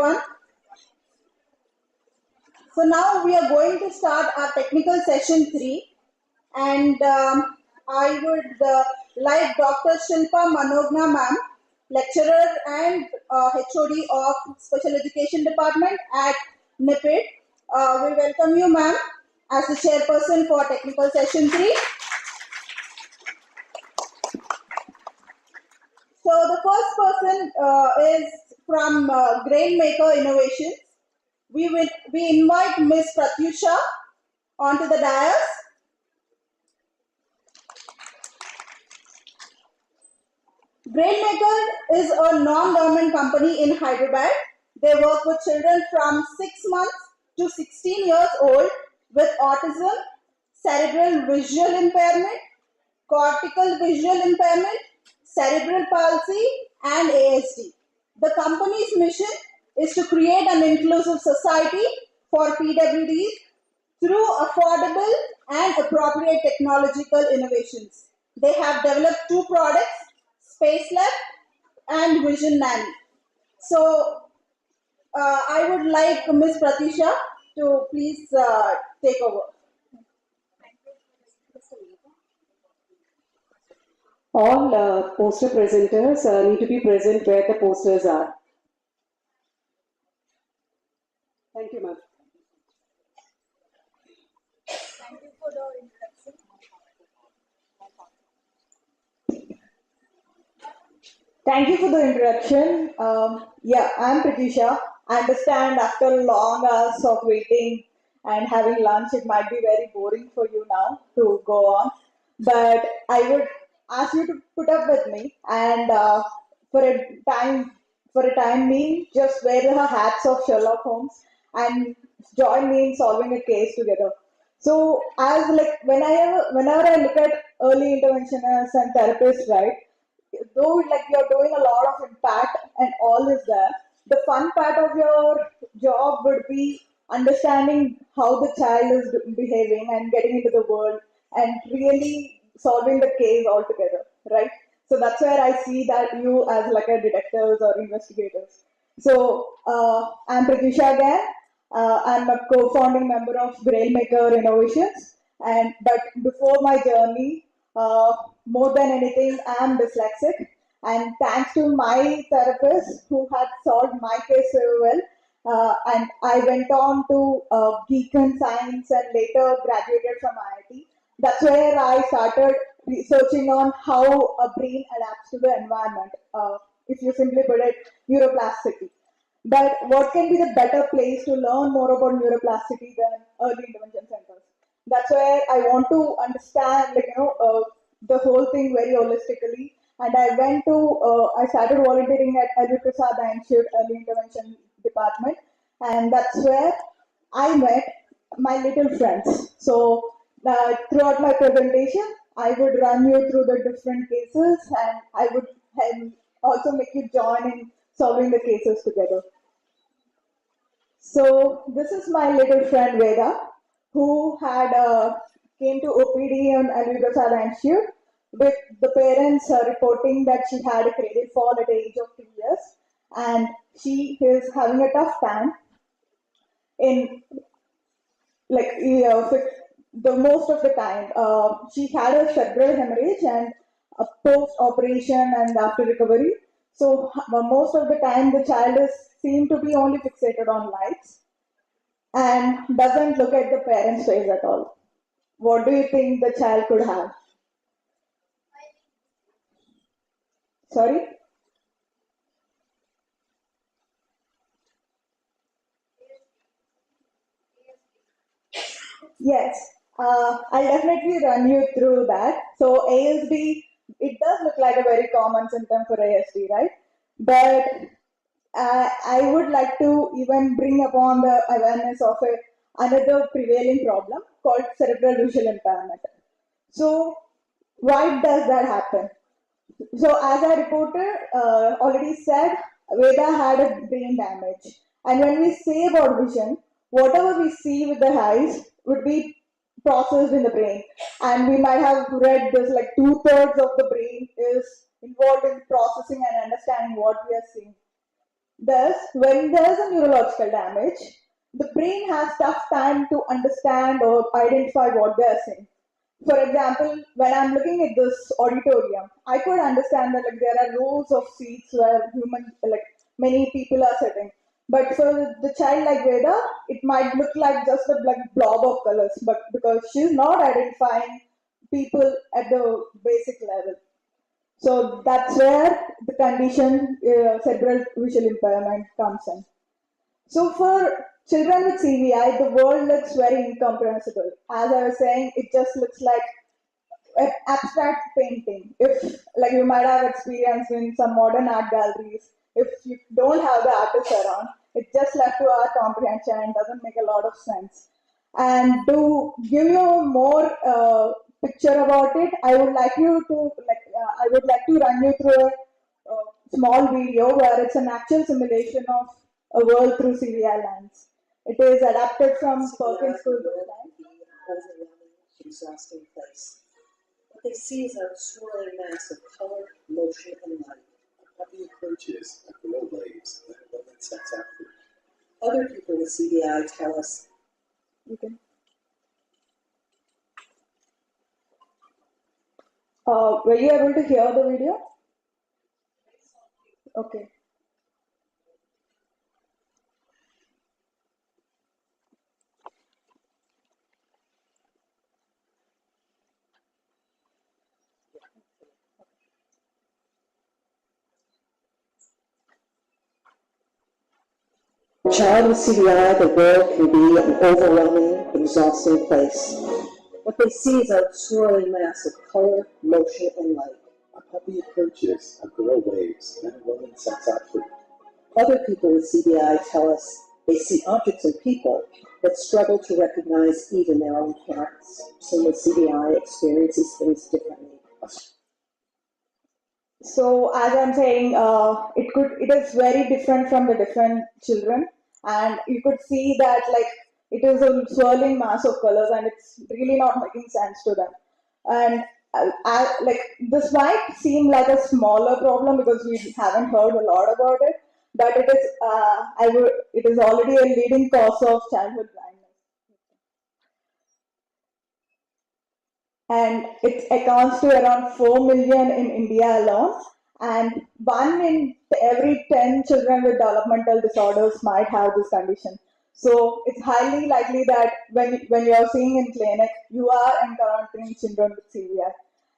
everyone. So now we are going to start our technical session 3, and I would like Dr. Shilpa Manogna ma'am, lecturer and HOD of Special Education Department at NIPID. We welcome you ma'am as the chairperson for technical session 3. So the first person is from Grainmaker Innovations. We invite Miss Pratyusha onto the dais. Grainmaker is a non-government company in Hyderabad. They work with children from 6 months to 16 years old with autism, cerebral visual impairment, cortical visual impairment, cerebral palsy, and ASD. The company's mission is to create an inclusive society for PWDs through affordable and appropriate technological innovations. They have developed 2 products, SpaceLab and Vision Nanny. So I would like Ms. Pratisha to please take over. All poster presenters need to be present where the posters are. Thank you, ma'am. Thank you for the introduction. Thank you for the introduction. Yeah, I'm Pratisha. I understand after long hours of waiting and having lunch, it might be very boring for you now to go on. But I would ask you to put up with me and for a time being, just wear the hats of Sherlock Holmes and join me in solving a case together. So, as like whenever I look at early interventionists and therapists, right? Though like you're doing a lot of impact and all is there, the fun part of your job would be understanding how the child is behaving and getting into the world and really solving the case altogether, right? So that's where I see that you as like a detectives or investigators. So I'm Pratisha again. I'm a co-founding member of Grainmaker Innovations, and but before my journey, more than anything, I am dyslexic, and thanks to my therapist who had solved my case very well, and I went on to geek in science and later graduated from IIT. That's where I started researching on how a brain adapts to the environment. If you simply put it, neuroplasticity. But what can be the better place to learn more about neuroplasticity than early intervention centers? That's where I want to understand, the whole thing very holistically. And I started volunteering at Alvi Prasad Institute Early Intervention Department, and that's where I met my little friends. So throughout my presentation, I would run you through the different cases, and I would also make you join in solving the cases together. So this is my little friend Veda, who had came to OPD on Alvi Prasad Institute with the parents reporting that she had a cradle fall at the age of 2 years, and she is having a tough time in the most of the time. She had a cerebral hemorrhage and a post operation and after recovery. So most of the time the child is seemed to be only fixated on lights and doesn't look at the parent's face at all. What do you think the child could have? Sorry? Yes, I'll definitely run you through that. So ASD, it does look like a very common symptom for ASD, right? But I would like to even bring upon the awareness of another prevailing problem called cerebral visual impairment. So why does that happen? So as I reported, already said, Veda had a brain damage. And when we say about vision, whatever we see with the eyes would be processed in the brain. And we might have read this like 2/3 of the brain is involved in processing and understanding what we are seeing. Thus, when there is a neurological damage, the brain has tough time to understand or identify what they are saying. For example, when I'm looking at this auditorium, I could understand that like there are rows of seats where many people are sitting. But for the child like Veda, it might look like just a blob of colors, but because she's not identifying people at the basic level. So that's where the condition cerebral visual impairment comes in. So for children with CVI, the world looks very incomprehensible. As I was saying, it just looks like an abstract painting. If like you might have experienced in some modern art galleries, if you don't have the artist around, it's just left to our comprehension and doesn't make a lot of sense. And to give you a more picture about it, I would like to run you through a small video where it's an actual simulation of a world through CVI lens. It is adapted from Perkins School of Design. Overwhelming, exhausting place. What they see is a swirling mass of color, motion, and light. A puppy approaches, a girl waves, and a woman sets out food. Other people with CBI tell us. Okay. Were you able to hear the video? Okay. Child with CBI, the world can be an overwhelming, exhausting place. What they see is a swirling mass of color, motion, and light. A puppy approaches, a girl waves, and a woman sets out food. Other people with CBI tell us they see objects and people that struggle to recognize even their own parents. Someone with CBI experiences things differently. So as I'm saying, it is very different from the different children, and you could see that like it is a swirling mass of colors, and it's really not making sense to them. And like this might seem like a smaller problem because we haven't heard a lot about it, but it is already a leading cause of childhood blindness. And it accounts to around 4 million in India alone, and 1 in every 10 children with developmental disorders might have this condition. So it's highly likely that when you are seeing in clinic, you are encountering children with CVI.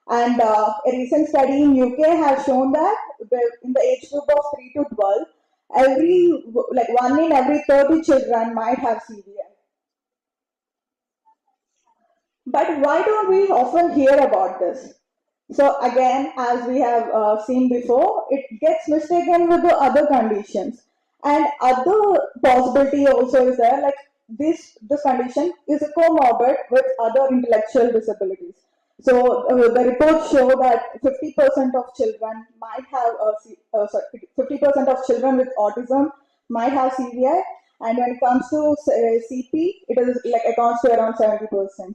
And a recent study in UK has shown that in the age group of 3 to 12, 1 in every 30 children might have CVI. But why don't we often hear about this? So again, as we have seen before, it gets mistaken with the other conditions. And other possibility also is there, like this condition is a comorbid with other intellectual disabilities. So the reports show that 50% of children might have 50% of children with autism might have CVI, and when it comes to CP, it is like accounts to around 70%.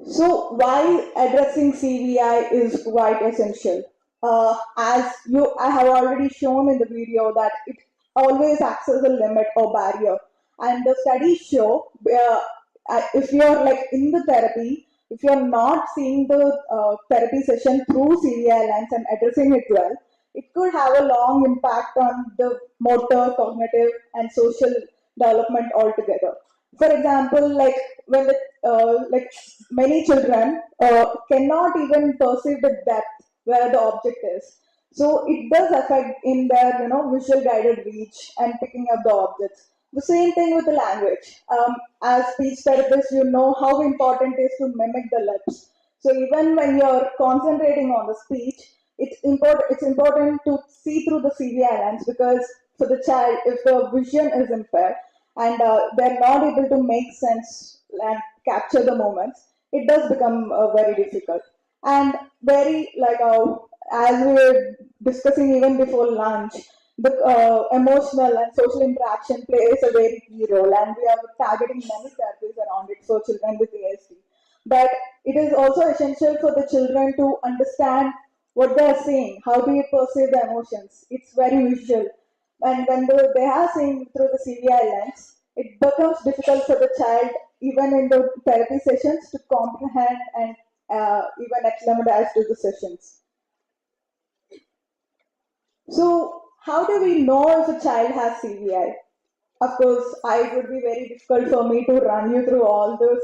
So why addressing CVI is quite essential. I have already shown in the video that it always acts as a limit or barrier, and the studies show if you're like in the therapy, if you're not seeing the therapy session through CVI lens and addressing it well, it could have a long impact on the motor, cognitive, and social development altogether. For example, like when many children cannot even perceive the depth where the object is. So it does affect in their visual guided reach and picking up the objects. The same thing with the language. As speech therapists, you know how important it is to mimic the lips. So even when you're concentrating on the speech, it's important to see through the CVI lens, because for the child, if the vision is impaired and they're not able to make sense and capture the moments, it does become very difficult. And very as we were discussing even before lunch, the emotional and social interaction plays a very key role, and we are targeting many therapies around it for children with ASD. But it is also essential for the children to understand what they are saying, how do you perceive the emotions. It's very visual. And when they are seeing through the CVI lens, it becomes difficult for the child, even in the therapy sessions, to comprehend and even acclimatize to the sessions. So, how do we know if a child has CVI? Of course, it would be very difficult for me to run you through all those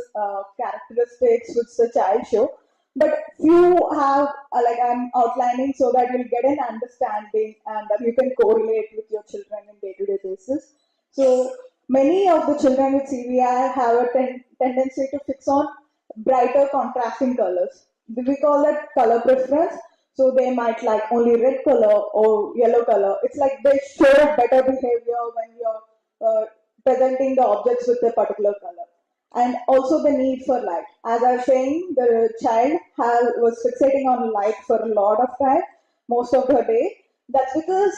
characteristics which the child show. But few have, like I'm outlining so that you'll get an understanding and that you can correlate with your children in day-to-day basis. So many of the children with CVI have a tendency to fix on brighter contrasting colors. We call that color preference. So they might like only red color or yellow color. It's like they show better behavior when you're presenting the objects with a particular color. And also the need for light. As I was saying, the child was fixating on light for a lot of time, most of the day. That's because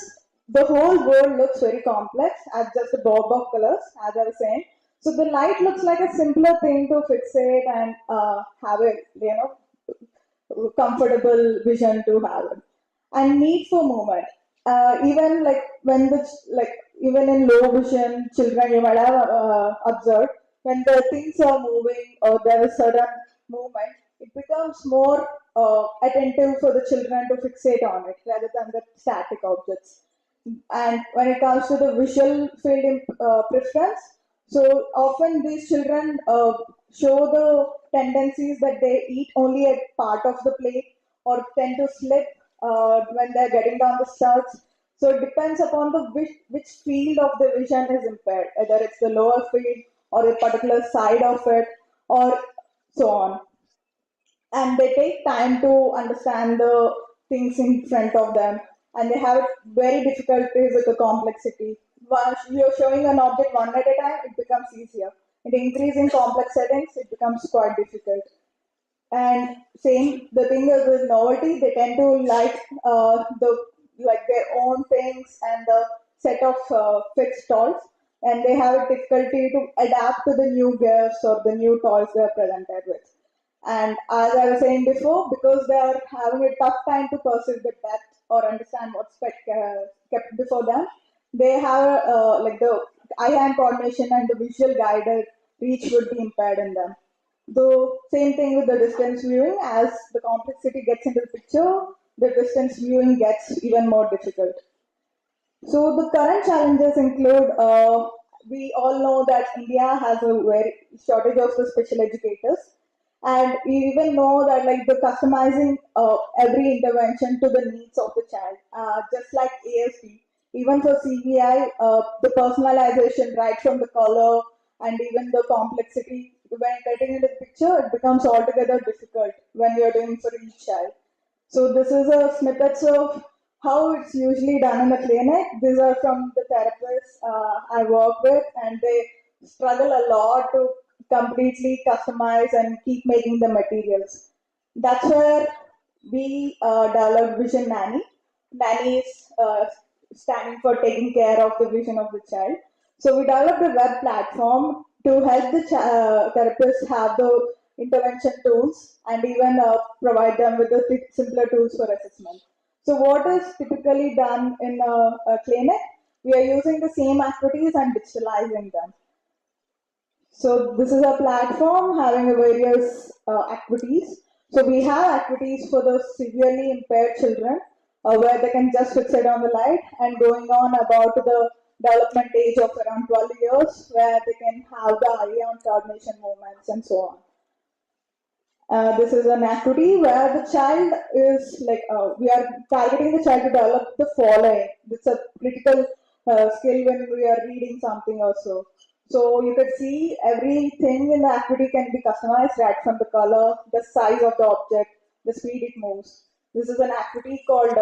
the whole world looks very complex as just a bob of colors, as I was saying. So the light looks like a simpler thing to fixate and have a comfortable vision to have it. And need for movement. Even like when the even in low vision children, you might have observed when the things are moving or there is sudden movement, it becomes more attentive for the children to fixate on it rather than the static objects. And when it comes to the visual field preference, so often these children show the tendencies that they eat only a part of the plate or tend to slip when they're getting down the steps. So it depends upon the which field of the vision is impaired, whether it's the lower field or a particular side of it or so on. And they take time to understand the things in front of them, and they have very difficulties with the complexity. Once you're showing an object one at a time, it becomes easier. In increasing complex settings, it becomes quite difficult. And same, the thing is with novelty, they tend to like their own things and the set of fixed toys, and they have a difficulty to adapt to the new gifts or the new toys they are presented with. And as I was saying before, because they are having a tough time to perceive the depth or understand what's kept before them, they have like the eye-hand coordination and the visual guided reach would be impaired in them. Though same thing with the distance viewing, as the complexity gets into the picture, the distance viewing gets even more difficult. So the current challenges include, we all know that India has a very shortage of the special educators, and we even know that like the customizing every intervention to the needs of the child, just like ASD, even for CVI, the personalization right from the color and even the complexity when getting into the picture, it becomes altogether difficult when you're doing for each child. So this is a snippets of how it's usually done in the clinic. These are from the therapists I work with, and they struggle a lot to completely customize and keep making the materials. That's where we developed Vision Nanny. Nanny is standing for taking care of the vision of the child. So we developed a web platform to help the therapists have the intervention tools and even provide them with the simpler tools for assessment. So what is typically done in a clinic? We are using the same activities and digitalizing them. So this is a platform having a various activities. So we have activities for the severely impaired children where they can just fixate on the light, and going on about the development age of around 12 years where they can have the eye-on coordination movements and so on. This is an activity where the child is like, we are targeting the child to develop the following. It's a critical skill when we are reading something also. So you can see everything in the activity can be customized right from the color, the size of the object, the speed it moves. This is an activity called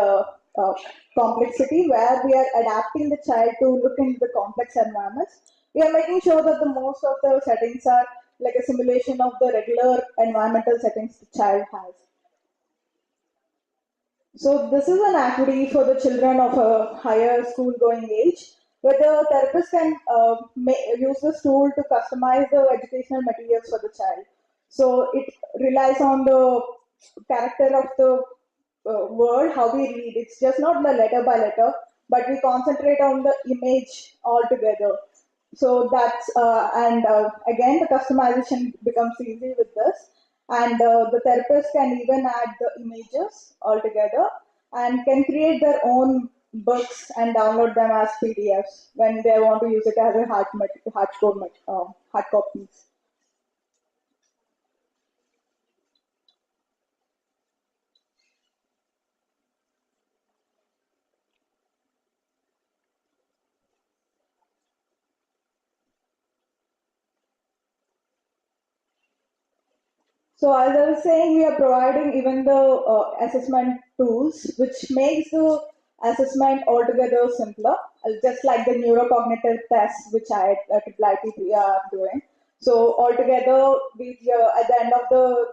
complexity, where we are adapting the child to look into the complex environments. We are making sure that the most of the settings are like a simulation of the regular environmental settings the child has. So this is an activity for the children of a higher school going age, where the therapist can use this tool to customize the educational materials for the child. So it relies on the character of the word, how we read. It's just not the letter by letter, but we concentrate on the image altogether. So that's and again the customization becomes easy with this, and the therapist can even add the images altogether and can create their own books and download them as PDFs when they want to use it as a hard copies. So as I was saying, we are providing even the assessment tools, which makes the assessment altogether simpler, just like the neurocognitive tests, which I at IIT are doing. So altogether, we at the end of the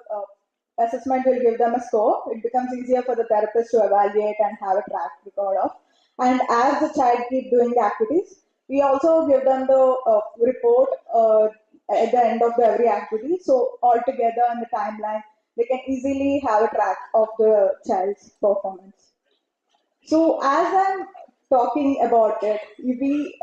assessment, will give them a score. It becomes easier for the therapist to evaluate and have a track record of. And as the child keep doing the activities, we also give them the report at the end of every activity. So altogether in the timeline, they can easily have a track of the child's performance. So as I'm talking about it, we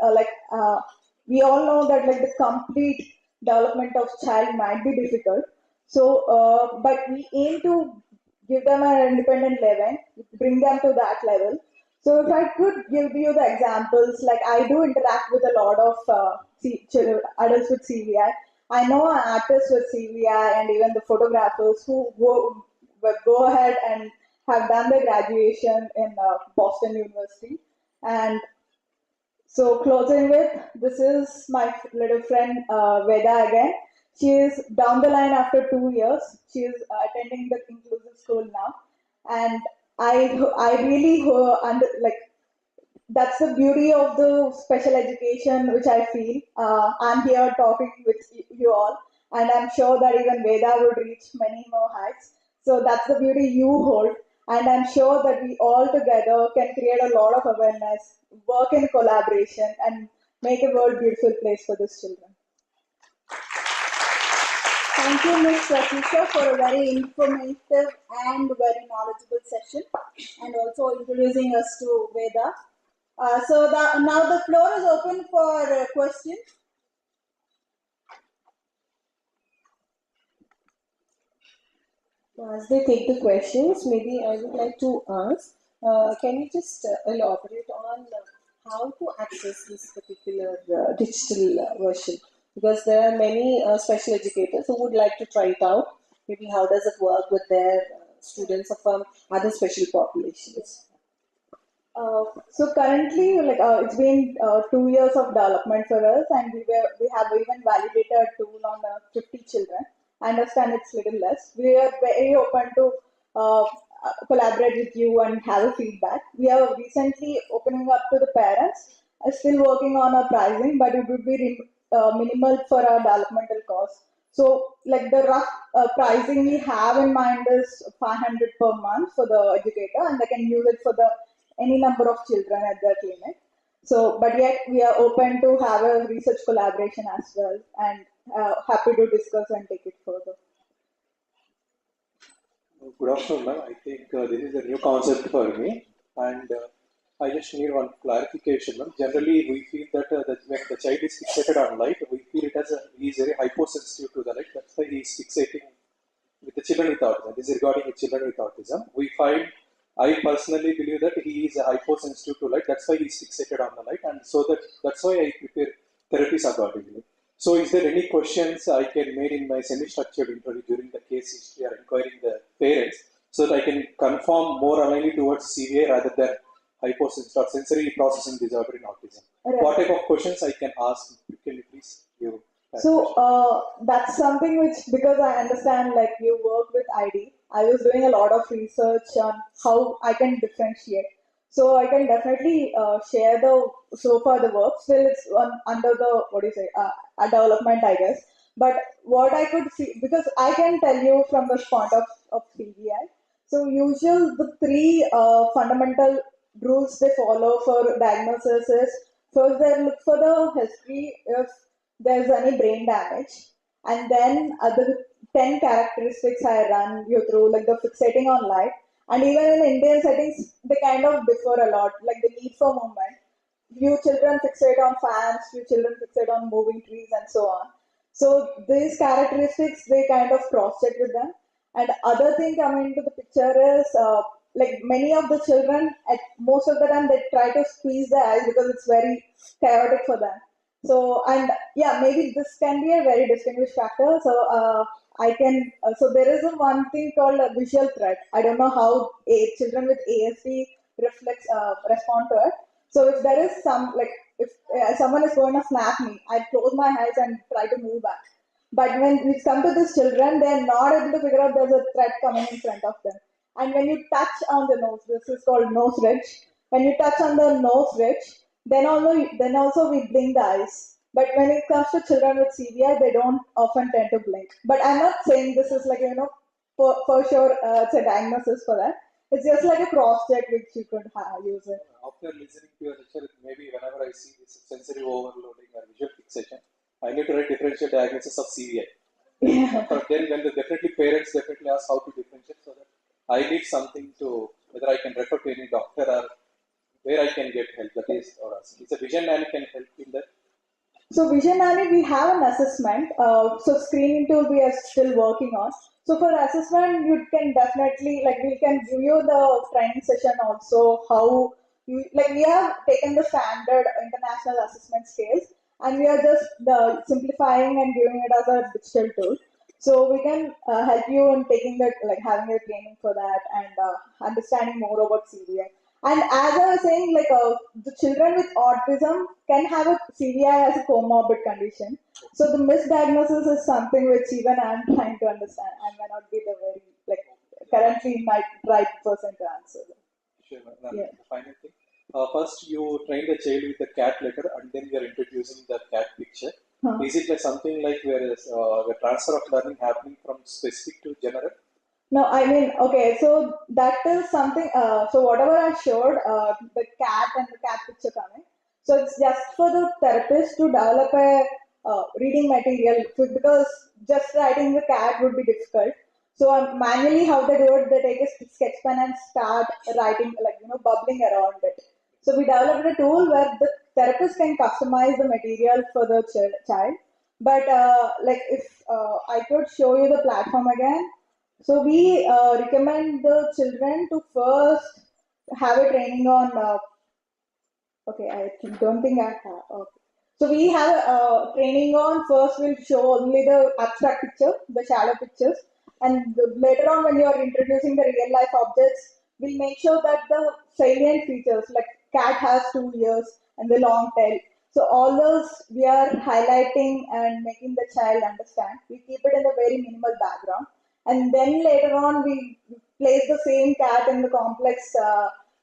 all know that like the complete development of child might be difficult. So, but we aim to give them an independent level, bring them to that level. So if I could give you the examples, like I do interact with a lot of adults with CVI. I know artists with CVI and even the photographers who go ahead and have done their graduation in Boston University. And so closing with, this is my little friend Veda again. She is down the line after 2 years. She is attending the inclusive school now. And I really like that's the beauty of the special education, which I feel. I'm here talking with you all, and I'm sure that even Veda would reach many more heights. So that's the beauty you hold, and I'm sure that we all together can create a lot of awareness, work in collaboration, and make a world beautiful place for these children. Thank you, Ms. Pratisha, for a very informative and very knowledgeable session, and also introducing us to Veda. Now the floor is open for questions. As they take the questions, maybe I would like to ask, can you just elaborate on how to access this particular digital version? Because there are many special educators who would like to try it out. Maybe how does it work with their students from other special populations? So currently, it's been 2 years of development for us, and we have even validated a tool on 50 children. I understand it's little less. We are very open to collaborate with you and have a feedback. We are recently opening up to the parents. Still working on our pricing, but it would be minimal for our developmental costs. So, like the rough pricing we have in mind is 500 per month for the educator, and they can use it for the any number of children at their clinic. So, but yet we are open to have a research collaboration as well, and happy to discuss and take it further. Good afternoon, ma'am. I think this is a new concept for me, and I just need one clarification, ma'am. Generally, we feel that when the child is fixated on light, we feel it as he is very hypersensitive to the light. That's why he is fixating with the children with autism. This is regarding the children with autism. We find, I personally believe that he is hypersensitive to light. That's why he is fixated on the light, and so that's why I prepare therapies accordingly. So, is there any questions I can make in my semi-structured interview during the case history or inquiring the parents, so that I can confirm more aligned towards CVA rather than hypersensitive or sensory processing disorder in autism? Right. What type of questions I can ask? Can you please give? So that's something which, because I understand like you work with ID, I was doing a lot of research on how I can differentiate. So I can definitely share so far the work. Still, it's under the a development, I guess. But what I could see, because I can tell you from the point of CVI. So usual the three fundamental rules they follow for diagnosis is, first they look for the history if there's any brain damage, and then other 10 characteristics I run you through, like the fixating on light, And even in Indian settings, they kind of differ a lot, like the need for movement. Few children fixate on fans, few children fixate on moving trees, and so on. So these characteristics, they kind of cross-check with them. And other thing coming into the picture is like many of the children, at most of the time, they try to squeeze their eyes because it's very chaotic for them. So, and yeah, maybe this can be a very distinguished factor. So so there is a one thing called a visual threat. I don't know how children with ASD respond to it. So if there is some, like if someone is going to snap me, I close my eyes and try to move back. But when we come to these children, they are not able to figure out there's a threat coming in front of them. And when you touch on the nose, this is called nose ridge. When you touch on the nose ridge, then also we blink the eyes. But when it comes to children with CVI, they don't often tend to blink. But I'm not saying this is like, for sure it's a diagnosis for that. It's just like a cross check which you could use it. After listening to your lecture, maybe whenever I see this sensory overloading or visual fixation, I need to write differential diagnosis of CVI. Yeah. But then when parents definitely ask how to differentiate, so that I need something to, whether I can refer to any doctor or where I can get help. That is, or it's a vision nanny can help in that. So Vision Nanny, we have an assessment. So screening tool we are still working on. So for assessment, you can definitely, like, we can give you the training session also, how you, like, we have taken the standard international assessment scales and we are just simplifying and giving it as a digital tool. So we can help you in taking that, like having a training for that and understanding more about CVI. And as I was saying, like the children with autism can have a CVI as a comorbid condition. So the misdiagnosis is something which even I'm trying to understand. I may not be the very, like, currently my right person to answer. Sure. Yeah. The final thing. First, you train the child with the cat letter, and then you are introducing the cat picture. Huh. Is it like something like where is the transfer of learning happening from specific to general? No, I mean, okay, so that is something, so whatever I showed, the cat and the cat picture coming, so it's just for the therapist to develop a reading material because just writing the cat would be difficult. So manually how they do it, they take a sketch pen and start writing, like, bubbling around it. So we developed a tool where the therapist can customize the material for the child. But like if I could show you the platform again, so we recommend the children to first have a training on. Okay, don't think I have. Okay. So we have a training on. First, we'll show only the abstract picture, the shadow pictures, and later on, when you are introducing the real life objects, we'll make sure that the salient features, like cat has 2 ears and the long tail. So all those we are highlighting and making the child understand. We keep it in a very minimal background, and then later on we place the same cat in the complex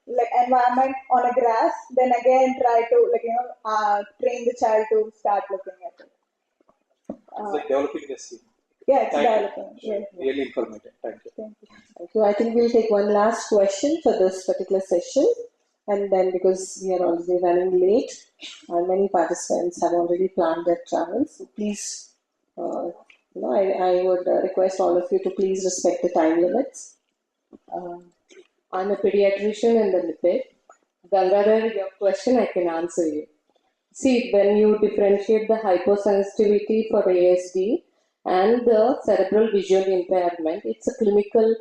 like environment on a grass. Then again try to, like, train the child to start looking at it. It's like developing the skill. Yeah, it's Thank developing. you. Yeah. Really informative. Thank you. Thank you. So I think we'll take one last question for this particular session, and then because we are already running late, and many participants have already planned their travel, so please, I would request all of you to please respect the time limits. I'm a pediatrician in the NIPID. Gangadhar, your question I can answer you. See, when you differentiate the hypersensitivity for ASD and the cerebral visual impairment, it's a clinical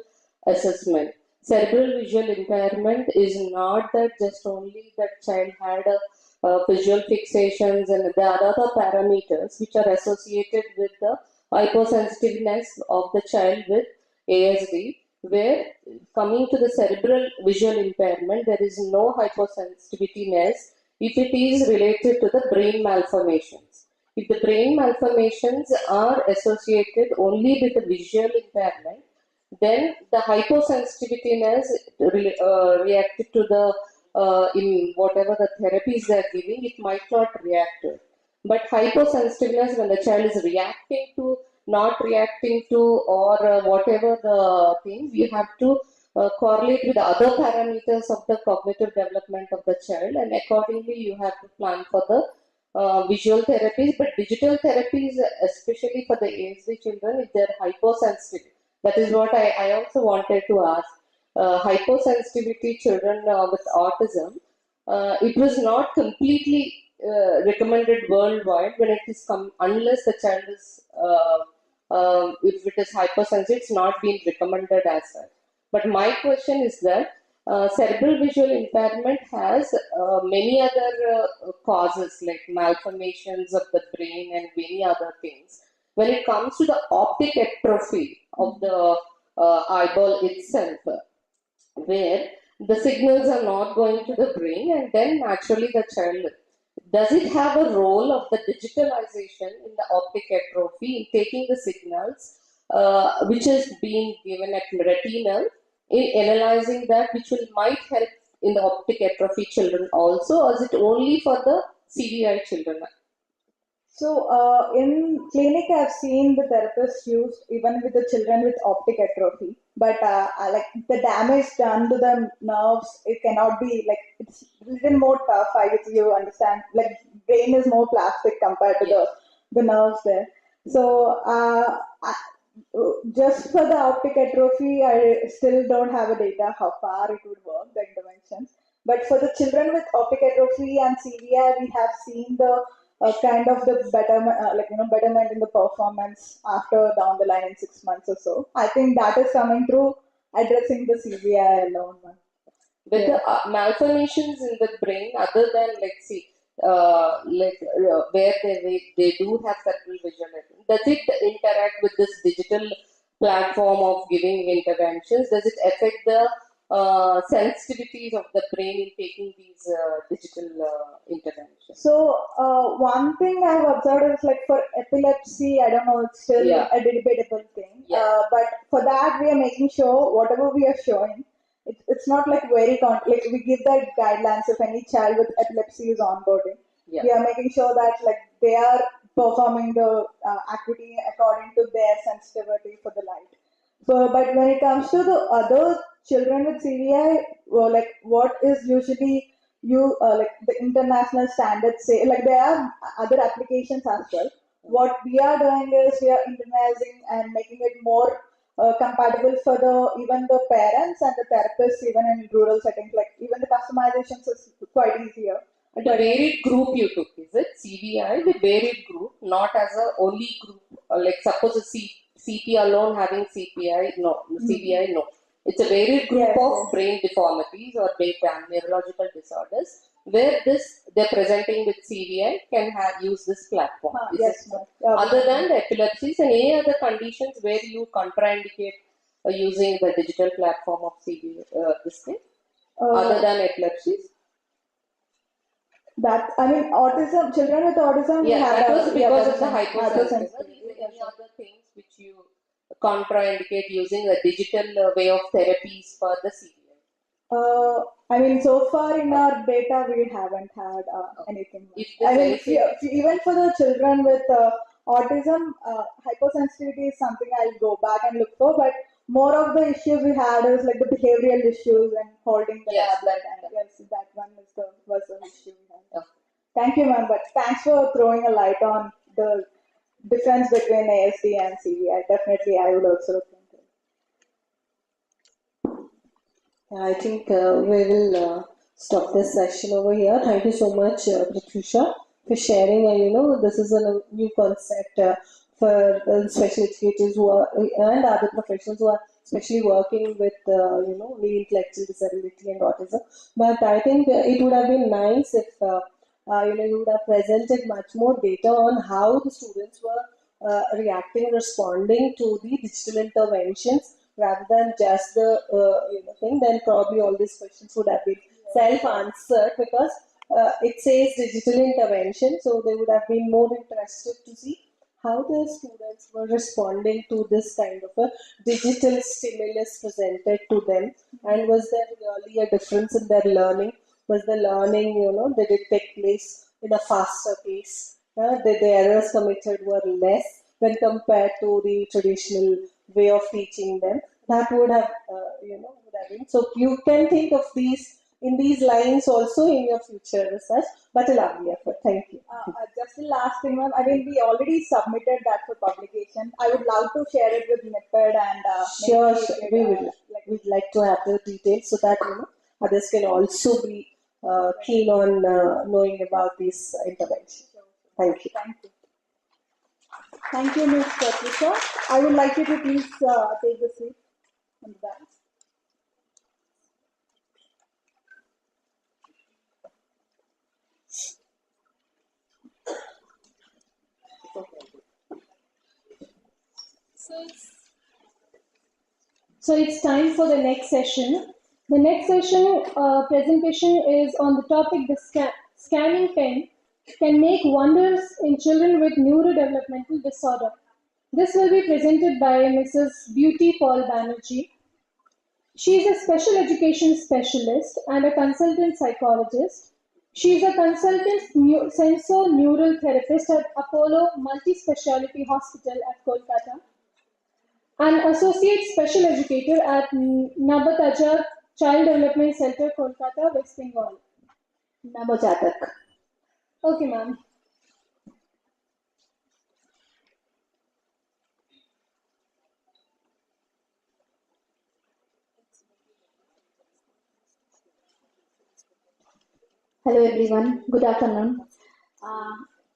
assessment. Cerebral visual impairment is not that just only that child had a visual fixations and the other parameters which are associated with the hypersensitiveness of the child with ASD, where coming to the cerebral visual impairment, there is no hypersensitiveness if it is related to the brain malformations. If the brain malformations are associated only with the visual impairment, then the hypersensitiveness reacted to the in whatever the therapies they are giving, it might not react to it. But hypersensitiveness, when the child is reacting to, not reacting to, or whatever the thing, we have to correlate with other parameters of the cognitive development of the child, and accordingly you have to plan for the visual therapies. But digital therapies, especially for the ASD children, if they are hypersensitive, that is what I also wanted to ask. hypersensitivity children with autism, it was not completely recommended worldwide when it is unless the child is if it is hypersensitive, it's not being recommended as such. But my question is that cerebral visual impairment has many other causes like malformations of the brain and many other things. When it comes to the optic atrophy of the eyeball itself, where the signals are not going to the brain, and then naturally the child, does it have a role of the digitalization in the optic atrophy in taking the signals which is being given at retinal, in analyzing that, which will might help in the optic atrophy children also, or is it only for the CVI children? So in clinic, I've seen the therapists used even with the children with optic atrophy. But like the damage done to the nerves, it cannot be like it's a little more tough. I guess you understand. Like brain is more plastic compared to the nerves there. So just for the optic atrophy, I still don't have a data how far it would work the interventions. But for the children with optic atrophy and CVI, we have seen the kind of the betterment, betterment in the performance after down the line in 6 months or so. I think that is coming through addressing the CVI alone. With the malformations in the brain, other than where they do have cerebral vision, does it interact with this digital platform of giving interventions? Does it affect the sensitivities of the brain in taking these digital interventions? So one thing I've observed is like for epilepsy, I don't know, it's still a debatable thing. But for that, we are making sure whatever we are showing, it's not like very like we give that guidelines if any child with epilepsy is onboarding. We are making sure that like they are performing the activity according to their sensitivity for the light. So, but when it comes to the other children with CVI, like what is usually like the international standards say, like there are other applications as well. What we are doing is we are internalizing and making it more compatible for the even the parents and the therapists even in rural settings. Like even the customizations is quite easier. And a varied group you took, is it? CVI, the varied group, not as a only group. Like suppose a CP alone having CPI, no, CVI, no. It's a varied group of brain deformities or neurological disorders where they're presenting with CVI can use this platform. Other than the epilepsies and any other conditions where you contraindicate using the digital platform of CVI, this thing, other than epilepsies? That I mean, autism. Children with autism. That was because of the hypersensitivity. Any other things which you contraindicate using the digital way of therapies for the CVI? I mean, so far in our data, we haven't had anything. I mean, even for the children with autism, hypersensitivity is something I'll go back and look for. But more of the issues we had is like the behavioral issues and holding the tablet. And yes, that one was the issue we had. Thank you, ma'am. But thanks for throwing a light on the difference between ASD and CVI. Definitely, I would also look into it. I think we will stop this session over here. Thank you so much, Pratyusha, for sharing. And this is a new concept for special educators who are and other professionals who are especially working with the intellectual disability and autism. But I think it would have been nice if you would have presented much more data on how the students were reacting and responding to the digital interventions rather than just the thing. Then probably all these questions would have been self-answered because it says digital intervention, so they would have been more interested to see how the students were responding to this kind of a digital stimulus presented to them, and was there really a difference in their learning? Was the learning, did it take place in a faster pace? The errors committed were less when compared to the traditional way of teaching them. That would have, would have been. So you can think of these in these lines also in your future research. But a lovely effort. Thank you. Just the last thing, ma'am. I mean, we already submitted that for publication. I would love to share it with NIPED and sure, we will. Like we'd like to have the details so that others can also be keen on knowing about these interventions. Thank you. Thank you, Ms. Patricia. I would like you to please take the seat on the bench. So it's time for the next session. The next session presentation is on the topic the scanning pen can make wonders in children with neurodevelopmental disorder. This will be presented by Mrs. Beauty Paul Banerjee. She is a special education specialist and a consultant psychologist. She is a consultant sensorineural therapist at Apollo Multi-Speciality Hospital at Kolkata, an associate special educator at Nabataja Child Development Center, Kolkata, West Bengal. Nabajatak. Okay, ma'am. Hello everyone, good afternoon.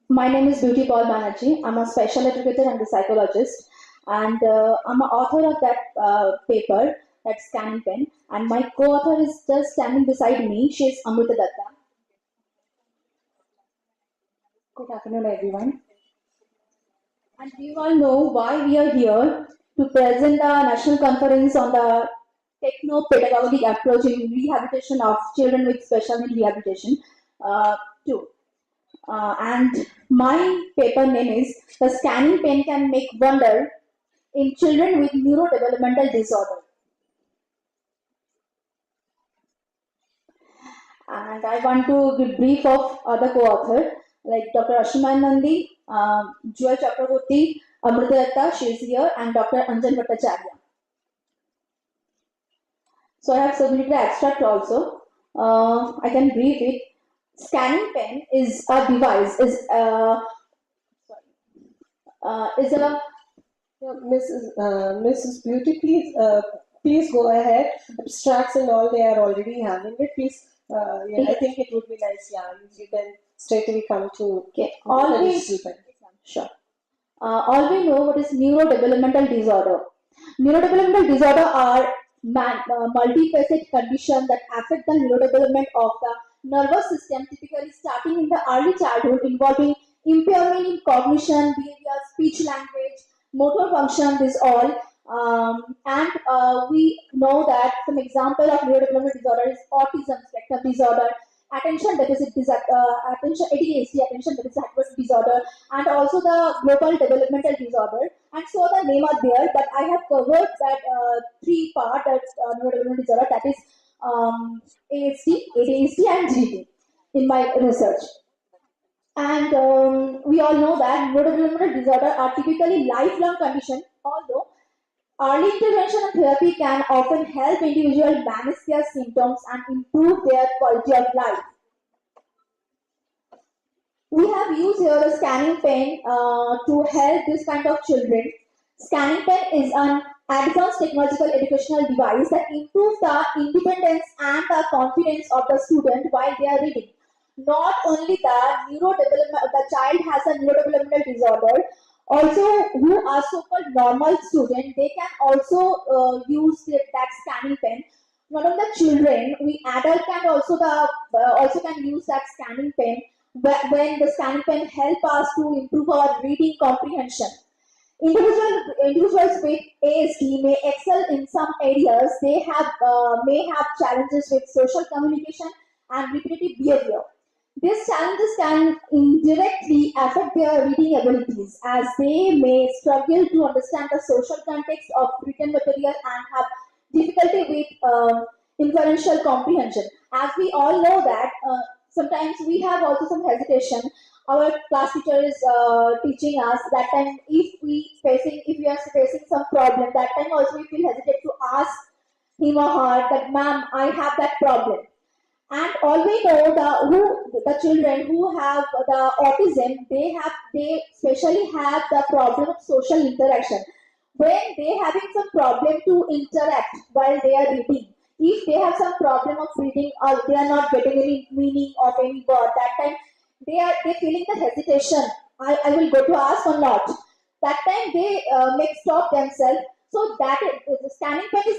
My name is Beauty Paul Banerjee. I'm a special educator and a psychologist, and I'm an author of that paper, that scanning pen, and my co-author is just standing beside me. She is Amrita Datta. Good afternoon everyone. And we all know why we are here to present the national conference on the Techno-Pedagogic approach in rehabilitation of children with special need rehabilitation too. And my paper name is The Scanning Pen Can Make Wonder in Children with Neurodevelopmental Disorder. And I want to give brief of other co-author like Dr. Ashiman Nandi, Joel Chakraborty, Amrita Datta, she is here, and Dr. Anjan Bhattacharya. So I have submitted the abstract also. I can brief it. Scanning pen is a device. Is a Mrs. Beauty, please go ahead. Abstracts and all, they are already having it. Please, I think it would be nice. Yeah, you can straightaway come to. Okay. All we know what is neurodevelopmental disorder. Neurodevelopmental disorder are multifaceted conditions that affect the neurodevelopment of the nervous system, typically starting in the early childhood, involving impairment in cognition, behavior, speech, language, motor function. This all, and we know that some example of neurodevelopmental disorder is autism spectrum disorder, attention deficit ADHD, attention deficit disorder, and also the global developmental disorder. And so the name are there, but I have covered that three part that neurodevelopmental disorder, that is ADHD, and GD in my research. And we all know that neurodevelopmental disorder are typically lifelong condition, although early intervention and therapy can often help individuals manage their symptoms and improve their quality of life. We have used here a scanning pen to help this kind of children. Scanning pen is an advanced technological educational device that improves the independence and the confidence of the student while they are reading. Not only the child has a neurodevelopmental disorder, also who are so-called normal students, they can also use that scanning pen. Not only the children, we adults can also can use that scanning pen when the scanning pen help us to improve our reading comprehension. Individuals with ASD may excel in some areas. They may have challenges with social communication and repetitive behavior. These challenges can indirectly affect their reading abilities, as they may struggle to understand the social context of written material and have difficulty with inferential comprehension. As we all know that sometimes we have also some hesitation. Our class teacher is teaching us that time if we are facing some problem, that time also we feel hesitate to ask him or her that ma'am, I have that problem. And all we know the children who have the autism, they especially have the problem of social interaction. when they having some problem to interact while they are reading. If they have some problem of reading or they are not getting any meaning of any word, that time they feeling the hesitation. I will go to ask or not. That time they make stop themselves. So the scanning pen is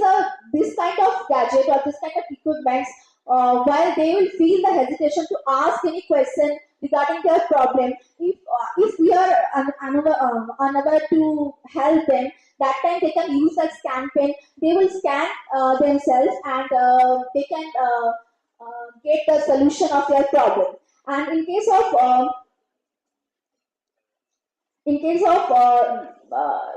this kind of gadget or this kind of equipment while they will feel the hesitation to ask any question regarding their problem. If we are unable to help them, that time they can use that scan pen. They will scan themselves and they can get the solution of their problem. And in case of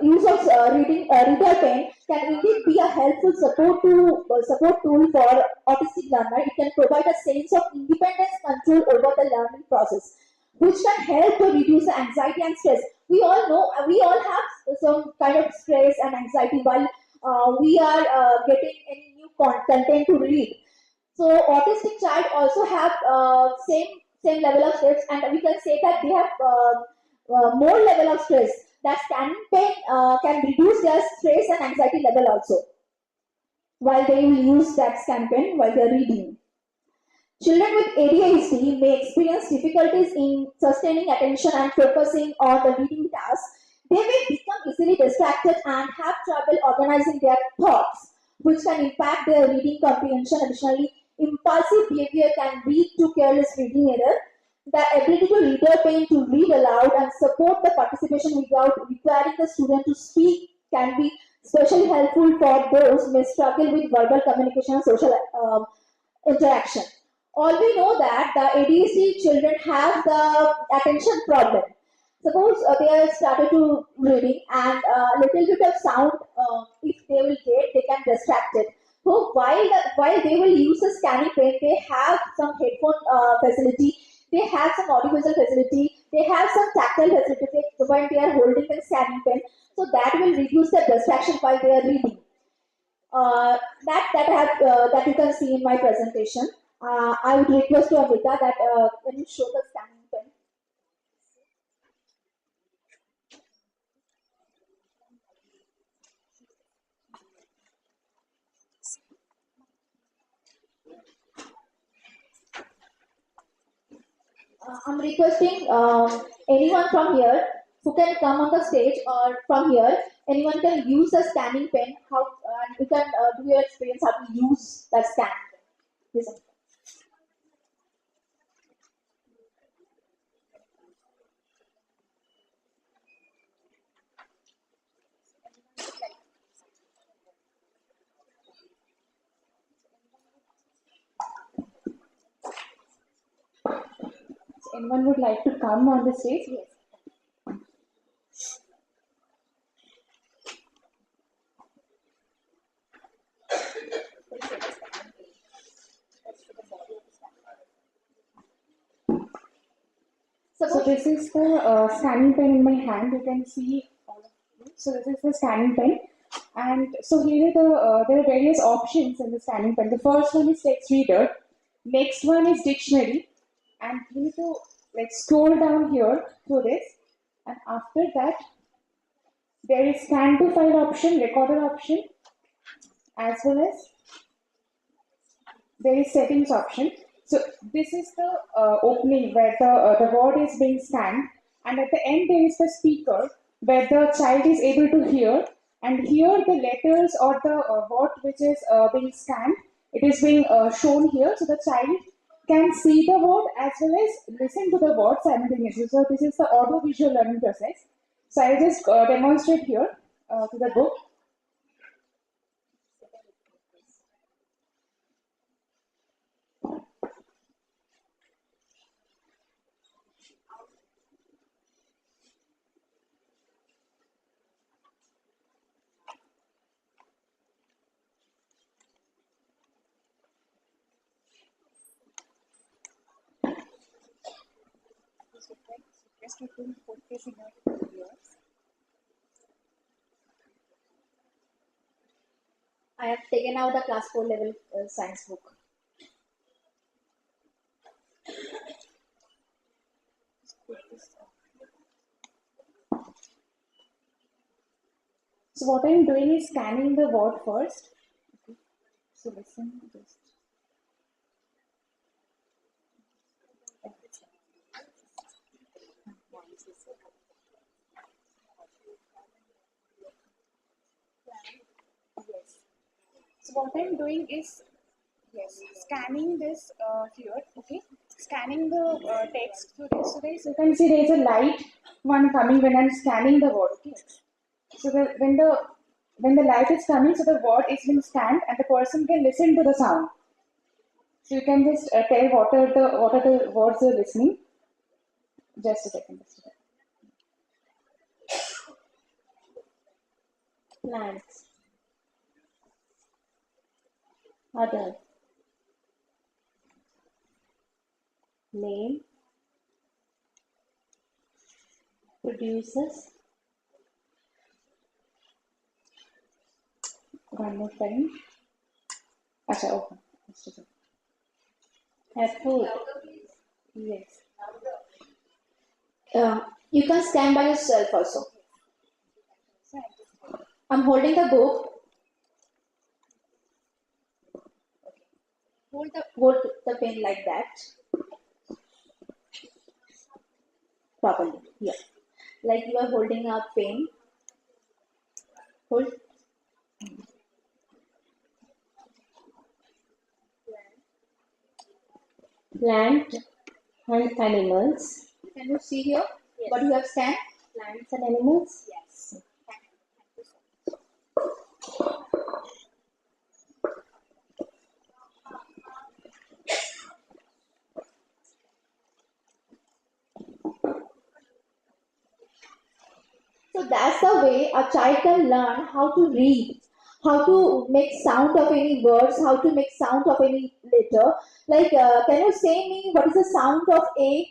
use of reader pen can indeed be a helpful support tool for autistic learner. It can provide a sense of independence control over the learning process, which can help to reduce the anxiety and stress. We all know, we all have some kind of stress and anxiety while we are getting any new content to read. So autistic child also have same level of stress, and we can say that they have more level of stress. That scanning pen can reduce their stress and anxiety level also while they will use that scan pen while they are reading. Children with ADHD may experience difficulties in sustaining attention and focusing on the reading task. They may become easily distracted and have trouble organizing their thoughts, which can impact their reading comprehension. Additionally, impulsive behavior can lead to careless reading error. The ability to reader pen to read aloud and support the participation without requiring the student to speak can be especially helpful for those who may struggle with verbal communication and social interaction. All we know that the ADHD children have the attention problem. Suppose they have started to reading and a little bit of sound, if they will get, they can distract it. So while they will use a scanning pen, they have some headphone facility, they have some audiovisual facility, they have some tactile facility when they are holding the scanning pen. So that will reduce the distraction while they are reading. That you can see in my presentation. I would request to Amrita that when you show the scanning pen. I'm requesting anyone from here who can come on the stage or from here, anyone can use the scanning pen. And you can do your experience how to use that scanning pen. Listen. Anyone would like to come on the stage? Yes. So this is the scanning pen in my hand. You can see all of you. So this is the scanning pen, and so here there are various options in the scanning pen. The first one is text reader. Next one is dictionary, and you need to scroll down here through this, and after that there is scan to file option, recorder option, as well as there is settings option. So this is the opening where the word is being scanned, and at the end there is the speaker where the child is able to hear, and here the letters or the word which is being scanned, it is being shown here, so the child can see the word as well as listen to the word simultaneously. So this is the audio visual learning process. So I will just demonstrate here to the book. I have taken out the class 4 level science book. So what I'm doing is scanning the word first. Okay. So listen, just. Yes. So what I'm doing is, yes, scanning this here, okay, scanning the text. So there's, you can see there is a light one coming when I'm scanning the word, okay. So when the light is coming, so the word is being scanned and the person can listen to the sound. So you can just tell what are the words you're listening. Just a second. Plants. Other. Name. Produces. One more time. Acha, okay. Just a second. Have food. Yes. You can scan by yourself also. I'm holding the book. Hold the pen like that. Properly. Yeah. Like you are holding a pen. Hold. Plant and animals. Can you see here what you have scanned? Plants and animals. Yes. So that's the way a child can learn how to read, how to make sound of any words, how to make sound of any letter. Like, can you say me what is the sound of A?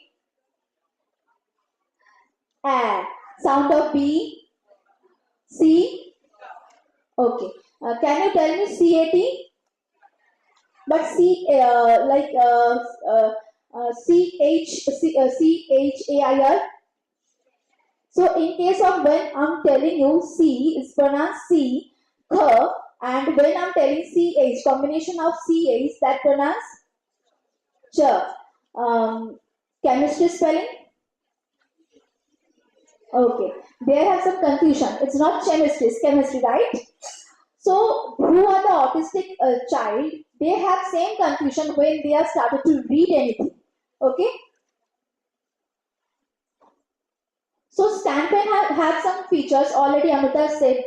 A. Sound of B? C? Okay. Can you tell me CAT? But CHAIR. So in case of when I'm telling you C is pronounced C, K, and when I'm telling CH, combination of CH that pronounced Ch. Chemistry spelling? Okay. There have some confusion. It's not chemistry, it's chemistry, right? So who are the autistic child? They have same confusion when they have started to read anything. Okay. So ScanPen have some features already. Amrita said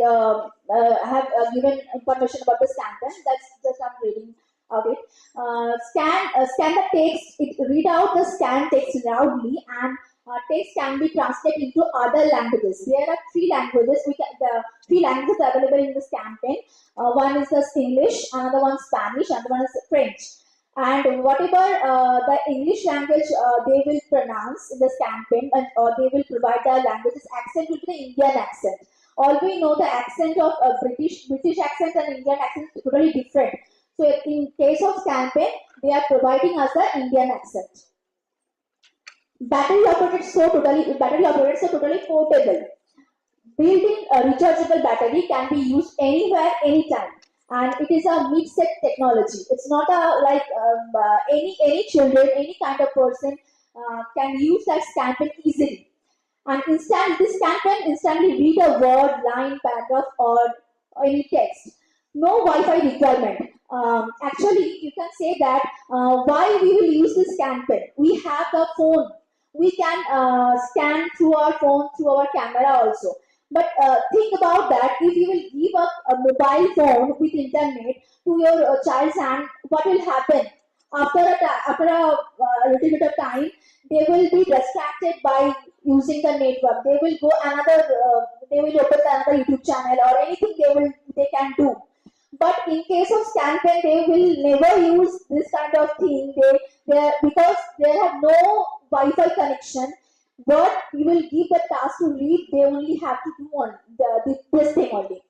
have given information about the ScanPen. That's just I'm reading out it. Scan the text. It read out the scan text loudly, and text can be translated into other languages. There are three languages. The three languages available in the ScanPen. One is the English, another one Spanish, another one is French. And whatever the English language they will pronounce in the ScanPen, or they will provide the language's accent will be the Indian accent. All we know the accent of British accent and Indian accent is totally different. So in case of ScanPen, they are providing us the Indian accent. Battery operated so totally portable. Built-in rechargeable battery can be used anywhere, anytime, and it is a mid-set technology. It's not a any children, any kind of person can use that ScanPen easily. And this ScanPen instantly read a word, line, paragraph, or any text. No Wi-Fi requirement. Actually, you can say that why we will use this ScanPen. We have the phone. We can scan through our phone, through our camera also. But think about that. If you will give a mobile phone with internet to your child's hand, what will happen? After a little bit of time, they will be distracted by using the network. They will go they will open another YouTube channel or anything they can do. But in case of ScanPen, they will never use this kind of thing. Because they have no Wi-Fi connection. What you will give the task to read, they only have to do on this thing only.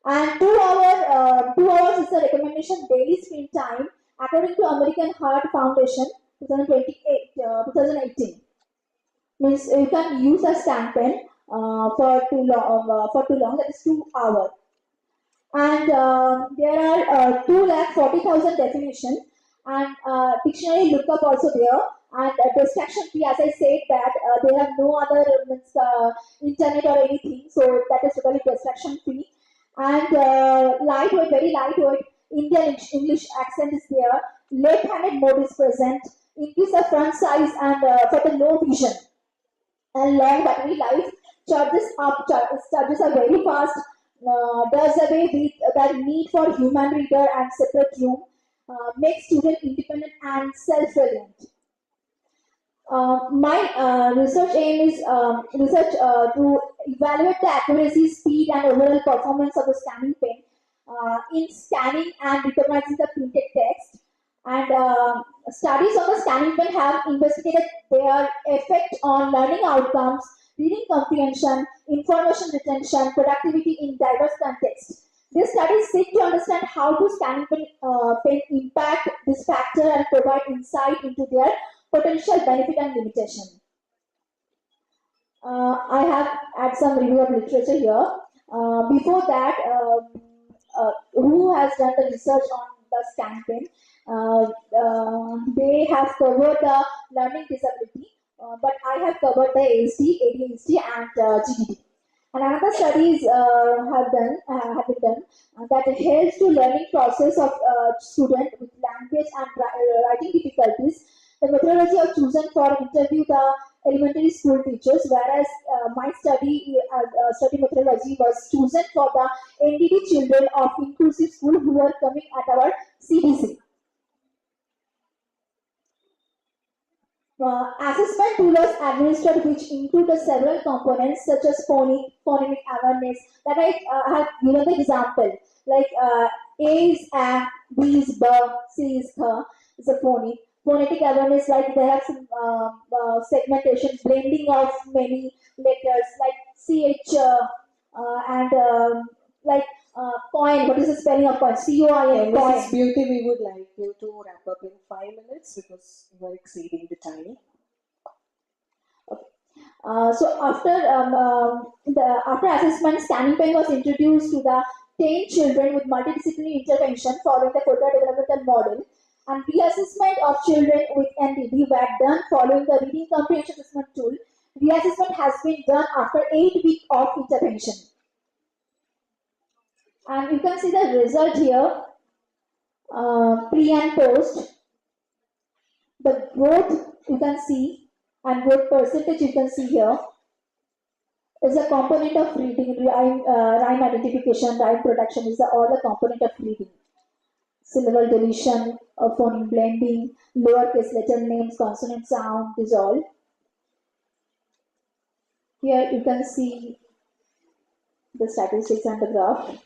And 2 hours is the recommendation daily screen time according to American Heart Foundation 2018. Means you can use a ScanPen for too long, that is 2 hours. And there are 2,40,000 definition and dictionary lookup also there, and distraction free, as I said that they have no other internet or anything, so that is totally distraction free. And lightweight, very lightweight, Indian English accent is there, left-handed mode is present, increase the front size and for the low vision, and long battery life, charges are very fast, does away with that need for human reader and separate room, makes student independent and self-reliant. My research aim is to evaluate the accuracy, speed, and overall performance of the scanning pen in scanning and recognizing the printed text. And studies on the scanning pen have investigated their effect on learning outcomes, reading comprehension, information retention, productivity in diverse contexts. These studies seek to understand how to scanning pen impact this factor and provide insight into their potential benefit and limitation. I have had some review of literature here. Before that, who has done the research on the scan pen? They have covered the learning disability, but I have covered the ASD, ADHD, and GDD. And another studies have been done that helps to learning process of student with language and writing difficulties. The methodology are chosen for interview the elementary school teachers, whereas my study methodology was chosen for the NDD children of inclusive school who are coming at our CDC. Assessment tool was administered, which include several components such as phonemic awareness. That I have given the example, like A is A, B is B, C is K, is a phonic. Phonetic awareness, like they have some segmentation, blending of many letters, like CH and like coin. What is the spelling of coin? COIN, coin. Mrs. Beauty, we would like you to wrap up in 5 minutes because you are exceeding the time. So after assessment, scanning pen was introduced to the 10 children with multidisciplinary intervention following the Kota developmental model, and reassessment of children with NDD were done following the reading comprehension assessment tool. Reassessment has been done after 8 weeks of intervention. And you can see the result here, pre and post. The growth you can see, and growth percentage you can see here, is a component of reading, rhyme identification, rhyme production is all the component of reading. Syllable deletion, phoneme blending, lowercase letter names, consonant sound is all. Here you can see the statistics and the graph.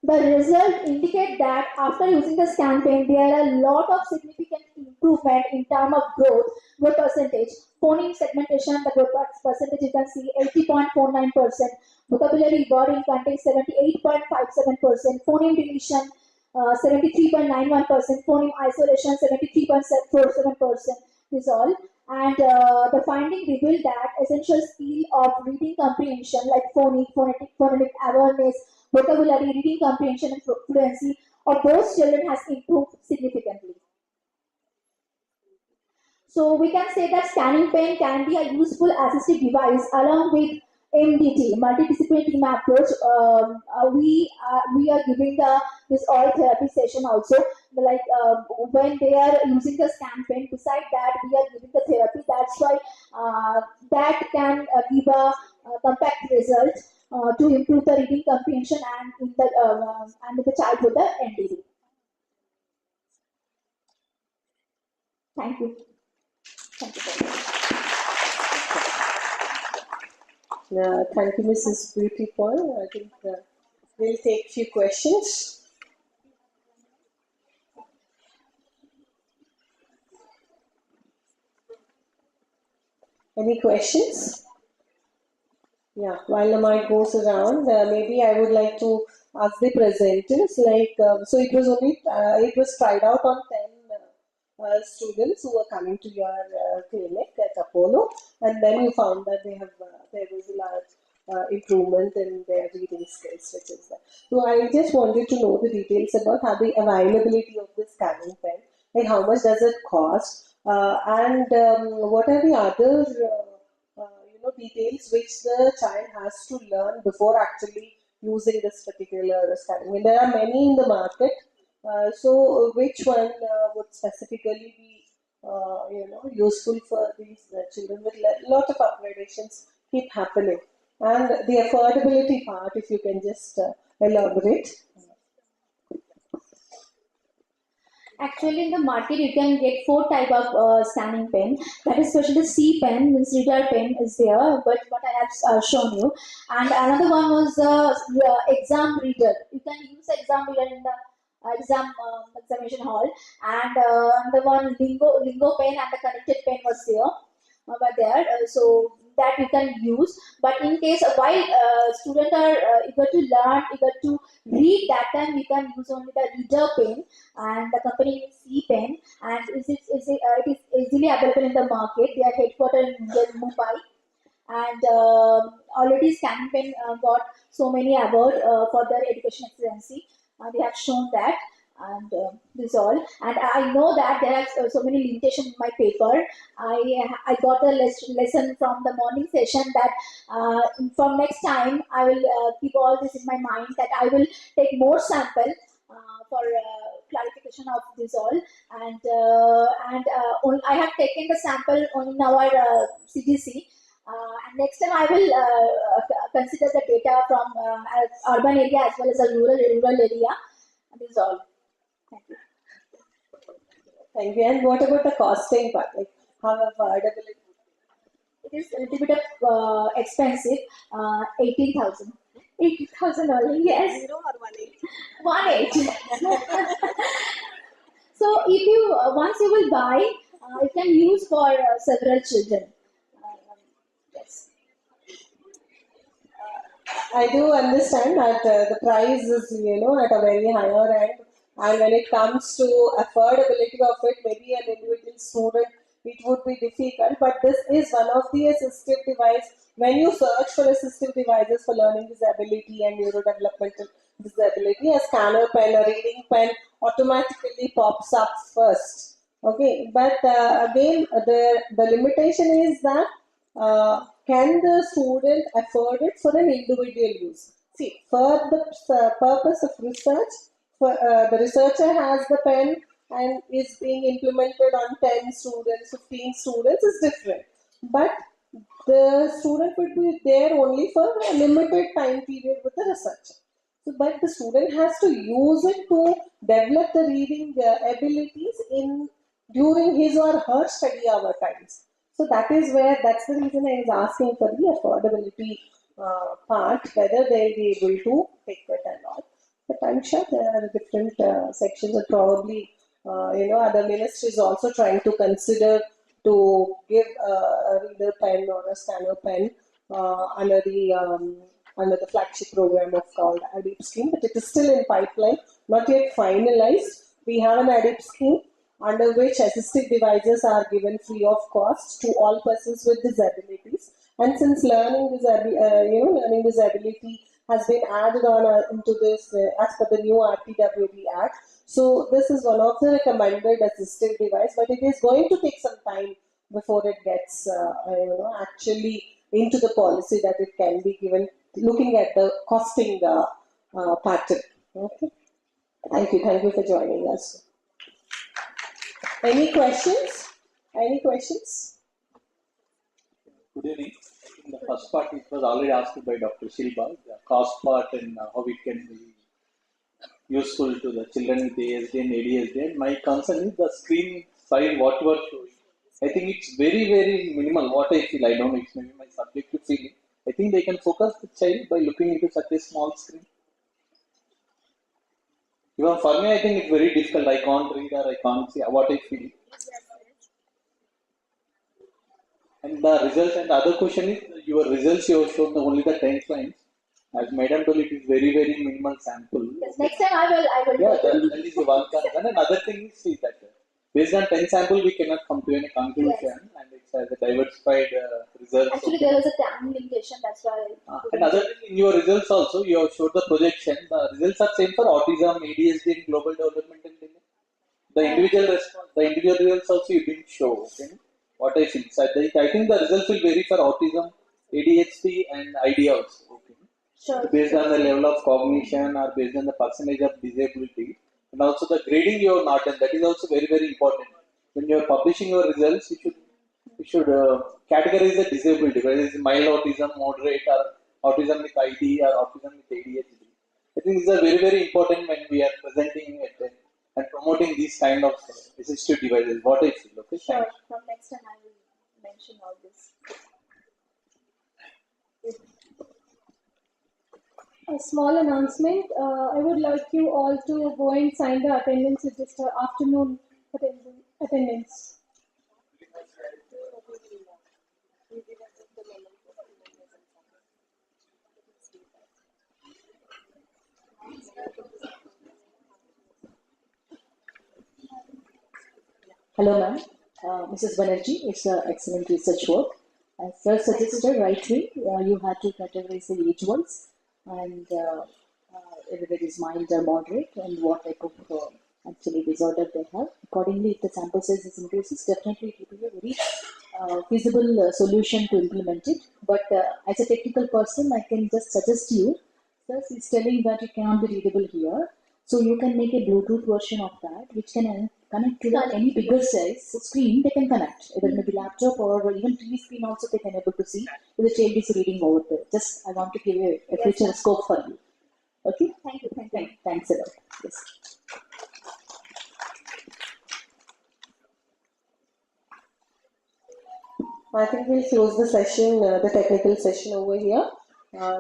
The result indicate that after using the scan pen, there are a lot of significant improvement in terms of growth percentage. Phoneme segmentation, the growth percentage you can see 80.49%. Vocabulary wording content 78.57%. Phoneme deletion 73.91%. Phoneme isolation 73.47% is all. And the finding revealed that essential skill of reading comprehension like phonemic awareness, vocabulary, reading comprehension, and fluency of those children has improved significantly. So we can say that scanning pen can be a useful assistive device along with MDT, multidisciplinary team approach. We are giving this all therapy session also. Like when they are using the scan pen, beside that we are giving the therapy. That's why that can give a compact result to improve the reading comprehension and in the child with the NDD. Thank you. Thank you very much. Thank you, Mrs. Beauty Paul. I think we'll take a few questions. Any questions? Yeah, while the mic goes around, maybe I would like to ask the presenters, like, so it was tried out on 10 students who were coming to your clinic at Apollo, and then you found that there was a large improvement in their reading skills, which is that. So I just wanted to know the details about how the availability of the scanning pen, like how much does it cost, and what are the other details which the child has to learn before actually using this particular scanning. I mean, there are many in the market, so which one would specifically be useful for these children with lot of upgradations keep happening, and the affordability part, if you can just elaborate. Actually, in the market, you can get 4 type of scanning pen. That is especially C pen, means reader pen is there, but what I have shown you. And another one was exam reader. You can use the exam reader in the examination hall. And the one lingo pen and the connected pen was there. So that you can use. But in case while students are eager to learn, eager to read, that time we can use only the reader pen, and the company is C pen, and it is easily available in the market. They are headquartered in Mumbai, and already scanning pen got so many awards for their education excellency. They have shown that, and this all. And I know that there are so many limitations in my paper. I got a lesson from the morning session that from next time I will keep all this in my mind, that I will take more sample for clarification of this all. And I have taken the sample on our CGC. And next time I will consider the data from urban area as well as a rural area. This is all. Thank you. Thank you. And what about the costing part? Like how affordable? It is a little bit of expensive. 18,000. 18,000 only. Yes. 0 or 1.8. So if you once you will buy, you can use for several children. Yes. I do understand that the price is, at a very higher end, and when it comes to affordability of it, maybe an individual student, it would be difficult. But this is one of the assistive device. When you search for assistive devices for learning disability and neurodevelopmental disability, a scanner pen, a reading pen automatically pops up first. Okay, but again, the limitation is that can the student afford it for an individual use? See, for the purpose of research, the researcher has the pen and is being implemented on 10 students, 15 students is different. But the student would be there only for a limited time period with the researcher. So, but the student has to use it to develop the reading abilities during his or her study hour times. So that's the reason I was asking for the affordability part, whether they'll be able to take it or not. But I'm sure there are different sections, and probably other ministries also trying to consider to give a reader pen or a scanner pen under the flagship program of called ADIP scheme, but it is still in pipeline, not yet finalized. We have an ADIP scheme under which assistive devices are given free of cost to all persons with disabilities. And since learning disability has been added on into this as per the new RTWD Act, so this is one of the recommended assistive device, but it is going to take some time before it gets actually into the policy that it can be given, looking at the costing pattern. Okay. Thank you for joining us. Any questions? Good evening. In the first part, it was already asked by Dr. Shilpa, the cost part and how it can be useful to the children with ASD and ADHD. And my concern is the screen size, what you are showing. I think it's very, very minimal. What I feel, I don't know, it's maybe my subjective feeling. I think they can focus the child by looking into such a small screen. Even for me, I think it's very difficult. I can't read or I can't see what I feel. And the results, and the other question is, your results you have shown only the 10 lines. As Madam told, it is very, very minimal sample. Yes, next time I will. Yeah, that is the one concern. And another thing is that Based on 10 sample, we cannot come to any conclusion, and it's a diversified results. Actually, there was a time limitation, that's why. Another thing, in your results also, you have showed the projection. The results are same for autism, ADHD, and global development and delay. The individual response, the individual results also you didn't show. Okay? What I feel, so I think the results will vary for autism, ADHD, and ID also. Okay? Sure. Based on the level of cognition or based on the percentage of disability, and also the grading you have not done. That is also very, very important. When you are publishing your results, you should categorize the disability, whether it is mild autism, moderate, or autism with ID, or autism with ADHD. I think these are very, very important when we are presenting it and promoting these kind of assistive devices. What I feel, okay? Sure. From next time I will mention all this. A small announcement. I would like you all to go and sign the attendance register, afternoon attendance. Hello, ma'am. Mrs. Banerjee, it's an excellent research work. As sir suggested rightly, you had to categorize the age ones and whether it is mild or moderate and what type of actually disorder they have. Accordingly, if the sample size is increases, definitely it will be a very feasible solution to implement it. But as a technical person, I can just suggest you, sir, is telling that it cannot be readable here. So you can make a Bluetooth version of that, which can connect to any bigger size screen. They can connect, either maybe laptop or even TV screen. Also, they can able to see if the child is reading over there. Just I want to give you a future scope for you. Okay. Thank you. Thanks a lot. Yes. I think we'll close the session, the technical session over here.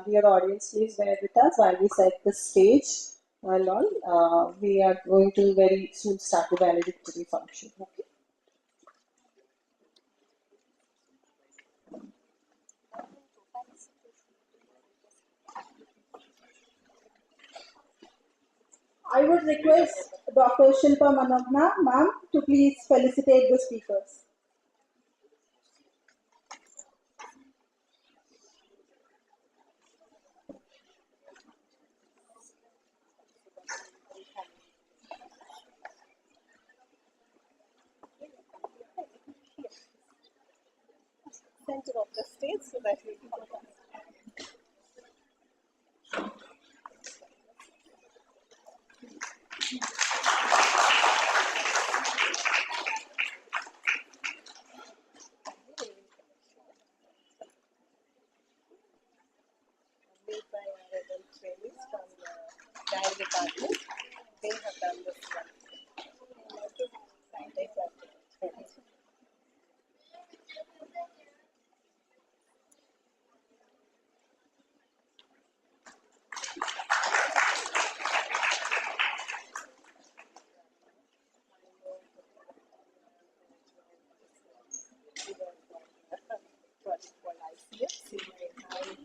Dear audience, please bear with us while we set the stage and all. We are going to very soon start the valedictory function. Okay. I would request Dr. Shilpa Manogna, ma'am, to please felicitate the speakers. Center of the stage so that we can. Made by our adult trainees from the Dye department. They have done this one. Project called ICF, Senior in High and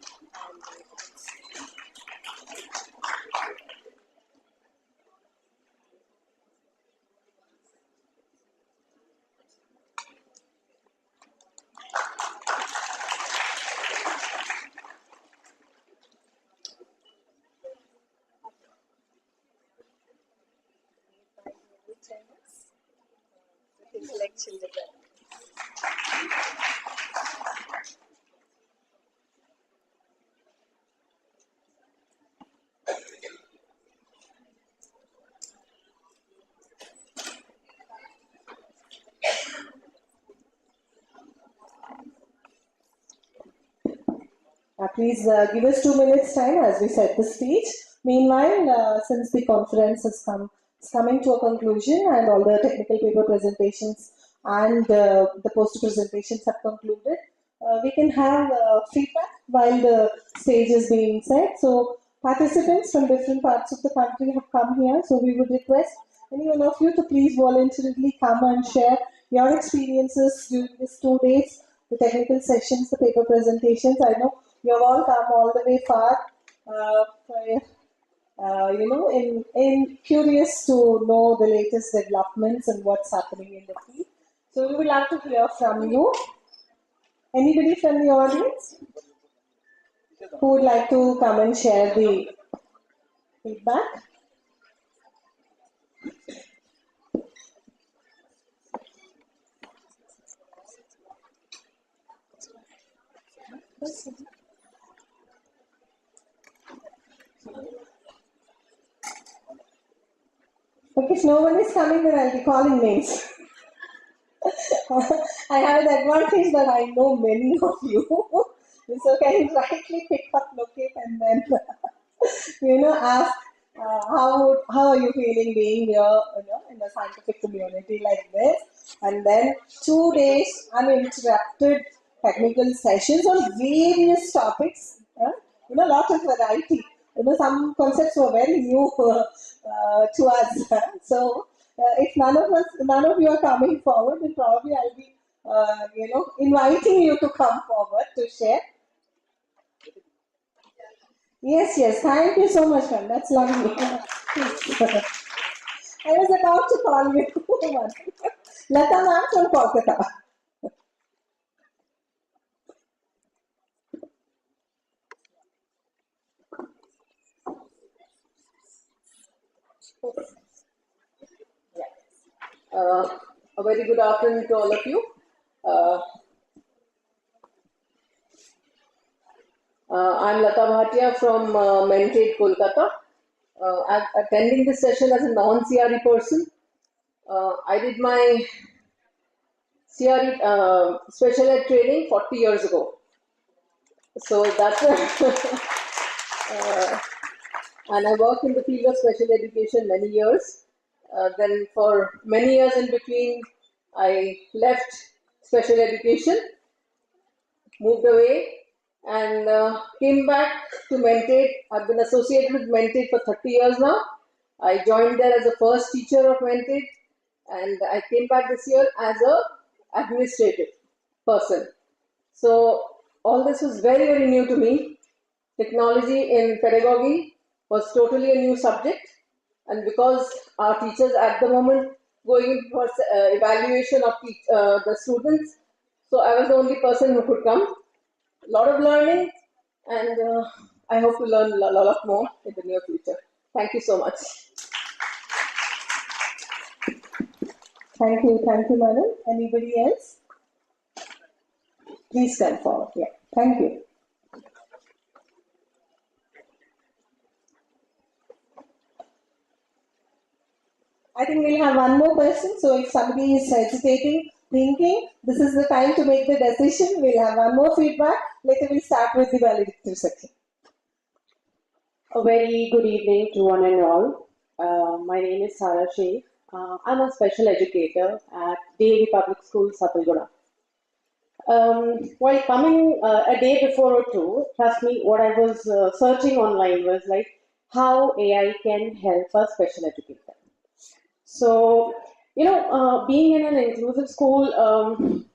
intellectual development. Please give us 2 minutes time as we set the stage. Meanwhile, since the conference is coming to a conclusion and all the technical paper presentations and the poster presentations have concluded, we can have feedback while the stage is being set. So participants from different parts of the country have come here. So we would request any one of you to please voluntarily come and share your experiences during these 2 days, the technical sessions, the paper presentations. I know you have all come all the way far in curious to know the latest developments and what's happening in the field. So we will have to hear from you. Anybody from the audience who would like to come and share the feedback? Okay, if no one is coming, then I'll be calling names. I have an advantage that I know many of you. So can rightly pick up, locate, and then ask how are you feeling being here, in a scientific community like this, and then 2 days uninterrupted technical sessions on various topics. Lot of variety. Some concepts were very new to us. So if none of you are coming forward, then probably I'll be, inviting you to come forward to share. Yes. Thank you so much, ma'am. That's lovely. I was about to call you. Lata ma'am from Kolkata. A very good afternoon to all of you. I'm Lata Bhatia from Mentate, Kolkata. I'm attending this session as a non-CRE person. I did my CRE special ed training 40 years ago. So that's and I worked in the field of special education many years. Then for many years in between, I left special education, moved away, and came back to Mentate. I've been associated with Mentate for 30 years now. I joined there as a first teacher of Mentate, and I came back this year as a administrative person. So all this was very, very new to me. Technology in pedagogy was totally a new subject, and because our teachers at the moment going in for evaluation of the students, so I was the only person who could come. A lot of learning, and I hope to learn a lot more in the near future. Thank you so much. Thank you, madam. Anybody else? Please come forward. Yeah, thank you. I think we'll have one more person. So if somebody is hesitating, thinking, this is the time to make the decision. We'll have one more feedback. Later we'll start with the valedictory section. A very good evening to one and all. My name is Sarah Sheikh. I'm a special educator at DAV Public School, Sapalgoda. While coming a day before or two, trust me, what I was searching online was like how AI can help a special educator. So, being in an inclusive school,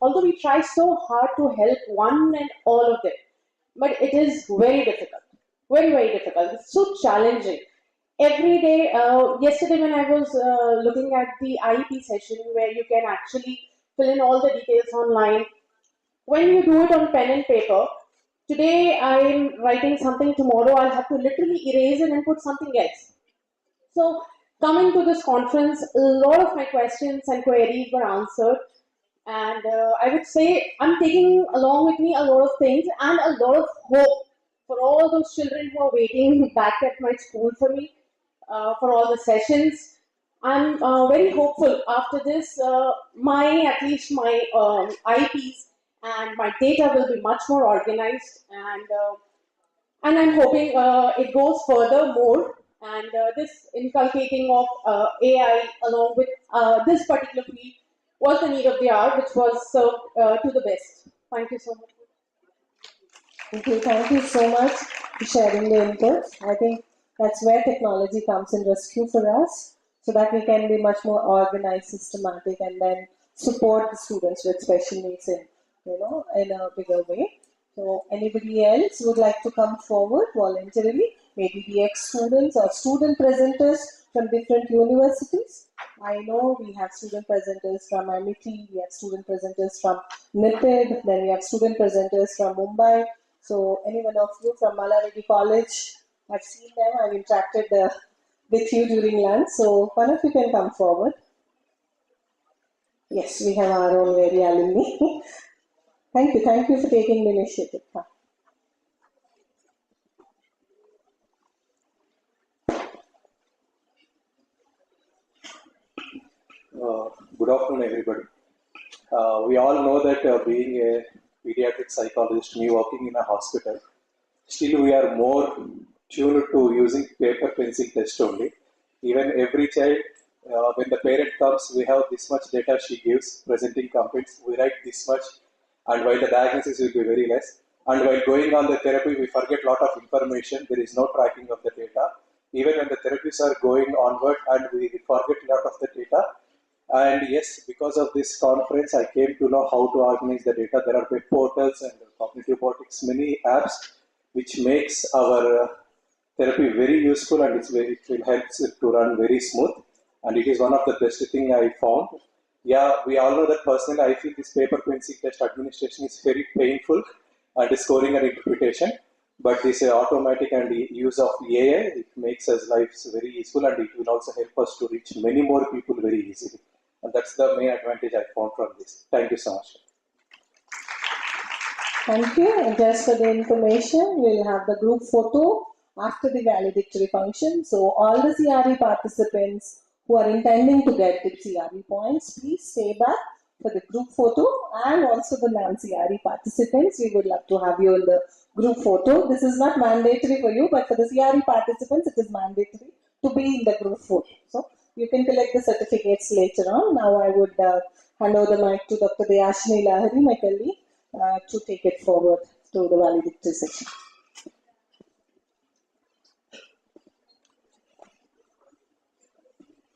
although we try so hard to help one and all of them, but it is very difficult, very, very difficult. It's so challenging. Every day, yesterday when I was looking at the IEP session where you can actually fill in all the details online, when you do it on pen and paper, today I'm writing something, tomorrow I'll have to literally erase it and put something else. So coming to this conference, a lot of my questions and queries were answered, and I would say I'm taking along with me a lot of things and a lot of hope for all those children who are waiting back at my school for me, for all the sessions. I'm very hopeful after this, at least my IPs and my data will be much more organized, and I'm hoping it goes further more, and this inculcating of AI along with this particular field was the need of the hour, which was served to the best. Thank you so much. Thank you so much for sharing the input. I think that's where technology comes in rescue for us, so that we can be much more organized, systematic, and then support the students with special needs in a bigger way. So anybody else would like to come forward voluntarily? maybe the ex-students or student presenters from different universities. I know we have student presenters from Amity, we have student presenters from NIPID, then we have student presenters from Mumbai. So any one of you from Malareddy College, I've seen them, I've interacted with you during lunch. So one of you can come forward. Yes, we have our own very alumni. Thank you for taking the initiative. Good afternoon, everybody. We all know that being a pediatric psychologist, me working in a hospital, still we are more tuned to using paper pencil test only. Even every child, when the parent comes, we have this much data she gives, presenting complaints, we write this much, and while the diagnosis will be very less. And while going on the therapy, we forget a lot of information, there is no tracking of the data. Even when the therapies are going onward and we forget a lot of the data. And yes, because of this conference, I came to know how to organize the data. There are web portals and cognitive robotics, many apps, which makes our therapy very useful, and it will help it to run very smooth. And it is one of the best thing I found. Yeah, we all know that personally, I feel this paper pencil test administration is very painful and scoring and interpretation. But this automatic and the use of AI, it makes us lives very useful, and it will also help us to reach many more people very easily. And that's the main advantage I found from this. Thank you so much. Thank you. And just for the information, we'll have the group photo after the valedictory function. So all the CRE participants who are intending to get the CRE points, please stay back for the group photo, and also the non-CRE participants, we would love to have you in the group photo. This is not mandatory for you, but for the CRE participants, it is mandatory to be in the group photo. So you can collect the certificates later on. Now I would hand over the mic to Dr. Dayashini Lahari, my colleague, to take it forward to the valedictory section.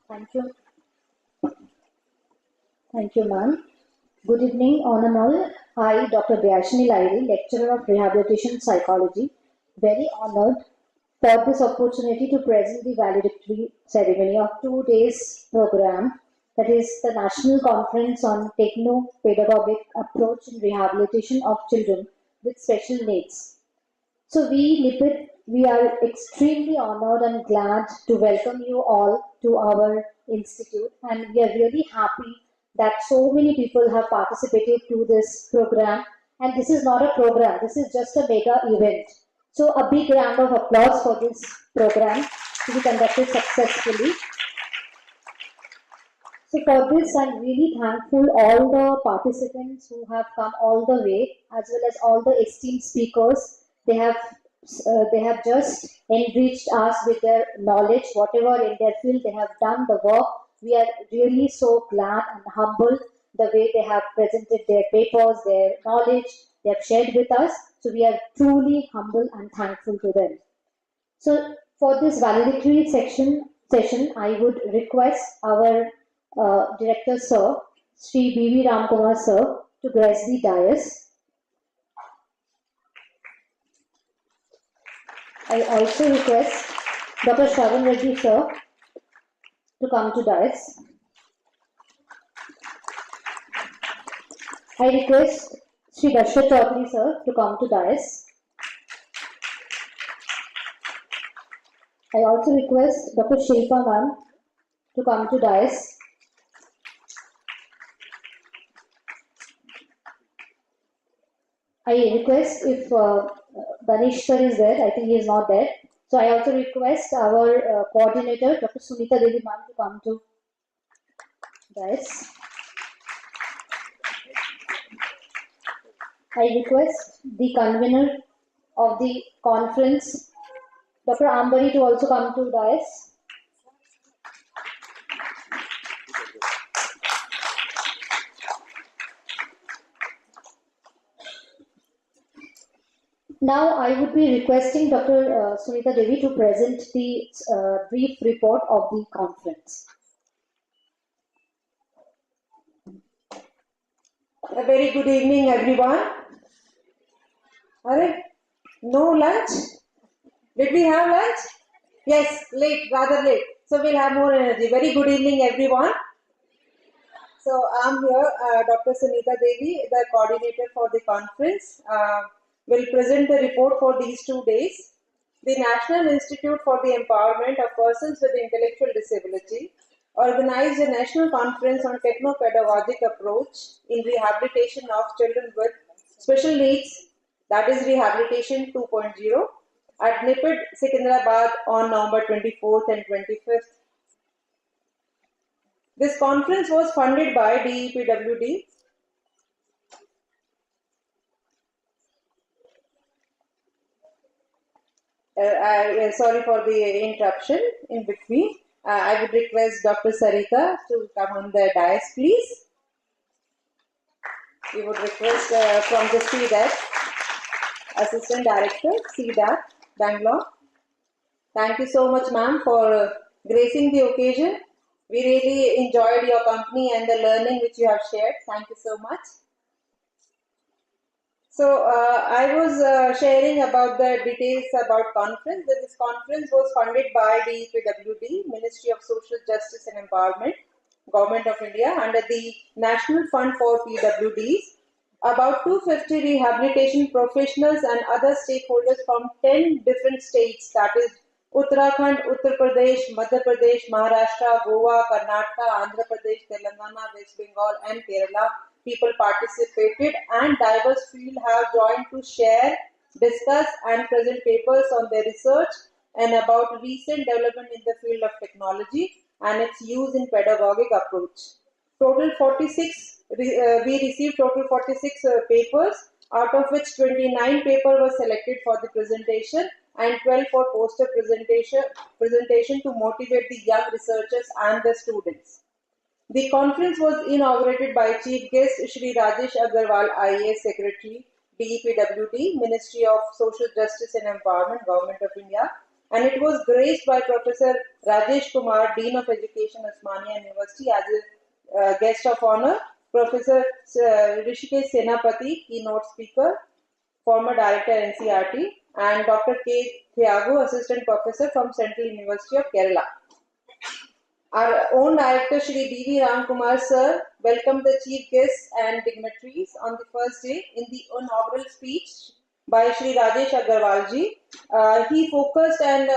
Thank you. Thank you, ma'am. Good evening, on and all. I, Dr. Dayashini Lahari, lecturer of Rehabilitation Psychology, very honored for this opportunity to present the valedictory ceremony of 2 days program, that is the National Conference on Techno-Pedagogic Approach in Rehabilitation of Children with Special Needs. So we are extremely honored and glad to welcome you all to our institute, and we are really happy that so many people have participated to this program. And this is not a program, this is just a mega event. So a big round of applause for this program to be conducted successfully. So for this, I'm really thankful all the participants who have come all the way, as well as all the esteemed speakers. They have just enriched us with their knowledge, whatever in their field they have done the work. We are really so glad and humbled the way they have presented their papers, their knowledge they have shared with us. So we are truly humble and thankful to them. So for this valedictory session, I would request our Director Sir, Sri B.V. Ramkumar Sir, to grace the dais. I also request Dr. Shravan Reddy Sir to come to dais. I request Sri Dashrath Chaudhary Sir to come to dais. I also request Dr. Shilpa Ma'am to come to dais. I request if Danish Sir is there, I think he is not there. So I also request our coordinator, Dr. Sunita Devi Ma'am, to come to dais. I request the convener of the conference, Dr. Ambari, to also come to dais. Now I would be requesting Dr. Sunita Devi to present the brief report of the conference. A very good evening, everyone. Alright, no lunch? Did we have lunch? Yes, late, rather late. So we'll have more energy. Very good evening, everyone. So I'm here, Dr. Sunita Devi, the coordinator for the conference, will present the report for these 2 days. The National Institute for the Empowerment of Persons with Intellectual Disability organized a national conference on techno-pedagogic approach in rehabilitation of children with special needs, that is Rehabilitation 2.0, at NIPID, Secunderabad on November 24th and 25th. This conference was funded by DEPWD. Sorry for the interruption in between. I would request Dr. Sarika to come on the dais, please. We would request from the CDAC, Assistant Director, CDAC, Bangalore. Thank you so much, ma'am, for gracing the occasion. We really enjoyed your company and the learning which you have shared. Thank you so much. So I was sharing about the details about conference. This conference was funded by DEPWD, Ministry of Social Justice and Empowerment, Government of India, under the National Fund for PWDs. About 250 rehabilitation professionals and other stakeholders from 10 different states, that is Uttarakhand, Uttar Pradesh, Madhya Pradesh, Maharashtra, Goa, Karnataka, Andhra Pradesh, Telangana, West Bengal and Kerala, people participated, and diverse fields have joined to share, discuss and present papers on their research and about recent development in the field of technology and its use in pedagogic approach. Total 46, we received total 46 papers, out of which 29 papers were selected for the presentation and 12 for poster presentation to motivate the young researchers and the students. The conference was inaugurated by Chief Guest Shri Rajesh Agarwal, IAS Secretary, DEPWD, Ministry of Social Justice and Empowerment, Government of India, and it was graced by Professor Rajesh Kumar, Dean of Education, Osmania University, as a guest of honor, Professor Rishikesh Senapati, keynote speaker, former director NCRT, and Dr. K. Thiago, assistant professor from Central University of Kerala. Our own director, Shri B.V. Ramkumar sir, welcomed the chief guests and dignitaries on the first day in the inaugural speech by Shri Rajesh Agarwal ji. He focused and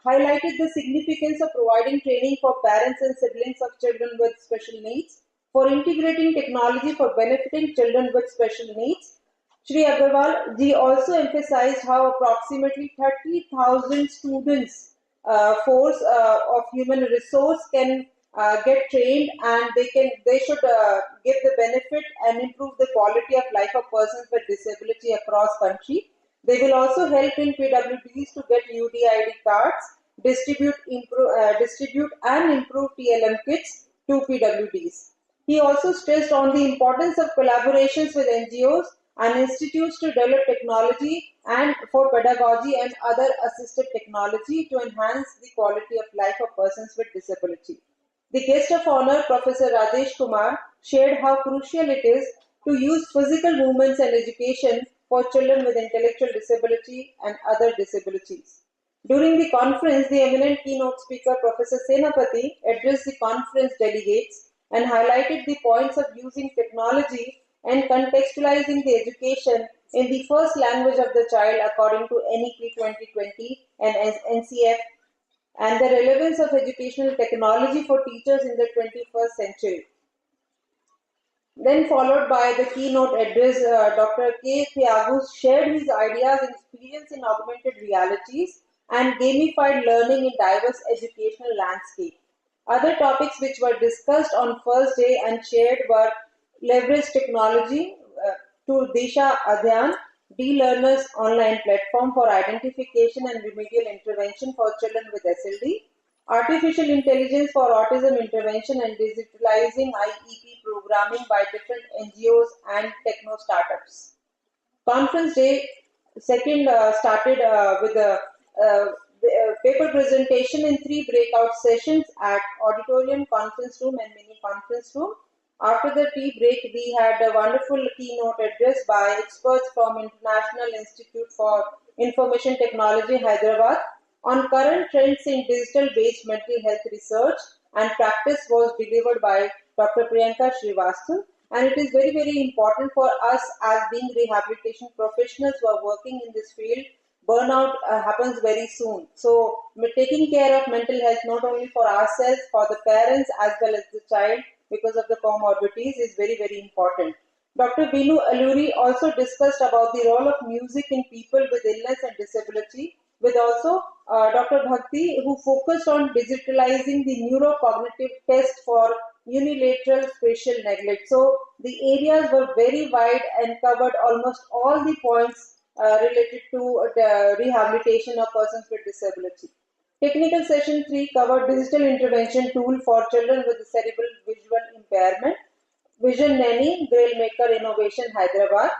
highlighted the significance of providing training for parents and siblings of children with special needs, for integrating technology for benefiting children with special needs. Shri Agarwal ji also emphasized how approximately 30,000 students force of human resource can get trained, and they should give the benefit and improve the quality of life of persons with disability across country. They will also help in PWDs to get UDID cards, distribute and improve TLM kits to PWDs. He also stressed on the importance of collaborations with NGOs and institutes to develop technology and for pedagogy and other assistive technology to enhance the quality of life of persons with disability. The guest of honor, Professor Rajesh Kumar, shared how crucial it is to use physical movements and education for children with intellectual disability and other disabilities. During the conference, the eminent keynote speaker, Professor Senapati, addressed the conference delegates and highlighted the points of using technology and contextualizing the education in the first language of the child according to NEP 2020 and NCF, and the relevance of educational technology for teachers in the 21st century. Then followed by the keynote address, Dr. K. Thiago shared his ideas and experience in augmented realities and gamified learning in diverse educational landscape. Other topics which were discussed on first day and shared were leverage technology to Disha Adhyan, D-Learner's online platform for identification and remedial intervention for children with SLD, artificial intelligence for autism intervention and digitalizing IEP programming by different NGOs and techno startups. Conference day second started with a paper presentation in 3 breakout sessions at auditorium, conference room and mini conference room. After the tea break, we had a wonderful keynote address by experts from International Institute for Information Technology, Hyderabad, on current trends in digital-based mental health research and practice was delivered by Dr. Priyanka Srivastav. And it is very, very important for us as being rehabilitation professionals who are working in this field. Burnout happens very soon. So, taking care of mental health not only for ourselves, for the parents as well as the child because of the comorbidities is very, very important. Dr. Vinu Alluri also discussed about the role of music in people with illness and disability, with also Dr. Bhakti, who focused on digitalizing the neurocognitive test for unilateral spatial neglect. So the areas were very wide and covered almost all the points related to the rehabilitation of persons with disability. Technical session 3 covered digital intervention tool for children with cerebral visual impairment. Vision Nanny, Grail Maker Innovation, Hyderabad.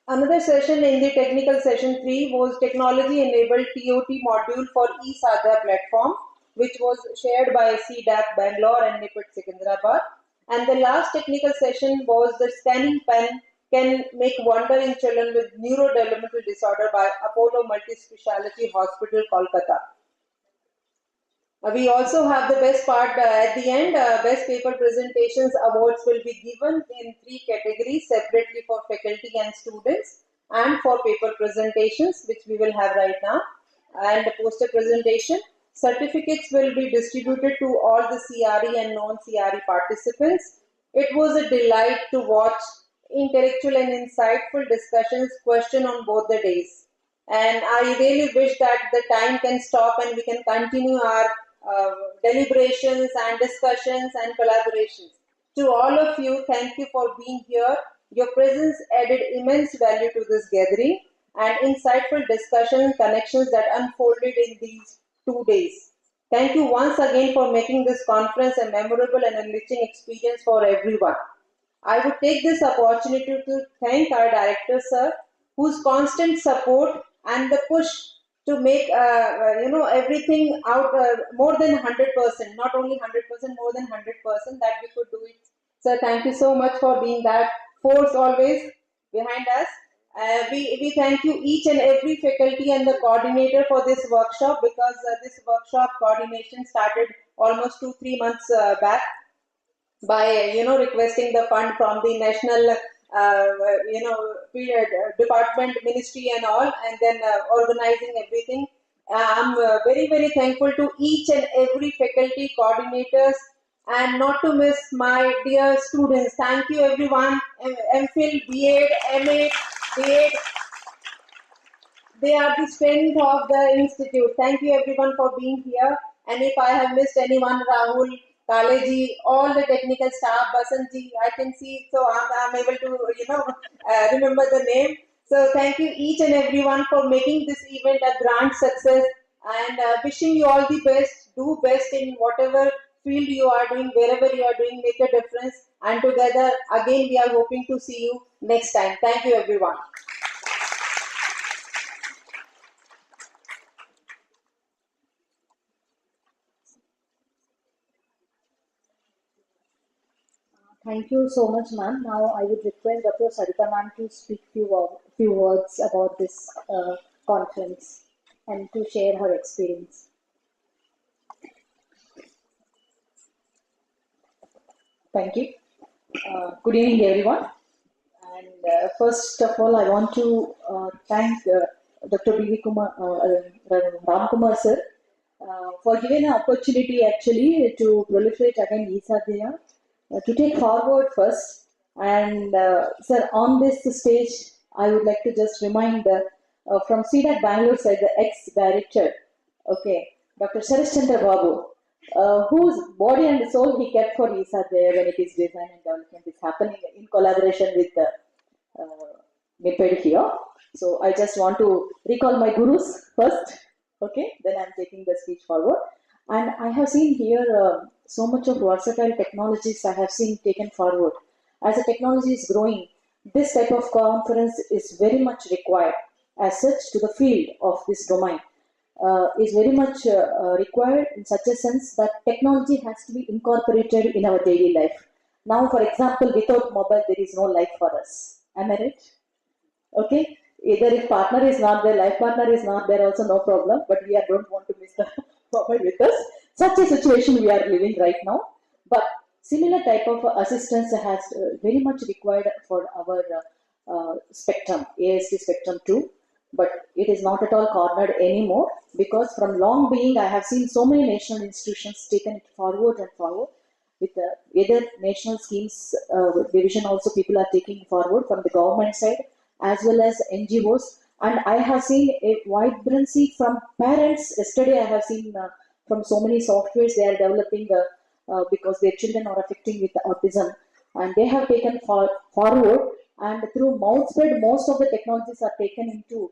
Another session in the technical session 3 was technology enabled TOT module for eSadha platform, which was shared by CDAC Bangalore and NIPIT Secunderabad. And the last technical session was the scanning pen can make wonder in children with neurodevelopmental disorder by Apollo Multispeciality Hospital, Kolkata. We also have the best part at the end. Best paper presentations awards will be given in 3 categories separately for faculty and students and for paper presentations, which we will have right now, and poster presentation. Certificates will be distributed to all the CRE and non-CRE participants. It was a delight to watch intellectual and insightful discussions, question on both the days. And I really wish that the time can stop and we can continue our deliberations and discussions and collaborations. To all of you, thank you for being here. Your presence added immense value to this gathering and insightful discussion connections that unfolded in these 2 days. Thank you once again for making this conference a memorable and enriching experience for everyone. I would take this opportunity to thank our director, sir, whose constant support and the push to make everything out more than 100%, not only 100%, more than 100% that we could do it. Sir, thank you so much for being that force always behind us. We thank you each and every faculty and the coordinator for this workshop because this workshop coordination started almost 2-3 months back by requesting the fund from the national department, ministry and all, and then organizing everything. I'm very, very thankful to each and every faculty coordinators and not to miss my dear students. Thank you everyone, MPhil, B.Ed, MA, B.Ed. They are the strength of the institute. Thank you everyone for being here. And if I have missed anyone, Rahul, Kaleji, all the technical staff, Basanji, I can see, so I'm able to, remember the name. So thank you each and everyone for making this event a grand success and wishing you all the best. Do best in whatever field you are doing, wherever you are doing, make a difference. And together, again, we are hoping to see you next time. Thank you everyone. Thank you so much, ma'am. Now I would request Dr. Sarita ma'am to speak few words about this conference and to share her experience. Thank you. Good evening, everyone. And first of all, I want to thank Dr. B.V. Ram Kumar sir for giving an opportunity actually to proliferate again ESADHYA, to take forward first. And sir, on this stage, I would like to just remind from CDAC Bangalore side, the ex-director, okay, Dr. Sharash Chandra Babu, whose body and soul he kept for ESADHYA when it is design and development is happening in collaboration with NIPED here. So I just want to recall my gurus first, okay, then I'm taking the speech forward. And I have seen here so much of versatile technologies I have seen taken forward. As the technology is growing, this type of conference is very much required. As such, to the field of this domain is very much required in such a sense that technology has to be incorporated in our daily life. Now, for example, without mobile, there is no life for us. Am I right? Okay. Either if partner is not there, life partner is not there, also no problem. But we don't want to miss the mobile with us. Such a situation we are living right now. But similar type of assistance has very much required for our spectrum, ASD spectrum too. But it is not at all cornered anymore, because from long being I have seen so many national institutions taken it forward and forward with either national schemes division also people are taking forward from the government side as well as NGOs. And I have seen a vibrancy from parents. Yesterday I have seen from so many softwares they are developing because their children are affecting with autism, and they have taken forward, and through mouth spread most of the technologies are taken into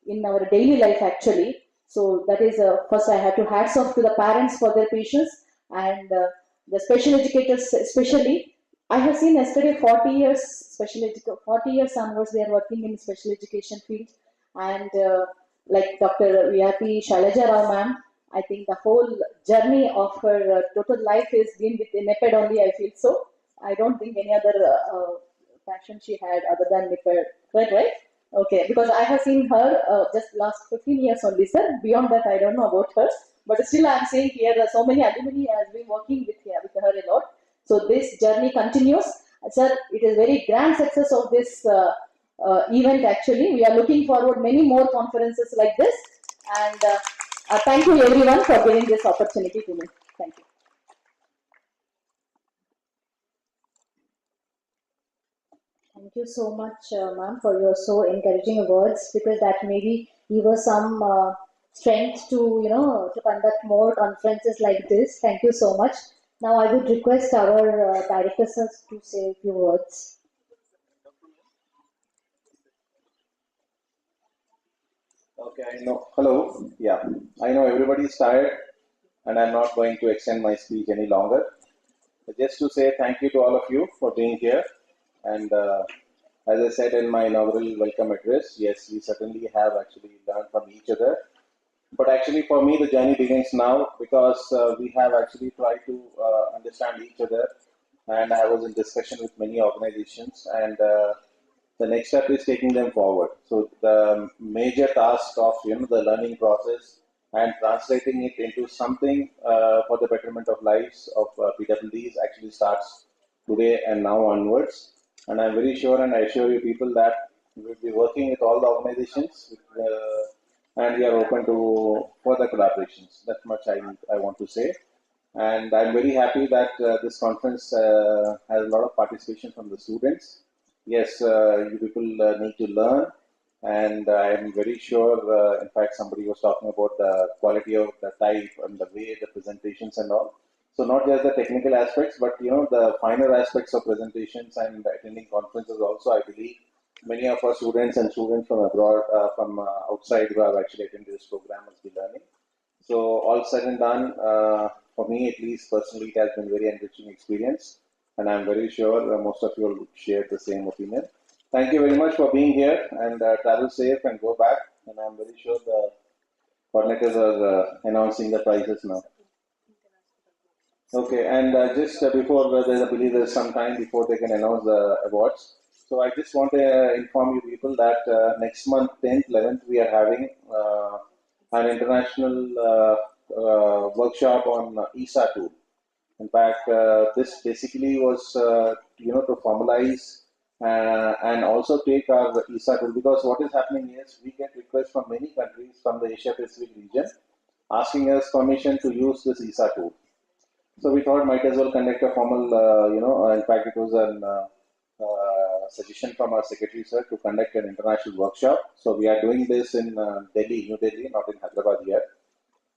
in our daily life actually. So that is first I have to hats off to the parents for their patience, and the special educators especially. I have seen yesterday 40 years 40 years onwards they are working in special education field, and like Dr. V.R.P. Shailaja Rao ma'am, I think the whole journey of her total life is been with NEPED only, I feel so. I don't think any other passion she had other than NEPED, right? Okay, because I have seen her just last 15 years only, sir. Beyond that, I don't know about her. But still, I'm saying here that so many alumni has been working with her a lot. So this journey continues. Sir, it is very grand success of this event actually. We are looking forward many more conferences like this. And thank you everyone for giving this opportunity to me. Thank you. Thank you so much, ma'am, for your so encouraging words, because that maybe give us some strength to to conduct more conferences like this. Thank you so much. Now I would request our director sir to say a few words. Okay, I know. Hello. Yeah, I know everybody is tired, and I'm not going to extend my speech any longer. But just to say thank you to all of you for being here. And as I said in my inaugural welcome address, yes, we certainly have actually learned from each other. But actually, for me, the journey begins now, because we have actually tried to understand each other. And I was in discussion with many organizations, and the next step is taking them forward. So the major task of the learning process and translating it into something for the betterment of lives of PWDs actually starts today and now onwards. And I'm very sure, and I assure you people, that we will be working with all the organizations, and we are open to further collaborations. That much I want to say. And I'm very happy that this conference has a lot of participation from the students. Yes, you people need to learn, and I'm very sure, in fact, somebody was talking about the quality of the type and the way the presentations and all. So not just the technical aspects, but the finer aspects of presentations and attending conferences also, I believe many of our students and students from abroad, from outside who have actually attended this program must be learning. So all said and done, for me at least personally, it has been very enriching experience, and I'm very sure most of you will share the same opinion. Thank you very much for being here, and travel safe and go back. And I'm very sure the coordinators are announcing the prizes now. Okay, and just before I believe there's some time before they can announce the awards. So I just want to inform you people that next month, 10th, 11th, we are having an international workshop on ESA tool. In fact, this basically was to formalize and also take our ESA tool, because what is happening is we get requests from many countries from the Asia Pacific region asking us permission to use this ESA tool. So we thought might as well conduct a formal, in fact, it was a suggestion from our secretary sir to conduct an international workshop. So we are doing this in Delhi, New Delhi, not in Hyderabad yet.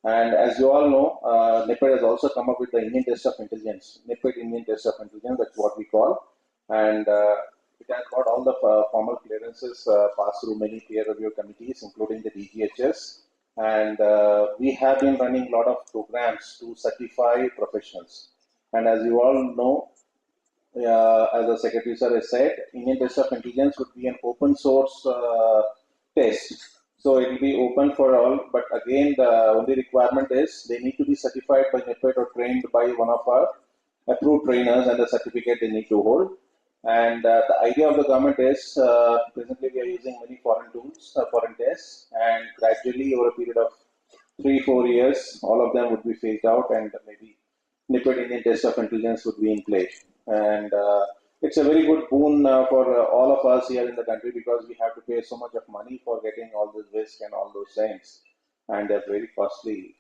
And as you all know, NEPED has also come up with the Indian Test of Intelligence, NEPED Indian Test of Intelligence, that's what we call. And it has got all the formal clearances passed through many peer review committees, including the DGHS. And we have been running a lot of programs to certify professionals. And as you all know, as the Secretary Sir has said, Indian Test of Intelligence would be an open source test. So it will be open for all, but again, the only requirement is they need to be certified by NEPED or trained by one of our approved trainers and the certificate they need to hold. And the idea of the government is presently we are using many foreign tools, foreign tests, and gradually over a period of 3-4 years, all of them would be phased out, and maybe NIPID Indian Test of Intelligence would be in place. And it's a very good boon for all of us here in the country because we have to pay so much of money for getting all this risk and all those things, and they're very costly.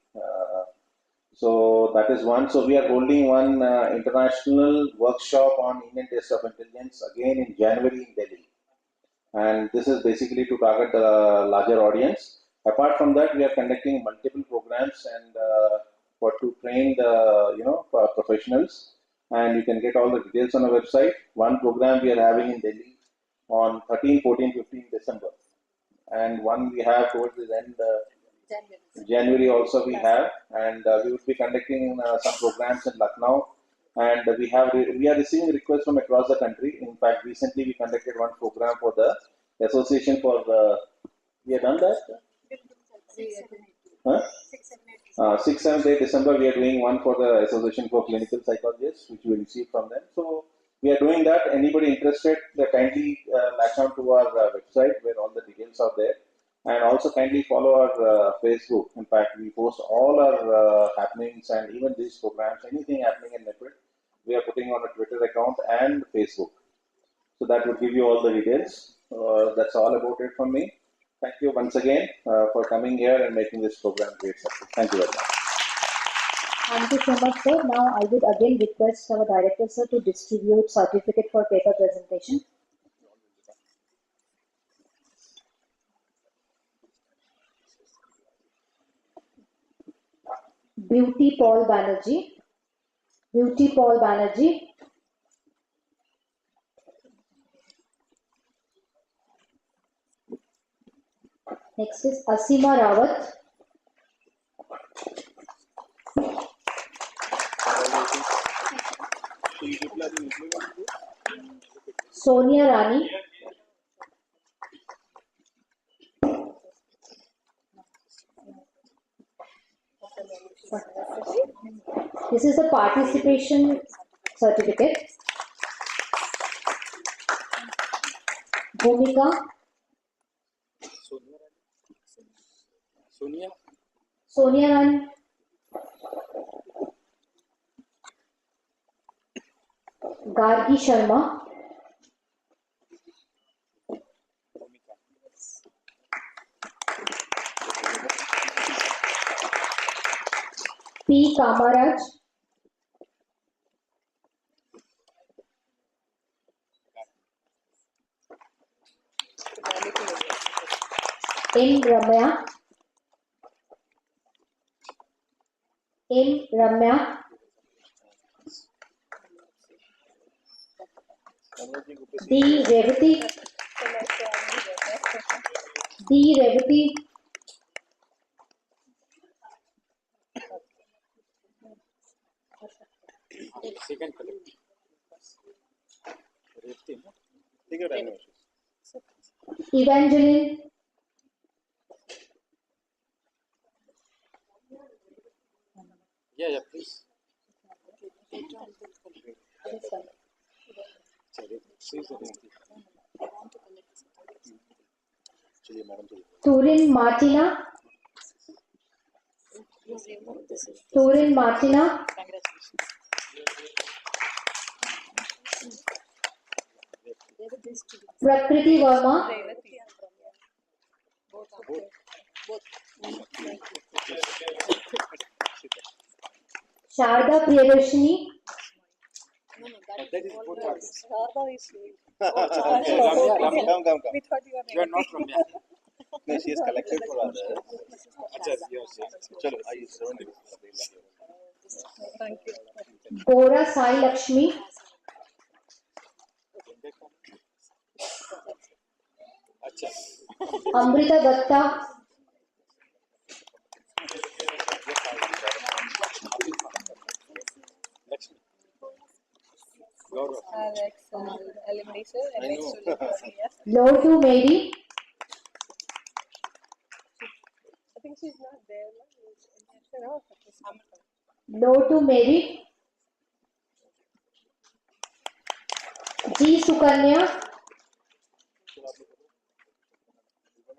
So that is one. So we are holding one international workshop on Indian Test of Intelligence again in January in Delhi, and this is basically to target the larger audience. Apart from that, we are conducting multiple programs and for to train the professionals, and you can get all the details on our website. One program we are having in Delhi on 13, 14, 15 December, and one we have towards the end. January also we have, and we will be conducting some programs in Lucknow, and we are receiving requests from across the country. In fact, recently we conducted one program for the association for the. We have done that. Huh? 6, 7, 8 December we are doing one for the Association for Clinical Psychologists, which we received from them. So we are doing that. Anybody interested, kindly latch on to our website where all the details are there. And also kindly follow our Facebook. In fact, we post all our happenings and even these programs, anything happening in NIPID, we are putting on a Twitter account and Facebook. So that would give you all the details. That's all about it from me. Thank you once again for coming here and making this program great success. Thank you very much. Thank you so much, sir. Now I would again request our director, sir, to distribute certificate for paper presentation. Beauty Paul Banerjee. Beauty Paul Banerjee. Next is Asima Rawat. Sonia Rani. This is a participation certificate. Bhumika. Sonia Rani. Gargi Sharma. P. Kamaraj. N. Ramya. N. Ramya. D. Revati. D. Revati. Evangeline. Yeah, please. Turin Martina. Turin Martina. Prakriti Verma. Sharda Priyadarshini. Come. You are not Ramya. No, she is collected for others. Achha, you are saying. Chalo, I surround you. Thank you. Gora Sai Lakshmi. Achha. Amrita Datta. Lakshmi. Gaurav. Alex, elimination, I know. Lotu Mary. I think she's not there. Lotu Mary. G. Sukanya.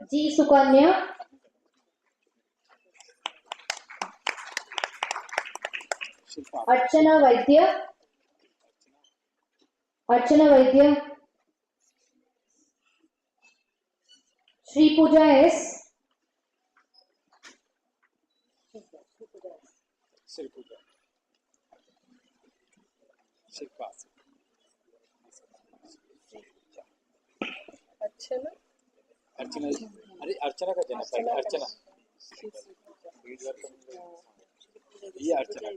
G. Sukanya. Archana Vaidya. Archana Vaidya. Shri Pooja S. अर्चना अरे अर्चना का देना पड़ेगा अर्चना ये अर्चना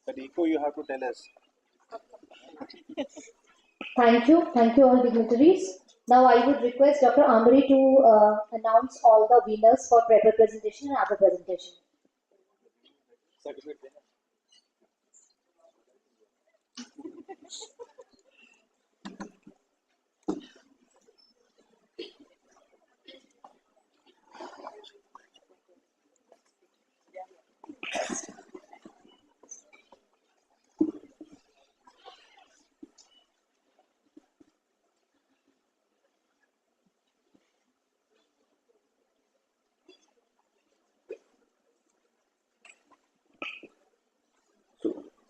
But Eco, you have to tell us. Thank you all dignitaries. Now I would request Dr. Ambari to announce all the winners for paper presentation and other presentation.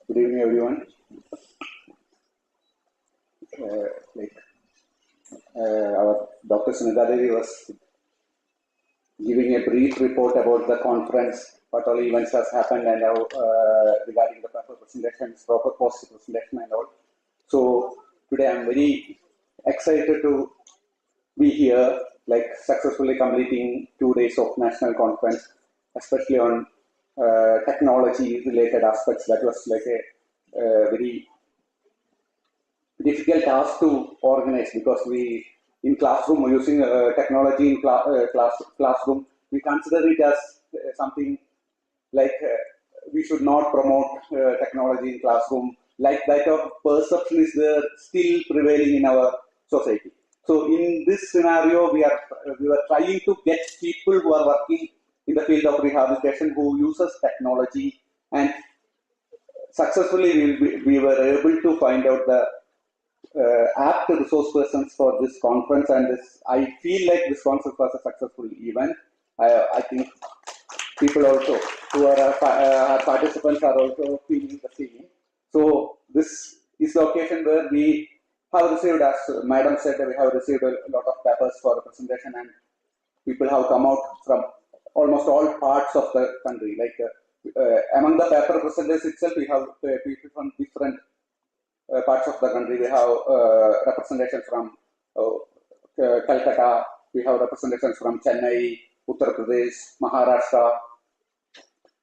Good evening, everyone. Our Dr. Sunita Devi was giving a brief report about the conference, what all events has happened, and how regarding the proper presentations, proper post presentation, and all. So today I'm very excited to be here, like successfully completing 2 days of national conference, especially on technology related aspects. That was like a very difficult task to organize, because we in classroom using technology in classroom, we consider it as something like we should not promote technology in classroom. Like that of perception is still prevailing in our society. So in this scenario, we were trying to get people who are working in the field of rehabilitation who uses technology, and successfully we were able to find out the apt resource persons for this conference, and this, I feel like this conference was a successful event. I think people also who are participants are also feeling the same. So this is the occasion where we have received, as Madam said, we have received a lot of papers for presentation, and people have come out from almost all parts of the country. Like among the paper presenters itself, we have people from different parts of the country. We have representation from Calcutta, we have representations from Chennai, Uttar Pradesh, Maharashtra,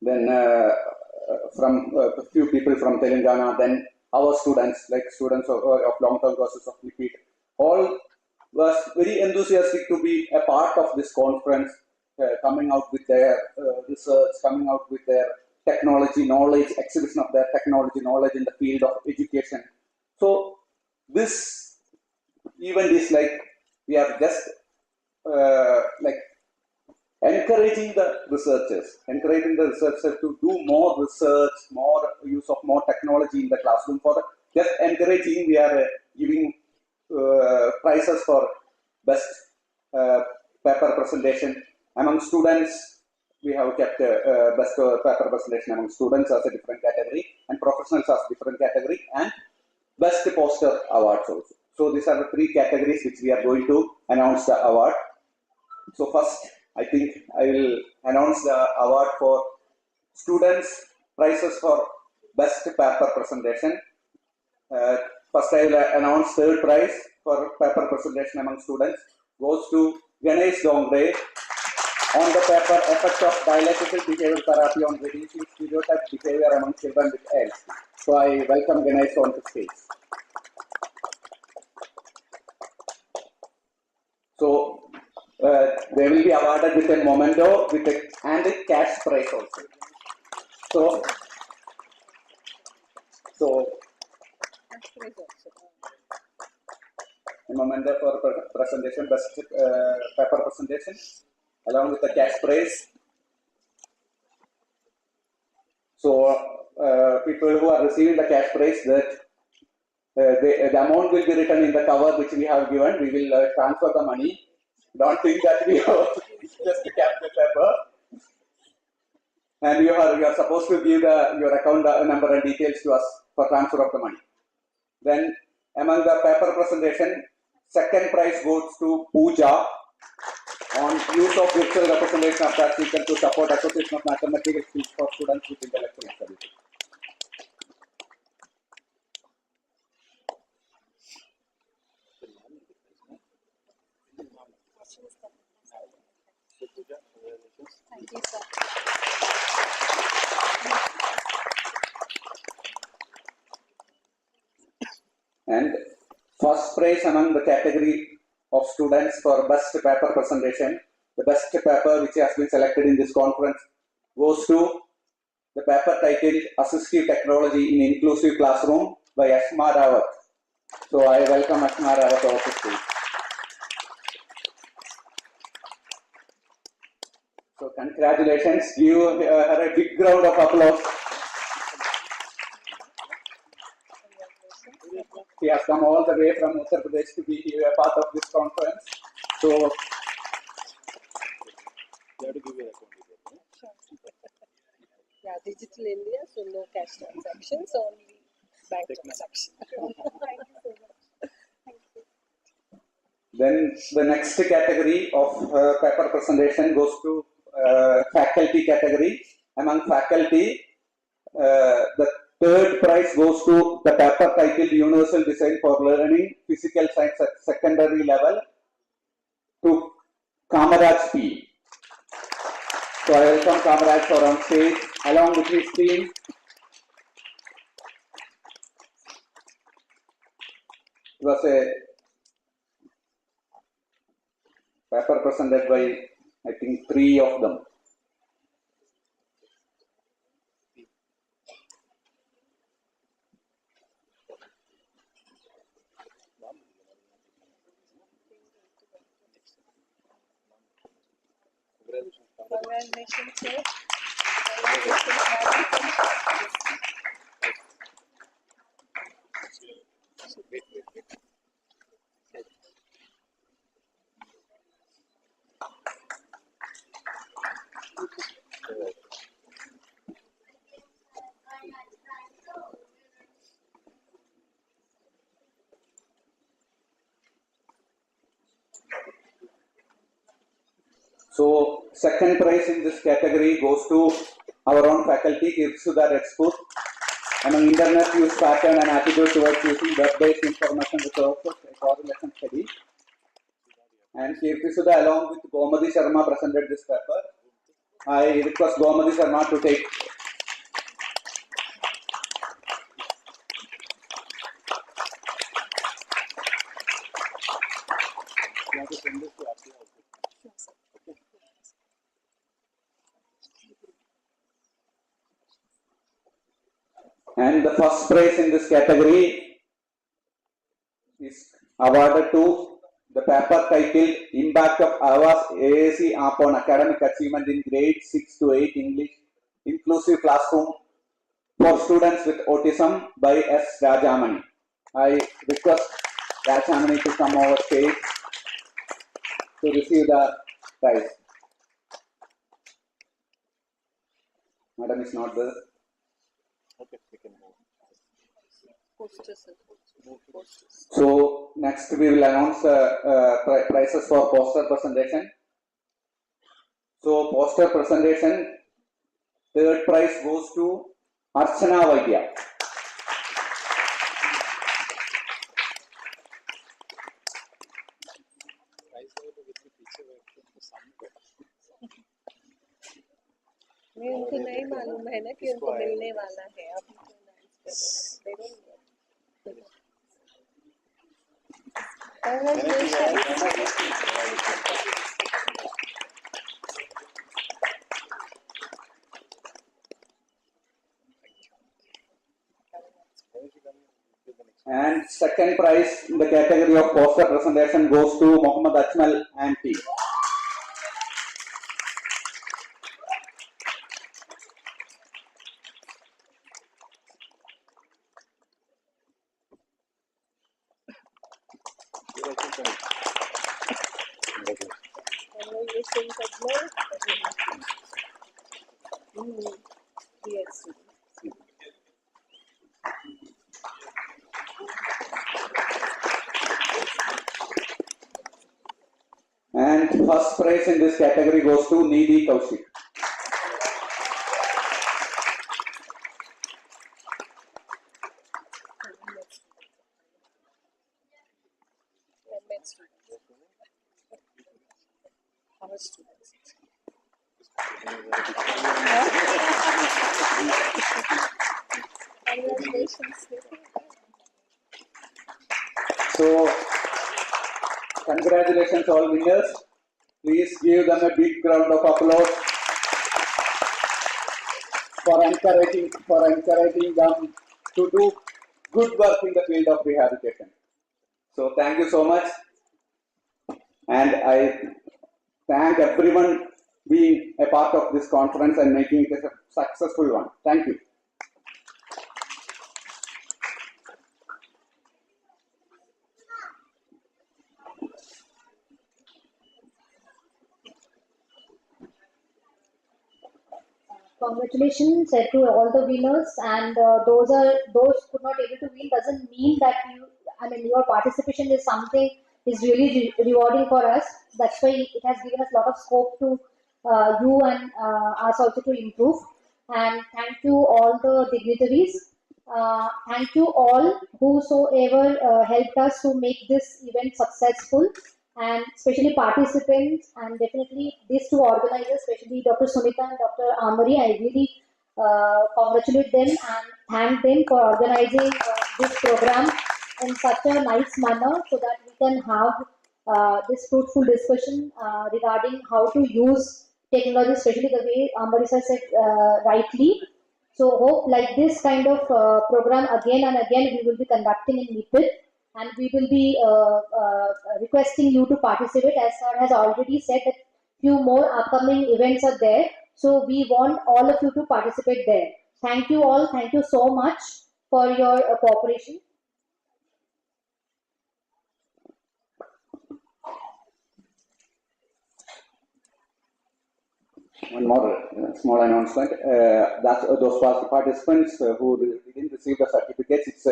then from a few people from Telangana, then our students, like students of long-term courses of Lipid, all was very enthusiastic to be a part of this conference, coming out with their research, coming out with their technology knowledge, exhibition of their technology knowledge in the field of education. So this event is like, we are just like encouraging the researchers to do more research, more use of more technology in the classroom. For just encouraging, we are giving prizes for best paper presentation among students. We have kept best paper presentation among students as a different category, and professionals as different category, and best poster awards also. So these are the 3 categories which we are going to announce the award. So first, I think I will announce the award for students, prizes for best paper presentation. First, I will announce 3rd prize for paper presentation among students goes to Ganesh Dongre on the paper Effect of Dialectical Behavior Therapy on Reducing Stereotype Behavior Among Children with AIDS. So I welcome Ganesh on the stage. So they will be awarded with a memento and a cash prize also. So So, a moment for presentation, best paper presentation, along with the cash prize. So, people who are receiving the cash prize, that the amount will be written in the cover which we have given. We will transfer the money. Don't think that we have just kept the paper. And you are supposed to give your account number and details to us for transfer of the money. Then, among the paper presentation, second prize goes to Pooja on use of virtual representation of task sequence to support acquisition of mathematical skills for students with intellectual disabilities. Thank you, sir. And first prize among the category of students for best paper presentation, the best paper which has been selected in this conference goes to the paper titled Assistive Technology in Inclusive Classroom by Ashma Rawat. So I welcome Ashma Rawat to the stage. So congratulations, give her a big round of applause. She has come all the way from Uttar Pradesh to be here, a part of this conference. So, You have to give your account details. Yeah, digital India, so no cash transactions, only bank transactions. Thank you so much. Thank you. then the next category of paper presentation goes to faculty category. Among faculty, the third prize goes to the paper titled Universal Design for Learning Physical Science at Secondary Level to Kamaraj P. So I welcome Kamaraj for on stage along with his team. It was a paper presented by, I think, 3 of them. Congratulations, sir. So, second prize in this category goes to our own faculty, Kirsuda Expert, among internet use pattern and attitude towards using web-based information resources, a correlation study. And Kirsuda, along with Gomadi Sharma, presented this paper. I request Gomadi Sharma to take. You have to send this to Akshay also. And the first prize in this category is awarded to the paper titled Impact of Awas AAC App on Academic Achievement in Grade 6 to 8 English Inclusive Classroom for Students with Autism by S. Rajamani. I request Rajamani to come over stage to receive the prize. Madam is not there. Okay, we can move. So next we will announce prizes for poster presentation. So poster presentation, third prize goes to Archana Vaidya. उनको नहीं मालूम है ना कि उनको मिलने वाला है अब And second prize in the category of poster presentation goes to Mohammed Ajmal and team. Yes. And first prize in this category goes to Nidhi Kaushik. So, congratulations all winners. Please give them a big round of applause for encouraging them to do good work in the field of rehabilitation. So thank you so much, and I thank everyone being a part of this conference and making it a successful one. Thank you. Congratulations to all the winners, and those could not able to win doesn't mean that your participation is something is really rewarding for us. That's why it has given us a lot of scope to you and us also to improve. And thank you all the dignitaries. Thank you all whosoever helped us to make this event successful, and especially participants, and definitely these two organizers, especially Dr. Sunita and Dr. Amari. I really congratulate them and thank them for organizing this program in such a nice manner, so that we can have this fruitful discussion regarding how to use technology, especially the way Amari sir said rightly. So hope like this kind of program again and again we will be conducting in Nipit, and we will be requesting you to participate, as sir has already said that few more upcoming events are there. So we want all of you to participate there. Thank you all. Thank you so much for your cooperation. One more small announcement. Those participants who didn't receive the certificates, it's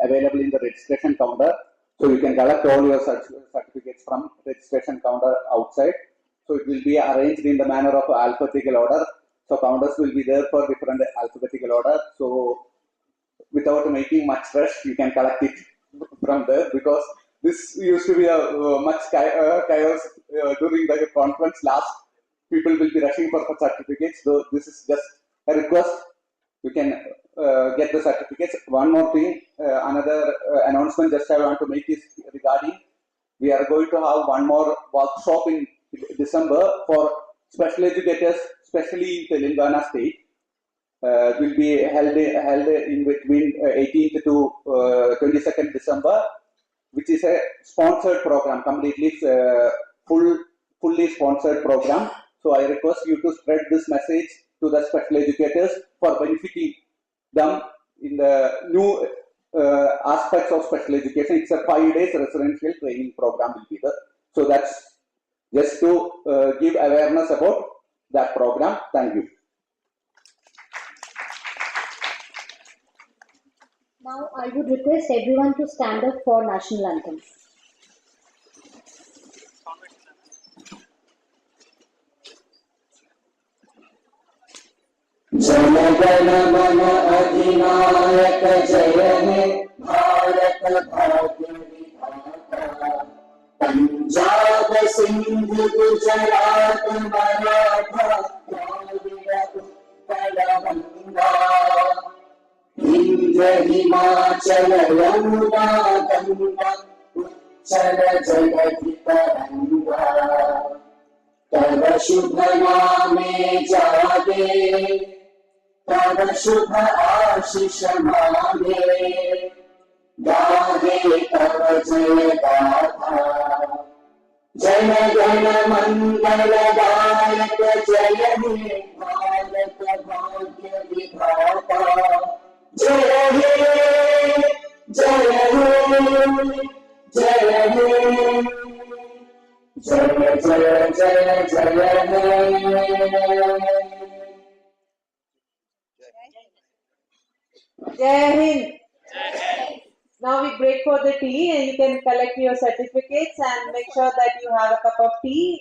available in the registration counter. So you can collect all your certificates from registration counter outside. So it will be arranged in the manner of alphabetical order. So counters will be there for different alphabetical order. So without making much rush, you can collect it from there, because this used to be a much chaos during the conference. Last people will be rushing for certificates. So this is just a request. You can get the certificates. One more thing, another announcement just I want to make is regarding, we are going to have one more workshop in December for special educators, especially in Telangana state. Will be held in between 18th to 22nd December, which is a sponsored program, completely fully sponsored program. So I request you to spread this message to the special educators for benefiting them in the new aspects of special education. It's a 5 days residential training program will be there. So that's just to give awareness about that program. Thank you. Now I would request everyone to stand up for national anthem. जनगण मन अधिनायक जय हे भारत भाग्य विधाता पंजाब सिंध गुजरात मराठा द्राविड़ उत्कल गंगा इंद्र हिमाचल यमुना गंगा उच्चल जगति तरंगा तव शुभ नामे जागे तव शुभ आशीष मांगे गाहे तव जय गाथा जन गण मंगलदायक जय हे भारत भाग्य विधाता जय हे जय हे जय हे जय जय जय जय हे Jai Hind. Now we break for the tea and you can collect your certificates and make sure that you have a cup of tea.